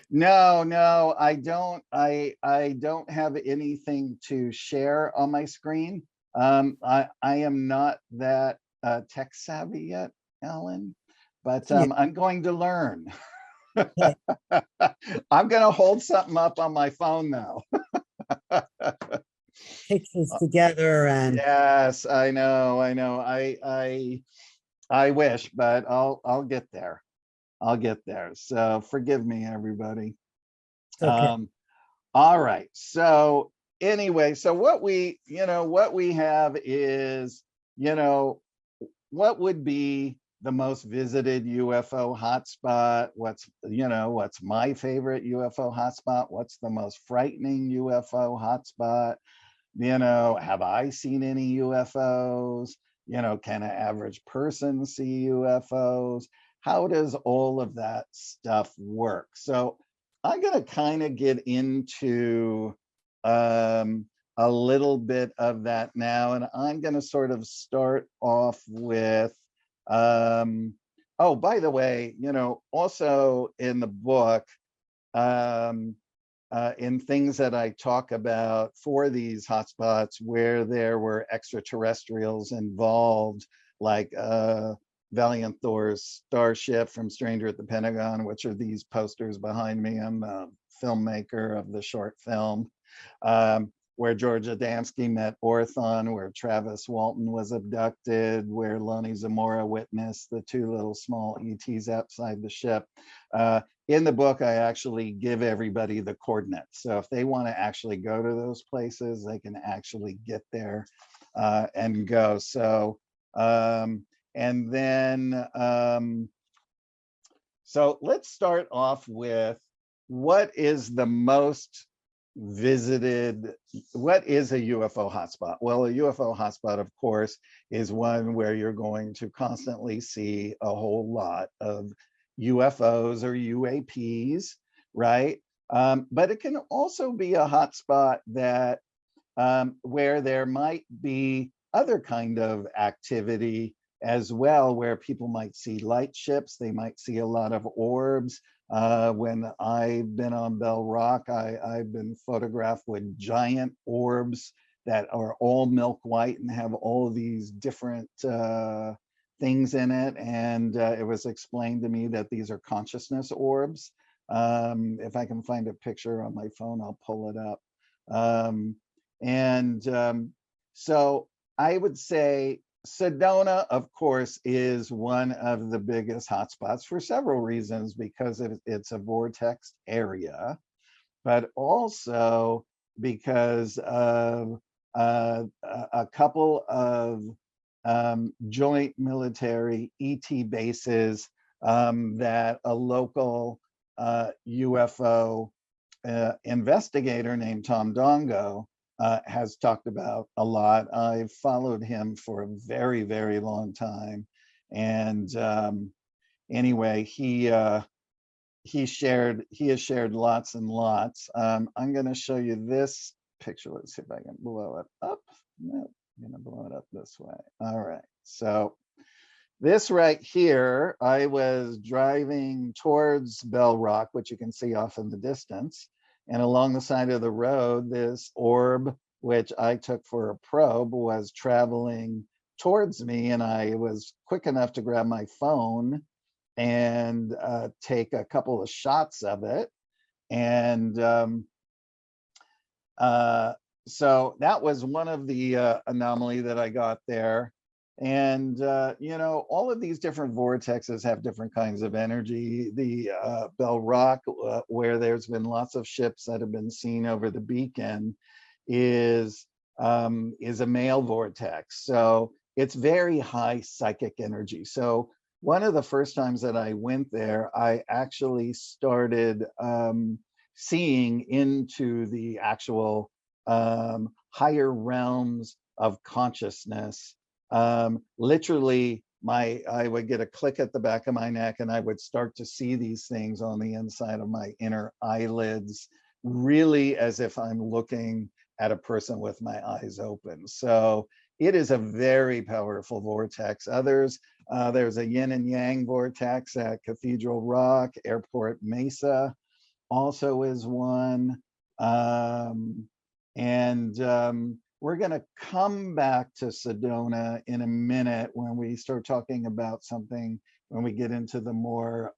No, I don't. I don't have anything to share on my screen. I am not that tech savvy yet, Alan, but Yeah. I'm going to learn. Okay. I'm going to hold something up on my phone now. Pictures together and Yes, I know. I wish, but I'll get there. I'll get there. So forgive me, everybody. okay. All right. So anyway, so what we have is, what would be the most visited UFO hotspot? What's my favorite UFO hotspot? What's the most frightening UFO hotspot? Have I seen any UFOs? Can an average person see UFOs? How does all of that stuff work? So I'm going to kind of get into a little bit of that now, and I'm going to sort of start off with, oh, by the way, also in the book, in things that I talk about for these hotspots where there were extraterrestrials involved, like Valiant Thor's starship from Stranger at the Pentagon, which are these posters behind me. I'm the filmmaker of the short film, where George Adamski met Orthon, where Travis Walton was abducted, where Lonnie Zamora witnessed the two little small ETs outside the ship. In the book, I actually give everybody the coordinates. So if they want to actually go to those places, they can actually get there and go. So, and then, so let's start off with what is the most visited, what is a UFO hotspot? Well, a UFO hotspot, of course, is one where you're going to constantly see a whole lot of UFOs or UAPs, right? But it can also be a hotspot that where there might be other kind of activity as well, where people might see light ships, they might see a lot of orbs. When I've been on Bell Rock, I've been photographed with giant orbs that are all milk white and have all these different things in it. And it was explained to me that these are consciousness orbs. If I can find a picture on my phone, I'll pull it up. So I would say Sedona, of course, is one of the biggest hotspots for several reasons, because it's a vortex area, but also because of a couple of joint military ET bases that a local UFO investigator named Tom Dongo has talked about a lot. I've followed him for a very, very long time. And anyway, he has shared lots and lots. I'm going to show you this picture. Let's see if I can blow it up. No, I'm going to blow it up this way. All right. So this right here, I was driving towards Bell Rock, which you can see off in the distance. And along the side of the road, this orb, which I took for a probe, was traveling towards me. And I was quick enough to grab my phone and take a couple of shots of it. And so that was one of the anomaly that I got there. And, all of these different vortexes have different kinds of energy. The Bell Rock, where there's been lots of ships that have been seen over the beacon, is a male vortex. So it's very high psychic energy. So one of the first times that I went there, I actually started seeing into the actual higher realms of consciousness. Literally, I would get a click at the back of my neck, and I would start to see these things on the inside of my inner eyelids, really as if I'm looking at a person with my eyes open. So it is a very powerful vortex. Others, there's a yin and yang vortex at Cathedral Rock. Airport Mesa also is one. We're going to come back to Sedona in a minute when we start talking about something, when we get into the more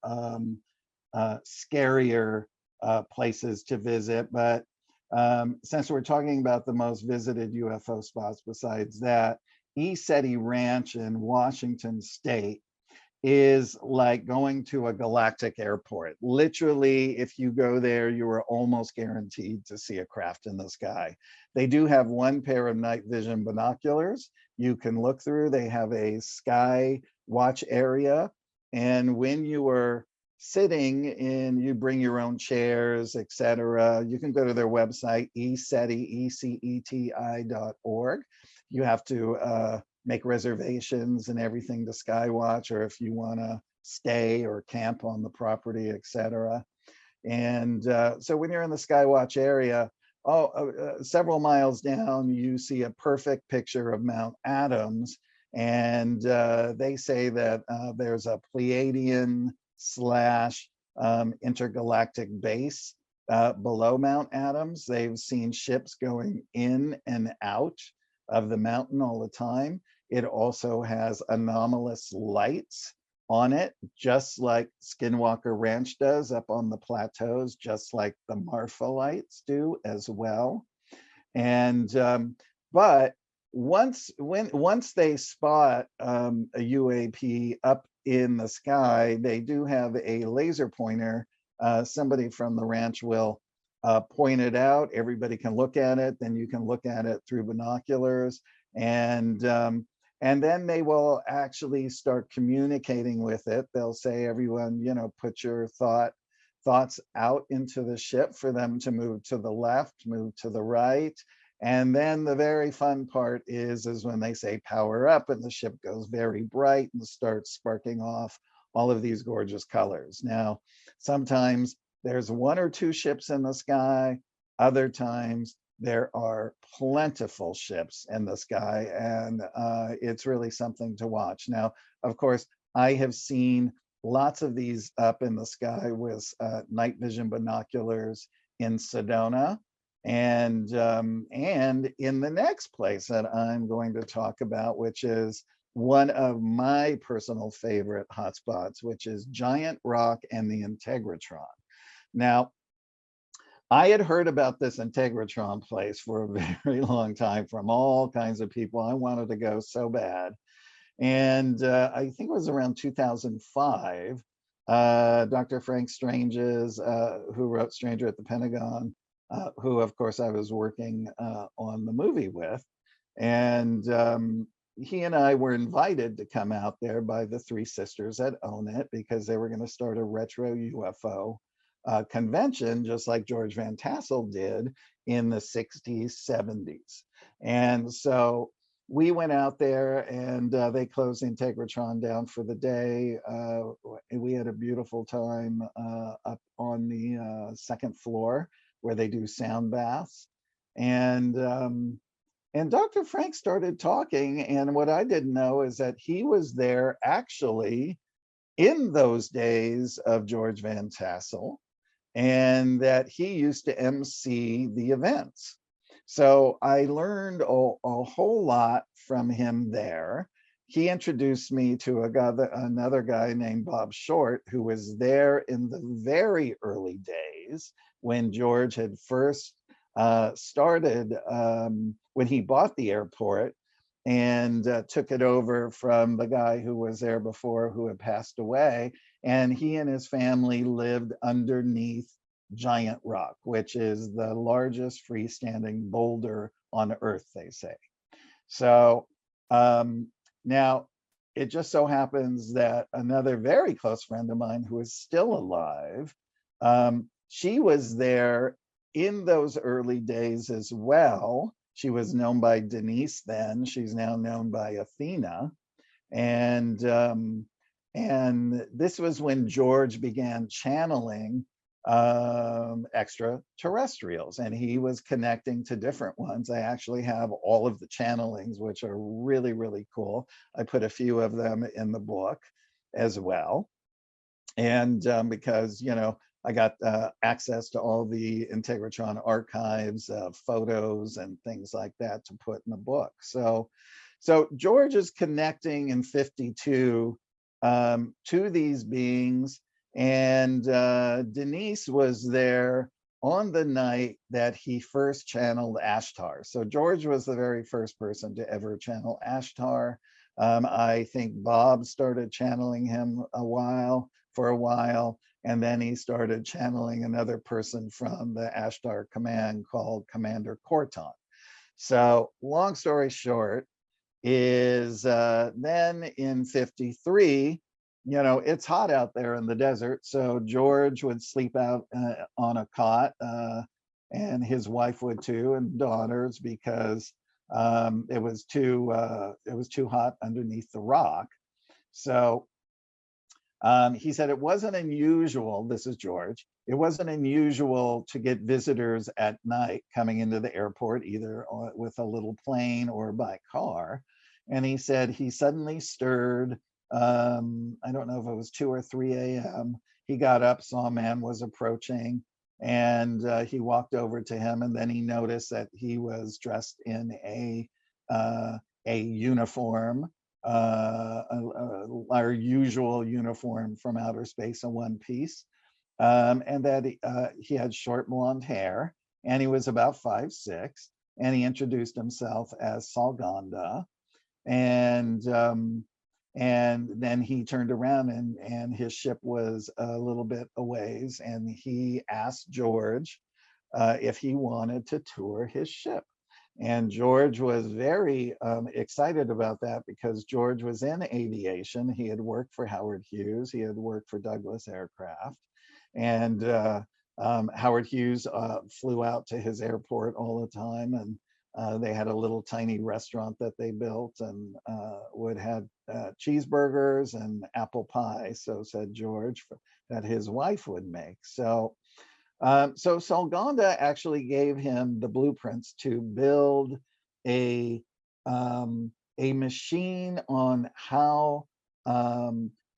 scarier places to visit. But since we're talking about the most visited UFO spots besides that, ECETI Ranch in Washington State is like going to a galactic airport. Literally, if you go there, you are almost guaranteed to see a craft in the sky. They do have one pair of night vision binoculars you can look through. They have a sky watch area. And when you are sitting in, you bring your own chairs, etc. You can go to their website, eceti.org. You have to make reservations and everything to Skywatch, or if you want to stay or camp on the property, etc. And so when you're in the Skywatch area, several miles down, you see a perfect picture of Mount Adams. And they say that there's a Pleiadian / intergalactic base below Mount Adams. They've seen ships going in and out of the mountain all the time. It also has anomalous lights on it, just like Skinwalker Ranch does up on the plateaus, just like the Marfa lights do as well. And but once they spot a UAP up in the sky, they do have a laser pointer. Somebody from the ranch will point it out. Everybody can look at it. Then you can look at it through binoculars, and then they will actually start communicating with it. They'll say, everyone, put your thoughts out into the ship for them to move to the left, move to the right. And then the very fun part is when they say power up, and the ship goes very bright and starts sparking off all of these gorgeous colors. Now, sometimes there's one or two ships in the sky. Other times there are plentiful ships in the sky, and it's really something to watch. Now, of course, I have seen lots of these up in the sky with night vision binoculars in Sedona. And in the next place that I'm going to talk about, which is one of my personal favorite hotspots, which is Giant Rock and the Integratron. Now, I had heard about this Integratron place for a very long time from all kinds of people. I wanted to go so bad. And I think it was around 2005, Dr. Frank Strange's, who wrote Stranger at the Pentagon, who, of course, I was working on the movie with. And he and I were invited to come out there by the three sisters that own it, because they were going to start a retro UFO convention, just like George Van Tassel did in the 60s, 70s. And so we went out there, and they closed the Integratron down for the day. We had a beautiful time up on the second floor where they do sound baths. And Dr. Frank started talking, and what I didn't know is that he was there actually in those days of George Van Tassel, and that he used to MC the events. So I learned a whole lot from him there. He introduced me to another guy named Bob Short, who was there in the very early days when George had first started, when he bought the airport and took it over from the guy who was there before, who had passed away. And he and his family lived underneath Giant Rock, which is the largest freestanding boulder on Earth, they say. So now it just so happens that another very close friend of mine who is still alive, she was there in those early days as well. She was known by Denise then. She's now known by Athena. And this was when George began channeling extraterrestrials, and he was connecting to different ones. I actually have all of the channelings, which are really, really cool. I put a few of them in the book as well. And because, you know, I got access to all the Integratron archives, photos and things like that to put in the book. So George is connecting in 52 to these beings, and Denise was there on the night that he first channeled Ashtar. So George was the very first person to ever channel Ashtar. I think Bob started channeling him for a while, and then he started channeling another person from the Ashtar command called Commander Corton. So long story short is then in 53, you know, it's hot out there in the desert. So George would sleep out on a cot, and his wife would too, and daughters, because it was too hot underneath the rock. So he said it wasn't unusual, this is George, it wasn't unusual to get visitors at night coming into the airport, either with a little plane or by car. And he said he suddenly stirred, I don't know if it was 2 or 3 a.m. He got up, saw a man was approaching, and he walked over to him, and then he noticed that he was dressed in a uniform, our usual uniform from outer space, a one piece, and that he had short blonde hair, and he was about 5'6", and he introduced himself as Salganda, and then he turned around and his ship was a little bit a ways, and he asked George if he wanted to tour his ship. And George was very excited about that, because George was in aviation. He had worked for Howard Hughes. He had worked for Douglas Aircraft. And Howard Hughes flew out to his airport all the time. And they had a little tiny restaurant that they built, and would have cheeseburgers and apple pie. So said George, that his wife would make. So Salganda actually gave him the blueprints to build a machine on how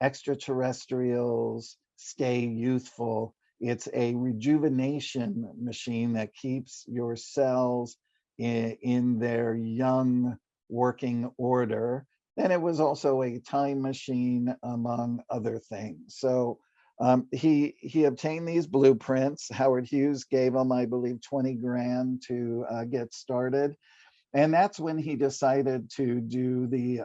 extraterrestrials stay youthful. It's a rejuvenation machine that keeps your cells in their young working order. And it was also a time machine, among other things. So he obtained these blueprints. Howard Hughes gave him, I believe, 20 grand to get started. And that's when he decided to do the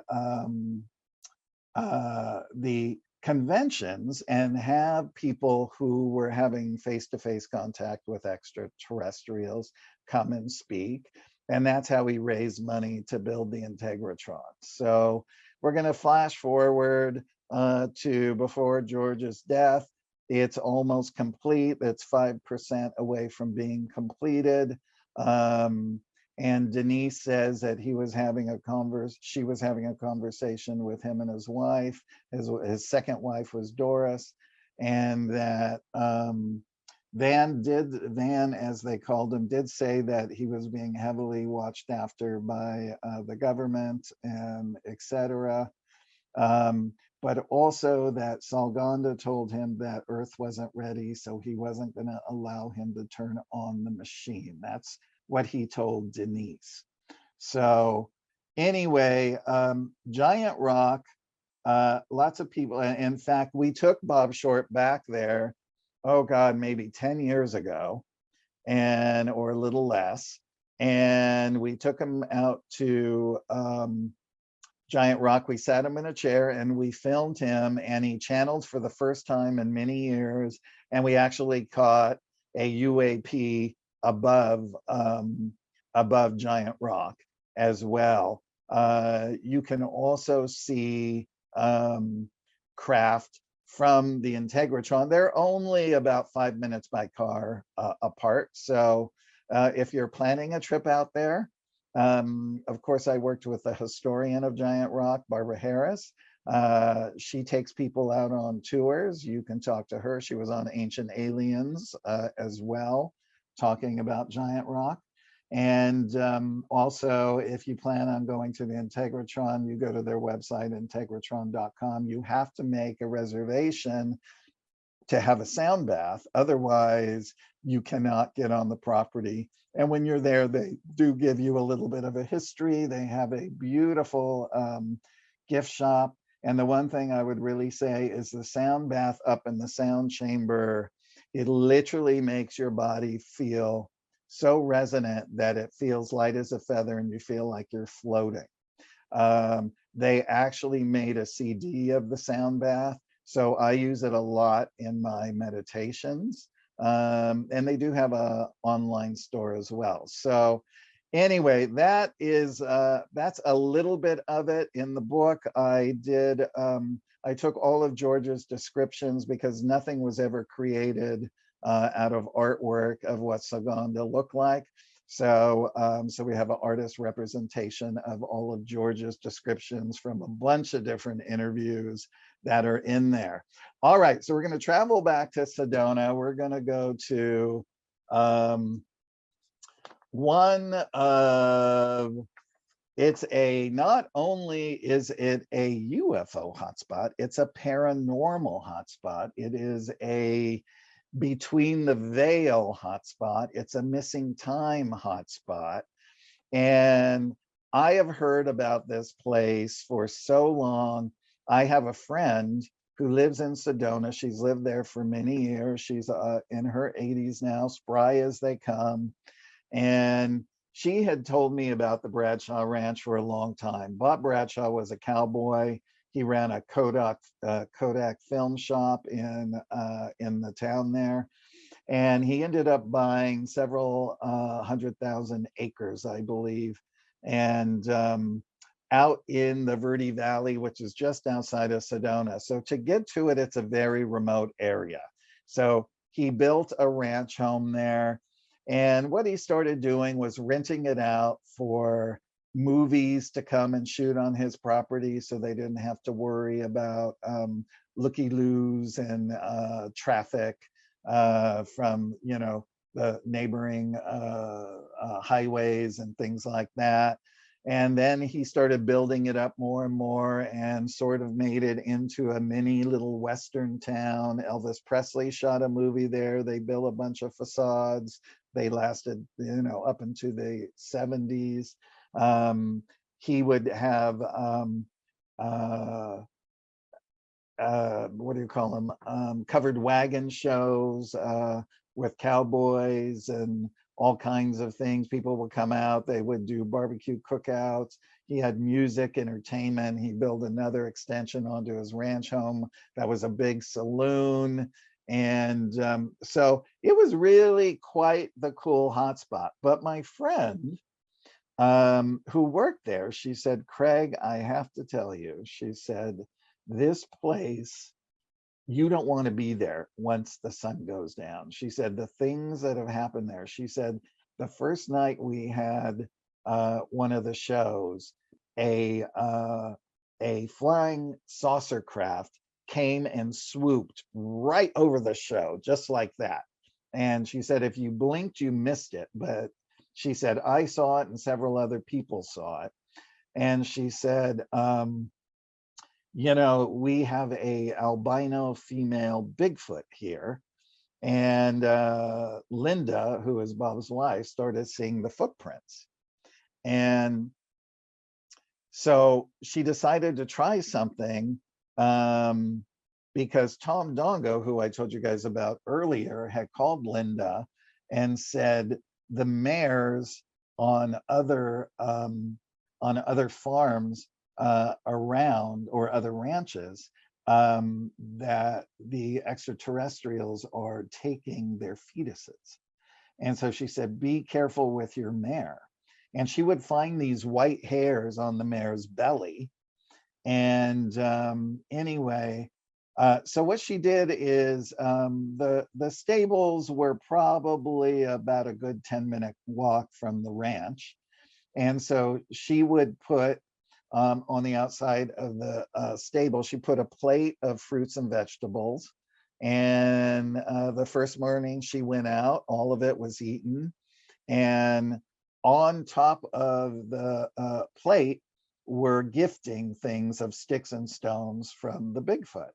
conventions and have people who were having face-to-face contact with extraterrestrials come and speak. And that's how he raised money to build the Integratron. So we're going to flash forward to before George's death. It's almost complete. It's 5% away from being completed. And Denise says that she was having a conversation with him and his wife. His second wife was Doris, and that Van, as they called him, did say that he was being heavily watched after by the government, and etc. But also that Salganda told him that Earth wasn't ready, so he wasn't going to allow him to turn on the machine. That's what he told Denise. So anyway, Giant Rock, lots of people, in fact, we took Bob Short back there, oh God, maybe 10 years ago, or a little less. And we took him out to Giant Rock. We sat him in a chair and we filmed him, and he channeled for the first time in many years. And we actually caught a UAP above Giant Rock as well. You can also see craft from the Integratron. They're only about 5 minutes by car apart. So if you're planning a trip out there, of course, I worked with the historian of Giant Rock, Barbara Harris. She takes people out on tours. You can talk to her. She was on Ancient Aliens as well, talking about Giant Rock. And also, if you plan on going to the Integratron, you go to their website, integratron.com. You have to make a reservation to have a sound bath. Otherwise, you cannot get on the property. And when you're there, they do give you a little bit of a history. They have a beautiful gift shop. And the one thing I would really say is the sound bath up in the sound chamber, it literally makes your body feel so resonant that it feels light as a feather and you feel like you're floating. They actually made a CD of the sound bath, so I use it a lot in my meditations. And they do have an online store as well. So anyway, that's a little bit of it in the book. I took all of George's descriptions because nothing was ever created out of artwork of what's going to look like. So, so we have an artist representation of all of George's descriptions from a bunch of different interviews that are in there. All right, so we're going to travel back to Sedona. We're going to go to one of, not only is it a UFO hotspot, it's a paranormal hotspot. It is a between the veil hotspot. It's a missing time hotspot. And I have heard about this place for so long. I have a friend who lives in Sedona. She's lived there for many years. She's in her 80s now, spry as they come. And she had told me about the Bradshaw Ranch for a long time. Bob Bradshaw was a cowboy. He ran a Kodak film shop in the town there. And he ended up buying several 100,000 acres, I believe. And out in the Verde Valley, which is just outside of Sedona. So to get to it, it's a very remote area. So he built a ranch home there. And what he started doing was renting it out for movies to come and shoot on his property, so they didn't have to worry about looky-loos and traffic from, you know, the neighboring highways and things like that. And then he started building it up more and more and sort of made it into a mini little Western town. Elvis Presley shot a movie there. They built a bunch of facades. They lasted, you know, up into the 70s. He would have, what do you call them? Covered wagon shows with cowboys and all kinds of things. People would come out, they would do barbecue cookouts. He had music, entertainment. He built another extension onto his ranch home that was a big saloon. And so it was really quite the cool hotspot. But my friend who worked there, she said, Craig, I have to tell you, she said, this place, you don't want to be there once the sun goes down. She said, the things that have happened there, she said, the first night we had one of the shows, a flying saucer craft came and swooped right over the show, just like that. And she said, if you blinked, you missed it. But she said, I saw it and several other people saw it. And she said, you know, we have a albino female Bigfoot here. And Linda, who is Bob's wife, started seeing the footprints. And so she decided to try something because Tom Dongo, who I told you guys about earlier, had called Linda and said the mares on other farms around, or other ranches, that the extraterrestrials are taking their fetuses. And so she said, be careful with your mare. And she would find these white hairs on the mare's belly. And anyway, so what she did is the stables were probably about a good 10-minute walk from the ranch. And so she would put on the outside of the stable, she put a plate of fruits and vegetables. And the first morning she went out, all of it was eaten. And on top of the plate were gifting things of sticks and stones from the Bigfoot.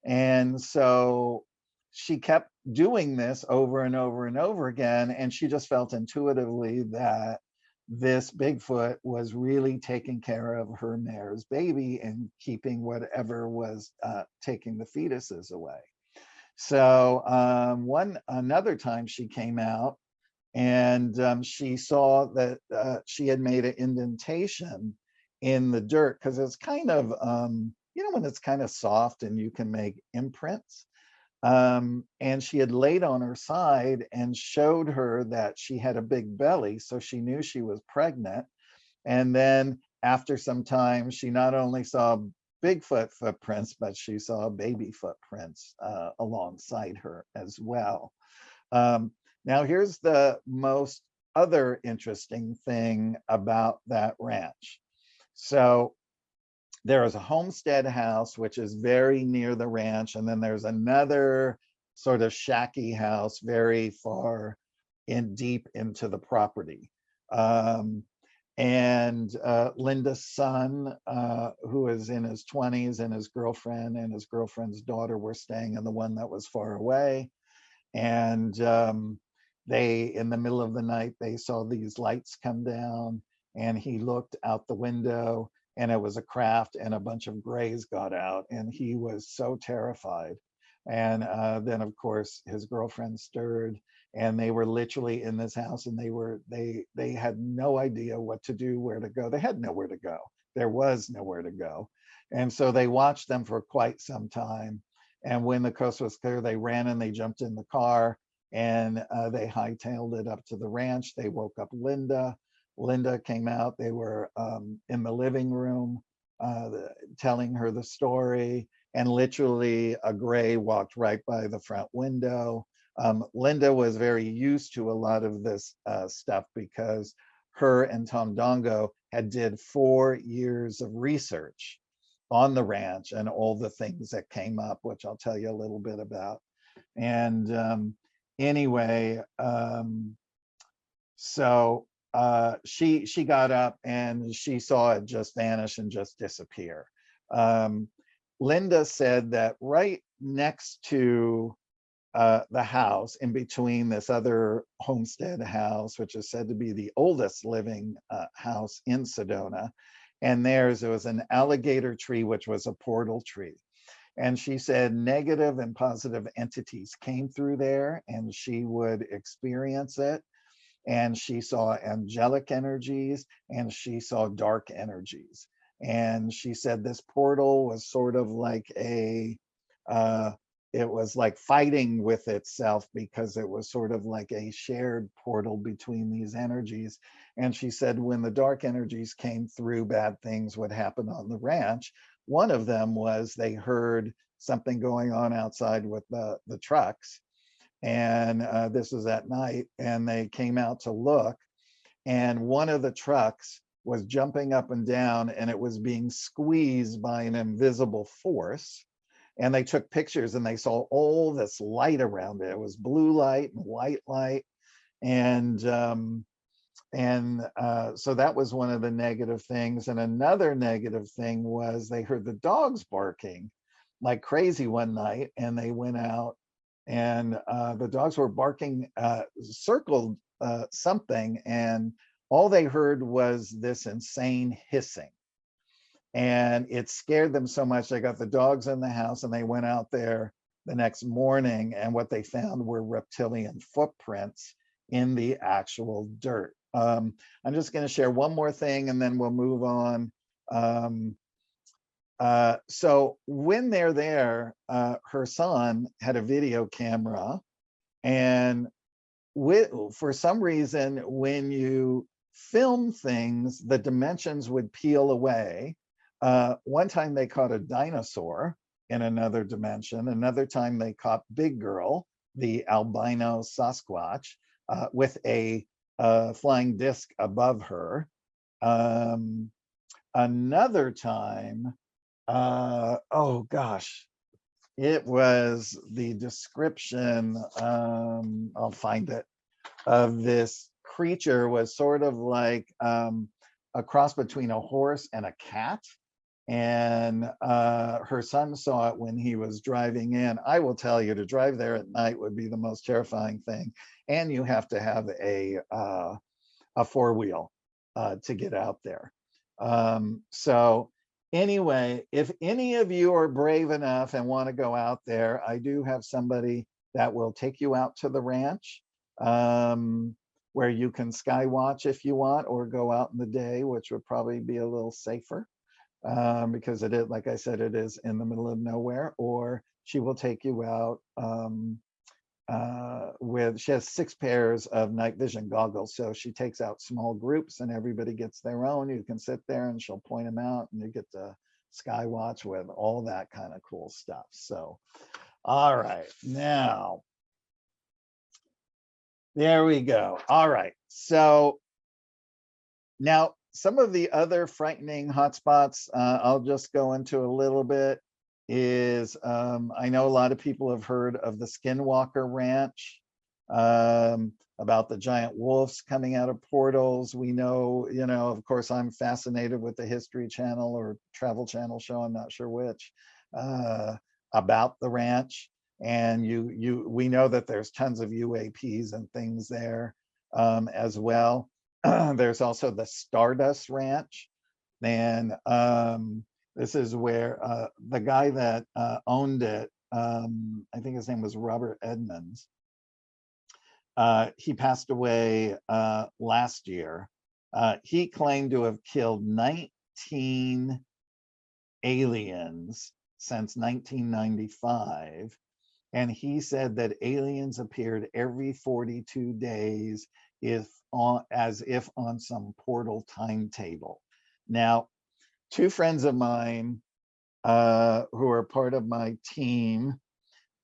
And so she kept doing this over and over and over again. And she just felt intuitively that this Bigfoot was really taking care of her mare's baby and keeping whatever was taking the fetuses away. So another time she came out and she saw that she had made an indentation in the dirt, because it's kind of, you know, when it's kind of soft and you can make imprints. And she had laid on her side and showed her that she had a big belly, so she knew she was pregnant. And then after some time, she not only saw Bigfoot footprints, but she saw baby footprints alongside her as well. Now, here's the most other interesting thing about that ranch. So there is a homestead house, which is very near the ranch. And then there's another sort of shacky house very far in deep into the property. And Linda's son, who is in his 20s, and his girlfriend's daughter were staying in the one that was far away. And they, in the middle of the night, they saw these lights come down, and he looked out the window, and it was a craft, and a bunch of grays got out, and he was so terrified. And then, of course, his girlfriend stirred, and they were literally in this house, and they had no idea what to do, where to go. They had nowhere to go. There was nowhere to go. And so they watched them for quite some time. And when the coast was clear, they ran and they jumped in the car, and they hightailed it up to the ranch. They woke up Linda. Linda came out. They were in the living room telling her the story, and literally a gray walked right by the front window. Linda was very used to a lot of this stuff, because her and Tom Dongo had did 4 years of research on the ranch and all the things that came up, which I'll tell you a little bit about. And anyway, so she got up and she saw it just vanish and just disappear. Linda said that right next to the house, in between this other homestead house, which is said to be the oldest living house in Sedona, and there was an alligator tree, which was a portal tree. And she said negative and positive entities came through there, and she would experience it. And she saw angelic energies, and she saw dark energies. And she said this portal was sort of like it was like fighting with itself, because it was sort of like a shared portal between these energies. And she said when the dark energies came through, bad things would happen on the ranch. One of them was they heard something going on outside with the trucks. And this was at night, and they came out to look, and one of the trucks was jumping up and down, and it was being squeezed by an invisible force. And they took pictures, and they saw all this light around it. It was blue light and white light. And so that was one of the negative things. And another negative thing was they heard the dogs barking like crazy one night, and they went out, and the dogs were barking, circled something, and all they heard was this insane hissing. And it scared them so much, they got the dogs in the house, and they went out there the next morning, and what they found were reptilian footprints in the actual dirt. I'm just going to share one more thing, and then we'll move on. So when they're there, her son had a video camera, and for some reason, when you film things, the dimensions would peel away, One time they caught a dinosaur in another dimension. Another time they caught Big Girl, the albino Sasquatch, with a flying disc above her. Another time, oh gosh, it was the description, I'll find it, of this creature was sort of like a cross between a horse and a cat. And her son saw it when he was driving in. I will tell you, to drive there at night would be the most terrifying thing. And you have to have a four-wheel to get out there. So anyway, if any of you are brave enough and want to go out there, I do have somebody that will take you out to the ranch, where you can sky watch if you want, or go out in the day, which would probably be a little safer, because it is, like I said, it is in the middle of nowhere. Or she will take you out she has 6 pairs of night vision goggles, so she takes out small groups and everybody gets their own. You can sit there and she'll point them out and you get to sky watch with all that kind of cool stuff. So all right, now there we go. All right, so now some of the other frightening hotspots, I'll just go into a little bit, is I know a lot of people have heard of the Skinwalker Ranch, about the giant wolves coming out of portals. We know, of course, I'm fascinated with the History Channel or Travel Channel show, I'm not sure which, about the ranch. And we know that there's tons of UAPs and things there as well. There's also the Stardust Ranch. And this is where the guy that owned it, I think his name was Robert Edmonds. He passed away last year. He claimed to have killed 19 aliens since 1995. And he said that aliens appeared every 42 days as if on some portal timetable. Now, 2 friends of mine who are part of my team,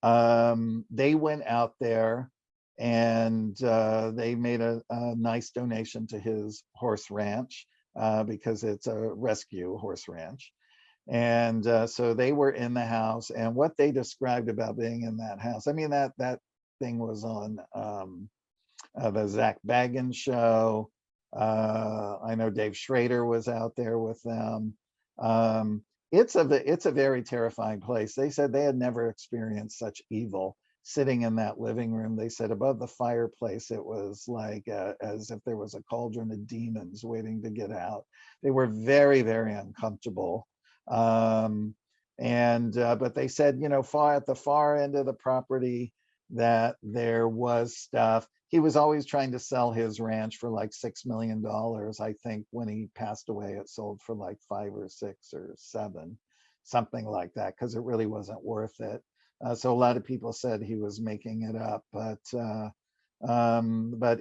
they went out there and they made a nice donation to his horse ranch, because it's a rescue horse ranch. And so they were in the house, and what they described about being in that house, I mean, that thing was on the Zach Baggins show. I know Dave Schrader was out there with them. It's a very terrifying place. They said they had never experienced such evil sitting in that living room. They said above the fireplace, it was like as if there was a cauldron of demons waiting to get out. They were very, very uncomfortable. But they said, at the far end of the property, that there was stuff. He was always trying to sell his ranch for like $6 million. I think when he passed away, it sold for like 5 or 6 or 7, something like that, because it really wasn't worth it. So a lot of people said he was making it up. But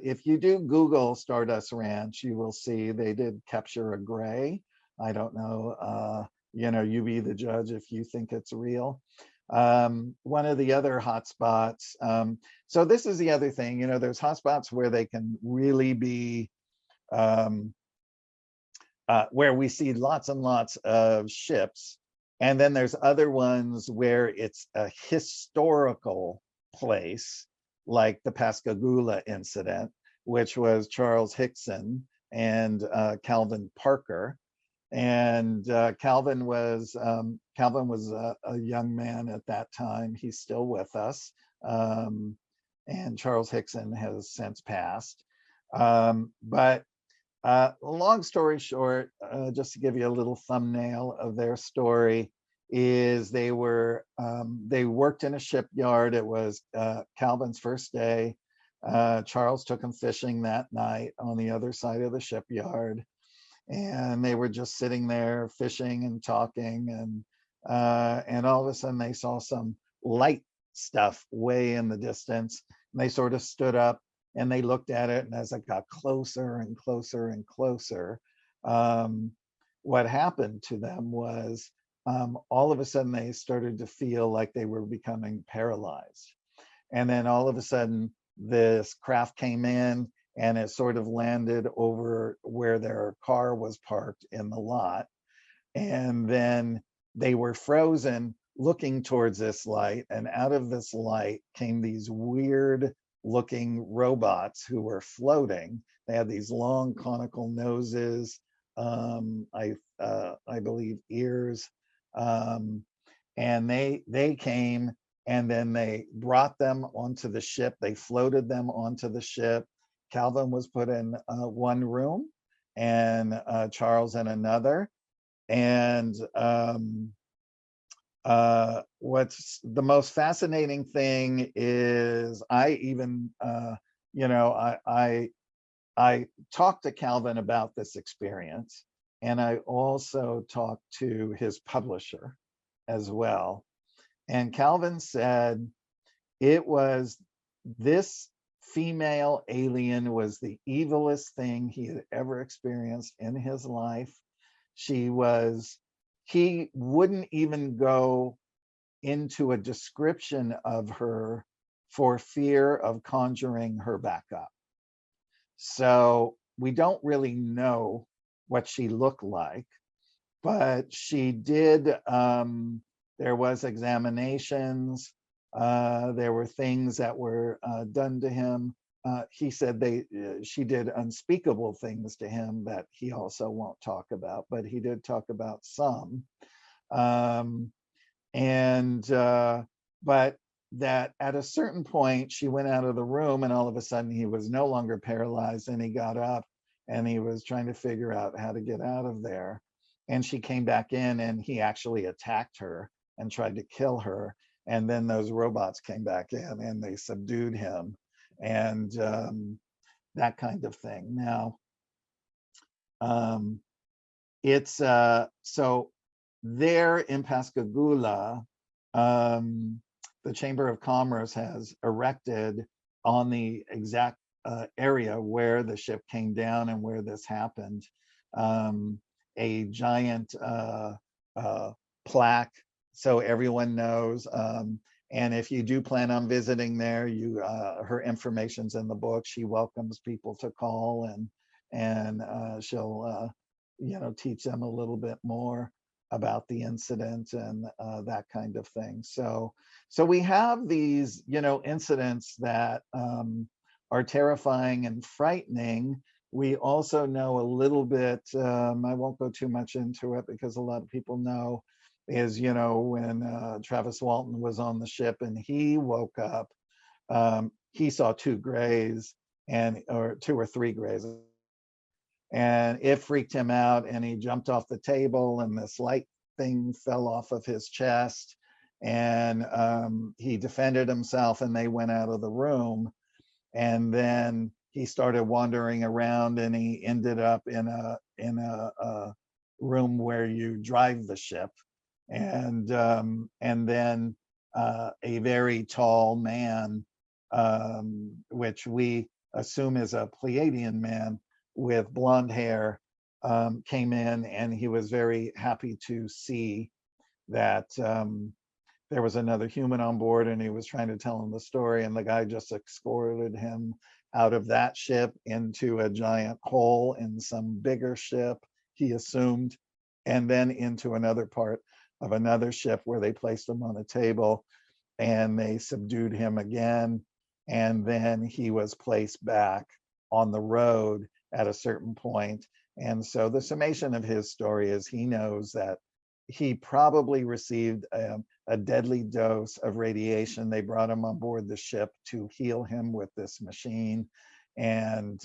if you do Google Stardust Ranch, you will see they did capture a gray. I don't know, you be the judge if you think it's real. One of the other hotspots, so this is the other thing, there's hotspots where they can really be, where we see lots and lots of ships. And then there's other ones where it's a historical place, like the Pascagoula incident, which was Charles Hickson and Calvin Parker. And Calvin was a young man at that time. He's still with us. And Charles Hickson has since passed. But long story short, just to give you a little thumbnail of their story, is they worked in a shipyard. It was Calvin's first day. Charles took him fishing that night on the other side of the shipyard. And they were just sitting there fishing and talking, and all of a sudden they saw some light stuff way in the distance. And they sort of stood up and they looked at it, and as it got closer and closer and closer, what happened to them was all of a sudden they started to feel like they were becoming paralyzed. And then all of a sudden, this craft came in and it sort of landed over where their car was parked in the lot. And then they were frozen looking towards this light. And out of this light came these weird looking robots who were floating. They had these long conical noses, I believe ears. And they came and then they brought them onto the ship. They floated them onto the ship. Calvin was put in one room and Charles in another. And what's the most fascinating thing is I even, I talked to Calvin about this experience, and I also talked to his publisher as well. And Calvin said it was this female alien was the evilest thing he had ever experienced in his life. He wouldn't even go into a description of her for fear of conjuring her back up. So we don't really know what she looked like, but she did, there was examinations, there were things that were done to him. He said she did unspeakable things to him that he also won't talk about, but he did talk about some. But that at a certain point, she went out of the room and all of a sudden he was no longer paralyzed and he got up and he was trying to figure out how to get out of there. And she came back in and he actually attacked her and tried to kill her. And then those robots came back in and they subdued him and that kind of thing. Now, it's so there in Pascagoula, the Chamber of Commerce has erected on the exact area where the ship came down and where this happened, a giant plaque so everyone knows. And if you do plan on visiting there, her information's in the book. She welcomes people to call and she'll teach them a little bit more about the incident and that kind of thing. So we have these, incidents that are terrifying and frightening. We also know a little bit, I won't go too much into it because a lot of people know, is, when Travis Walton was on the ship and he woke up, he saw two grays or two or three grays. And it freaked him out and he jumped off the table and this light thing fell off of his chest and he defended himself and they went out of the room. And then he started wandering around and he ended up in a room where you drive the ship. And then a very tall man, which we assume is a Pleiadian man, with blonde hair, came in and he was very happy to see that there was another human on board and he was trying to tell him the story, and the guy just escorted him out of that ship into a giant hole in some bigger ship, he assumed, and then into another part of another ship where they placed him on a table and they subdued him again. And then he was placed back on the road at a certain point. And so the summation of his story is he knows that he probably received a deadly dose of radiation. They brought him on board the ship to heal him with this machine and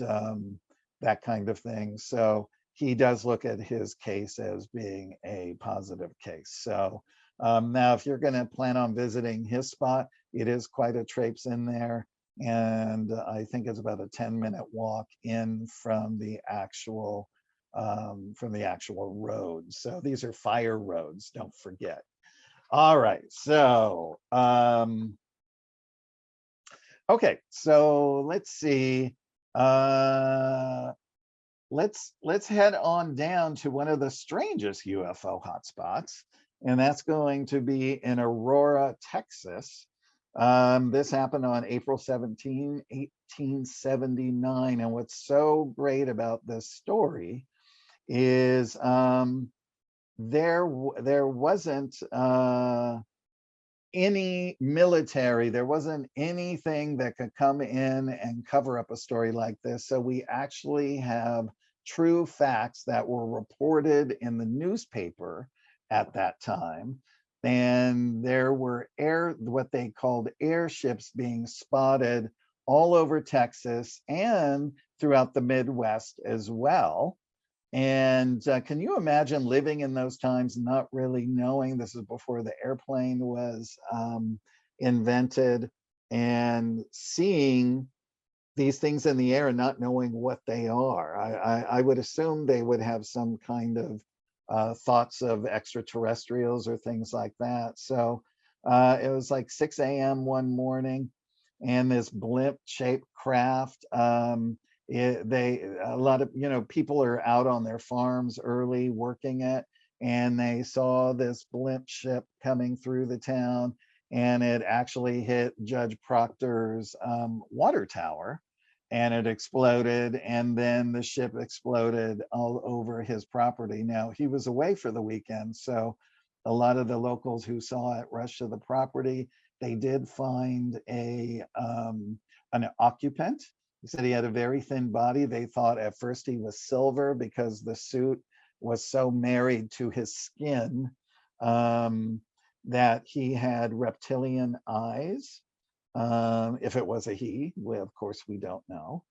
that kind of thing. So he does look at his case as being a positive case. So now if you're going to plan on visiting his spot, it is quite a traipse in there. And I think it's about a 10-minute walk in from the actual road. So these are fire roads, don't forget. All right, so okay, so let's see. let's head on down to one of the strangest UFO hotspots, and that's going to be in Aurora, Texas. This happened on April 17, 1879. And what's so great about this story is there wasn't any military, there wasn't anything that could come in and cover up a story like this. So we actually have true facts that were reported in the newspaper at that time. And there were what they called airships being spotted all over Texas and throughout the Midwest as well. And can you imagine living in those times, not really knowing? This is before the airplane was invented, and seeing these things in the air and not knowing what they are. I would assume they would have some kind of thoughts of extraterrestrials or things like that. So it was like 6 a.m. one morning, and this blimp-shaped craft. A lot of people are out on their farms early working it, and they saw this blimp ship coming through the town, and it actually hit Judge Proctor's water tower, and it exploded, and then the ship exploded all over his property. Now, he was away for the weekend, so a lot of the locals who saw it rushed to the property. They did find an occupant. He said he had a very thin body. They thought at first he was silver because the suit was so married to his skin that he had reptilian eyes. If it was a he, well, of course we don't know,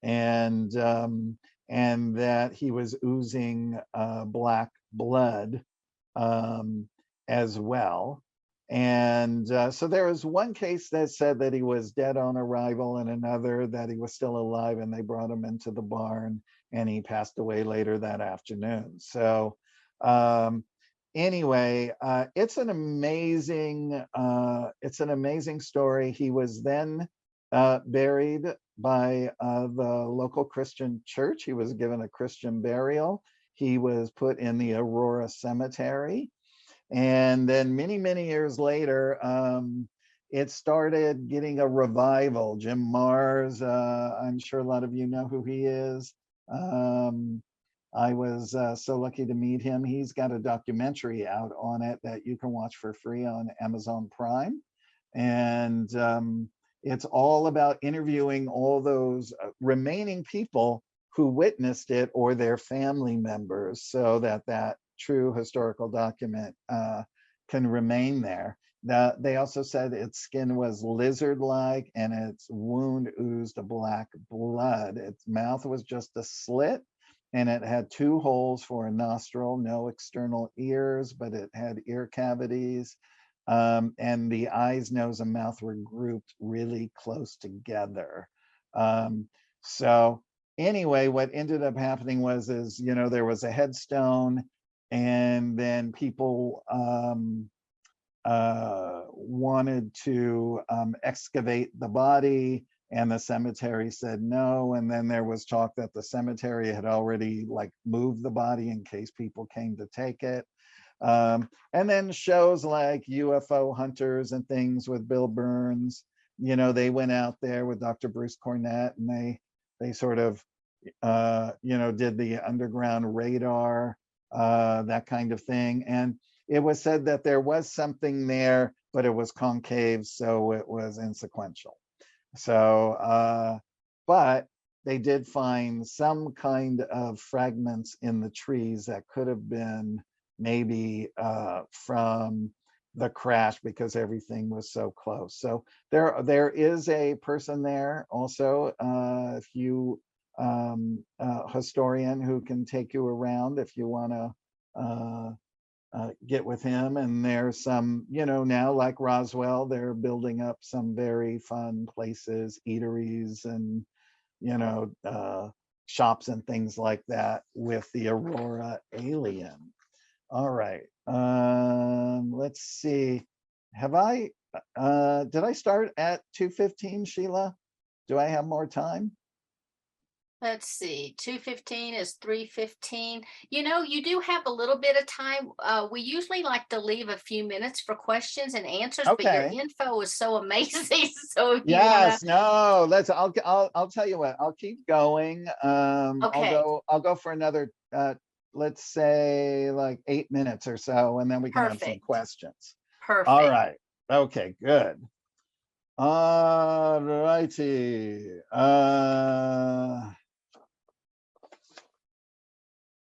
and that he was oozing black blood as well. And so there was one case that said that he was dead on arrival, and another that he was still alive, and they brought him into the barn, and he passed away later that afternoon. So anyway, it's an amazing story. He was then buried by the local Christian church. He was given a Christian burial. He was put in the Aurora Cemetery. And then many years later, it started getting a revival. Jim Mars, I'm sure a lot of you know who he is. I was so lucky to meet him. He's got a documentary out on it that you can watch for free on Amazon Prime. And it's all about interviewing all those remaining people who witnessed it or their family members, so that true historical document can remain there. They also said its skin was lizard-like and its wound oozed black blood. Its mouth was just a slit, and it had 2 holes for a nostril, no external ears, but it had ear cavities. And the eyes, nose, and mouth were grouped really close together. So anyway, what ended up happening was there was a headstone, and then people wanted to excavate the body, and the cemetery said no. And then there was talk that the cemetery had already moved the body in case people came to take it. And then shows like UFO Hunters and things with Bill Burns, they went out there with Dr. Bruce Cornett, and they sort of did the underground radar, that kind of thing. And it was said that there was something there, but it was concave, so it was insequential. So, but they did find some kind of fragments in the trees that could have been maybe from the crash, because everything was so close. So there is a person there also, if you historian who can take you around if you want to get with him. And there's some, now like Roswell, they're building up some very fun places, eateries and shops and things like that with the Aurora alien. All right, let's see. Did I start at 2:15, Sheila? Do I have more time? let's see, 2:15 is 3:15. You know, you do have a little bit of time. We usually like to leave a few minutes for questions and answers, but your Okay. info is so amazing. So if you want Yes, no, I'll tell you what, I'll keep going. to, okay, I'll go for another let's say like 8 minutes or so, and then we can have some perfect, questions. All perfect. right. Okay, good. All righty.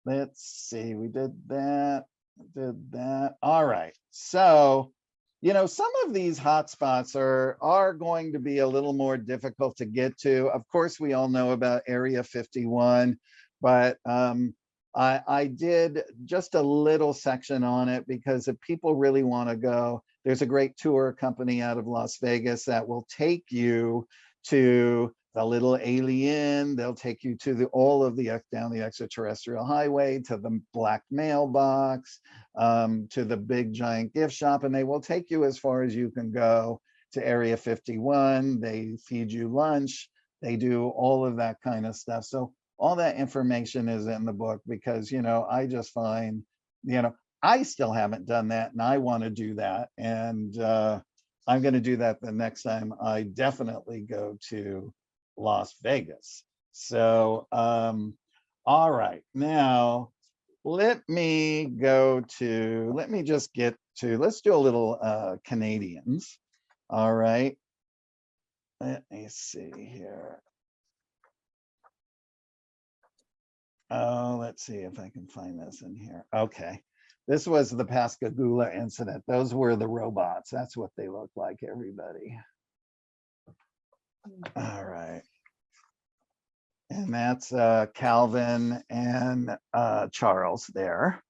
Let's see, we did that, did that. All right. So, some of these hotspots are going to be a little more difficult to get to. Of course, we all know about Area 51, but I did just a little section on it because if people really want to go, there's a great tour company out of Las Vegas that will take you to the little alien. They'll take you to all of the down the extraterrestrial highway, to the black mailbox, to the big giant gift shop, and they will take you as far as you can go to Area 51. They feed you lunch. They do all of that kind of stuff. So all that information is in the book because, I just find, I still haven't done that and I want to do that. And I'm going to do that the next time I definitely go to Las Vegas. So, all right, now let me just get to, let's do a little Canadians. All right, let me see here. Oh, let's see if I can find this in here. Okay, this was the Pascagoula incident. Those were the robots. That's what they look like, everybody. All right. And that's Calvin and Charles there.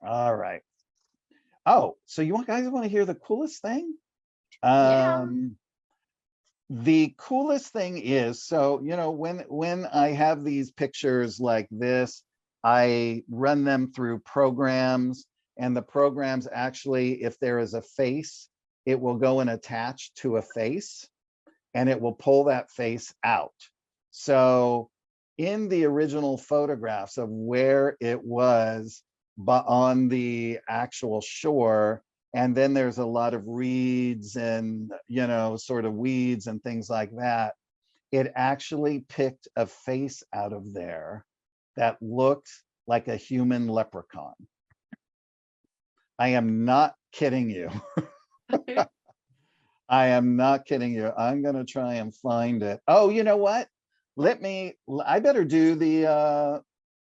All right. Oh, so you guys want to hear the coolest thing? Yeah. The coolest thing is, so, when I have these pictures like this, I run them through programs, and the programs actually, if there is a face, it will go and attach to a face, and it will pull that face out. So in the original photographs of where it was, but on the actual shore, and then there's a lot of reeds and, sort of weeds and things like that, it actually picked a face out of there that looked like a human leprechaun. I am not kidding you. I am not kidding you. I'm going to try and find it. Oh, you know what? I better do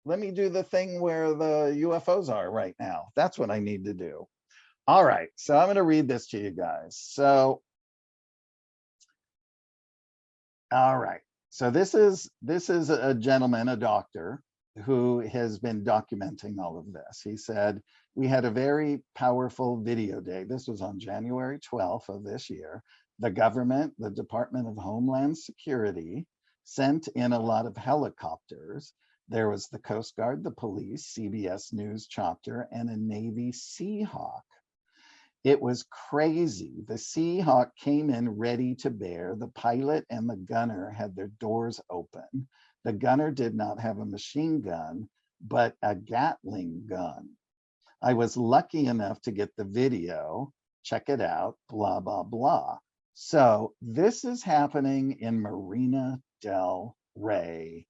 let me do the thing where the UFOs are right now. That's what I need to do. All right. So I'm going to read this to you guys. So, all right. So this is a gentleman, a doctor, who has been documenting all of this. He said, we had a very powerful video day. This was on January 12th of this year. The government, the Department of Homeland Security, sent in a lot of helicopters. There was the Coast Guard, the police, CBS News chopper, and a Navy Seahawk. It was crazy. The Seahawk came in ready to bear. The pilot and the gunner had their doors open. The gunner did not have a machine gun, but a Gatling gun. I was lucky enough to get the video. Check it out, blah, blah, blah. So this is happening in Marina del Rey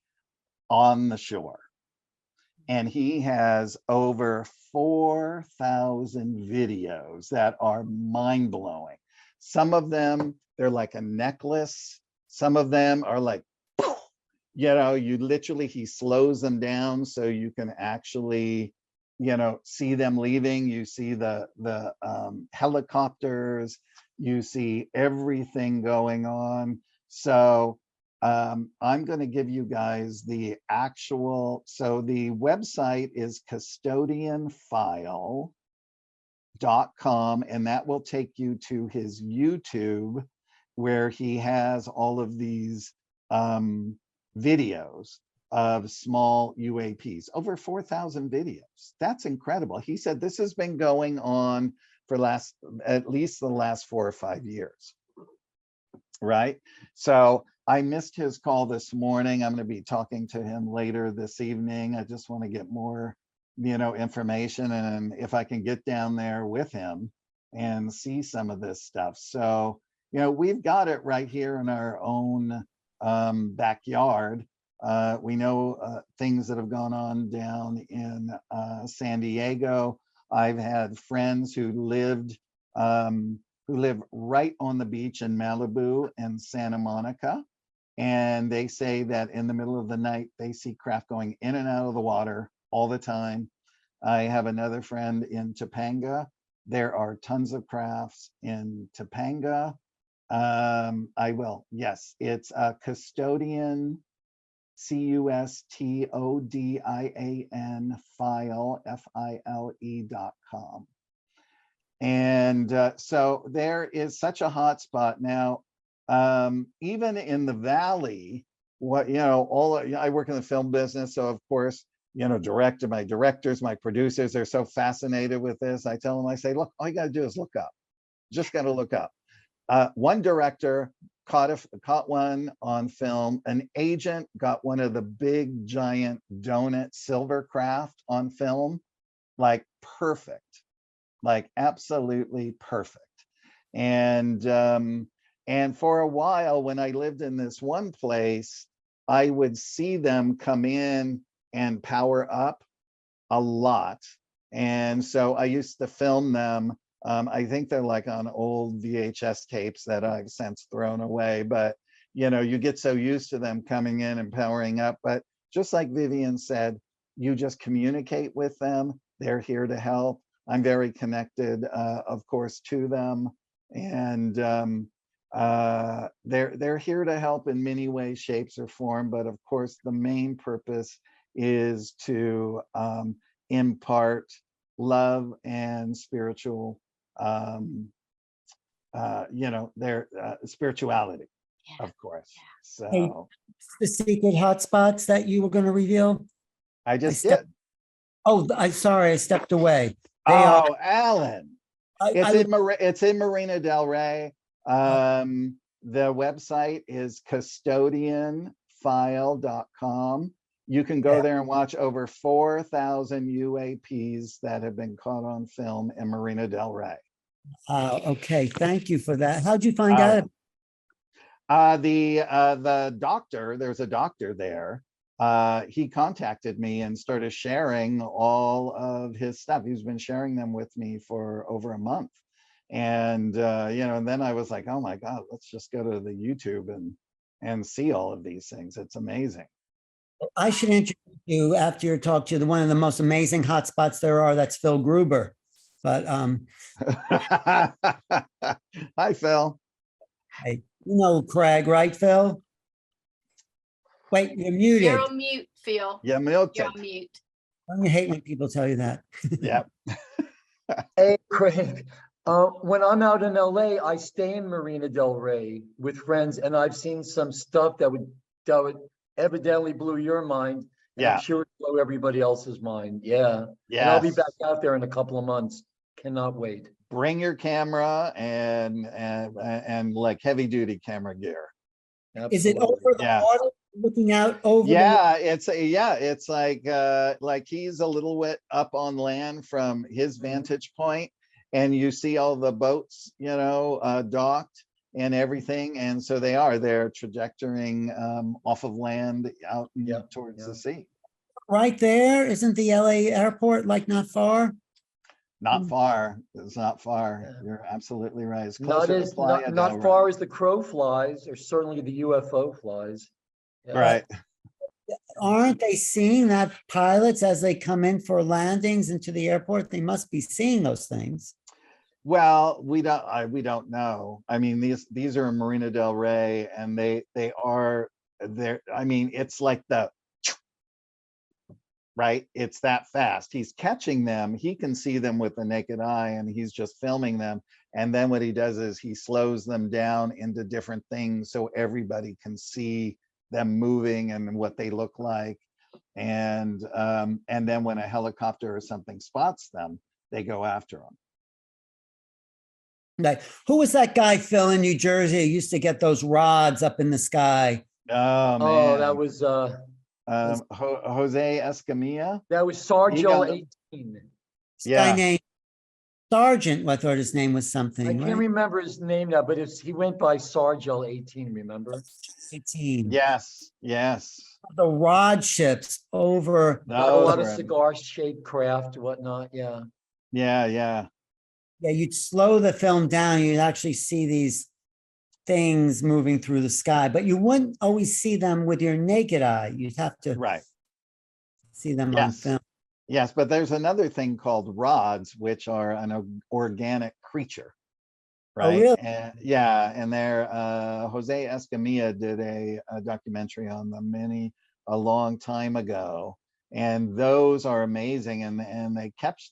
on the shore. And he has over 4,000 videos that are mind-blowing. Some of them, they're like a necklace. Some of them are like, you literally, he slows them down so you can actually, see them leaving. You see the helicopters, you see everything going on. So I'm going to give you guys the actual, so the website is custodianfile.com, and that will take you to his YouTube, where he has all of these videos of small UAPs, over 4,000 videos. That's incredible. He said this has been going on for at least the last 4 or 5 years. right? So I missed his call this morning. I'm going to be talking to him later this evening. I just want to get more, information, and if I can get down there with him and see some of this stuff. So, we've got it right here in our own backyard. We know things that have gone on down in San Diego. I've had friends who live right on the beach in Malibu and Santa Monica. And they say that in the middle of the night, they see craft going in and out of the water all the time. I have another friend in Topanga. There are tons of crafts in Topanga. Yes, it's a custodian, CUSTODIAN file, FILE.com. And so there is such a hot spot now. Even in the Valley, I work in the film business. So of course, my directors, my producers, they're so fascinated with this. I tell them, I say, look, all you got to do is look up. Just got to look up. One director caught one on film. An agent got one of the big giant donut silver craft on film, like perfect, like absolutely perfect. And for a while, when I lived in this one place, I would see them come in and power up a lot. And so I used to film them. I think they're like on old VHS tapes that I've since thrown away, but you get so used to them coming in and powering up. But just like Vivian said, you just communicate with them. They're here to help. I'm very connected, of course, to them. And they're here to help in many ways, shapes, or form. But of course, the main purpose is to impart love and spiritual, their spirituality, of course. Hey, So the secret hotspots that you were going to reveal? I just did. Oh, I'm sorry, I stepped away. They are. Oh, Alan, it's in Marina Del Rey. The website is custodianfile.com. You can go there and watch over 4,000 UAPs that have been caught on film in Marina Del Rey. Okay, thank you for that. How'd you find out? The doctor, there's a doctor there. He contacted me and started sharing all of his stuff. He's been sharing them with me for over a month. And and then I was like, oh my God, let's just go to the YouTube and see all of these things. It's amazing. I should introduce you after your talk to one of the most amazing hotspots there are. That's Phil Gruber. But hi, Phil. Hey, Craig, right, Phil? Wait, you're muted. You're on mute, Phil. You're muted. You're on mute. I hate when people tell you that. Yeah. Hey, Craig. When I'm out in LA, I stay in Marina Del Rey with friends, and I've seen some stuff that would evidently blew your mind. Yeah. I'm sure it blew everybody else's mind. Yeah. Yeah. And I'll be back out there in a couple of months. Cannot wait. Bring your camera and like heavy duty camera gear. Absolutely. Is it over the water? Looking out over it's like he's a little bit up on land from his vantage point, and you see all the boats docked and everything, and so they're trajectorying off of land out towards the sea. Right there, isn't the LA airport like not far? Not far. It's not far. Yeah. You're absolutely right. It's closer to not far as the crow flies, or certainly the UFO flies. Yeah. Right. Aren't they seeing that pilots, as they come in for landings into the airport, they must be seeing those things? Well, we don't know. I mean, these are in Marina Del Rey, and they are there. I mean, it's like right? It's that fast. He's catching them. He can see them with the naked eye, and he's just filming them. And then what he does is he slows them down into different things so everybody can see them moving and what they look like. And then when a helicopter or something spots them, they go after them. Like, who was that guy, Phil, in New Jersey, who used to get those rods up in the sky? Oh Oh, man. Jose Escamilla. Sargel got 18. This guy Yeah. named Sergeant. I thought his name was I something, can't right? remember his name now, but he went by Sargel 18, remember? 18. Yes. Yes. The rod ships over. Got a Those lot of were- cigar-shaped craft, whatnot, yeah. Yeah. Yeah. Yeah, you'd slow the film down. You'd actually see these things moving through the sky, but you wouldn't always see them with your naked eye. You'd have to Right. see them on Yes. film. Yes, but there's another thing called rods, which are an organic creature, right? really? And yeah, and there, Jose Escamilla did a documentary on them a long time ago, and those are amazing. And they catch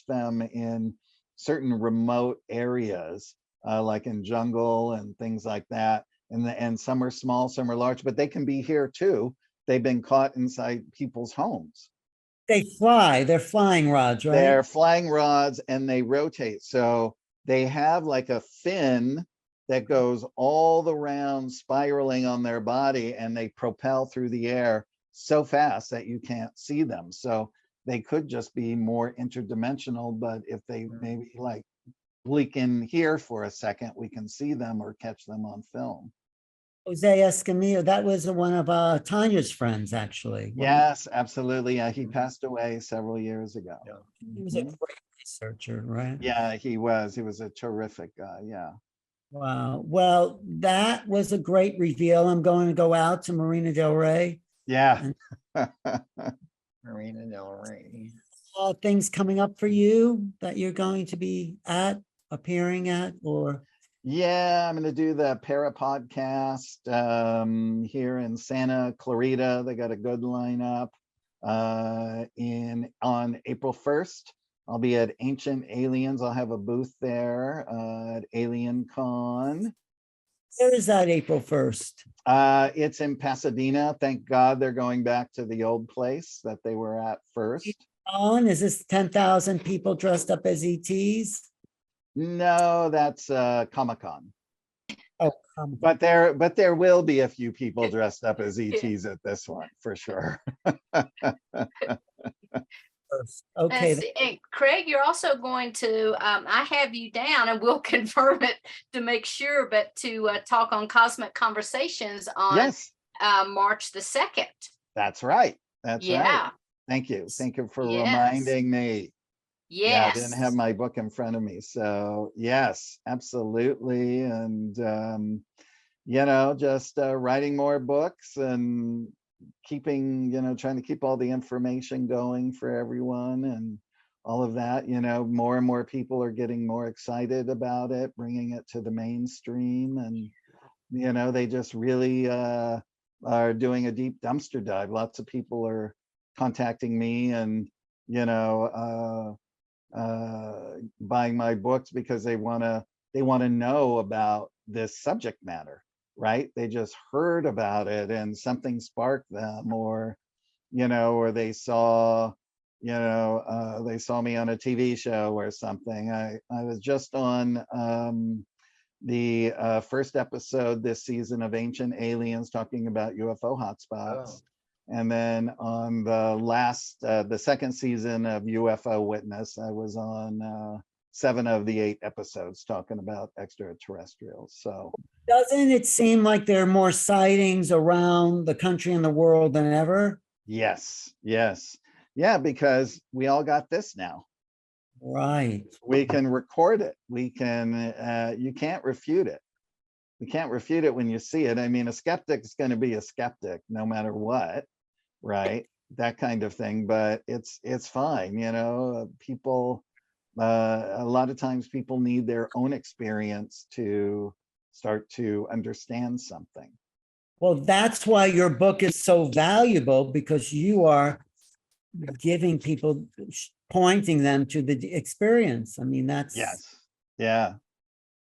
them in certain remote areas, like in jungle and things like that. And some are small, some are large, but they can be here too. They've been caught inside people's homes. They fly. They're flying rods, right? They're flying rods and they rotate. So they have like a fin that goes all around spiraling on their body, and they propel through the air so fast that you can't see them. So they could just be more interdimensional, but if they maybe like blink in here for a second, we can see them or catch them on film. Jose Escamilla, that was one of Tanya's friends, actually. Yes, absolutely. Yeah, he passed away several years ago. He was a Mhm. great researcher, right? Yeah, he was. He was a terrific guy. Yeah. Wow. Well, that was a great reveal. I'm going to go out to Marina Del Rey. Yeah. Marina Del Rey. Things coming up for you that you're going to be appearing at, or? Yeah, I'm going to do the Para podcast here in Santa Clarita. They got a good lineup. On April 1st, I'll be at Ancient Aliens. I'll have a booth there at Alien Con. Where is that April 1st? It's in Pasadena. Thank God they're going back to the old place that they were at first. Is this 10,000 people dressed up as ETs? No, that's Comic-Con. Oh, But there will be a few people dressed up as ETs at this one for sure. okay. And Craig, you're also going to, I have you down and we'll confirm it to make sure, but to talk on Cosmic Conversations on Yes, March the 2nd. that's right. That's right. Yeah. Thank you. Thank you for Yes. reminding me. Yeah, I Yes. didn't have my book in front of me. So yes, absolutely. And, just writing more books and keeping, trying to keep all the information going for everyone and all of that. More and more people are getting more excited about it, bringing it to the mainstream. And, they just really are doing a deep dumpster dive. Lots of people are contacting me and, buying my books because they want to know about this subject matter, right? They just heard about it and something sparked them, or they saw me on a TV show or something. I was just on the first episode this season of Ancient Aliens, talking about UFO hotspots. Oh. And then on the second season of UFO Witness, I was on 7 of the 8 episodes talking about extraterrestrials. So Doesn't it seem like there are more sightings around the country and the world than ever? yes. Yeah, because we all got this now. Right. We can record it. We can, you can't refute it. You can't refute it when you see it. I mean, a skeptic is going to be a skeptic no matter what, right? That kind of thing, but it's fine. People, a lot of times people need their own experience to start to understand something. Well, that's why your book is so valuable, because you are giving people, pointing them to the experience. I mean, that's. Yes. Yeah.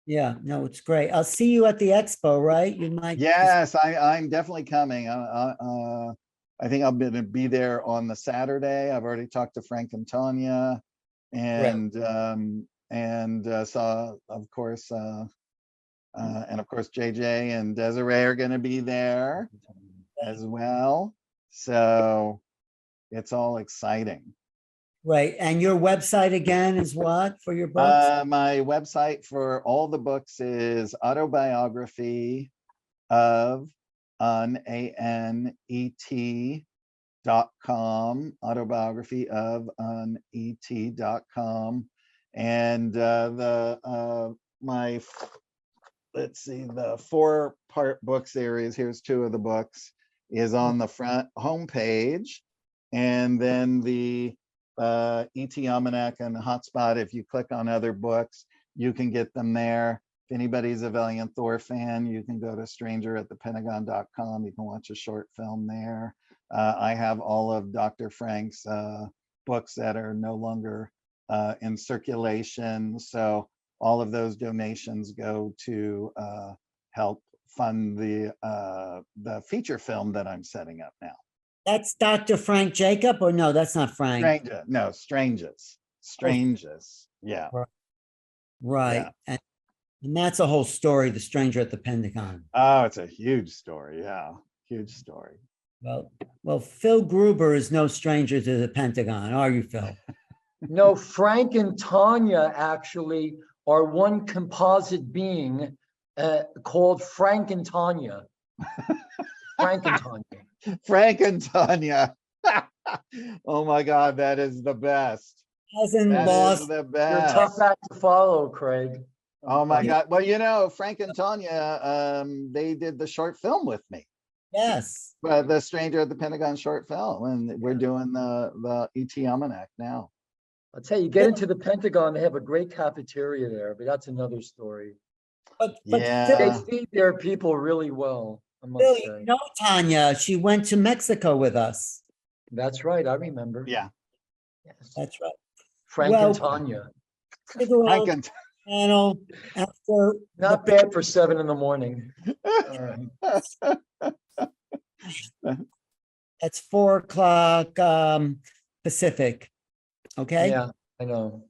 Yeah, no, it's great. I'll see you at the expo, right? You might. Yes, I'm definitely coming. I think I'm going to be there on the Saturday. I've already talked to Frank and Tanya, and and saw, of course, JJ and Desiree are going to be there as well. So it's all exciting. Right. And your website again is what for your books? My website for all the books is autobiography of unet.com, autobiography of unet.com. And let's see, the 4-part book series, here's 2 of the books, is on the front homepage. And then the ET Almanac and Hotspot, if you click on other books, you can get them there. If anybody's a Valiant Thor fan, you can go to strangeratthepentagon.com. You can watch a short film there. I have all of Dr. Frank's books that are no longer in circulation. So all of those donations go to help fund the feature film that I'm setting up now. That's Dr. Frank Jacob, or no, that's not Frank. Stranges. Yeah. Right. Yeah. And that's a whole story, The Stranger at the Pentagon. Oh, it's a huge story. Yeah. Huge story. Well, Phil Gruber is no stranger to the Pentagon, are you, Phil? No, Frank and Tanya actually are one composite being called Frank and Tanya. Frank and Tanya. Frank and Tanya. Oh my God, that is the best. That is the best. You're a tough act to follow, Craig. Oh my God. Well, Frank and Tanya, they did the short film with me. Yes. But the Stranger at the Pentagon short film, and we're doing the ET Almanac now. I'll tell you, get into the Pentagon, they have a great cafeteria there, but that's another story. But Yeah. They feed their people really well, I must Phil, say. you know Tanya, she went to Mexico with us. That's right, I remember. Yeah. Yes. That's right. Frank and Tanya. Frank and Panel after Not bad for 7 in the morning. All right. That's 4 o'clock Pacific. Okay. Yeah, I know.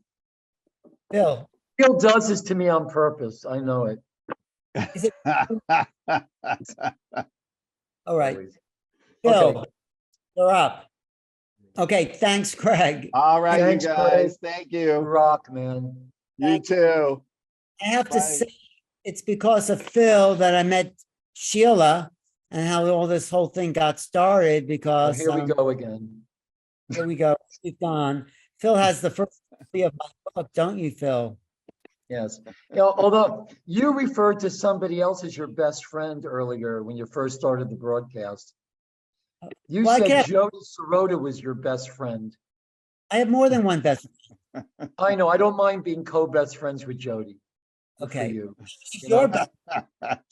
Phil. Phil does this to me on purpose. I know it. All right. Always. Phil, Okay. you're up. Okay. Thanks, Craig. All right, Thanks, you guys. Craig. Thank You you. rock, man. You too. I have to Bye. say, it's because of Phil that I met Sheila and how all this whole thing got started Oh, because here we go again. here we go. She's gone. Phil has the first copy of my book, don't you, Phil? Yes. You know, although you referred to somebody else as your best friend earlier when you first started the broadcast. You Well, I said can't- Jody Sirota was your best friend. I have more than one best friend. I know. I don't mind being co-best friends with Jody. Good for Okay. you. She's You your know? best.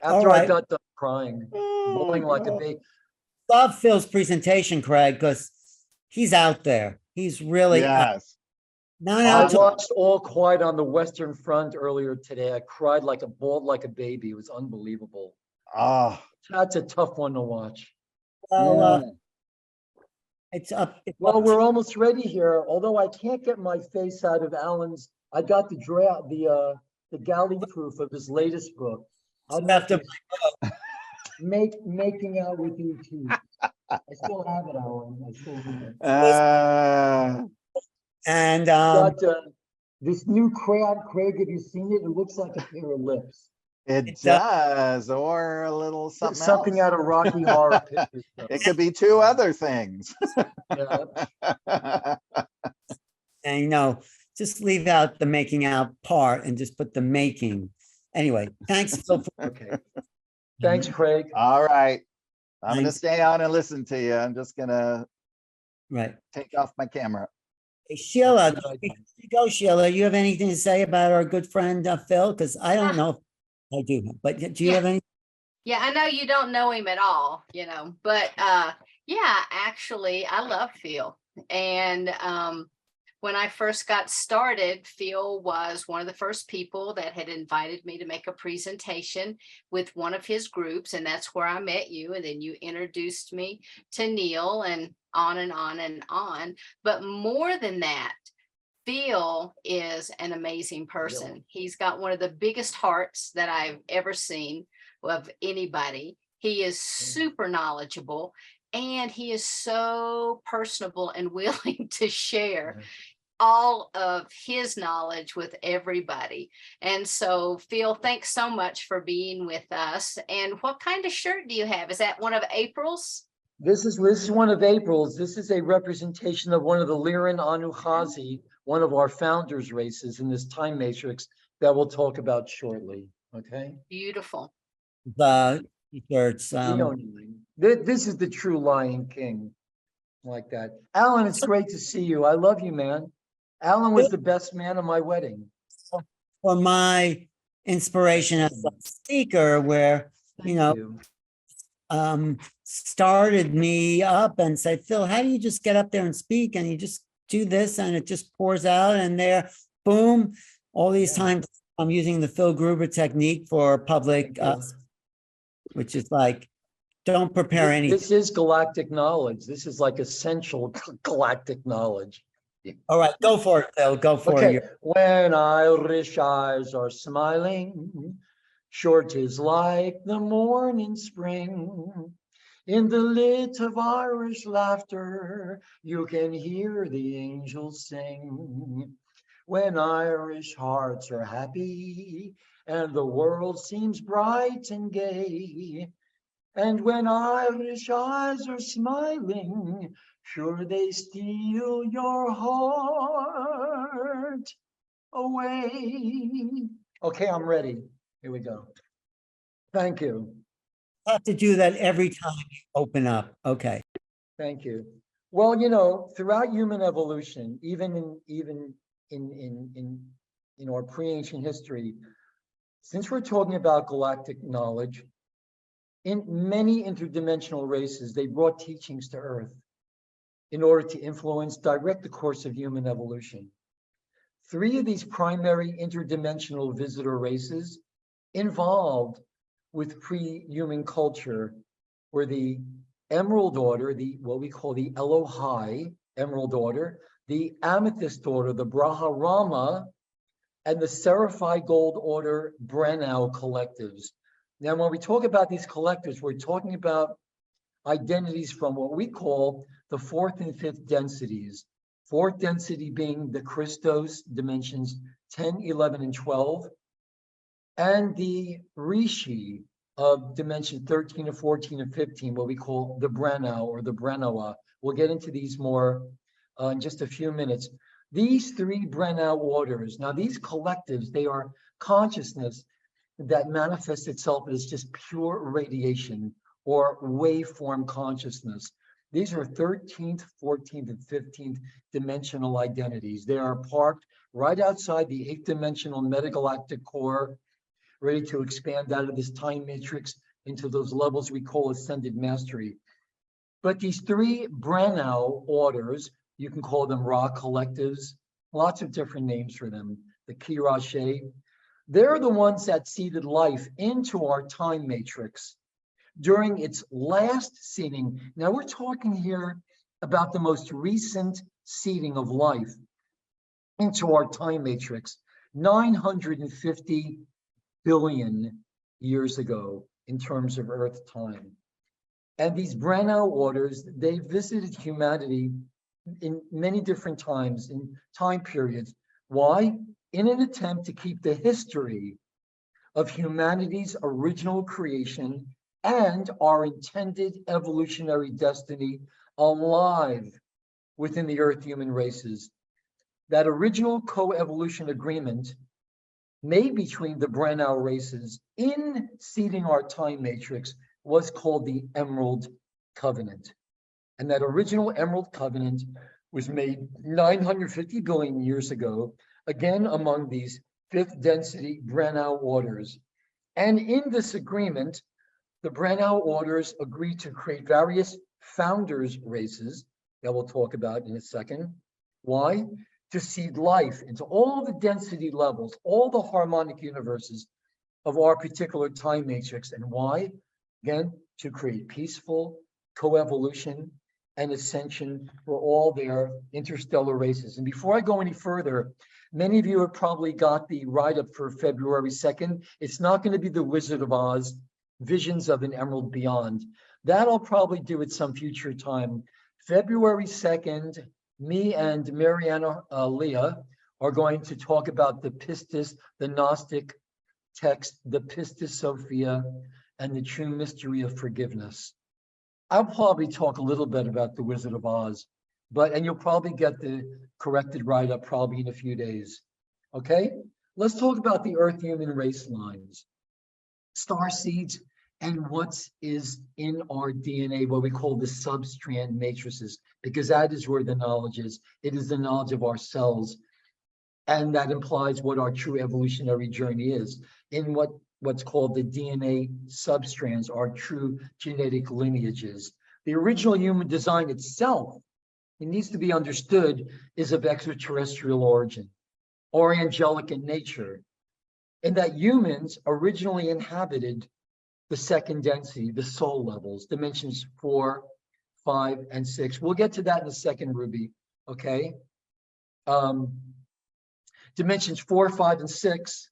After right. I got done crying, bawling like a baby. Love Phil's presentation, Craig, because he's out there. He's really Yes. not I out to watched All Quiet on the Western Front earlier today. I cried bawled like a baby. It was unbelievable. Oh. That's a tough one to watch. well, it's up. It's Well, up we're to- almost ready here. Although I can't get my face out of Alan's. I got the draft, the galley proof of his latest book. I'd You like have to- to making out with ET. I still have it, Alan. I still have it. and Got this new crayon. Craig, have you seen it? It looks like a pair of lips. It does, or a little something Out else. of Rocky Horror Picture Show. It could be 2 other things. Yeah. and just leave out the making out part and just put the making. Anyway, thanks, Phil. Okay. Thanks, Craig. All right. I'm going to Thanks. stay on and listen to you. I'm just going to Right. take off my camera. Hey, Sheila, Good idea. before you go, Sheila, you have anything to say about our good friend Phil? Because I don't know if I do, but do you have any? Yeah, I know you don't know him at all, but yeah, actually, I love Phil. And when I first got started, Phil was one of the first people that had invited me to make a presentation with one of his groups, and that's where I met you. And then you introduced me to Neil, and on and on and on. But more than that, Phil is an amazing person. He's got one of the biggest hearts that I've ever seen of anybody. He is super knowledgeable, and he is so personable and willing to share all of his knowledge with everybody. And so, Phil, thanks so much for being with us. And what kind of shirt do you have? Is that one of April's? This is one of April's. This is a representation of one of the Lyran Anuhazi, one of our founders' races in this time matrix that we'll talk about shortly. Okay. Beautiful. The t-shirts. This is the true Lion King, like that. Alan, it's great to see you. I love you, man. Alan was the best man at my wedding. For my inspiration as a speaker, where started me up and said, Phil, how do you just get up there and speak? And you just do this and it just pours out, and there, boom, all these times I'm using the Phil Gruber technique for public, which is like, don't prepare anything. This is galactic knowledge. This is like essential galactic knowledge. All right, go for it, Phil. Go for it. When Irish eyes are smiling, sure 'tis like the morning spring. In the lit of Irish laughter, you can hear the angels sing. When Irish hearts are happy and the world seems bright and gay, and when Irish eyes are smiling, sure they steal your heart away. Okay, I'm ready. Here we go. Thank you. I have to do that every time you open up. Okay. Thank you. Well, throughout human evolution, even in our pre-ancient history, since we're talking about galactic knowledge, in many interdimensional races, they brought teachings to Earth in order to direct the course of human evolution. 3 of these primary interdimensional visitor races involved with pre-human culture were the Emerald Order, what we call the Elohai Emerald Order, the Amethyst Order, the Braharama, and the Seraphite Gold Order Brennau collectives. Now, when we talk about these collectives, we're talking about identities from what we call the 4th and 5th densities. 4th density being the Christos dimensions 10, 11, and 12, and the Rishi of dimension 13 and 14 and 15, what we call the Brennau or the Brennoa. We'll get into these more in just a few minutes. These 3 Brennau orders, now these collectives, they are consciousness that manifests itself as just pure radiation or waveform consciousness. These are 13th, 14th, and 15th dimensional identities. They are parked right outside the 8th dimensional metagalactic core, ready to expand out of this time matrix into those levels we call ascended mastery. But these 3 Brennau orders, you can call them Ra collectives, lots of different names for them, the Kirashe, they're the ones that seeded life into our time matrix during its last seeding. Now we're talking here about the most recent seeding of life into our time matrix, 950 billion years ago in terms of Earth time. And these Brennau orders, they visited humanity in many different times, in time periods. Why? In an attempt to keep the history of humanity's original creation and our intended evolutionary destiny alive within the Earth human races. That original co-evolution agreement made between the Brennau races in seeding our time matrix was called the Emerald Covenant. And that original Emerald Covenant was made 950 billion years ago, again among these 5th density Brennau orders. And in this agreement, the Brennau orders agreed to create various founders races that we'll talk about in a second. Why? To seed life into all the density levels, all the harmonic universes of our particular time matrix. And why? Again, to create peaceful coevolution and ascension for all their interstellar races. And before I go any further, many of you have probably got the write-up for February 2nd. It's not going to be the Wizard of Oz, Visions of an Emerald Beyond. That I'll probably do at some future time. February 2nd, me and Mariana Leah are going to talk about the Pistis, the Gnostic text, the Pistis Sophia, and the true mystery of forgiveness. I'll probably talk a little bit about the Wizard of Oz, and you'll probably get the corrected write-up probably in a few days. Okay, let's talk about the Earth human race lines, star seeds, and what is in our DNA, what we call the substrand matrices, because that is where the knowledge is. It is the knowledge of ourselves, and that implies what our true evolutionary journey is in what's called the DNA substrands, our true genetic lineages. The original human design itself, it needs to be understood, is of extraterrestrial origin or angelic in nature, in that humans originally inhabited the second density, the soul levels, dimensions 4, 5, and 6. We'll get to that in a second, Ruby, okay? Dimensions 4, 5, and 6,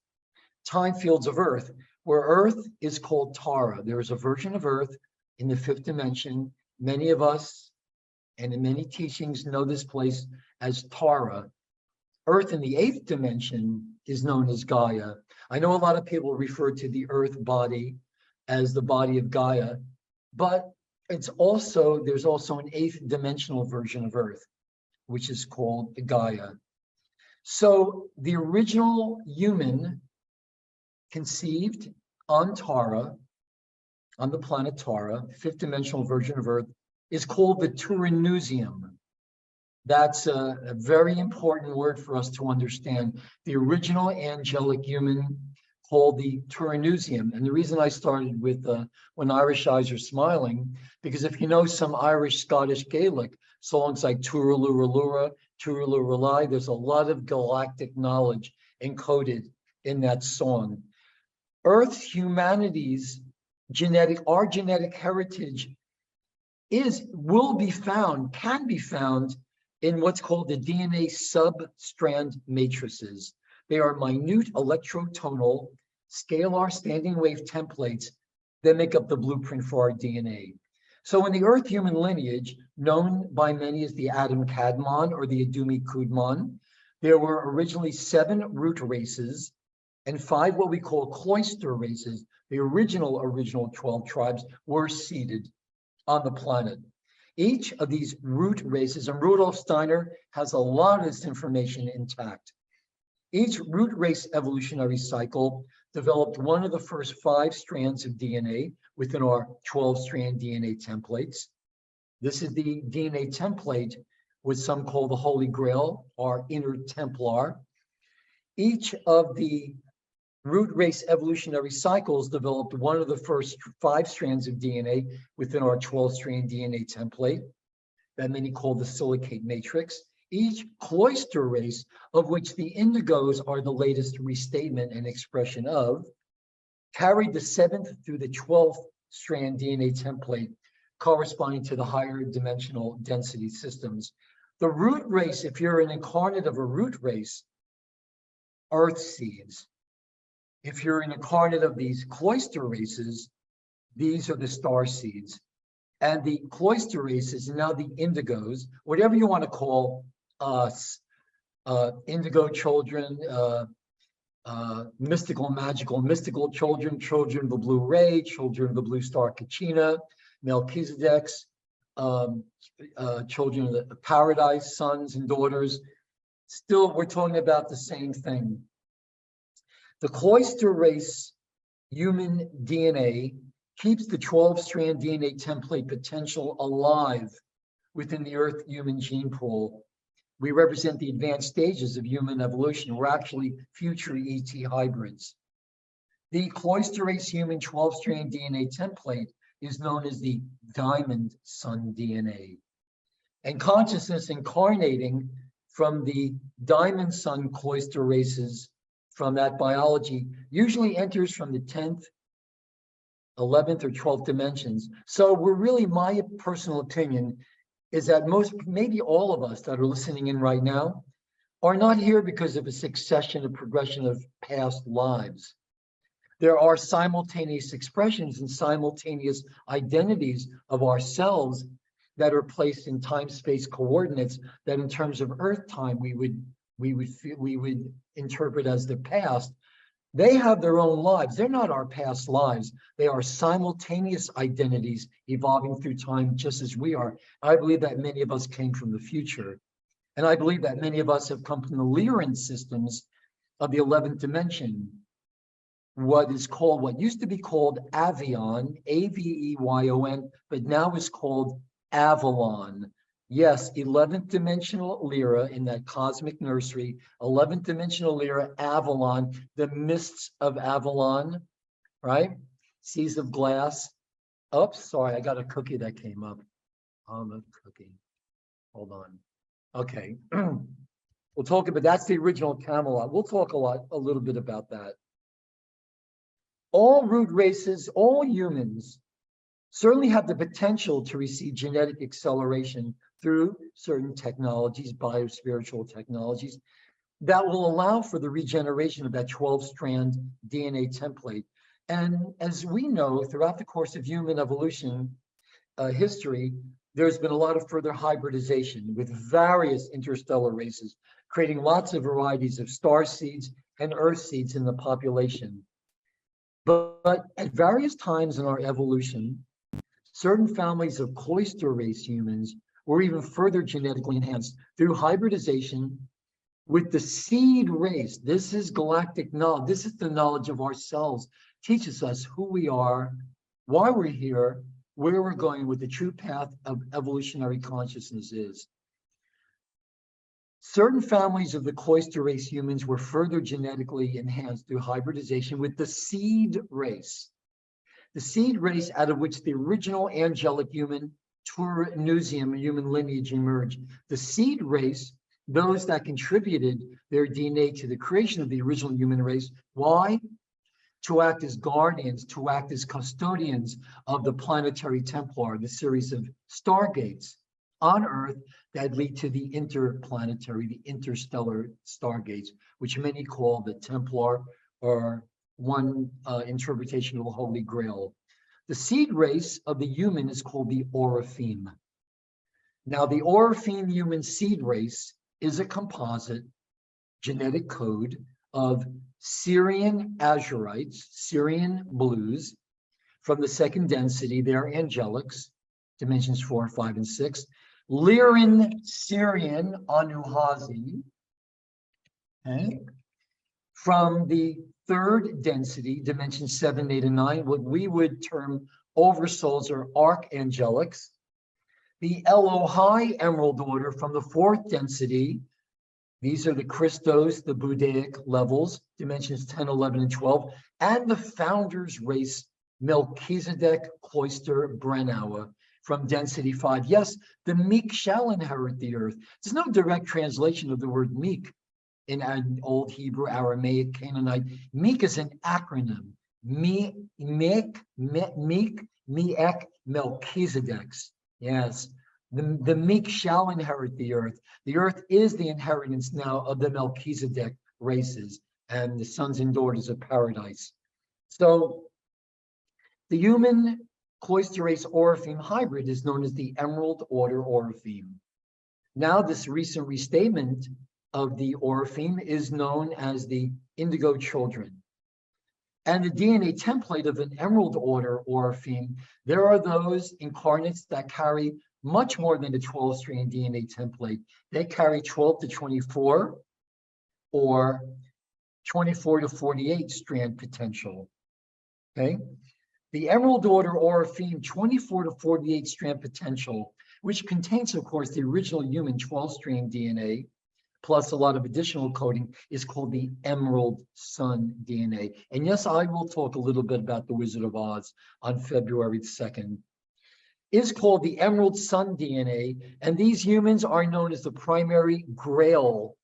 time fields of Earth, where Earth is called Tara. There is a version of Earth in the 5th dimension. Many of us, and in many teachings, know this place as Tara. Earth in the 8th dimension is known as Gaia. I know a lot of people refer to the Earth body as the body of Gaia, but there's also an 8th dimensional version of Earth, which is called Gaia. So the original human conceived on Tara, on the planet Tara, 5th dimensional version of Earth, is called the Turanusium. That's a very important word for us to understand. The original angelic human called the Turanusium. And the reason I started with When Irish Eyes Are Smiling, because if you know some Irish, Scottish, Gaelic, songs like Turaluralura, Turaluralai, there's a lot of galactic knowledge encoded in that song. Earth's, humanity's our genetic heritage can be found in what's called the DNA substrand matrices. They are minute electrotonal scalar standing wave templates that make up the blueprint for our DNA. So in the Earth human lineage, known by many as the Adam Kadmon or the Adumi Kudmon, there were originally 7 root races and 5 what we call cloister races. The original 12 tribes were seated on the planet. Each of these root races, and Rudolf Steiner has a lot of this information intact. Each root race evolutionary cycle developed one of the first 5 strands of DNA within our 12-strand DNA templates. This is the DNA template, what some call the Holy Grail, our inner Templar. Each of the root race evolutionary cycles developed one of the first 5 strands of DNA within our 12-strand DNA template, that many call the silicate matrix. Each cloister race, of which the indigos are the latest restatement and expression of, carried the 7th through the 12th strand DNA template corresponding to the higher dimensional density systems. The root race, if you're an incarnate of a root race, Earth seeds. If you're an incarnate of these cloister races, these are the star seeds. And the cloister races, and now the indigos, whatever you want to call us, indigo children, mystical children, children of the blue ray, children of the blue star Kachina, Melchizedek's, children of the paradise, sons and daughters. Still, we're talking about the same thing. The cloister race human DNA keeps the 12-strand DNA template potential alive within the Earth human gene pool. We represent the advanced stages of human evolution. We're actually future ET hybrids. The cloister race human 12-strand DNA template is known as the diamond sun DNA. And consciousness incarnating from the diamond sun cloister races from that biology usually enters from the 10th, 11th, or 12th dimensions. So we're really, my personal opinion, is that most, maybe all of us that are listening in right now, are not here because of a succession of progression of past lives. There are simultaneous expressions and simultaneous identities of ourselves that are placed in time-space coordinates that, in terms of Earth time, we would interpret as the past. They have their own lives. They're not our past lives. They are simultaneous identities evolving through time, just as we are. I believe that many of us came from the future. And I believe that many of us have come from the Lyran systems of the 11th dimension, what used to be called Avion, Aveyon, but now is called Avalon. Yes, 11th dimensional Lyra in that cosmic nursery, 11th dimensional Lyra, Avalon, the mists of Avalon, right? Seas of glass. Oops, sorry, I got a cookie that came up. On the cookie. Hold on. Okay. We'll talk about, that's the original Camelot. We'll talk a little bit about that. All root races, all humans certainly have the potential to receive genetic acceleration through certain technologies, biospiritual technologies, that will allow for the regeneration of that 12-strand DNA template. And as we know, throughout the course of human evolution history, there's been a lot of further hybridization with various interstellar races, creating lots of varieties of star seeds and earth seeds in the population. But at various times in our evolution, certain families of cloister race humans were even further genetically enhanced through hybridization with the seed race. This is galactic knowledge. This is the knowledge of ourselves. Teaches us who we are, why we're here, where we're going, what the true path of evolutionary consciousness is. Certain families of the cloister race humans were further genetically enhanced through hybridization with the seed race. The seed race out of which the original angelic human Turanusum human lineage emerged. The seed race, those that contributed their DNA to the creation of the original human race. Why? To act as guardians, to act as custodians of the planetary Templar, the series of stargates on Earth that lead to the interplanetary, the interstellar stargates, which many call the Templar, or one interpretation of the Holy Grail. The seed race of the human is called the Orifeme. Now, the Orifeme human seed race is a composite genetic code of Syrian Azurites, Syrian blues, from the second density, they're angelics, dimensions 4, 5, and 6. Lyran Syrian Anuhazi, okay, from the third density, dimensions 7, 8, and 9, what we would term oversouls or archangelics. The Elohai Emerald Order from the fourth density. These are the Christos, the Buddhaic levels, dimensions 10, 11, and 12, and the founders race, Melchizedek Cloister Brenaua from density 5. Yes, the meek shall inherit the earth. There's no direct translation of the word meek in an Old Hebrew, Aramaic, Canaanite. Meek is an acronym. Meek, Melchizedek's. Yes. The meek shall inherit the earth. The earth is the inheritance now of the Melchizedek races and the sons and daughters of paradise. So the human cloister race Orifeme hybrid is known as the Emerald Order Orifeme. Now this recent restatement of the Orifeme is known as the Indigo Children. And the DNA template of an Emerald Order Orifeme, there are those incarnates that carry much more than the 12-strand DNA template. They carry 12 to 24 or 24 to 48 strand potential, okay? The Emerald Order Orifeme 24 to 48 strand potential, which contains, of course, the original human 12-strand DNA, plus a lot of additional coding, is called the Emerald Sun DNA. And yes, I will talk a little bit about the Wizard of Oz on February 2nd. Is called the Emerald Sun DNA, and these humans are known as the primary Grail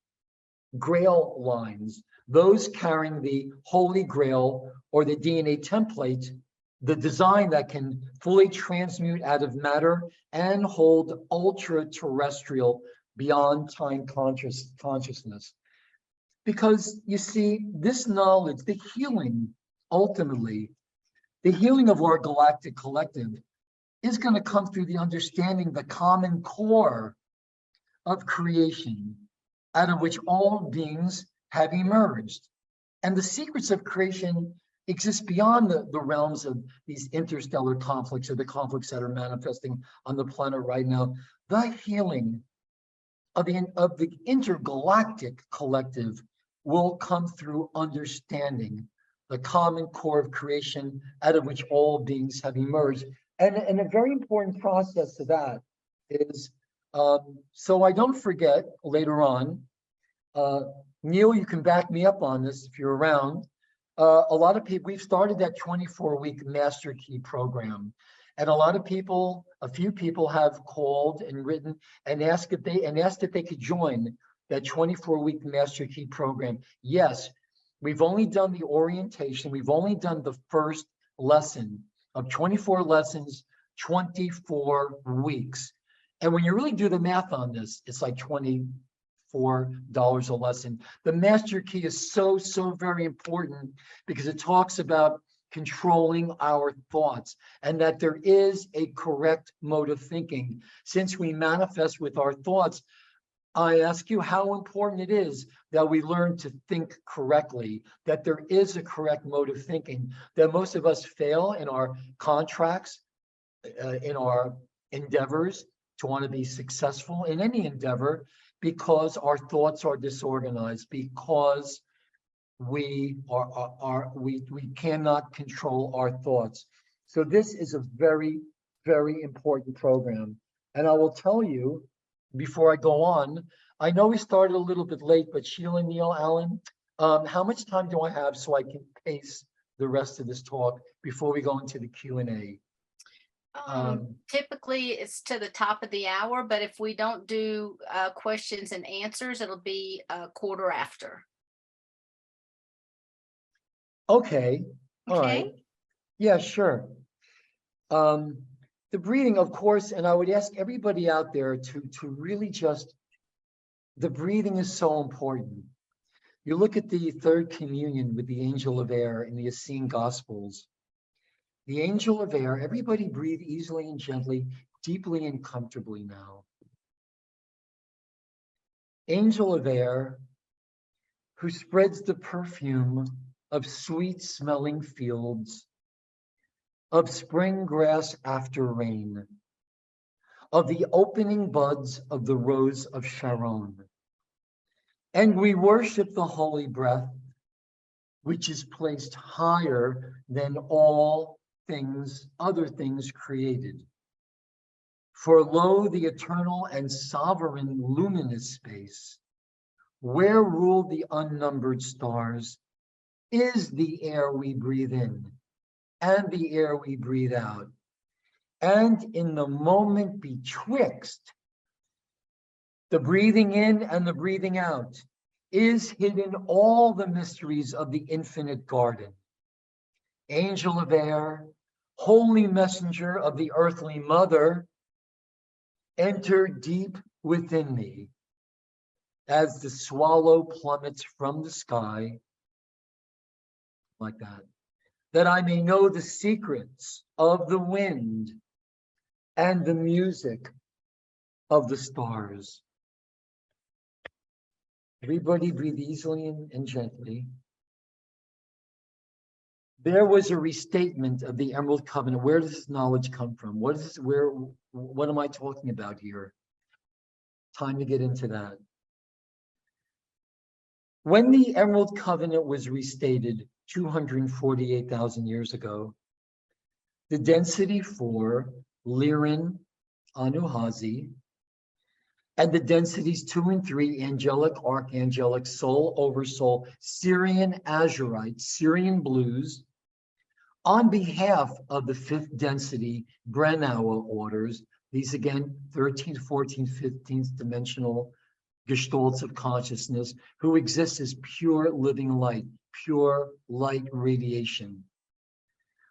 lines, those carrying the Holy Grail or the DNA template the design that can fully transmute out of matter and hold ultra-terrestrial beyond time consciousness. Because you see, this knowledge, the healing, ultimately, the healing of our galactic collective is going to come through the understanding the common core of creation, out of which all beings have emerged. And the secrets of creation exist beyond the realms of these interstellar conflicts or the conflicts that are manifesting on the planet right now. The healing of the intergalactic collective will come through understanding the common core of creation out of which all beings have emerged. And a very important process to that is, so I don't forget later on, Neil, you can back me up on this if you're around. A lot of people, we've started that 24-week Master Key program. And a lot of people, a few people have called and written and asked if they could join that 24-week Master Key program. Yes, we've only done the orientation. We've only done the first lesson of 24 lessons, 24 weeks. And when you really do the math on this, it's like $24 a lesson. The Master Key is so very important because it talks about controlling our thoughts and that there is a correct mode of thinking. Since we manifest with our thoughts, I ask you how important it is that we learn to think correctly, that there is a correct mode of thinking, that most of us fail in our contracts, in our endeavors to want to be successful in any endeavor because our thoughts are disorganized, because we cannot control our thoughts. So this is a very important program. And I will tell you, before I go on, I know we started a little bit late, but Sheila, Neil, Alan, how much time do I have so I can pace the rest of this talk before we go into the Q&A? Typically it's to the top of the hour, but if we don't do questions and answers, it'll be a quarter after. Okay. All right. Okay. Yeah, sure. The breathing, of course, and I would ask everybody out there to really just, the breathing is so important. You look at the third communion with the angel of air in the Essene Gospels. The angel of air, everybody breathe easily and gently, deeply and comfortably now. Angel of air, who spreads the perfume of sweet smelling fields, of spring grass after rain, of the opening buds of the rose of Sharon. And we worship the holy breath, which is placed higher than all things, other things created. For lo, the eternal and sovereign luminous space, where rule the unnumbered stars, is the air we breathe in and the air we breathe out. And in the moment betwixt the breathing in and the breathing out is hidden all the mysteries of the infinite garden. Angel of air, holy messenger of the earthly mother, enter deep within me as the swallow plummets from the sky, like that I may know the secrets of the wind and the music of the stars. Everybody breathe easily and gently. There was a restatement of the Emerald Covenant. Where does this knowledge come from? What am I talking about here? Time to get into that. When the Emerald Covenant was restated 248,000 years ago, the density for Lyran, Anuhazi, and the densities 2 and 3, angelic, archangelic, soul over soul, Syrian azurite, Syrian blues, on behalf of the 5th density Brennauer orders, these again, 13th, 14th, 15th dimensional gestalts of consciousness who exist as pure living light, pure light radiation.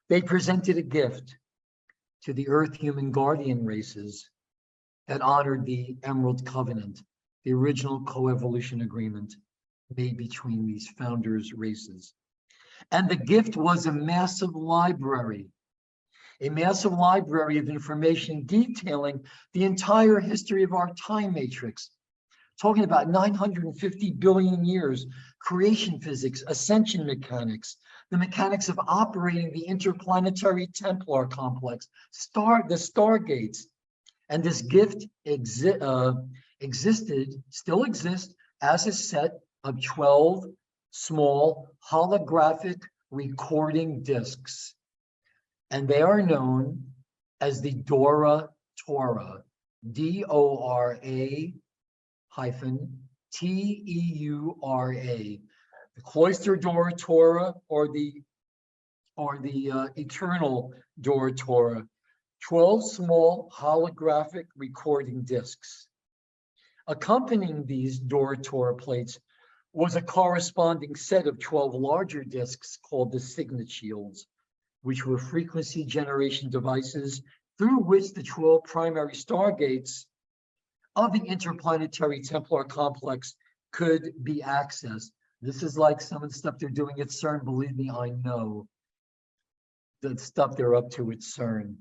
They presented a gift to the Earth human guardian races that honored the Emerald Covenant, the original coevolution agreement made between these founders' races. And the gift was a massive library of information detailing the entire history of our time matrix, talking about 950 billion years, creation physics, ascension mechanics, the mechanics of operating the interplanetary Templar complex, the stargates. And this gift still exists as a set of 12 small holographic recording discs. And they are known as the Dora Torah, D-O-R-A hyphen T-E-U-R-A, the Cloister Dora Torah or the Eternal Dora Torah, 12 small holographic recording discs. Accompanying these Dora Torah plates was a corresponding set of 12 larger discs called the Signet Shields, which were frequency generation devices through which the 12 primary stargates of the interplanetary Templar complex could be accessed. This is like some of the stuff they're doing at CERN. Believe me, I know the stuff they're up to at CERN.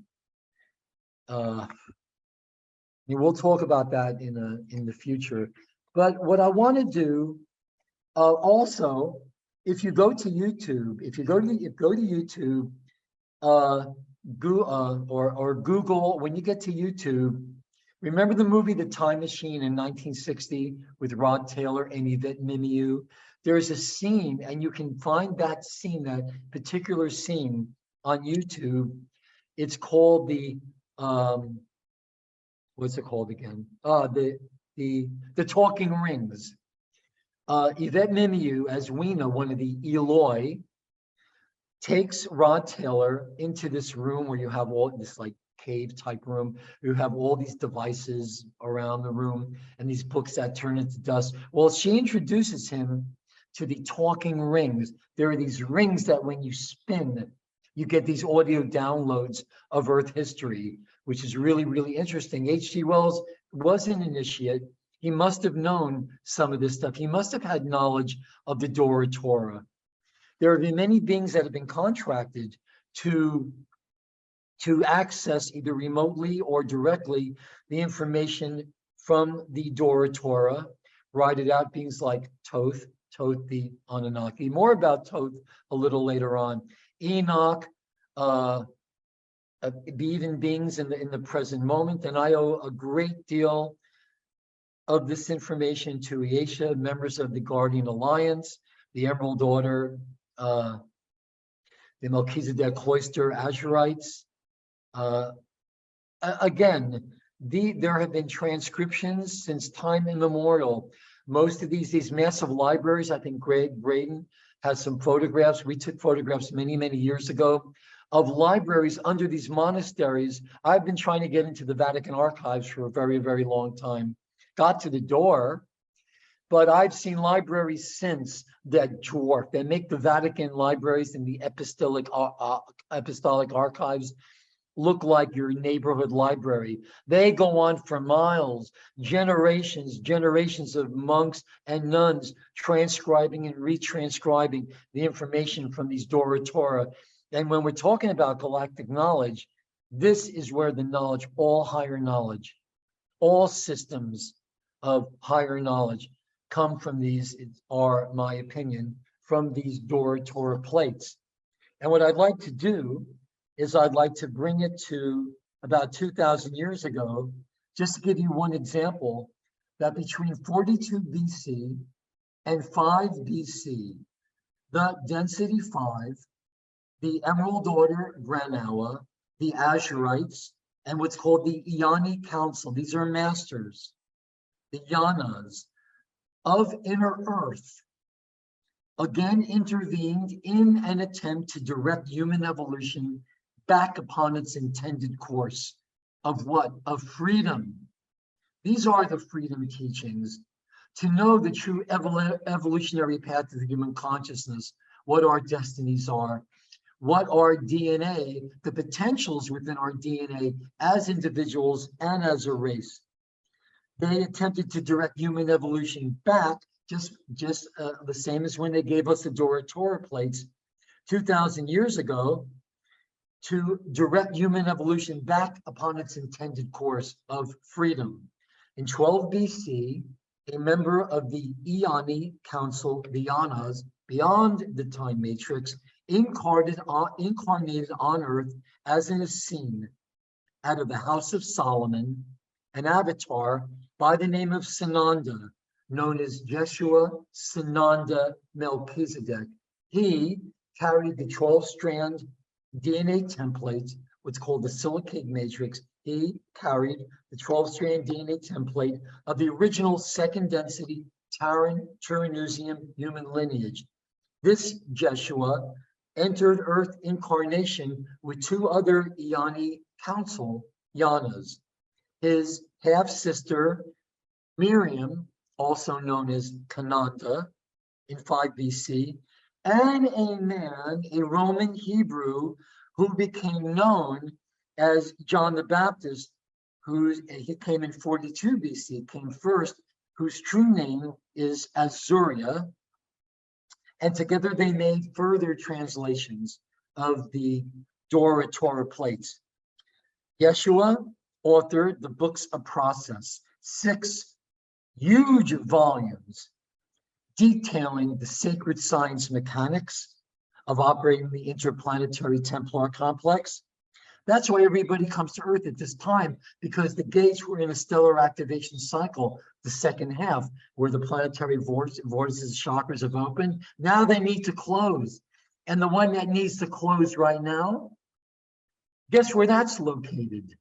We'll talk about that in the future. But what I want to do also, if you go to YouTube, Google, when you get to YouTube, remember the movie The Time Machine in 1960 with Rod Taylor and Yvette Mimieux? There's a scene, and you can find that scene, that particular scene on YouTube. It's called the what's it called again? The Talking Rings. Yvette Mimieux as Weena, one of the Eloi, takes Rod Taylor into this room where you have all this like cave type room. You have all these devices around the room and these books that turn into dust. Well, she introduces him to the talking rings. There are these rings that when you spin, you get these audio downloads of Earth history, which is really, really interesting. H.G. Wells was an initiate. He must have known some of this stuff. He must have had knowledge of the Dora Torah. There have been many beings that have been contracted to access either remotely or directly the information from the Dora Torah, write it out, beings like Thoth the Anunnaki. More about Thoth a little later on. Enoch, even beings in the present moment. And I owe a great deal of this information to Yesha, members of the Guardian Alliance, the Emerald Order, the Melchizedek Cloister Azurites. Again, there have been transcriptions since time immemorial. Most of these massive libraries, I think Greg Braden has some photographs. We took photographs many, many years ago of libraries under these monasteries. I've been trying to get into the Vatican archives for a very, very long time. Got to the door, but I've seen libraries since that dwarf. They make the Vatican libraries and the apostolic archives look like your neighborhood library. They go on for miles, generations of monks and nuns transcribing and retranscribing the information from these Dora Torah. And when we're talking about galactic knowledge, this is where the knowledge, all higher knowledge, all systems of higher knowledge come from. These are, my opinion, from these Dora Torah plates. And what I'd like to do is I'd like to bring it to about 2,000 years ago, just to give you one example, that between 42 BC and 5 BC, the density 5, the Emerald Order Granawa, the Azurites, and what's called the Iani Council, these are masters, the Yanas of inner Earth, again intervened in an attempt to direct human evolution back upon its intended course of what? Of freedom. These are the freedom teachings, to know the true evolutionary path of the human consciousness, what our destinies are, what our DNA, the potentials within our DNA as individuals and as a race. They attempted to direct human evolution back, just the same as when they gave us the Dora Torah plates 2,000 years ago, to direct human evolution back upon its intended course of freedom. In 12 BC, a member of the Eoni Council, the Yanas, beyond the time matrix, incarnated on Earth as an Essene out of the House of Solomon, an avatar by the name of Sananda, known as Jeshua Sananda Melchizedek. He carried the 12-strand DNA template, what's called the silicate matrix. He carried the 12-strand DNA template of the original second density Taranusian human lineage. This Jeshua entered Earth incarnation with two other Eoni Council Yanas. His half-sister Miriam, also known as Kananda, in 5 BC, and a man in Roman Hebrew who became known as John the Baptist, he came in 42 BC, came first, whose true name is Azuriah. And together they made further translations of the Dora Torah plates. Yeshua authored the books of process, 6 huge volumes detailing the sacred science mechanics of operating the interplanetary Templar complex. That's why everybody comes to Earth at this time, because the gates were in a stellar activation cycle, the second half, where the planetary vortices, chakras have opened. Now they need to close. And the one that needs to close right now, guess where that's located?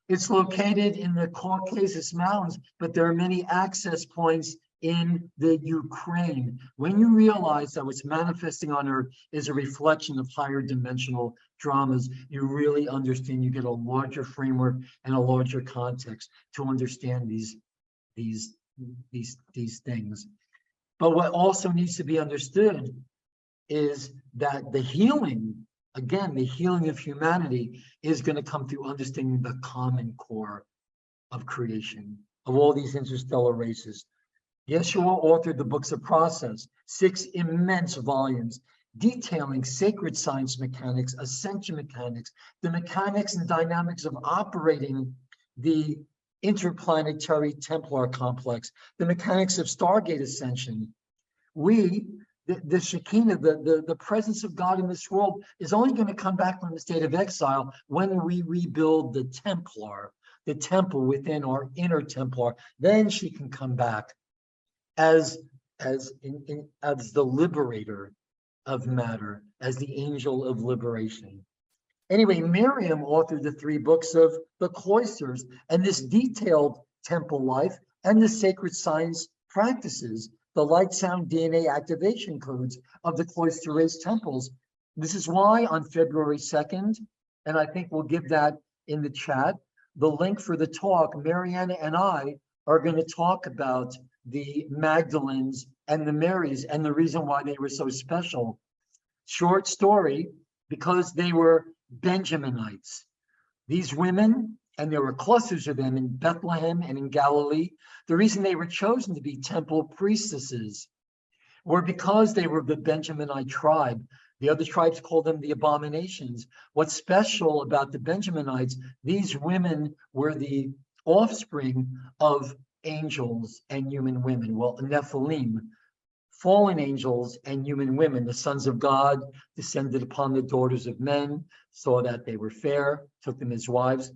It's located in the Caucasus Mountains, but there are many access points in the Ukraine. When you realize that what's manifesting on Earth is a reflection of higher dimensional dramas, you really understand, you get a larger framework and a larger context to understand these things. But what also needs to be understood is that the healing, again, the healing of humanity is going to come through understanding the common core of creation, of all these interstellar races. Yeshua authored the books of process, 6 immense volumes detailing sacred science mechanics, ascension mechanics, the mechanics and dynamics of operating the interplanetary Templar complex, the mechanics of Stargate ascension. The Shekinah, the presence of God in this world is only going to come back from the state of exile when we rebuild the Templar, the temple within our inner Templar. Then she can come back as the liberator of matter, as the angel of liberation. Anyway, Miriam authored the 3 books of the cloisters and this detailed temple life and the sacred science practices, the light, sound, DNA activation codes of the cloister race temples. This is why on February 2nd, and I think we'll give that in the chat, the link for the talk, Mariana and I are going to talk about the Magdalens and the Marys and the reason why they were so special. Short story, because they were Benjaminites. These women, and there were clusters of them in Bethlehem and in Galilee, the reason they were chosen to be temple priestesses were because they were the Benjaminite tribe. The other tribes called them the abominations. What's special about the Benjaminites, these women were the offspring of angels and human women. Well, Nephilim, fallen angels and human women, the sons of God descended upon the daughters of men, saw that they were fair, took them as wives.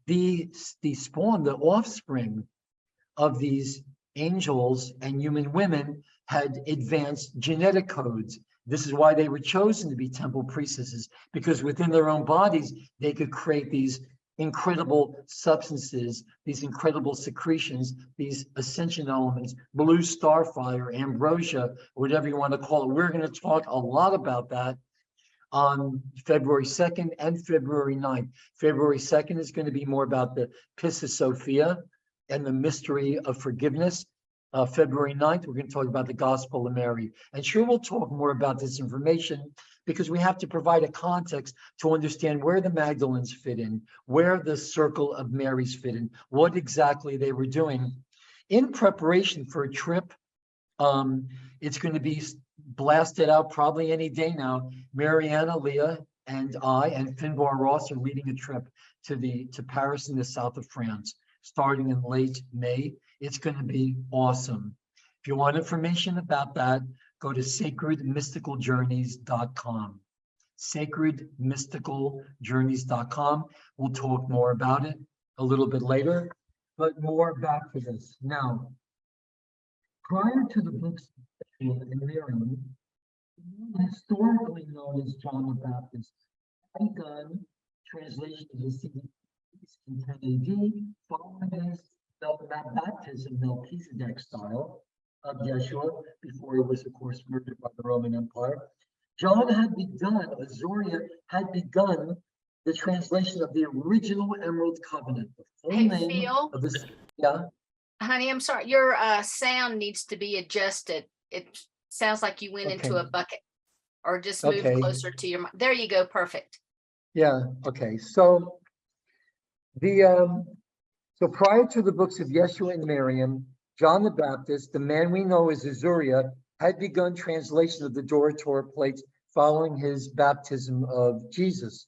The spawn, the offspring of these angels and human women had advanced genetic codes. This is why they were chosen to be temple priestesses, because within their own bodies, they could create these incredible substances, these incredible secretions, these ascension elements, blue starfire, ambrosia, whatever you want to call it. We're going to talk a lot about that on February 2nd and February 9th. February 2nd is going to be more about the Pistis Sophia and the mystery of forgiveness. February 9th, we're going to talk about the Gospel of Mary. And sure, we'll talk more about this information because we have to provide a context to understand where the Magdalens fit in, where the circle of Marys fit in, what exactly they were doing. In preparation for a trip, it's going to be blasted out probably any day now. Mariana, Leah, and I, and Finbar Ross are leading a trip to Paris in the south of France, starting in late May. It's going to be awesome. If you want information about that, go to sacredmysticaljourneys.com. Sacredmysticaljourneys.com. We'll talk more about it a little bit later, but more back to this. Now, prior to the books in Miriam, historically known as John the Baptist, had begun translation of the CDs in 10 AD, following his baptism, Melchizedek style of Yeshua, before he was, of course, murdered by the Roman Empire. John had begun, Azuria had begun the translation of the original Emerald Covenant. The full Hey, name Phil? of this, yeah. Honey, I'm sorry. Your sound needs to be adjusted. It sounds like you went into Okay. a bucket, or just move Okay. closer to your mic. There you go. Perfect. Yeah, okay. So so prior to the books of Yeshua and Miriam, John the Baptist, the man we know as Azuria, had begun translation of the Torah plates following his baptism of Jesus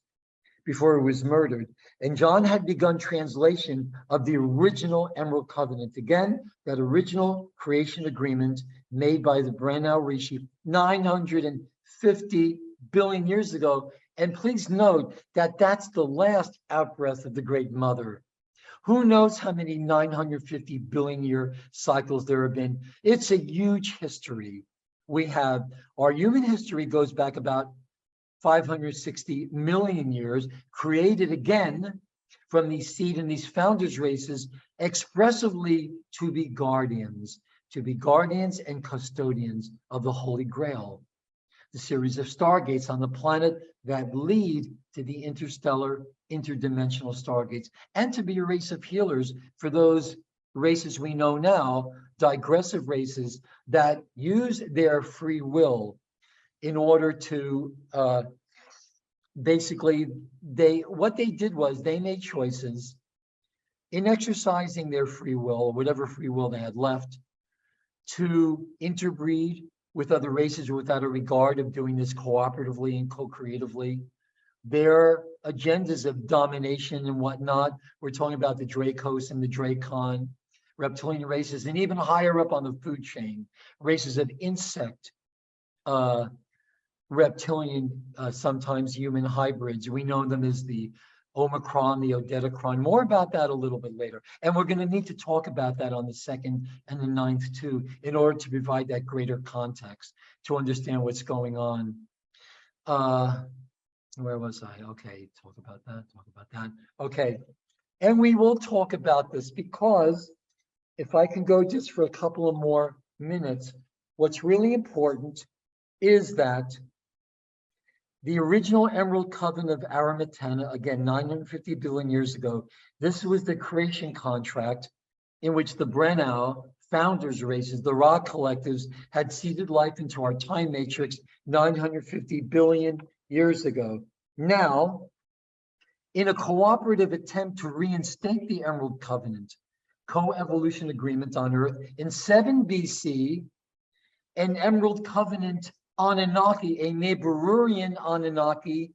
before he was murdered. And John had begun translation of the original Emerald Covenant. Again, that original creation agreement made by the Branau Rishi 950 billion years ago. And please note that that's the last outbreath of the Great Mother. Who knows how many 950 billion year cycles there have been? It's a huge history. We have, our human history goes back about 560 million years, created again from these seed and these founders races expressively to be guardians and custodians of the Holy Grail, the series of stargates on the planet that lead to the interstellar, interdimensional stargates, and to be a race of healers for those races we know now, digressive races that use their free will in order to basically, what they did was they made choices in exercising their free will, whatever free will they had left, to interbreed with other races without a regard of doing this cooperatively and co-creatively. Their agendas of domination and whatnot, we're talking about the Dracos and the Dracon, reptilian races, and even higher up on the food chain, races of insect, reptilian, sometimes human hybrids. We know them as the Omicron, the Odedicron. More about that a little bit later. And we're going to need to talk about that on the 2nd and the 9th too, in order to provide that greater context to understand what's going on. Where was I? Okay, talk about that. Okay, and we will talk about this because if I can go just for a couple of more minutes, what's really important is that the original Emerald Covenant of Aramatana, again, 950 billion years ago, this was the creation contract in which the Branau founders races, the rock collectives, had seeded life into our time matrix 950 billion years ago. Now, in a cooperative attempt to reinstate the Emerald Covenant, co-evolution agreement on Earth, in 7 BC, an Emerald Covenant Anunnaki, a Nibiruian Anunnaki,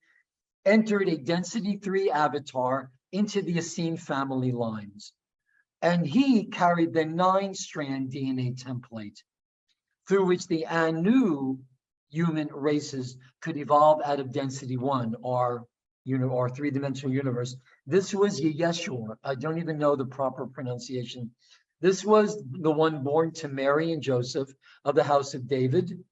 entered a density 3 avatar into the Essene family lines. And he carried the 9-strand DNA template through which the Anu human races could evolve out of density 1, our 3-dimensional universe. This was Yeshua. I don't even know the proper pronunciation. This was the one born to Mary and Joseph of the house of David.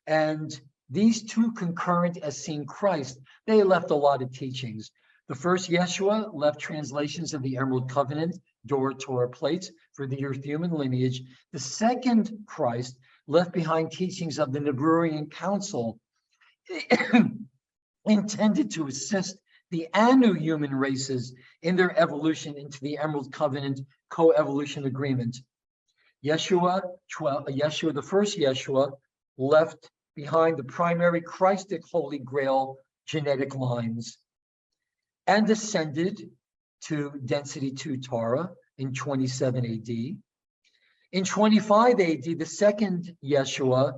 And these two concurrent Essene Christ, they left a lot of teachings. The first Yeshua left translations of the Emerald Covenant, Torah plates for the Earth human lineage. The second Christ left behind teachings of the Nibiruian Council intended to assist the Anu human races in their evolution into the Emerald Covenant co-evolution agreement. Yeshua, the first Yeshua, left behind the primary Christic Holy Grail genetic lines and ascended to density 2 Tara in 27 AD. In 25 AD, the second Yeshua,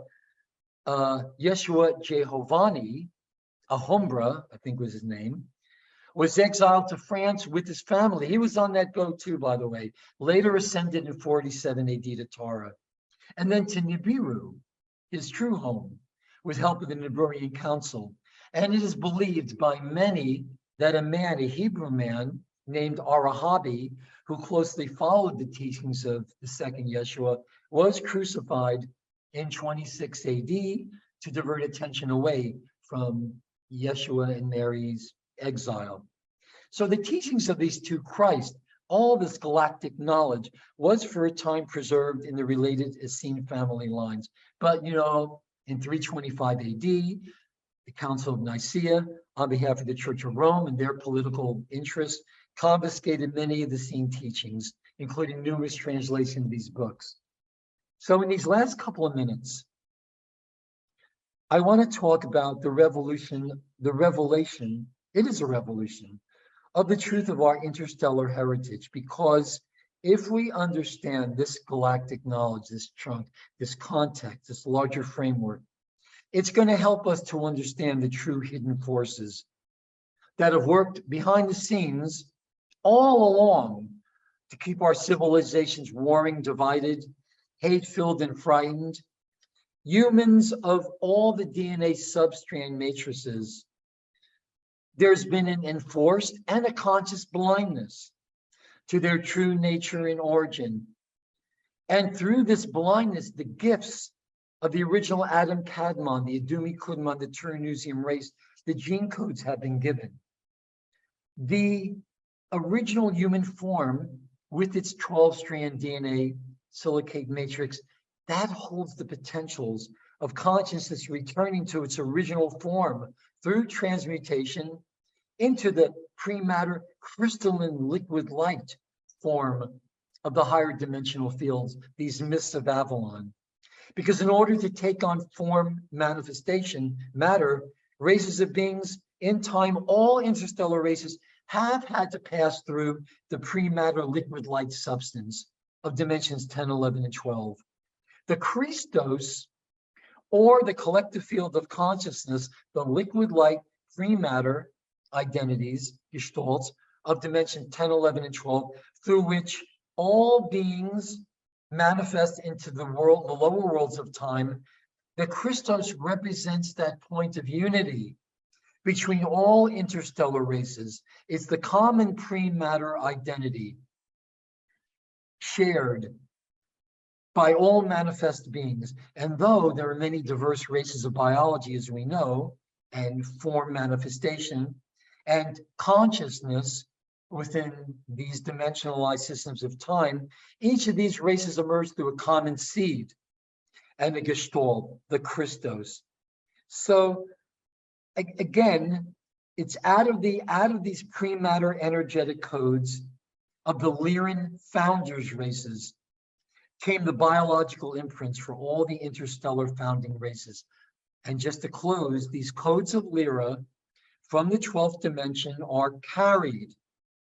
Yeshua Jehovani, Alhambra, I think was his name, was exiled to France with his family. He was on that boat too, by the way. Later ascended in 47 AD to Tara. And then to Nibiru, his true home, with help of the Niburian Council. And it is believed by many that a Hebrew man named Arahabi, who closely followed the teachings of the second Yeshua, was crucified in 26 AD to divert attention away from Yeshua and Mary's exile. So the teachings of these two Christ, all this galactic knowledge, was for a time preserved in the related Essene family lines. But, in 325 AD, the Council of Nicaea, on behalf of the Church of Rome and their political interests, confiscated many of the Essene teachings, including numerous translations of these books. So in these last couple of minutes, I want to talk about the revelation, it is a revolution, of the truth of our interstellar heritage, because if we understand this galactic knowledge, this chunk, this context, this larger framework, it's going to help us to understand the true hidden forces that have worked behind the scenes all along to keep our civilizations warring, divided, hate-filled, and frightened. Humans of all the DNA substrand matrices, there's been an enforced and a conscious blindness to their true nature and origin. And through this blindness, the gifts of the original Adam Kadmon, the Adumi Kudman, the Turanusium race, the gene codes have been given. The original human form with its 12-strand DNA silicate matrix, that holds the potentials of consciousness returning to its original form through transmutation into the pre-matter crystalline liquid light form of the higher dimensional fields, these mists of Avalon. Because in order to take on form manifestation, matter, races of beings in time, all interstellar races have had to pass through the pre-matter liquid light substance of dimensions 10, 11, and 12. The Christos, or the collective field of consciousness, the liquid light free matter identities, gestalts, of dimension 10, 11, and 12, through which all beings manifest into the world, the lower worlds of time. The Christos represents that point of unity between all interstellar races. It's the common pre-matter identity shared by all manifest beings. And though there are many diverse races of biology, as we know, and form manifestation and consciousness within these dimensionalized systems of time, each of these races emerge through a common seed and a gestalt, the Christos. So again, it's out of these pre-matter energetic codes of the Lyran founders races came the biological imprints for all the interstellar founding races. And just to close, these codes of Lyra from the 12th dimension are carried,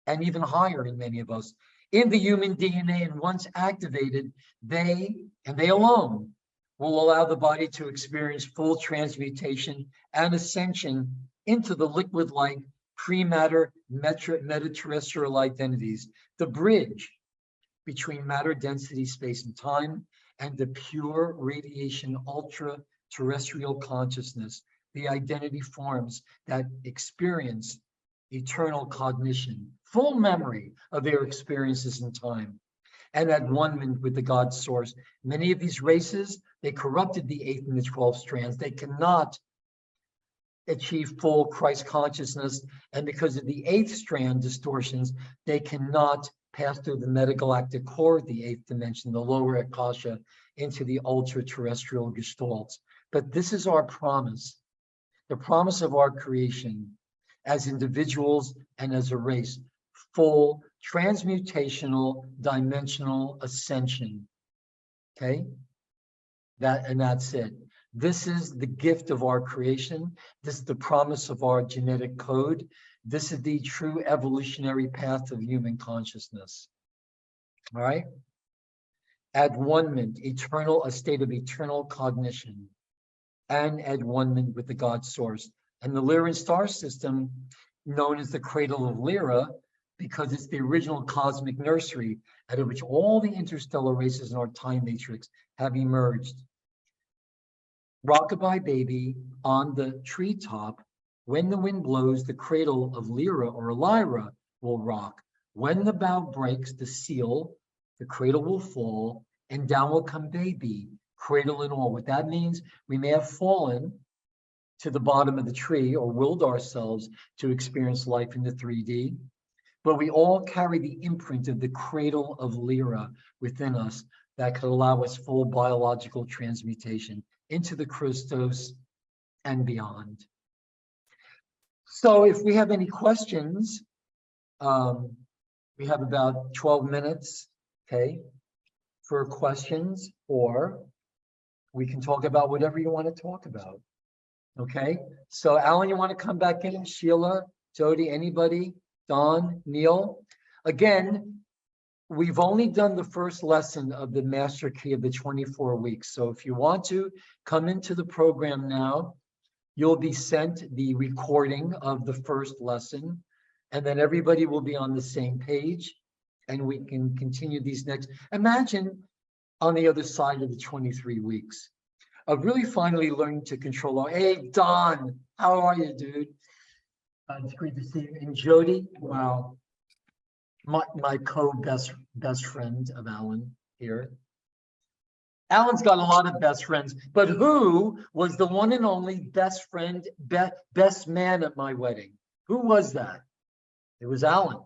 and even higher in many of us, in the human DNA, and once activated, they, and they alone, will allow the body to experience full transmutation and ascension into the liquid light pre-matter meta-terrestrial identities, the bridge between matter density, space, and time, and the pure radiation ultra-terrestrial consciousness, the identity forms that experience eternal cognition, full memory of their experiences in time, and at one with the God source. Many of these races, they corrupted the 8th and the 12th strands. They cannot achieve full Christ consciousness, and because of the 8th strand distortions, they cannot pass through the metagalactic core, the 8th dimension, the lower akasha, into the ultra-terrestrial gestalts. But this is our promise, the promise of our creation as individuals and as a race, full transmutational dimensional ascension Okay, that's it. This is the gift of our creation. This is the promise of our genetic code. This is the true evolutionary path of human consciousness. All right. At one-ment, eternal, a state of eternal cognition, and at one-ment with the God source. And the Lyran star system, known as the cradle of Lyra, because it's the original cosmic nursery out of which all the interstellar races in our time matrix have emerged. Rockabye baby on the treetop, when the wind blows, the cradle of Lyra or Lyra will rock. When the bough breaks, the seal, the cradle will fall, and down will come baby, cradle and all. What that means, we may have fallen to the bottom of the tree or willed ourselves to experience life in the 3D, but we all carry the imprint of the cradle of Lyra within us that could allow us full biological transmutation into the Christos and beyond. So if we have any questions, we have about 12 minutes, okay, for questions, or we can talk about whatever you want to talk about, okay? So Alan, you want to come back in? Sheila, Jody, anybody? Don, Neil? Again, we've only done the first lesson of the Master Key of the 24 weeks. So if you want to come into the program now, you'll be sent the recording of the first lesson, and then everybody will be on the same page, and we can continue these next. Imagine on the other side of the 23 weeks of really finally learning to control our, hey, Don, how are you, dude? It's great to see you. And Jody, wow. My co-best friend of Alan here. Alan's got a lot of best friends, but who was the one and only best friend, best man at my wedding? Who was that? It was Alan.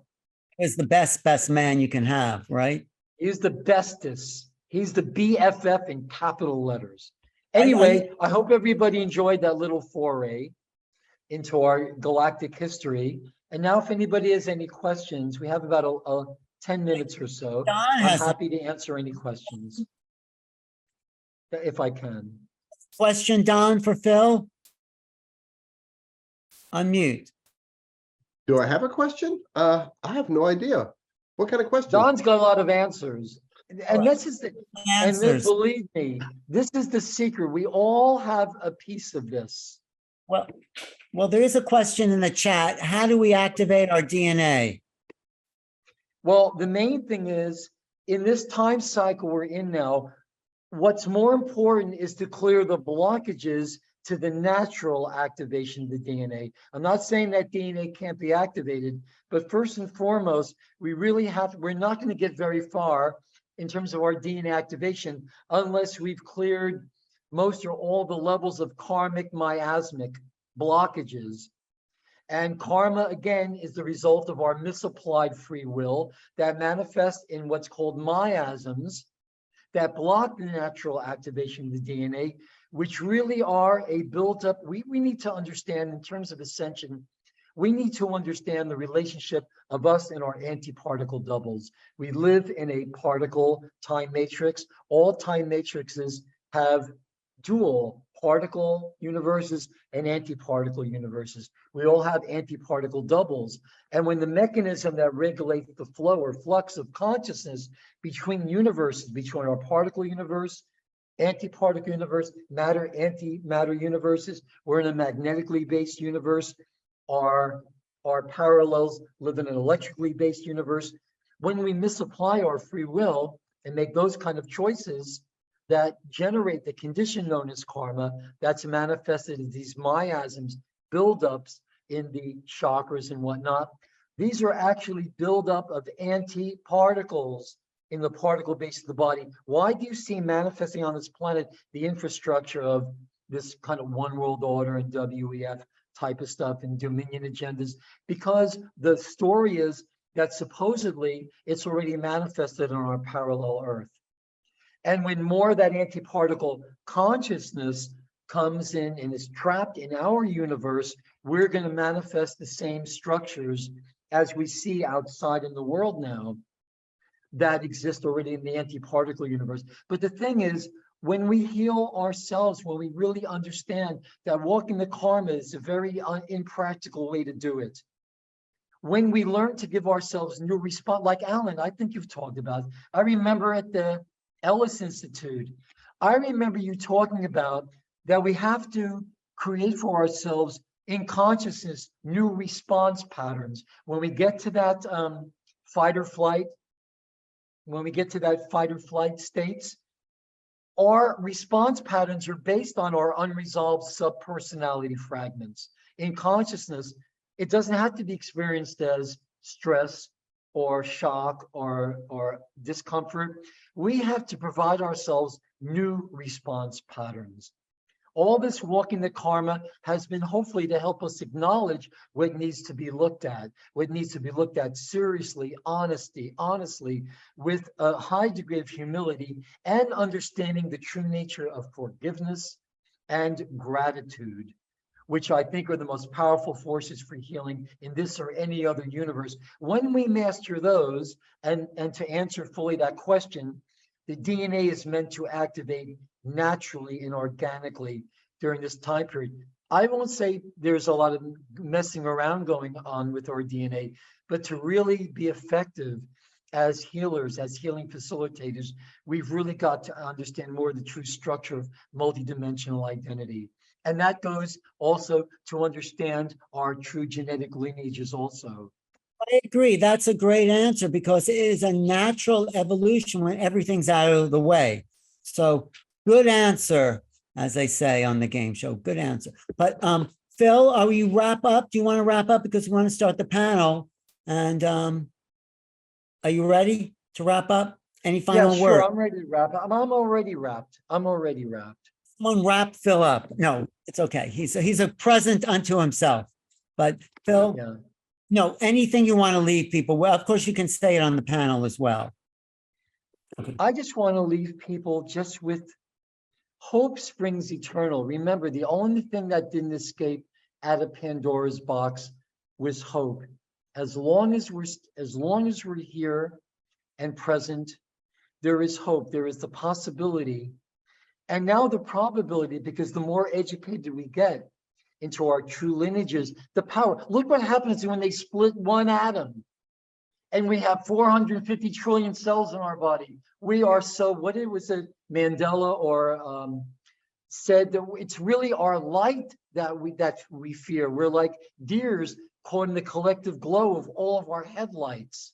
Is the best man you can have, right? He's the bestest. He's the BFF in capital letters. Anyway, I hope everybody enjoyed that little foray into our galactic history. And now if anybody has any questions, we have about 10 minutes or so. I'm happy to answer any questions, if I can. Question, Don, for Phil? Unmute. Do I have a question? I have no idea. What kind of question? Don's got a lot of answers. And this is the Answers. And believe me, this is the secret. We all have a piece of this. Well, there is a question in the chat. How do we activate our DNA? Well, the main thing is, in this time cycle we're in now, what's more important is to clear the blockages to the natural activation of the DNA. I'm not saying that DNA can't be activated, but first and foremost, we're not going to get very far in terms of our DNA activation unless we've cleared most or all the levels of karmic miasmic blockages. And karma, again, is the result of our misapplied free will that manifests in what's called miasms that block the natural activation of the DNA, which really are a built-up. We need to understand in terms of ascension, we need to understand the relationship of us and our antiparticle doubles. We live in a particle time matrix. All time matrices have dual particle universes and antiparticle universes. We all have antiparticle doubles. And when the mechanism that regulates the flow or flux of consciousness between universes, between our particle universe, antiparticle universe, matter, antimatter universes, we're in a magnetically based universe. Our parallels live in an electrically based universe. When we misapply our free will and make those kind of choices that generate the condition known as karma, that's manifested in these miasms, buildups in the chakras and whatnot. These are actually buildup of antiparticles in the particle base of the body. Why do you see manifesting on this planet the infrastructure of this kind of one world order and WEF type of stuff and dominion agendas? Because the story is that supposedly it's already manifested on our parallel Earth. And when more of that antiparticle consciousness comes in and is trapped in our universe, we're going to manifest the same structures as we see outside in the world now. that exist already in the anti-particle universe. But the thing is, when we heal ourselves, when we really understand that walking the karma is a very impractical way to do it. When we learn to give ourselves new response, like Alan, I think you've talked about. I remember at the Ellis Institute, I remember you talking about that we have to create for ourselves in consciousness new response patterns. When we get to that fight or flight, states, our response patterns are based on our unresolved subpersonality fragments. In consciousness, it doesn't have to be experienced as stress or shock or discomfort. We have to provide ourselves new response patterns. All this walking the karma has been hopefully to help us acknowledge what needs to be looked at, seriously, honestly, with a high degree of humility and understanding the true nature of forgiveness and gratitude, which I think are the most powerful forces for healing in this or any other universe. When we master those, and to answer fully that question, the DNA is meant to activate naturally and organically during this time period. I won't say there's a lot of messing around going on with our DNA, but to really be effective as healers, as healing facilitators, we've really got to understand more of the true structure of multidimensional identity. And that goes also to understand our true genetic lineages also. I agree. That's a great answer because it is a natural evolution when everything's out of the way. So good answer, as they say on the game show. Good answer. But Phil, are you wrap up? Do you want to wrap up because we want to start the panel? And are you ready to wrap up? Any final Sure, word? I'm ready to wrap up. I'm already wrapped. Someone wrap Phil up. No, it's okay. He's a present unto himself. But Phil, Yeah. no, anything you want to leave people. Well, of course, you can say it on the panel as well. Okay. I just want to leave people just with hope springs eternal. Remember, the only thing that didn't escape out of Pandora's box was hope. As long as we're here and present, there is hope. There is the possibility, and now the probability, because the more educated we get into our true lineages, the power. Look what happens when they split one atom and we have 450 trillion cells in our body. We are so, what it was a Mandela or said that it's really our light that we fear. We're like deers caught in the collective glow of all of our headlights,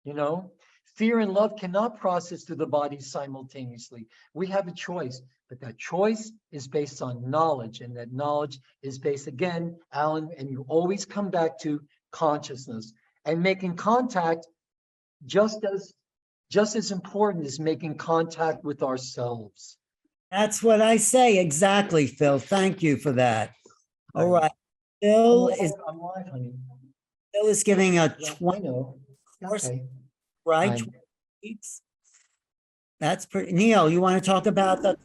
you know? Fear and love cannot process through the body simultaneously. We have a choice, but that choice is based on knowledge, and that knowledge is based, again, Alan, and you always come back to consciousness and making contact just as important as making contact with ourselves. That's what I say. Exactly, Phil. Thank you for that. All right. Phil I'm live, honey. is giving a Yeah, 20 I know. Okay. right? Fine. 20 weeks. That's pretty. Neil, you want to talk about that?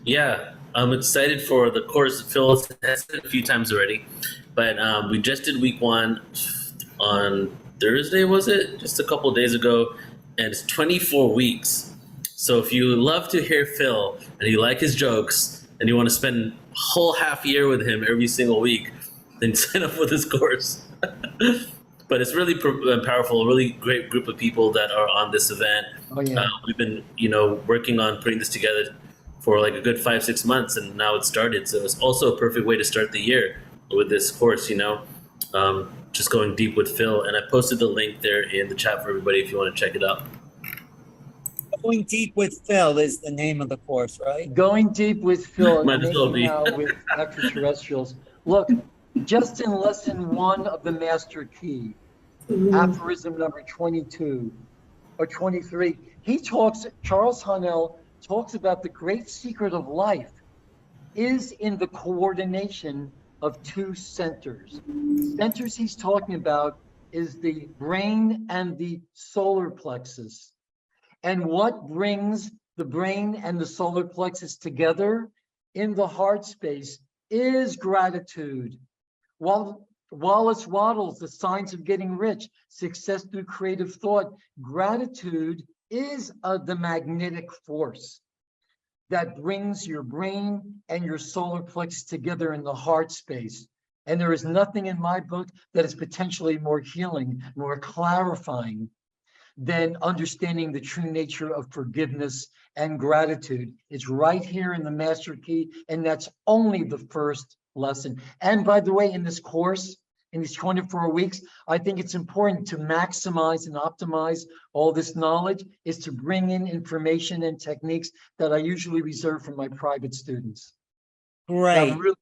Yeah, I'm excited for the course. Phil has said it a few times already, but we just did week 1 on Thursday, was it? Just a couple of days ago, and it's 24 weeks. So if you love to hear Phil and you like his jokes and you want to spend a whole half year with him every single week, then sign up for this course. But it's really powerful, a really great group of people that are on this event. Oh, yeah. We've been, working on putting this together for like a good 5-6 months, and now it's started. So it's also a perfect way to start the year with this course, just going deep with Phil. And I posted the link there in the chat for everybody if you want to check it out. Going Deep with Phil is the name of the course, right? Going deep with Phil, Might as well making be. out with extraterrestrials. Look, just in lesson 1 of the Master Key, aphorism number 22 or 23, Charles Haanel talks about the great secret of life is in the coordination of 2 centers. The centers he's talking about is the brain and the solar plexus. And what brings the brain and the solar plexus together in the heart space is gratitude. While Wallace Waddles, The Signs of Getting Rich, Success Through Creative Thought. Gratitude is the magnetic force that brings your brain and your solar plexus together in the heart space. And there is nothing in my book that is potentially more healing, more clarifying than understanding the true nature of forgiveness and gratitude. It's right here in the master key, and that's only the first lesson. And by the way, in this course, in these 24 weeks, I think it's important to maximize and optimize all this knowledge, is to bring in information and techniques that I usually reserve for my private students. Great. That really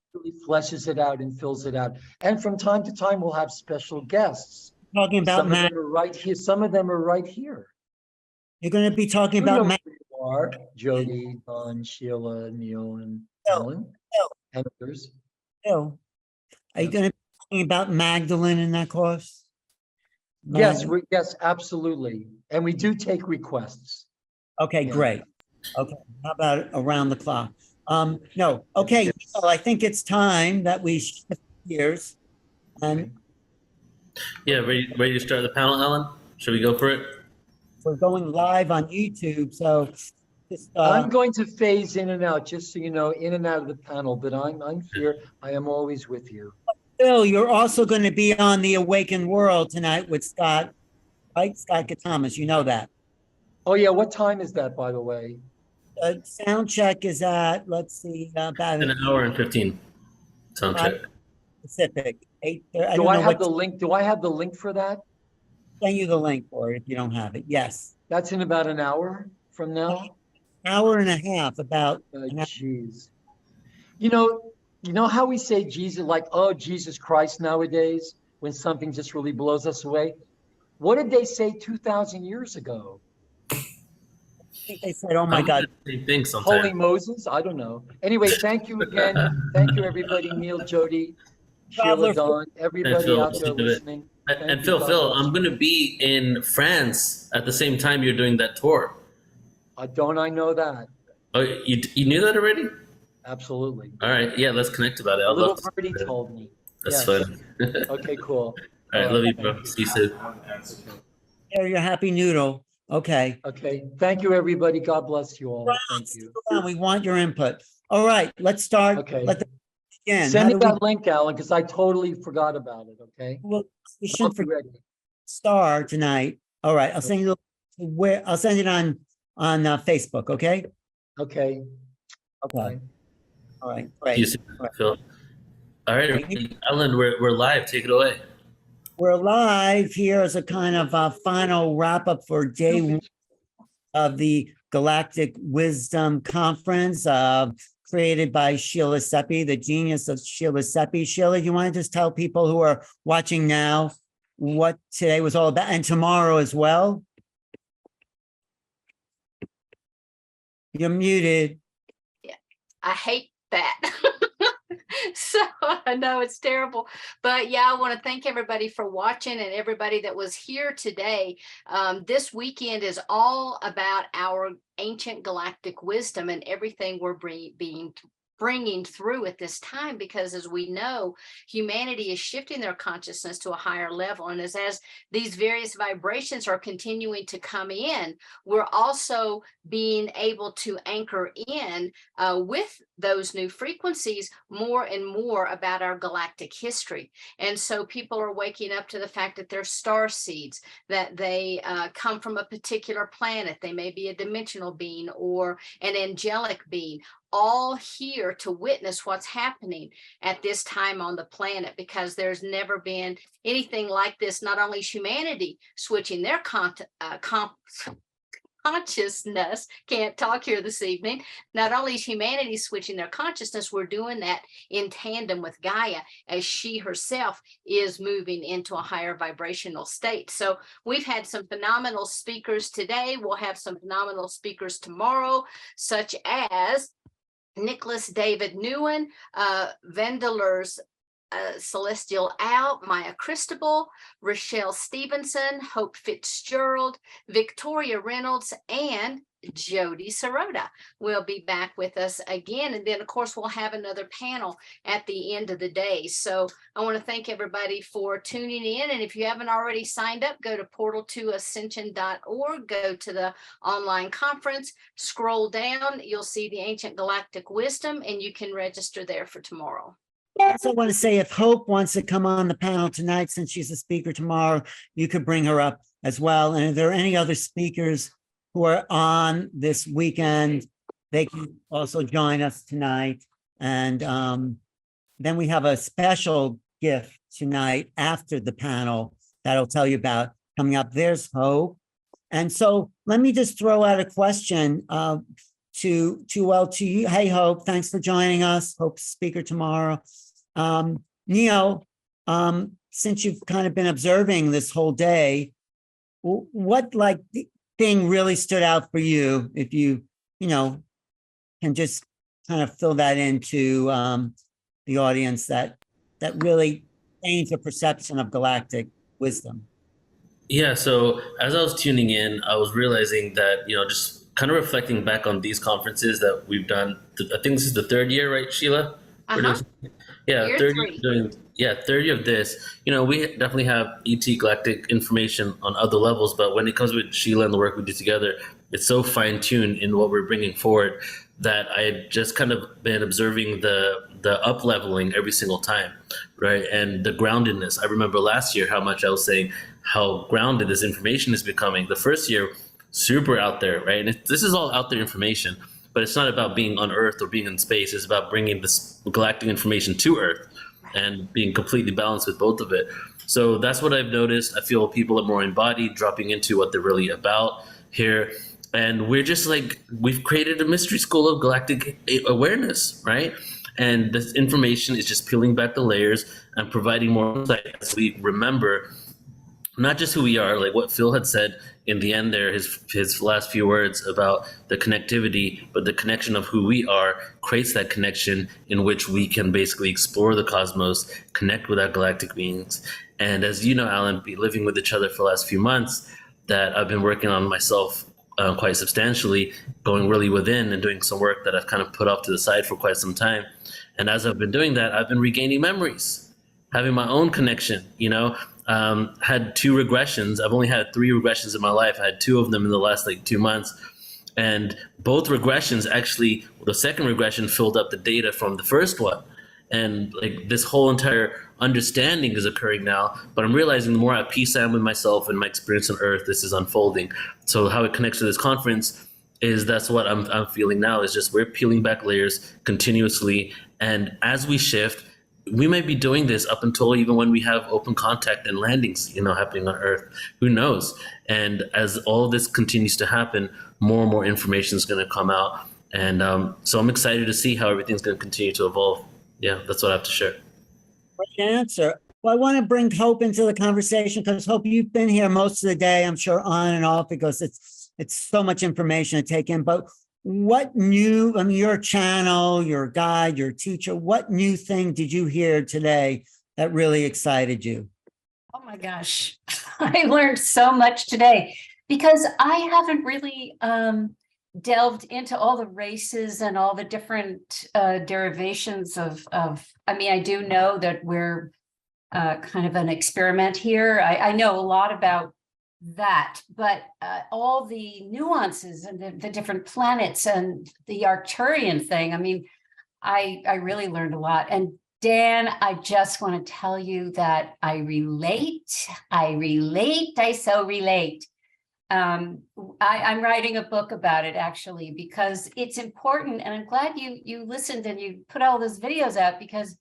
fleshes it out and fills it out. And from time to time, we'll have special guests. Talking about Some of them are right here. Some of them are right here. You're going to be talking You know about who you are, Jody, Don, Sheila, Neil, and No, Ellen, no. and others. Are you Yes. going to be talking about Magdalene in that course? Yes, yes, absolutely. And we do take requests. Okay, Yeah. great. Okay, how about around the clock? No, okay, so I think it's time that we shift gears. And Okay. Yeah, ready to start the panel, Ellen? Should we go for it? we're going live on YouTube, so just, I'm going to phase in and out, just so you know, in and out of the panel, but I'm here. I am always with you. Phil, you're also going to be on the Awaken World tonight with Scott, right? Scott Thomas, you know that. Oh yeah, what time is that, by the way? Sound check is at, let's see, about An hour and 15 sound check. Pacific. 8. I Do don't I know have what. the link? Do I have the link for that? Send you the link for it if you don't have it. Yes. That's in about an hour from now. Hour and a half, about. an hour. Jeez. You know how we say Jesus, like, oh, Jesus Christ nowadays, when something just really blows us away? What did they say 2,000 years ago? I think they said, oh my God. Same thing Holy sometimes. Moses? I don't know. Anyway, thank you again. Thank you, everybody. Neil, Jody, Traveler Sheila, Don, everybody Phil, out there Steve, listening. And Thank you. Phil, God Phil, bless I'm you. going to be in France at the same time you're doing that tour. Don't I know that? Oh, you knew that already? Absolutely. All right, yeah, let's connect about it. A I'd little love to. birdie told me. That's Yes. fun. Okay, cool. All right, love you, thank bro. See you soon. There, your happy noodle. Okay. Okay, thank you, everybody. God bless you all. Thank you. We want your input. All right, let's start. Okay. Let the begin. Send me How do that link, Alan, because I totally forgot about it. Okay. we I'll should be ready. star tonight. All right, I'll send you where I'll send it on Facebook. Okay. Okay. Okay. Bye. All right. See you Great. soon, Phil. All right, Ellen, we're live. Take it away. We're live here as a kind of final wrap up for day one of the Galactic Wisdom Conference, created by Sheila Seppi, the genius of Sheila Seppi. Sheila, you want to just tell people who are watching now what today was all about, and tomorrow as well? You're muted. I hate that. So I know it's terrible, but yeah, I want to thank everybody for watching and everybody that was here today. This weekend is all about our ancient galactic wisdom and everything we're bringing through at this time, because as we know, humanity is shifting their consciousness to a higher level, and as these various vibrations are continuing to come in, we're also being able to anchor in with those new frequencies more and more about our galactic history. And so people are waking up to the fact that they're star seeds, that they come from a particular planet. They may be a dimensional being or an angelic being, all here to witness what's happening at this time on the planet, because there's never been anything like this. Not only is humanity switching their consciousness, can't talk here this evening, not only is humanity switching their consciousness, we're doing that in tandem with Gaia as she herself is moving into a higher vibrational state. So we've had some phenomenal speakers today. We'll have some phenomenal speakers tomorrow, such as Nicholas David Newen, Vendeler's Celestial Owl, Maya Cristobal, Rochelle Stevenson, Hope Fitzgerald, Victoria Reynolds, and Jody Sirota will be back with us again. And then, of course, we'll have another panel at the end of the day. So I want to thank everybody for tuning in. And if you haven't already signed up, go to portal2ascension.org, go to the online conference, scroll down, you'll see the Ancient Galactic Wisdom, and you can register there for tomorrow. I also want to say if Hope wants to come on the panel tonight, since she's a speaker tomorrow, you could bring her up as well. And if there are any other speakers who are on this weekend, they can also join us tonight. And then we have a special gift tonight after the panel that I'll tell you about coming up. There's Hope. And so let me just throw out a question to you. Hey, Hope, thanks for joining us. Hope's speaker tomorrow. Neil, since you've kind of been observing this whole day, what thing really stood out for you? If you can just kind of fill that into the audience that really changed the perception of galactic wisdom. Yeah, so as I was tuning in, I was realizing that, just kind of reflecting back on these conferences that we've done. I think this is the third year, right, Sheila? Yeah, third year of this. We definitely have ET Galactic information on other levels, but when it comes with Sheila and the work we do together, it's so fine-tuned in what we're bringing forward that I had just kind of been observing the up-leveling every single time, right? And the groundedness. I remember last year how much I was saying how grounded this information is becoming. The first year, super out there, right? And this is all out there information, but it's not about being on Earth or being in space. It's about bringing this galactic information to Earth and being completely balanced with both of it. So that's what I've noticed. I feel people are more embodied, dropping into what they're really about here. And we're just we've created a mystery school of galactic awareness, right? And this information is just peeling back the layers and providing more insight as we remember not just who we are, like what Phil had said in the end there, his last few words about the connectivity, but the connection of who we are creates that connection in which we can basically explore the cosmos, connect with our galactic beings. And as you know, Alan, be living with each other for the last few months, that I've been working on myself quite substantially, going really within and doing some work that I've kind of put off to the side for quite some time. And as I've been doing that, I've been regaining memories, having my own connection, had 2 regressions. I've only had 3 regressions in my life. I had 2 of them in the last 2 months. And both regressions, actually, the second regression filled up the data from the first one. And this whole entire understanding is occurring now. But I'm realizing the more at peace I am with myself and my experience on Earth, this is unfolding. So how it connects to this conference is that's what I'm feeling now, is just we're peeling back layers continuously. And as we shift, we might be doing this up until even when we have open contact and landings, happening on Earth. Who knows? And as all this continues to happen, more and more information is going to come out. And so I'm excited to see how everything's going to continue to evolve. Yeah, that's what I have to share. Great answer. Well, I want to bring Hope into the conversation because Hope, you've been here most of the day, I'm sure on and off, because it's so much information to take in. But what new, your channel, your guide, your teacher, what new thing did you hear today that really excited you? Oh my gosh, I learned so much today because I haven't really delved into all the races and all the different derivations of, I do know that we're kind of an experiment here. I know a lot about that, but all the nuances and the different planets and the Arcturian thing, I really learned a lot. And Dan, I just want to tell you that I so relate. I'm writing a book about it actually, because it's important. And I'm glad you listened and you put all those videos out, because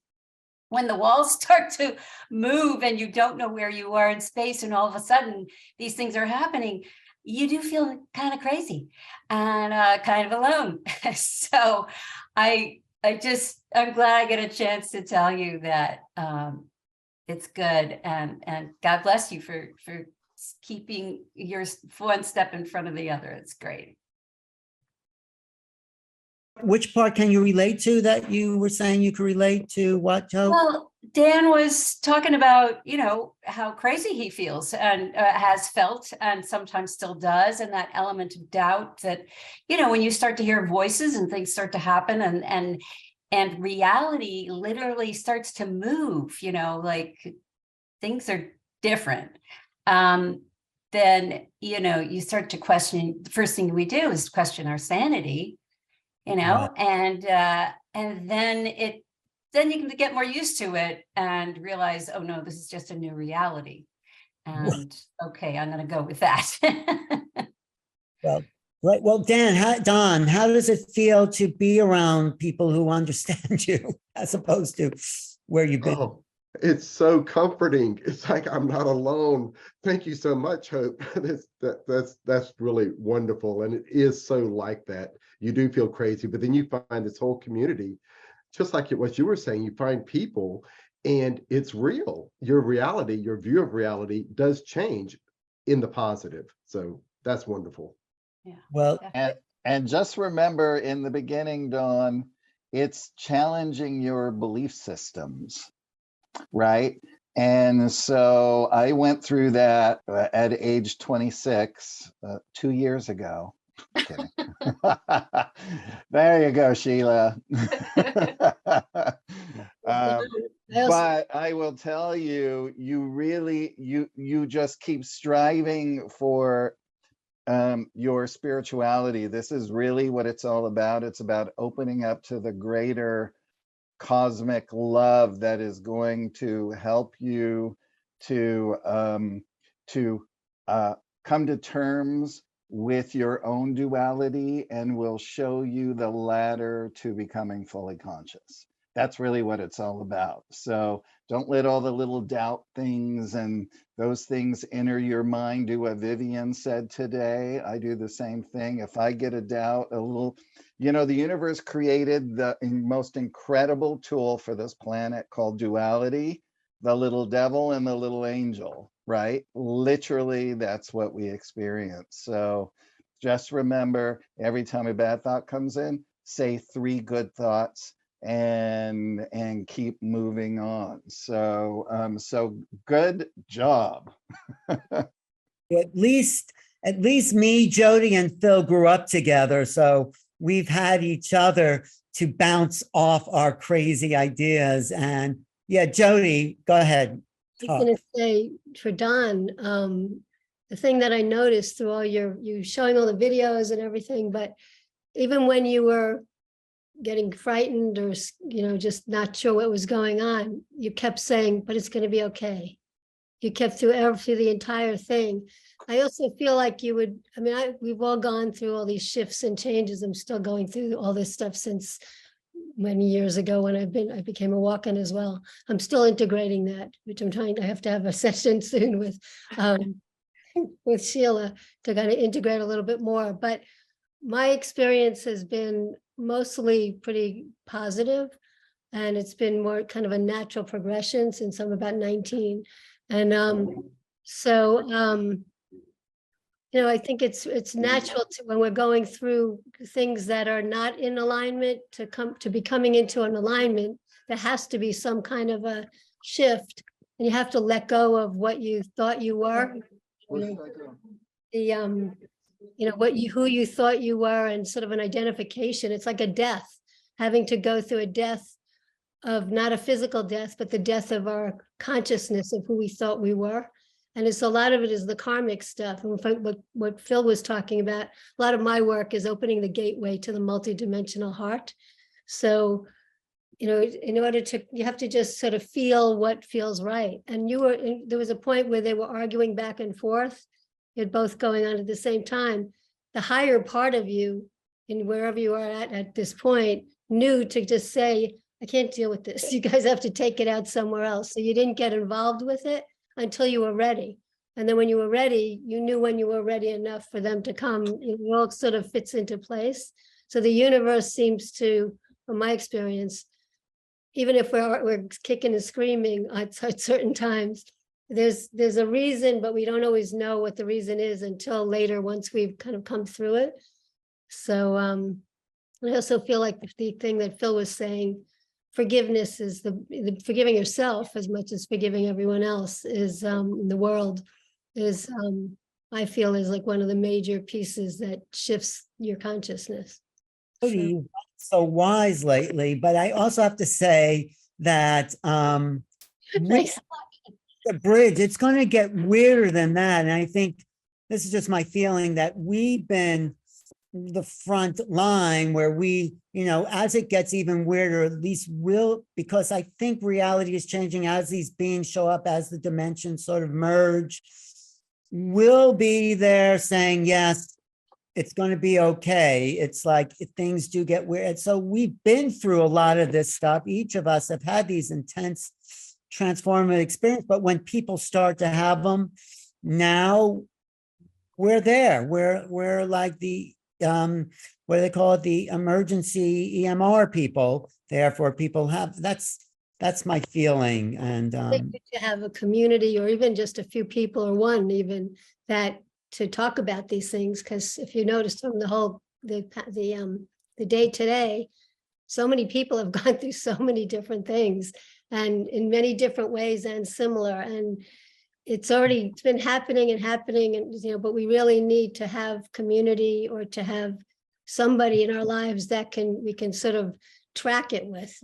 when the walls start to move and you don't know where you are in space and all of a sudden these things are happening, you do feel kind of crazy and kind of alone. So I'm glad I get a chance to tell you that it's good, and God bless you for keeping your one step in front of the other. It's great. which part can you relate to that you were saying you could relate to? What, Joe? Well, Dan was talking about, how crazy he feels and has felt and sometimes still does. And that element of doubt that, when you start to hear voices and things start to happen and reality literally starts to move, like things are different. Then, you start to question, the first thing we do is question our sanity, Right. and then you can get more used to it and realize, oh no, this is just a new reality. And okay, I'm going to go with that. Well, right. Well, Don, how does it feel to be around people who understand you as opposed to where you've been? Oh, it's so comforting. It's like I'm not alone. Thank you so much, Hope. That's really wonderful. And it is so like that. You do feel crazy, but then you find this whole community, just like what you were saying, you find people and it's real. Your reality, your view of reality does change in the positive. So that's wonderful. Yeah. Well, And just remember in the beginning, Dawn, it's challenging your belief systems, right? And so I went through that at age 26, 2 years ago. I'm kidding. There you go, Sheila. But I will tell you, you just keep striving for your spirituality. This is really what it's all about. It's about opening up to the greater cosmic love that is going to help you to come to terms with your own duality, and will show you the ladder to becoming fully conscious. That's really what it's all about. So don't let all the little doubt things and those things enter your mind. Do what Vivian said today. I do the same thing. If I get a doubt, a little, the universe created the most incredible tool for this planet called duality, the little devil and the little angel, right? Literally, that's what we experience. So just remember, every time a bad thought comes in, say 3 good thoughts and keep moving on. So good job. at least me, Jody, and Phil grew up together, so we've had each other to bounce off our crazy ideas. And yeah, Jody, go ahead. I was going to say for Don, the thing that I noticed through all you showing all the videos and everything, but even when you were getting frightened or, just not sure what was going on, you kept saying, but it's going to be okay. You kept through the entire thing. I also feel like you would, we've all gone through all these shifts and changes. I'm still going through all this stuff since many years ago when I became a walk-in as well. I'm still integrating that, which I have to have a session soon with Sheila to kind of integrate a little bit more. But my experience has been mostly pretty positive, and it's been more kind of a natural progression since I'm about 19. And I think it's natural when we're going through things that are not in alignment to be coming into an alignment. There has to be some kind of a shift, and you have to let go of what you thought you were. Who you thought you were, and sort of an identification. It's like a death, having to go through a death of not a physical death, but the death of our consciousness of who we thought we were. And it's a lot of it is the karmic stuff. And what Phil was talking about, a lot of my work is opening the gateway to the multidimensional heart. So, in order to, you have to just sort of feel what feels right. And there was a point where they were arguing back and forth, it both going on at the same time. The higher part of you, in wherever you are at this point, knew to just say, I can't deal with this. You guys have to take it out somewhere else. So you didn't get involved with it until you were ready. And then when you were ready, you knew when you were ready enough for them to come. It all sort of fits into place. So the universe seems to, from my experience, even if we're kicking and screaming at certain times, there's a reason, but we don't always know what the reason is until later, once we've kind of come through it. So I also feel like the thing that Phil was saying, forgiveness is the forgiving yourself as much as forgiving everyone else is in the world is I feel is like one of the major pieces that shifts your consciousness. Jody, you've been so wise lately, but I also have to say that with Thanks. the bridge, it's going to get weirder than that. And I think this is just my feeling that we've been the front line where we, as it gets even weirder, at least we'll, because I think reality is changing as these beings show up, as the dimensions sort of merge, we'll be there saying, yes, it's going to be okay. It's like things do get weird. So we've been through a lot of this stuff. Each of us have had these intense transformative experience, but when people start to have them, now we're there. We're like the what do they call it? The emergency EMR people. Therefore, people have that's my feeling. And To have a community, or even just a few people, or one even, that to talk about these things, because if you notice from the day today, so many people have gone through so many different things, and in many different ways and similar, and it's been happening and but we really need to have community, or to have somebody in our lives that we can sort of track it with,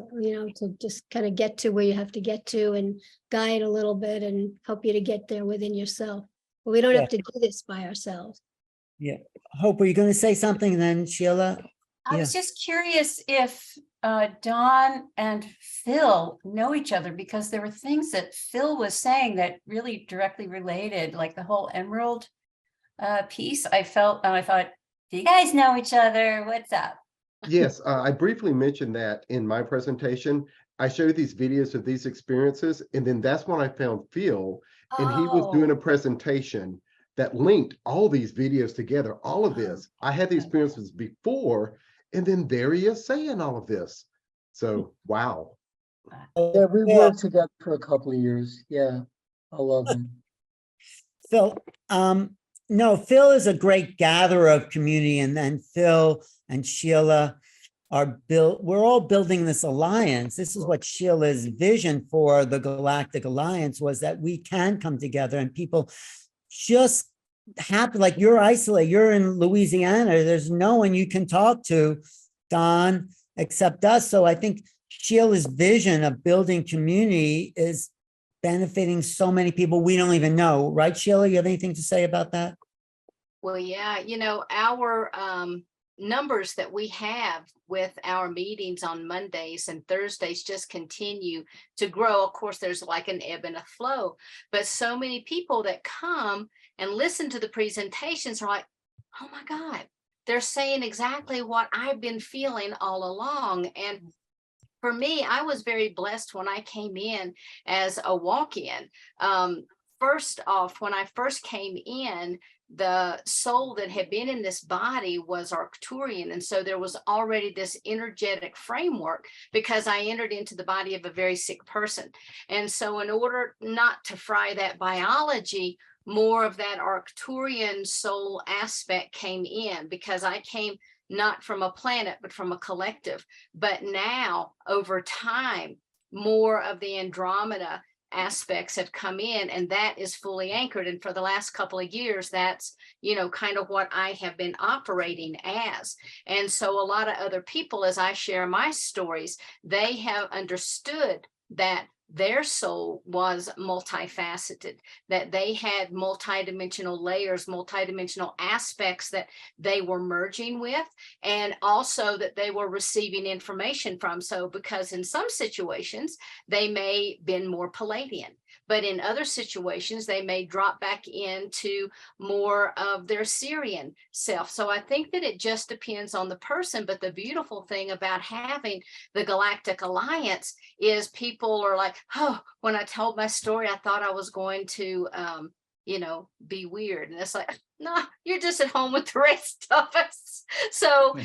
to just kind of get to where you have to get to and guide a little bit and help you to get there within yourself. But we don't have to do this by ourselves. yeah. Hope, were you going to say something then, Sheila? I was just curious if Dawn and Phil know each other, because there were things that Phil was saying that really directly related, like the whole emerald piece. I thought, do you guys know each other? What's up? Yes, I briefly mentioned that in my presentation. I showed these videos of these experiences, and then that's when I found Phil, and he was doing a presentation that linked all these videos together, all of this. I had the experiences before, and then there he is saying all of this. So, wow. Yeah, we worked together for a couple of years. Yeah, I love him. Phil, no, Phil is a great gatherer of community, and then Phil and Sheila we're all building this alliance. This is what Sheila's vision for the Galactic Alliance was, that we can come together and people just happen, like you're isolated, you're in Louisiana, there's no one you can talk to, Don, except us. So I think Sheila's vision of building community is benefiting so many people we don't even know. Right, Sheila? You have anything to say about that? Well, yeah, our numbers that we have with our meetings on Mondays and Thursdays just continue to grow. Of course, there's like an ebb and a flow, but so many people that come and listen to the presentations are like, oh my God, they're saying exactly what I've been feeling all along. And for me, I was very blessed when I came in as a walk-in. First off, when I first came in, the soul that had been in this body was Arcturian. And so there was already this energetic framework, because I entered into the body of a very sick person. And so in order not to fry that biology, more of that Arcturian soul aspect came in, because I came not from a planet, but from a collective. But now, over time, more of the Andromeda aspects have come in, and that is fully anchored. And for the last couple of years, that's kind of what I have been operating as. And so a lot of other people, as I share my stories, they have understood that their soul was multifaceted, that they had multidimensional layers, multidimensional aspects that they were merging with, and also that they were receiving information from. So because in some situations, they may have been more Palladian, but in other situations, they may drop back into more of their Syrian self. So I think that it just depends on the person. But the beautiful thing about having the Galactic Alliance is people are like, oh, when I told my story, I thought I was going to, be weird. And it's like, no, you're just at home with the rest of us. So,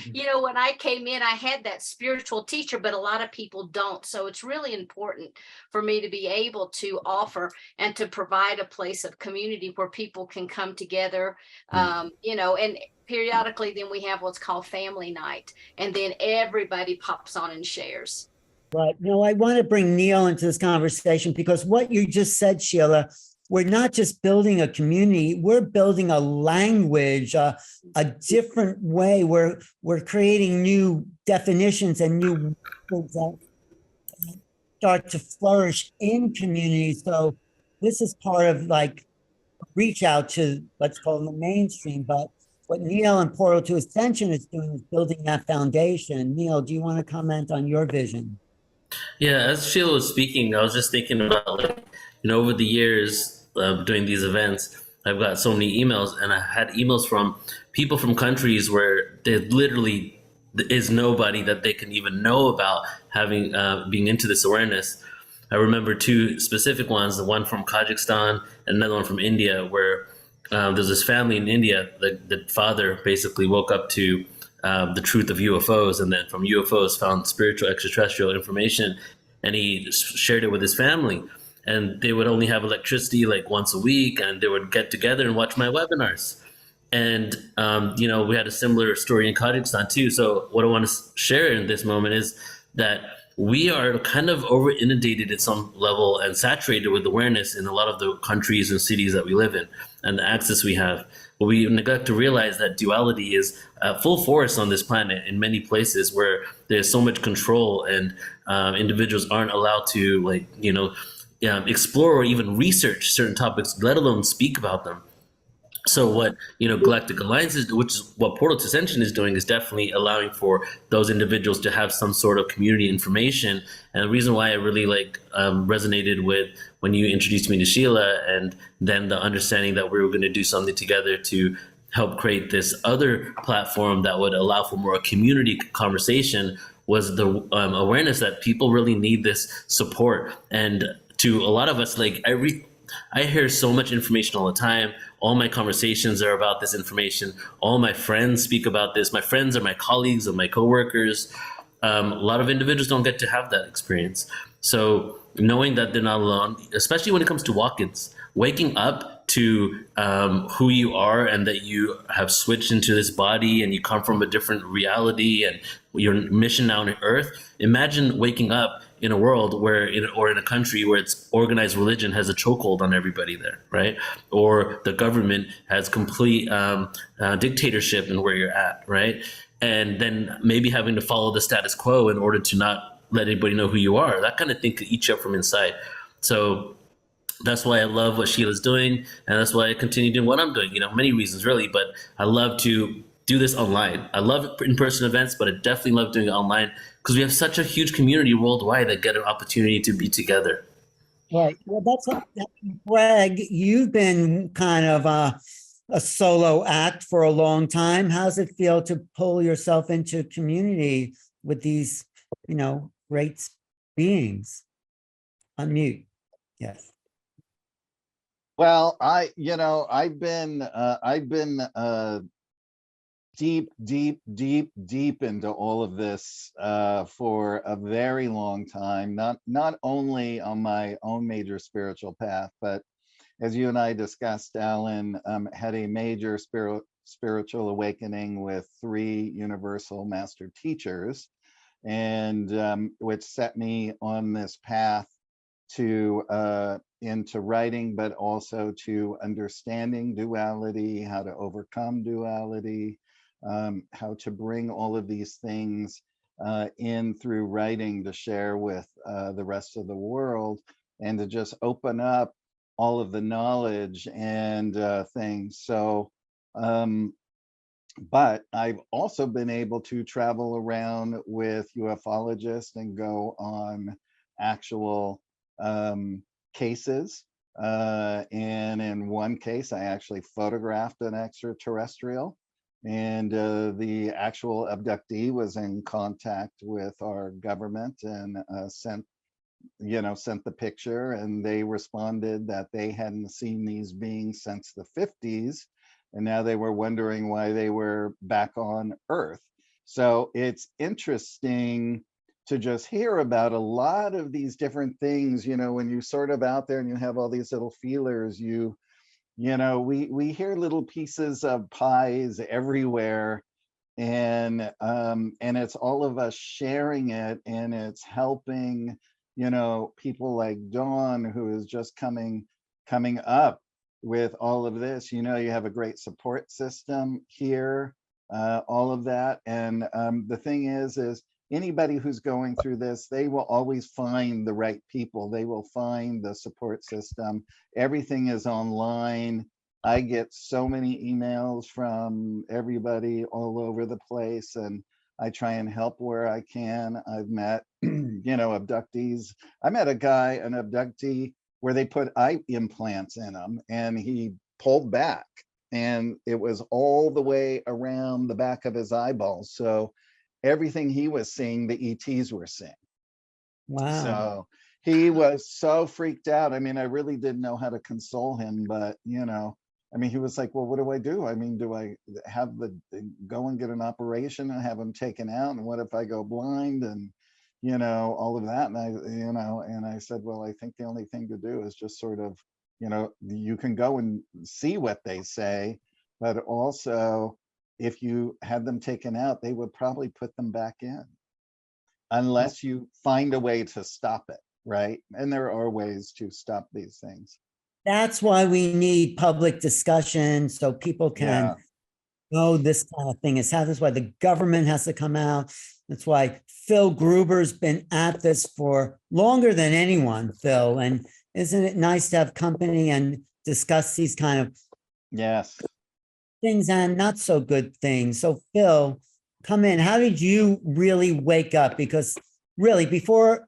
when I came in, I had that spiritual teacher, but a lot of people don't. So it's really important for me to be able to offer and to provide a place of community where people can come together, and periodically, then we have what's called family night. And then everybody pops on and shares. Right. No, I want to bring Neil into this conversation because what you just said, Sheila, we're not just building a community, we're building a language, a different way. We're creating new definitions and new words that start to flourish in communities. So this is part of like reach out to, let's call them the mainstream, but what Neil and Portal to Ascension is doing is building that foundation. Neil, do you want to comment on your vision? Yeah, as Sheila was speaking, I was just thinking about like, over the years of doing these events, I've got so many emails, and I had emails from people from countries where there literally is nobody that they can even know about having being into this awareness. I remember two specific ones, the one from Kazakhstan and another one from India, where there's this family in India. The father basically woke up to the truth of UFOs, and then from UFOs found spiritual extraterrestrial information, and he shared it with his family. And they would only have electricity like once a week, and they would get together and watch my webinars. And we had a similar story in Kazakhstan too. So what I want to share in this moment is that we are kind of over inundated at some level and saturated with awareness in a lot of the countries and cities that we live in and the access we have. But we neglect to realize that duality is full force on this planet in many places where there's so much control, and individuals aren't allowed to explore or even research certain topics, let alone speak about them. So what Galactic Alliance is, which is what Portal to Ascension is doing, is definitely allowing for those individuals to have some sort of community information. And the reason why I really resonated with when you introduced me to Sheila, and then the understanding that we were going to do something together to help create this other platform that would allow for more community conversation, was the awareness that people really need this support. And to a lot of us, I hear so much information all the time. All my conversations are about this information. All my friends speak about this. My friends are my colleagues and my coworkers. A lot of individuals don't get to have that experience. So knowing that they're not alone, especially when it comes to walk-ins, waking up to who you are and that you have switched into this body and you come from a different reality and your mission now on Earth. Imagine waking up in a world where, or in a country where it's organized religion has a chokehold on everybody there, right? Or the government has complete dictatorship in where you're at, right? And then maybe having to follow the status quo in order to not let anybody know who you are. That kind of thing could eat you up from inside. So that's why I love what Sheila's doing, and that's why I continue doing what I'm doing. Many reasons really, but I love to do this online. I love in-person events, but I definitely love doing it online because we have such a huge community worldwide that get an opportunity to be together. Right. Well, Greg, you've been kind of a solo act for a long time. How's it feel to pull yourself into community with these, great beings? Unmute. Yes. Well, I've been deep into all of this for a very long time, not only on my own major spiritual path, but as you and I discussed, Alan, had a major spiritual awakening with 3 universal master teachers, and which set me on this path to into writing, but also to understanding duality, how to overcome duality, how to bring all of these things in through writing to share with the rest of the world, and to just open up all of the knowledge and things. So, but I've also been able to travel around with ufologists and go on actual cases. And in one case, I actually photographed an extraterrestrial, and the actual abductee was in contact with our government and sent the picture, and they responded that they hadn't seen these beings since the 50s, and now they were wondering why they were back on Earth. So it's interesting to just hear about a lot of these different things, when you sort of out there and you have all these little feelers, you You know, we hear little pieces of pies everywhere, and it's all of us sharing it, and it's helping, you know, people like Dawn, who is just coming up with all of this. You know, you have a great support system here, all of that. And the thing is anybody who's going through this, they will always find the right people. They will find the support system. Everything is online. I get so many emails from everybody all over the place, and I try and help where I can. I've met, you know, abductees. I met an abductee, where they put eye implants in him, and he pulled back, and it was all the way around the back of his eyeballs. So everything he was seeing, the ETs were seeing. Wow. So he was so freaked out. I mean, I really didn't know how to console him, but you know, I mean, he was like, well, what do I do? I mean, do I have go and get an operation and have him taken out? And what if I go blind? And you know, all of that. And I said, well, I think the only thing to do is just sort of, you know, you can go and see what they say, but also if you had them taken out, they would probably put them back in unless you find a way to stop it, right? And there are ways to stop these things. That's why we need public discussion so people can know this kind of thing is happening. That's why the government has to come out. That's why Phil Gruber's been at this for longer than anyone, Phil. And isn't it nice to have company and discuss these kind of things and not so good things? So Phil, come in. How did you really wake up? Because really, before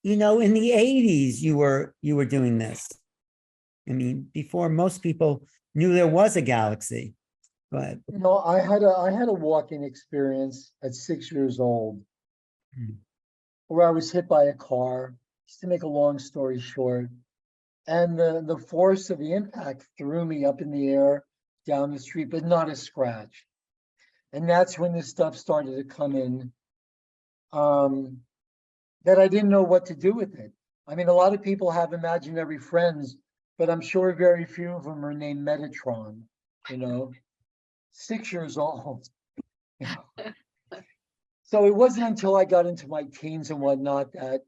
you know, in the 80s, you were doing this. I mean, before most people knew there was a galaxy. But you know, I had a walking experience at 6 years old where I was hit by a car. Just to make a long story short, and the force of the impact threw me up in the air down the street, but not a scratch. And that's when this stuff started to come in, that I didn't know what to do with it. I mean, a lot of people have imaginary friends, but I'm sure very few of them are named Metatron, you know. 6 years old. You know. So it wasn't until I got into my teens and whatnot that,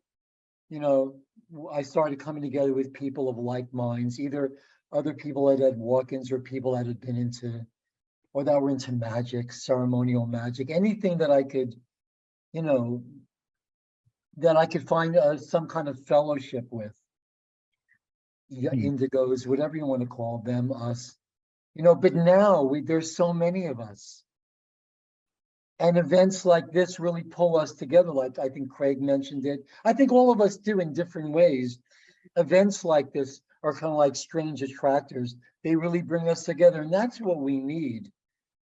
you know, I started coming together with people of like minds, either other people that had walk-ins or people that had been into, or that were into magic, ceremonial magic, anything that I could, you know, that I could find some kind of fellowship with. Indigos, whatever you want to call them, us. You know, but now there's so many of us. And events like this really pull us together, like I think Craig mentioned it. I think all of us do in different ways. Events like this are kind of like strange attractors. They really bring us together, and that's what we need.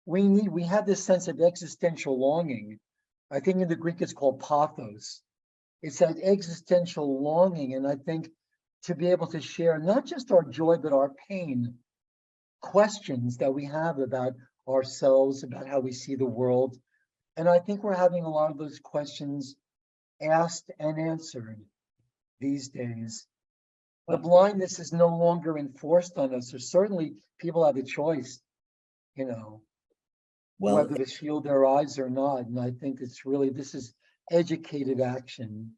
We have this sense of existential longing. I think in the Greek it's called pathos. It's that existential longing, and I think to be able to share not just our joy, but our pain, questions that we have about ourselves, about how we see the world. And I think we're having a lot of those questions asked and answered these days. The blindness is no longer enforced on us, or certainly people have a choice, you know, whether to shield their eyes or not. And I think it's really, this is educated action,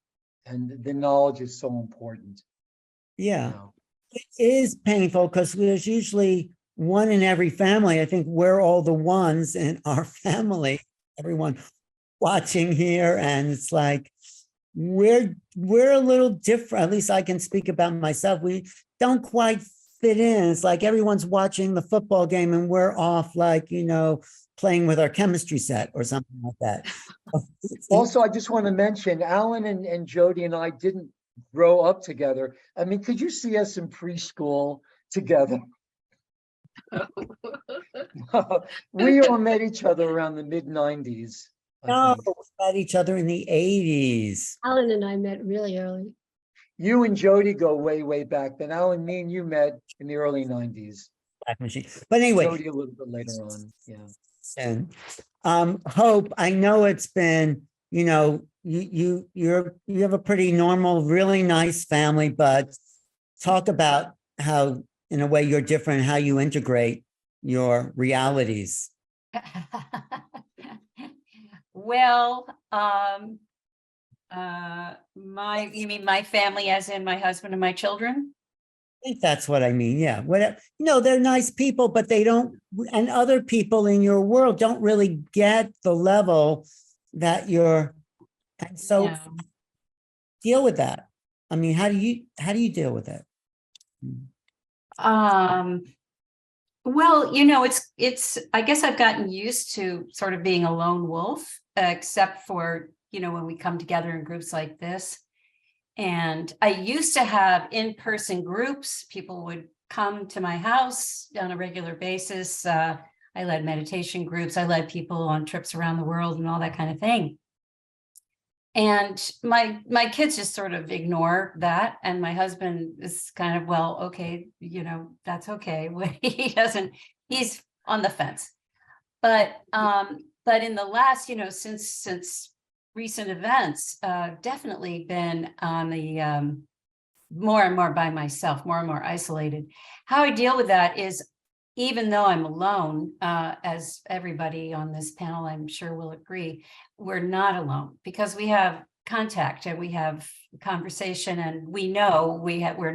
and the knowledge is so important. Yeah, You know? it is painful because there's usually one in every family. I think we're all the ones in our family, everyone watching here, and it's like we're a little different. At least I can speak about myself. We don't quite fit in. It's like everyone's watching the football game and we're off, like, you know, playing with our chemistry set or something like that. Also, I just want to mention Alan and Jody and I didn't grow up together. I mean, could you see us in preschool together? We all met each other around the mid-90s. No, we met each other in the 80s. Alan and I met really early. You and Jody go way, way back. Then Alan, me and you met in the early 90s. Back machine. But anyway, Jody a little bit later on. Yeah. And Hope, I know it's been, you know, you have a pretty normal, really nice family, but talk about how in a way you're different, how you integrate your realities. Well, you mean my family as in my husband and my children? I think that's what I mean. Yeah. Whatever. They're nice people, but they don't, and other people in your world don't really get the level that you're, and so Yeah. deal with that. I mean, how do you deal with it? Well, it's, I guess I've gotten used to sort of being a lone wolf, except for, when we come together in groups like this. And I used to have in-person groups. People would come to my house on a regular basis. I led meditation groups. I led people on trips around the world and all that kind of thing. And my kids just sort of ignore that. And my husband is kind of, well, okay, that's okay. He's on the fence. But in the last, since recent events, definitely been on the more and more by myself, more and more isolated. How I deal with that is, even though I'm alone, as everybody on this panel, I'm sure will agree, we're not alone, because we have contact and we have conversation, and we know we're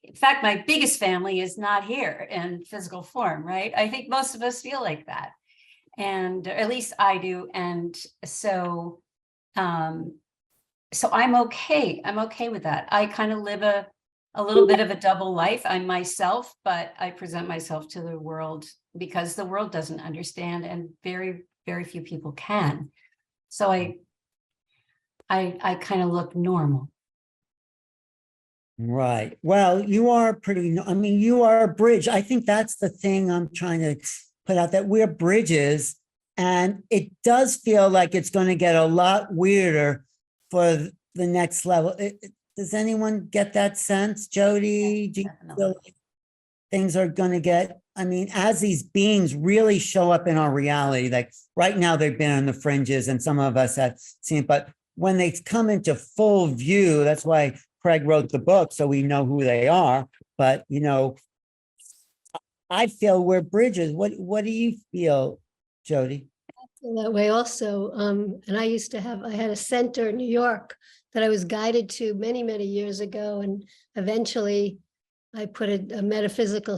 in fact, my biggest family is not here in physical form, right? I think most of us feel like that. And at least I do. And so I'm okay. I'm okay with that. I kind of live a little bit of a double life. I'm myself, but I present myself to the world because the world doesn't understand, and very, very few people can. So I kind of look normal. Right. Well, you are you are a bridge. I think that's the thing I'm trying to put out, that we're bridges, and it does feel like it's going to get a lot weirder for the next level. Does anyone get that sense? Jody, do you feel like things are going to get, as these beings really show up in our reality, like right now they've been on the fringes and some of us have seen it, but when they come into full view, that's why Craig wrote the book, so we know who they are. But, I feel we're bridges. What do you feel, Jody? I feel that way also. And I had a center in New York that I was guided to many, many years ago. And eventually I put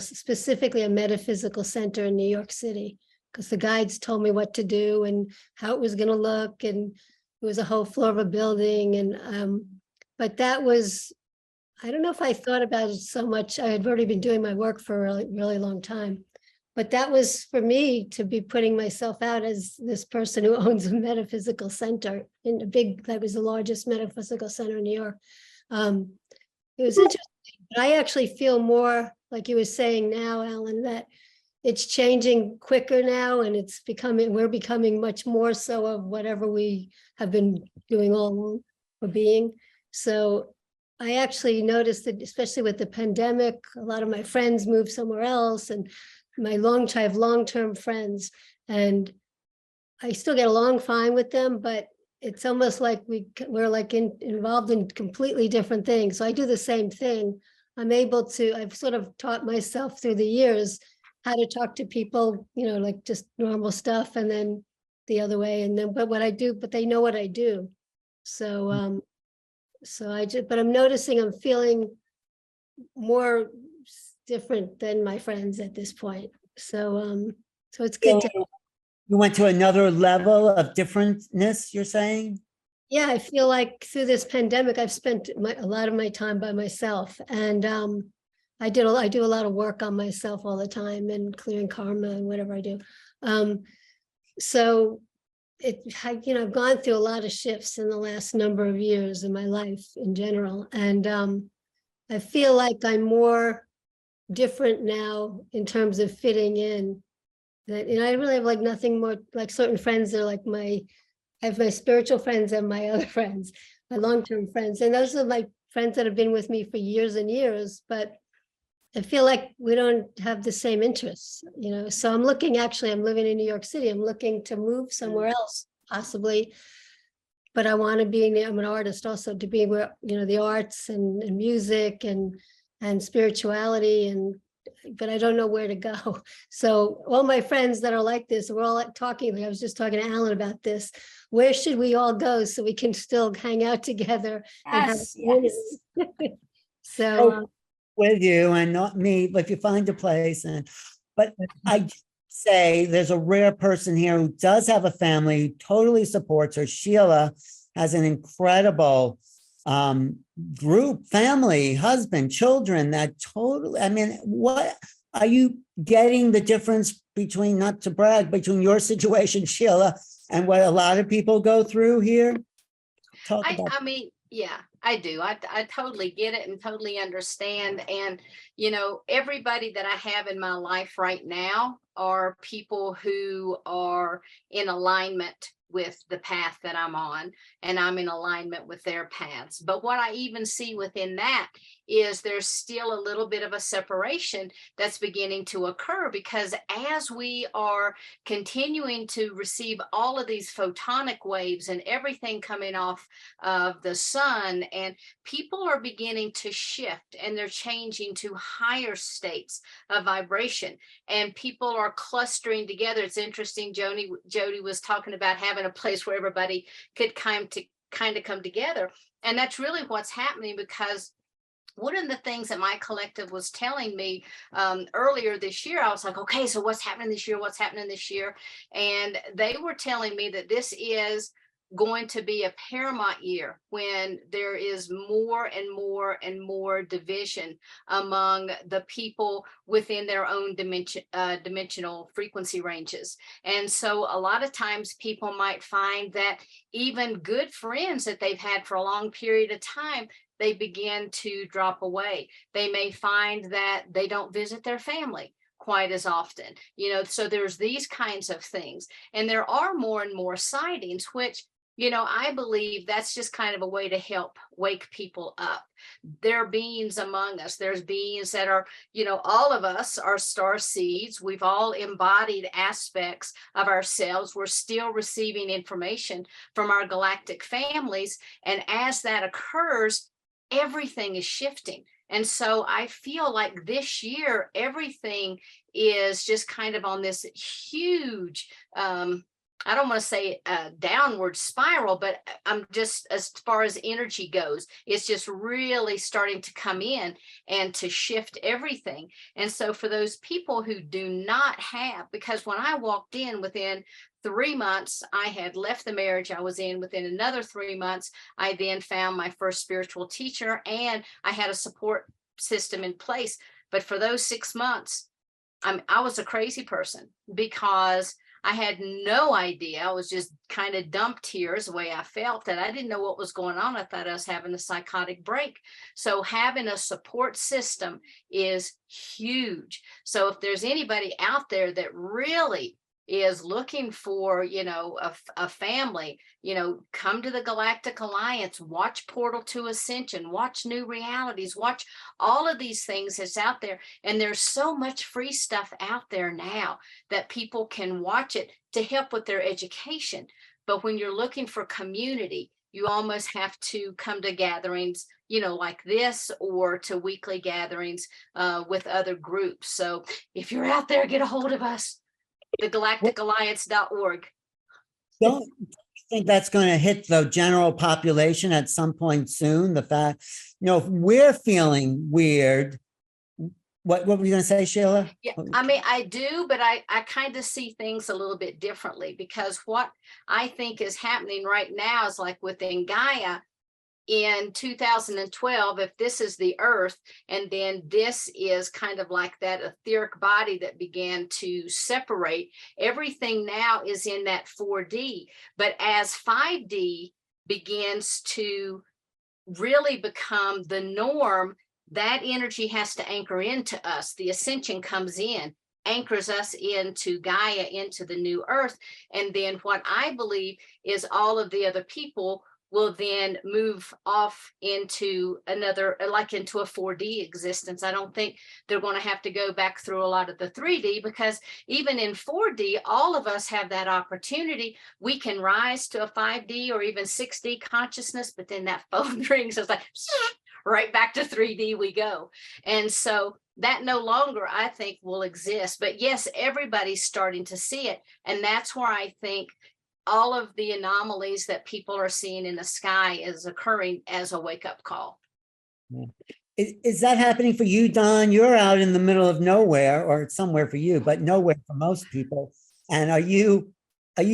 specifically a metaphysical center in New York City, because the guides told me what to do and how it was going to look. And it was a whole floor of a building. And, but that was, I don't know if I thought about it so much. I had already been doing my work for a really, really long time. But that was for me to be putting myself out as this person who owns a metaphysical center that was the largest metaphysical center in New York. It was interesting, but I actually feel more like you were saying now, Alan, that it's changing quicker now, and we're becoming much more so of whatever we have been doing all along for being. So I actually noticed that, especially with the pandemic, a lot of my friends moved somewhere else, and I have long-term friends, and I still get along fine with them, but it's almost like we're like involved in completely different things. So I do the same thing. I've sort of taught myself through the years how to talk to people, like just normal stuff, and then the other way. And then, but they know what I do. So, but I'm noticing I'm feeling more different than my friends at this point. So it's good to. You went to another level of differentness, you're saying? Yeah, I feel like through this pandemic, I've spent a lot of my time by myself, and I do a lot of work on myself all the time, and clearing karma and whatever I do. So I've gone through a lot of shifts in the last number of years in my life in general, and I feel like I'm more different now in terms of fitting in. That I really have like nothing more, like certain friends are like I have my spiritual friends and my other friends, my long-term friends, and those are my friends that have been with me for years and years, but I feel like we don't have the same interests, so I'm living in New York City. I'm looking to move somewhere else, possibly, but I want to I'm an artist also, to be where, the arts and music and and spirituality, and but I don't know where to go. So all my friends that are like this, we're all like talking. I was just talking to Alan about this. Where should we all go so we can still hang out together and have a Yes, community? yes. So With you and not me, but if you find a place. But I say there's a rare person here who does have a family, who totally supports her. Sheila has an incredible group, family, husband, children that totally, I mean, what are you getting the difference between, not to brag, between your situation, Sheila, and what a lot of people go through here? I mean, yeah, I do. I totally get it and totally understand. And, you know, everybody that I have in my life right now are people who are in alignment with the path that I'm on, and I'm in alignment with their paths. But what I even see within that is there's still a little bit of a separation that's beginning to occur, because as we are continuing to receive all of these photonic waves and everything coming off of the sun, and people are beginning to shift and they're changing to higher states of vibration, and people are clustering together. It's interesting, Jody was talking about having a place where everybody could kind of come together. And that's really what's happening, because one of the things that my collective was telling me earlier this year, I was like, okay, so what's happening this year? What's happening this year? And they were telling me that this is going to be a paramount year when there is more and more and more division among the people within their own dimensional frequency ranges. And so a lot of times people might find that even good friends that they've had for a long period of time, they begin to drop away. They may find that they don't visit their family quite as often, you know, so there's these kinds of things. And there are more and more sightings, which, you know, I believe that's just kind of a way to help wake people up. There are beings among us. There's beings that are, you know, all of us are star seeds. We've all embodied aspects of ourselves. We're still receiving information from our galactic families. And as that occurs, everything is shifting. And so I feel like this year, everything is just kind of on this huge, I don't want to say a downward spiral, but I'm just, as far as energy goes, it's just really starting to come in and to shift everything. And so for those people who do not have, because when I walked in, within 3 months, I had left the marriage I was in. Within another 3 months, I then found my first spiritual teacher, and I had a support system in place. But for those 6 months, I was a crazy person, because I had no idea. I was just kind of dumped here, is the way I felt, that I didn't know what was going on. I thought I was having a psychotic break. So having a support system is huge. So if there's anybody out there that really is looking for, you know, a family, you know, come to the Galactic Alliance, watch Portal to Ascension, watch New Realities, watch all of these things that's out there. And there's so much free stuff out there now that people can watch it to help with their education. But when you're looking for community, you almost have to come to gatherings, you know, like this, or to weekly gatherings with other groups. So if you're out there, get a hold of us. thegalacticalliance.org. Don't you think that's going to hit the general population at some point soon? The fact, you know, if we're feeling weird, what were you going to say, Sheila? Yeah, I mean, I do, but I kind of see things a little bit differently, because what I think is happening right now is like within Gaia, in 2012, if this is the Earth, and then this is kind of like that etheric body that began to separate, everything now is in that 4D. But as 5D begins to really become the norm, that energy has to anchor into us. The ascension comes in, anchors us into Gaia, into the new Earth. And then what I believe is all of the other people will then move off into another, like into a 4D existence. I don't think they're going to have to go back through a lot of the 3D, because even in 4D, all of us have that opportunity. We can rise to a 5D or even 6D consciousness, but then that phone rings. It's like, right back to 3D we go. And so that no longer, I think, will exist. But yes, everybody's starting to see it. And that's where I think all of the anomalies that people are seeing in the sky is occurring as a wake-up call. Is that happening for you, Don? You're out in the middle of nowhere, or it's somewhere for you, but nowhere for most people. And are you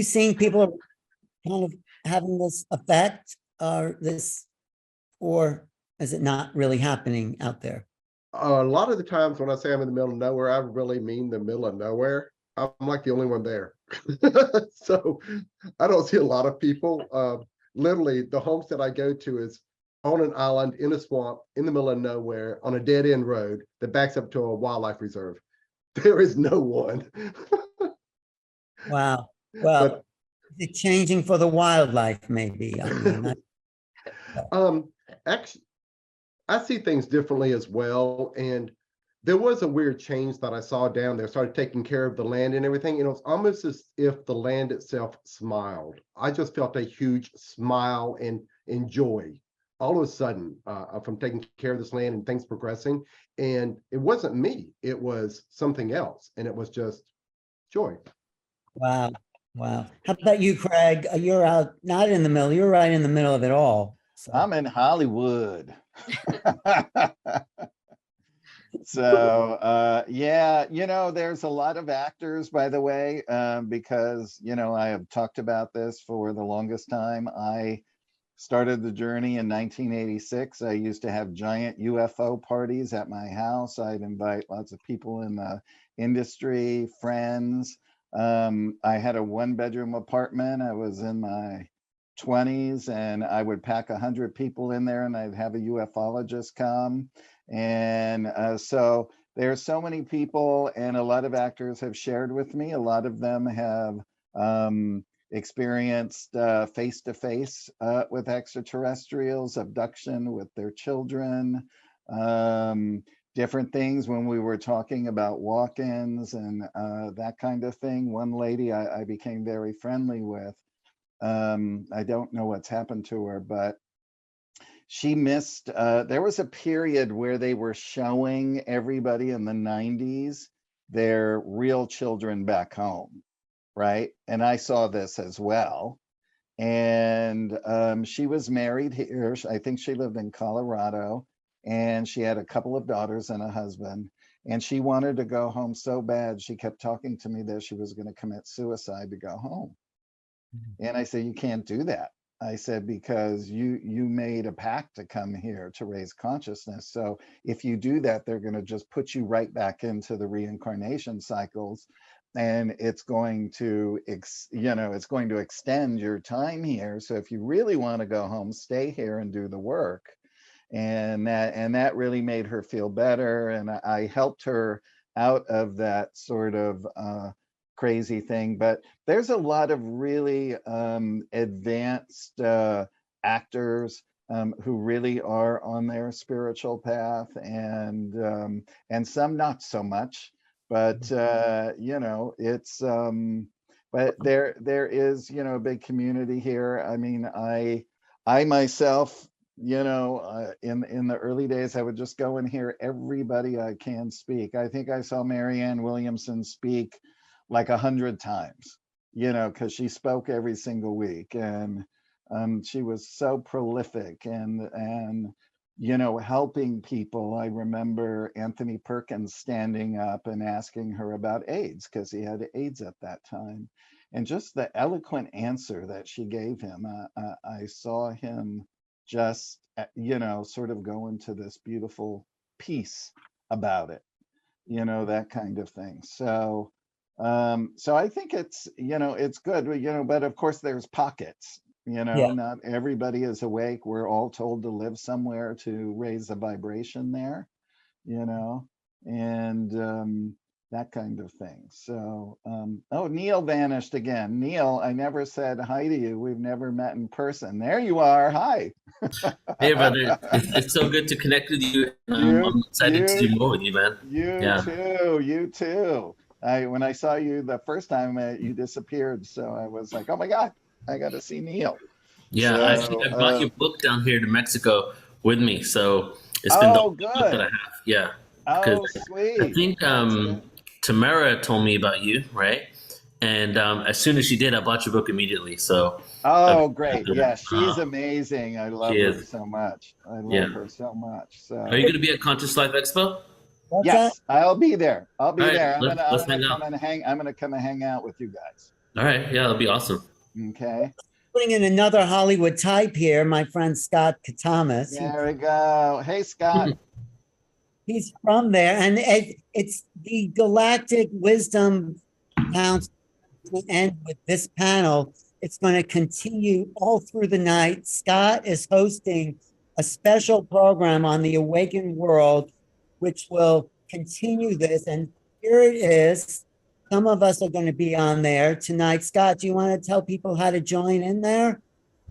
seeing people kind of having this effect, or is it not really happening out there? A lot of the times when I say I'm in the middle of nowhere, I really mean the middle of nowhere. I'm like the only one there. So I don't see a lot of people. Literally, the homes that I go to is on an island in a swamp in the middle of nowhere on a dead end road that backs up to a wildlife reserve. There is no one. Wow. Well, But is it changing for the wildlife, maybe? I mean, actually, I see things differently as well. And there was a weird change that I saw down there, started taking care of the land and everything. And it was almost as if the land itself smiled. I just felt a huge smile and joy all of a sudden from taking care of this land and things progressing. And it wasn't me, it was something else. And it was just joy. wow. Wow. How about you, Craig? You're out, not in the middle, you're right in the middle of it all. So. I'm in Hollywood. So yeah, there's a lot of actors, by the way, because I have talked about this for the longest time. I started the journey in 1986. I used to have giant UFO parties at my house. I'd invite lots of people in the industry, friends. I had a 1-bedroom apartment. I was in my 20s, and I would pack 100 people in there, and I'd have a ufologist come. And so there's so many people, and a lot of actors have shared with me. A lot of them have experienced face-to-face with extraterrestrials, abduction with their children, different things when we were talking about walk-ins and that kind of thing. One lady I became very friendly with. I don't know what's happened to her, but she missed, there was a period where they were showing everybody in the 90s their real children back home, right? And I saw this as well. And she was married here. I think she lived in Colorado, and she had a couple of daughters and a husband. And she wanted to go home so bad. She kept talking to me that she was going to commit suicide to go home. And I said, you can't do that. I said, because you made a pact to come here to raise consciousness. So if you do that, they're going to just put you right back into the reincarnation cycles. And it's going to, it's going to extend your time here. So if you really want to go home, stay here and do the work. And that really made her feel better. And I helped her out of that sort of crazy thing. But there's a lot of really advanced actors who really are on their spiritual path, and some not so much. But it's but there is a big community here. I mean, I myself, in the early days, I would just go and hear everybody I can speak. I think I saw Marianne Williamson speak like 100 times, because she spoke every single week, and she was so prolific and helping people. I remember Anthony Perkins standing up and asking her about AIDS, because he had AIDS at that time, and just the eloquent answer that she gave him. I saw him just sort of go into this beautiful peace about it, that kind of thing. So I think it's it's good, but of course there's pockets. Not everybody is awake. We're all told to live somewhere to raise the vibration there, and that kind of thing. So oh, Neil vanished again. Neil, I never said hi to you. We've never met in person. There you are. Hi. Hey, brother. It's so good to connect with you. I'm excited to do more with you, man. You too. When I saw you the first time, you disappeared. So I was like, oh my God, I got to see Neil. Yeah, So, actually, I brought your book down here to Mexico. with me. So it's been the Oh, only book that I good. have. Yeah. Oh, Because sweet. I think That's good. Tamara told me about you, right? And as soon as she did, I bought your book immediately. So Oh, great. Yeah, she's uh, amazing. I she love her is. so much. I Yeah. love her so much. Are you So going to be at Conscious Life Expo? What's that? yes, I'll be there. I'll be All right, there. I'm let's gonna hang come out. and hang. I'm gonna come and hang out with you guys. All right, yeah, that'll be awesome. Okay. Putting in another Hollywood type here, my friend Scott Katamas. There we go. Hey, Scott. He's from there, and it's the Galactic Wisdom Council to end with this panel. It's going to continue all through the night. Scott is hosting a special program on the awakened world, which will continue this. And here it is. Some of us are going to be on there tonight. Scott, do you want to tell people how to join in there?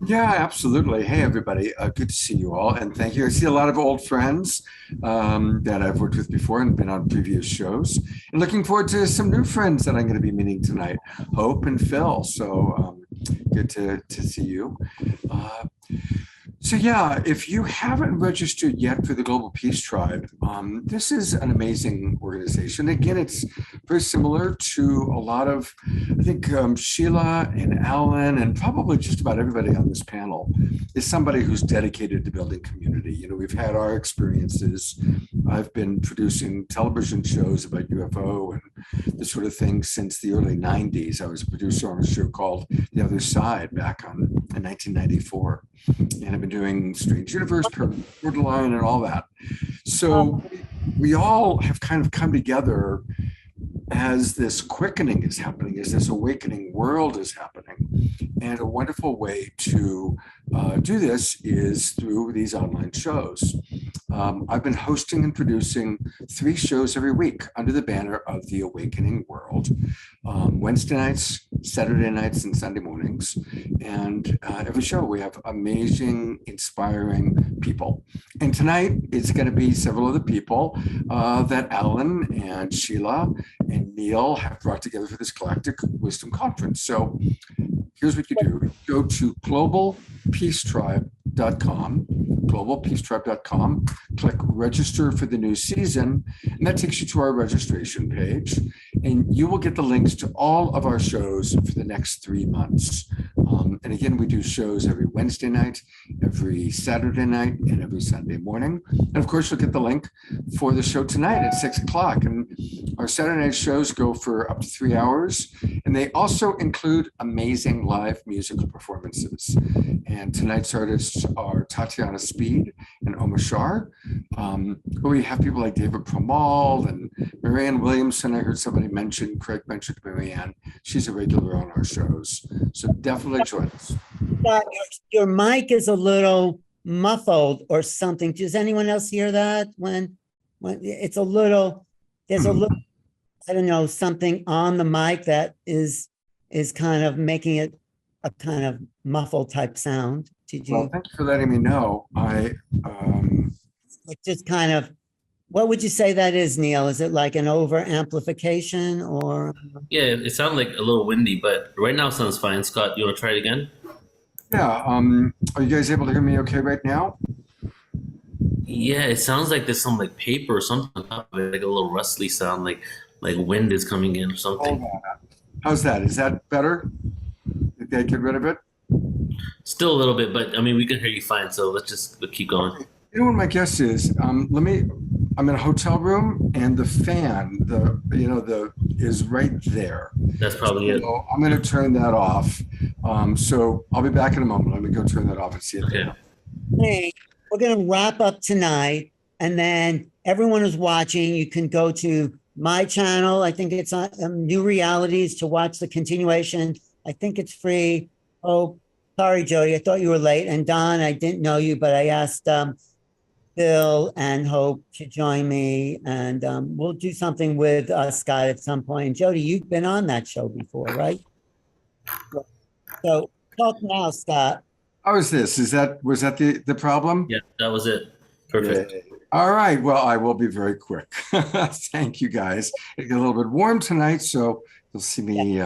Yeah, absolutely. Hey, everybody. Good to see you all. And thank you. I see a lot of old friends that I've worked with before and been on previous shows. And looking forward to some new friends that I'm going to be meeting tonight, Hope and Phil. So good to see you. So yeah, if you haven't registered yet for the Global Peace Tribe, this is an amazing organization. Again, it's very similar to a lot of, I think Sheila and Alan and probably just about everybody on this panel is somebody who's dedicated to building community. You know, we've had our experiences. I've been producing television shows about UFO and this sort of thing since the early 90s. I was a producer on a show called The Other Side back in 1994. And I've been doing Strange Universe, Borderline, and all that. So we all have kind of come together as this quickening is happening, as this awakening world is happening. And a wonderful way to do this is through these online shows. I've been hosting and producing 3 shows every week under the banner of the Awakening World. Wednesday nights, Saturday nights, and Sunday mornings. And every show we have amazing, inspiring people. And tonight it's going to be several of the people that Alan and Sheila and Neil have brought together for this Galactic Wisdom Conference. So here's what you do. Go to globalpeacetribe.com, globalpeacetribe.com, click register for the new season, and that takes you to our registration page. And you will get the links to all of our shows for the next 3 months. And again, we do shows every Wednesday night, every Saturday night, and every Sunday morning. And of course, you'll get the link for the show tonight at 6 o'clock. And our Saturday night shows go for up to 3 hours. And they also include amazing live musical performances. And tonight's artists are Tatiana Speed and Omar Shar. But we have people like David Pramal and Marianne Williamson. I heard somebody mention, Craig mentioned Marianne. She's a regular on our shows. So definitely join us. Your mic is a little muffled or something. Does anyone else hear that? When it's a little, there's a little, I don't know, something on the mic that is kind of making it a kind of muffled type sound. Did you? Well, thank you for letting me know. It just kind of, what would you say that is, Neil? Is it like an over amplification or? Yeah, it sounded like a little windy, but right now it sounds fine. Scott, you want to try it again? Yeah. Are you guys able to hear me okay right now? Yeah, it sounds like there's some like paper or something on top of it, like a little rustly sound, like wind is coming in or something. Hold on. How's that? Is that better? Did I get rid of it? Still a little bit, but I mean, we can hear you fine. So let's keep going. You know what my guess is? I'm in a hotel room and the fan, is right there. That's probably it. So I'm going to turn that off. So I'll be back in a moment. Let me go turn that off and see it. Okay. Hey, we're going to wrap up tonight. And then everyone who's watching, you can go to my channel. I think it's on New Realities to watch the continuation. I think it's free. Oh, sorry, Jody. I thought you were late. And Don, I didn't know you, but I asked Bill and Hope to join me. And we'll do something with Scott at some point. And Jody, you've been on that show before, right? So talk now, Scott. How is this? Was that the problem? Yeah, that was it. Perfect. Yeah. All right. Well, I will be very quick. Thank you, guys. It got a little bit warm tonight, so you'll see me.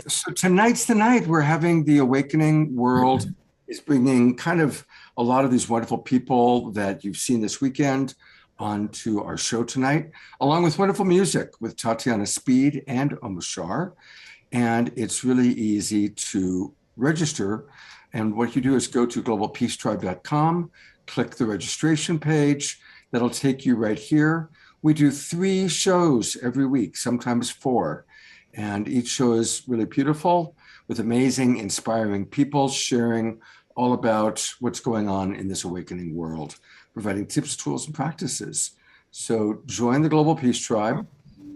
So tonight's the night we're having the Awakening World is bringing kind of a lot of these wonderful people that you've seen this weekend onto our show tonight, along with wonderful music with Tatiana Speed and Omoshar. And it's really easy to register. And what you do is go to globalpeacetribe.com, click the registration page. That'll take you right here. We do 3 shows every week, sometimes 4. And each show is really beautiful with amazing, inspiring people sharing all about what's going on in this awakening world, providing tips, tools, and practices. So join the Global Peace Tribe.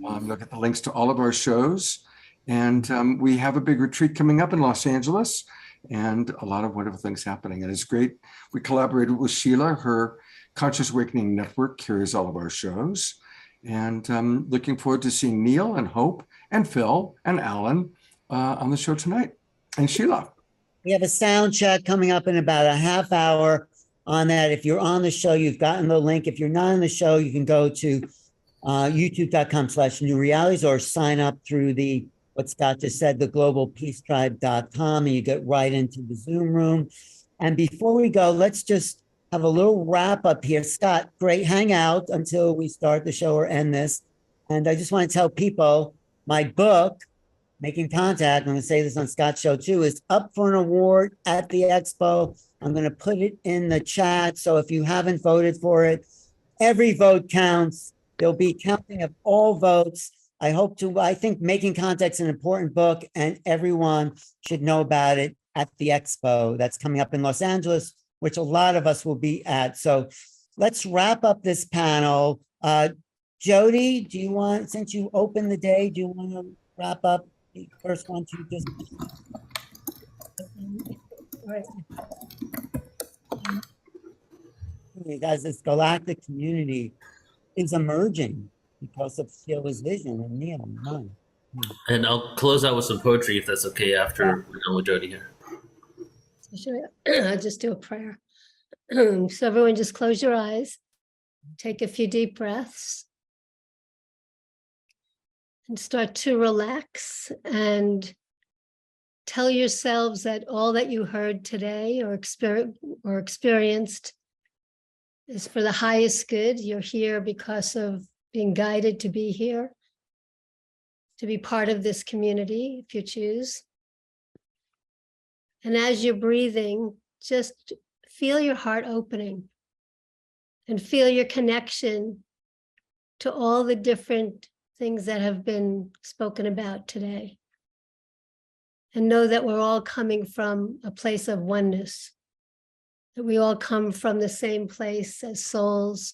Look at the links to all of our shows. And we have a big retreat coming up in Los Angeles and a lot of wonderful things happening. And it's great. We collaborated with Sheila. Her Conscious Awakening Network carries all of our shows. And looking forward to seeing Neil and Hope and Phil and Alan on the show tonight. And Sheila. We have a sound check coming up in about a half hour on that. If you're on the show, you've gotten the link. If you're not on the show, you can go to youtube.com/new realities or sign up through what Scott just said, the globalpeacetribe.com, and you get right into the Zoom room. And before we go, let's just have a little wrap up here. Scott, great hangout until we start the show or end this. And I just want to tell people my book, Making Contact, I'm going to say this on Scott's show too, is up for an award at the expo. I'm going to put it in the chat. So if you haven't voted for it, every vote counts. There'll be counting of all votes. I think Making Contact's an important book and everyone should know about it at the expo that's coming up in Los Angeles, which a lot of us will be at. So let's wrap up this panel. Jody, since you opened the day, do you want to wrap up the first one to just... Guys, this galactic community is emerging because of Sheila's vision and Neil and mine. And I'll close out with some poetry if that's okay after we're done with Jody here. I'll just do a prayer. So everyone just close your eyes, take a few deep breaths, and start to relax and tell yourselves that all that you heard today or experienced is for the highest good. You're here because of being guided to be here, to be part of this community, if you choose. And as you're breathing, just feel your heart opening and feel your connection to all the different things that have been spoken about today. And know that we're all coming from a place of oneness, that we all come from the same place as souls.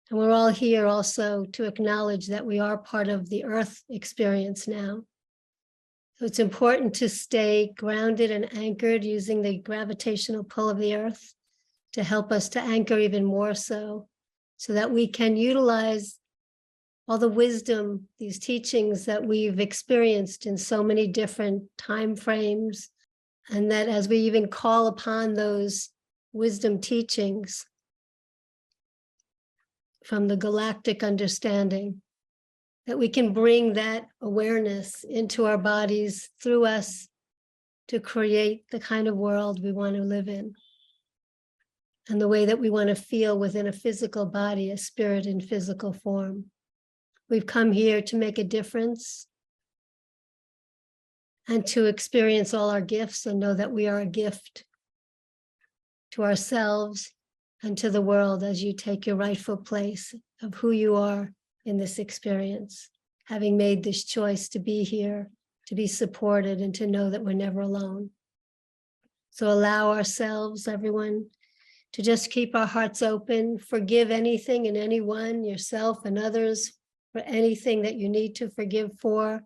And we're all here also to acknowledge that we are part of the earth experience now. So it's important to stay grounded and anchored using the gravitational pull of the earth to help us to anchor even more so that we can utilize all the wisdom, these teachings that we've experienced in so many different time frames, and that as we even call upon those wisdom teachings from the galactic understanding, that we can bring that awareness into our bodies through us to create the kind of world we want to live in and the way that we want to feel within a physical body, a spirit in physical form. We've come here to make a difference and to experience all our gifts and know that we are a gift to ourselves and to the world as you take your rightful place of who you are in this experience, having made this choice to be here, to be supported, and to know that we're never alone. So allow ourselves, everyone, to just keep our hearts open, forgive anything and anyone, yourself and others, for anything that you need to forgive for,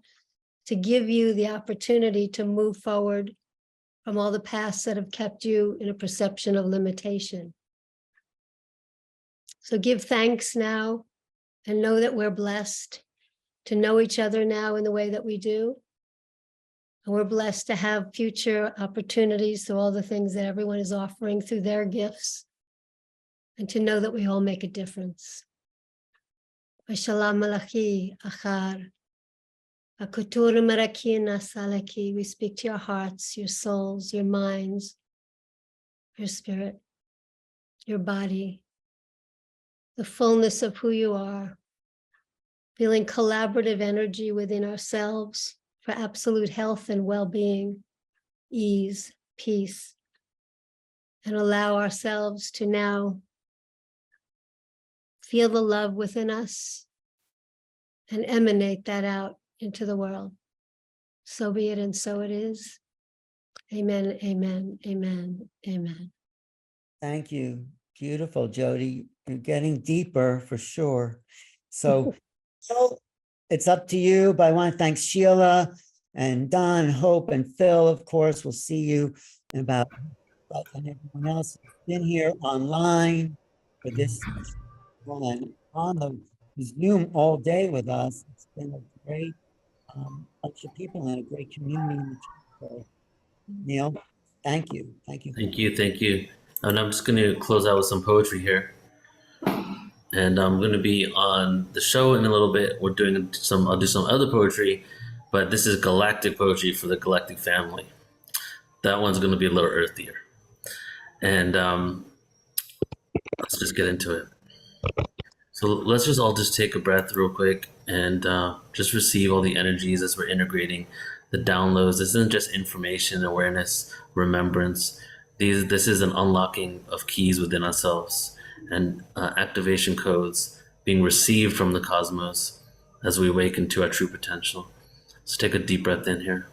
to give you the opportunity to move forward from all the pasts that have kept you in a perception of limitation. So give thanks now and know that we're blessed to know each other now in the way that we do. And we're blessed to have future opportunities through all the things that everyone is offering through their gifts, and to know that we all make a difference. Shalom Malachi Achar. Akutur Marakina Salaki. We speak to your hearts, your souls, your minds, your spirit, your body, the fullness of who you are, feeling collaborative energy within ourselves for absolute health and well-being, ease, peace, and allow ourselves to now feel the love within us and emanate that out into the world. So be it, and so it is. Amen, amen, amen, amen. Thank you. Beautiful, Jody. You're getting deeper for sure. So it's up to you, but I want to thank Sheila and Don, Hope, and Phil. Of course, we'll see you in about, and everyone else who's been here online for this and on the Zoom all day with us. It's been a great bunch of people and a great community. So, Neil, thank you. Thank you. Thank you, thank you. And I'm just going to close out with some poetry here. And I'm going to be on the show in a little bit. I'll do some other poetry, but this is galactic poetry for the Galactic family. That one's going to be a little earthier. And let's just get into it. So let's just all just take a breath real quick and just receive all the energies as we're integrating the downloads. This isn't just information, awareness, remembrance. This is an unlocking of keys within ourselves and activation codes being received from the cosmos as we awaken to our true potential. So take a deep breath in here.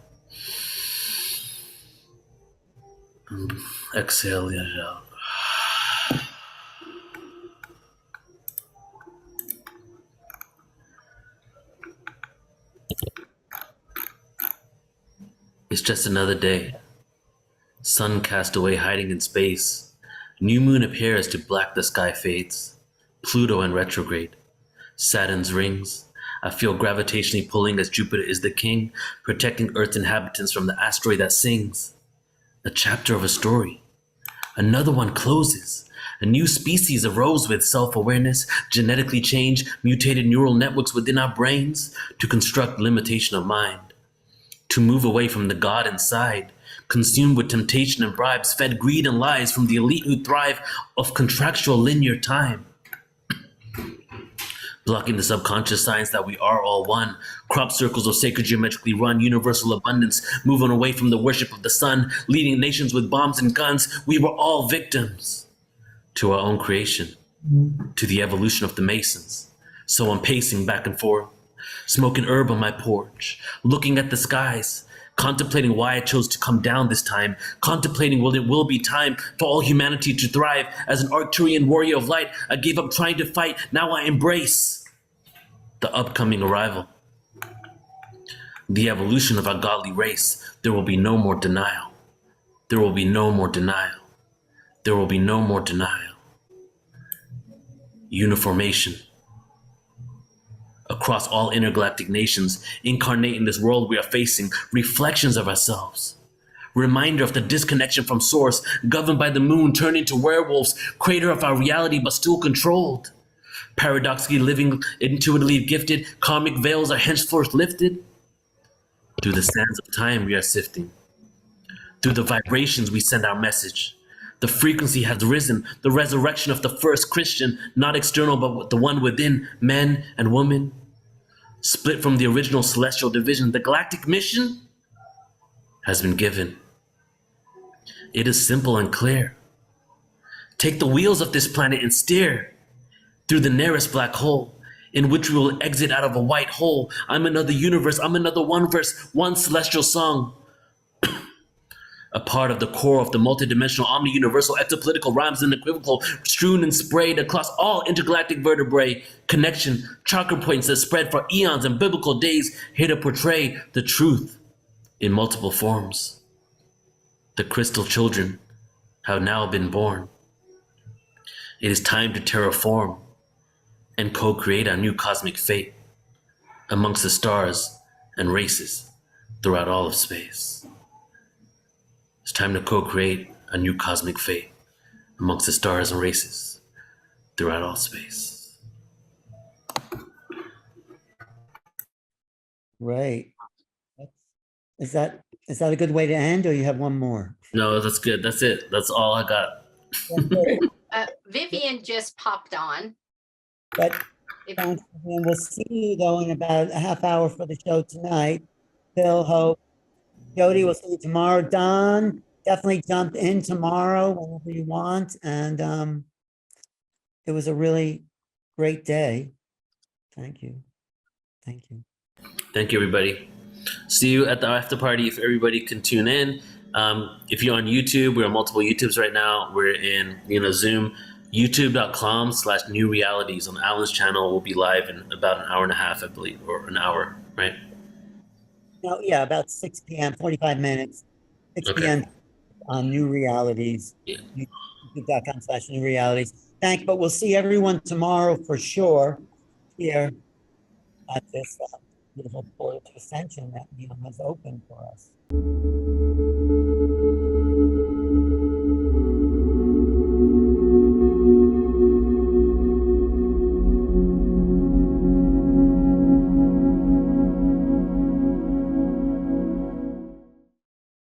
Exhale it out. It's just another day. Sun cast away hiding in space. New moon appears to black the sky fades. Pluto in retrograde. Saturn's rings. I feel gravitationally pulling as Jupiter is the king, protecting Earth's inhabitants from the asteroid that sings. A chapter of a story. Another one closes. A new species arose with self-awareness, genetically changed, mutated neural networks within our brains to construct limitation of mind. To move away from the God inside, consumed with temptation and bribes, fed greed and lies from the elite who thrive off contractual linear time. Blocking the subconscious science that we are all one. Crop circles of sacred geometrically run, universal abundance, moving away from the worship of the sun, leading nations with bombs and guns. We were all victims to our own creation, to the evolution of the Masons. So I'm pacing back and forth, smoking herb on my porch, looking at the skies, contemplating why I chose to come down this time, contemplating it will be time for all humanity to thrive. As an Arcturian warrior of light, I gave up trying to fight. Now I embrace the upcoming arrival, the evolution of our godly race. There will be no more denial. There will be no more denial. There will be no more denial. Uniformation. Across all intergalactic nations, incarnate in this world we are facing, reflections of ourselves. Reminder of the disconnection from source, governed by the moon, turned into werewolves, crater of our reality but still controlled. Paradoxically living, intuitively gifted, karmic veils are henceforth lifted. Through the sands of time we are sifting. Through the vibrations we send our message. The frequency has risen, the resurrection of the first Christian, not external but the one within, men and women. Split from the original celestial division, the galactic mission has been given. It is simple and clear. Take the wheels of this planet and steer through the nearest black hole, in which we will exit out of a white hole. I'm another universe, I'm another one verse, one celestial song. A part of the core of the multidimensional, omni-universal, exopolitical rhymes and equivocal, strewn and sprayed across all intergalactic vertebrae. Connection, chakra points that spread for eons and biblical days, here to portray the truth in multiple forms. The crystal children have now been born. It is time to terraform and co-create our new cosmic fate amongst the stars and races throughout all of space. It's time to co-create a new cosmic fate amongst the stars and races throughout all space. Right. Is that a good way to end, or you have one more? No, that's good. That's it. That's all I got. Vivian just popped on. But If- thanks, and we'll see you though in about a half hour for the show tonight. Phil, Hope, Jody, we'll see you tomorrow. Don, definitely jump in tomorrow whenever you want. And it was a really great day. Thank you. Thank you. Thank you, everybody. See you at the after party if everybody can tune in. If you're on YouTube, we're on multiple YouTubes right now. We're in, Zoom, youtube.com/new realities on Alan's channel. We'll be live in about an hour and a half, I believe, or an hour, right? No, yeah, about 6 p.m., 45 minutes, 6 Okay. p.m. on New Realities, Yeah. youtube.com/new realities. Thanks, but we'll see everyone tomorrow for sure here at this beautiful portal to ascension that Neil has opened for us.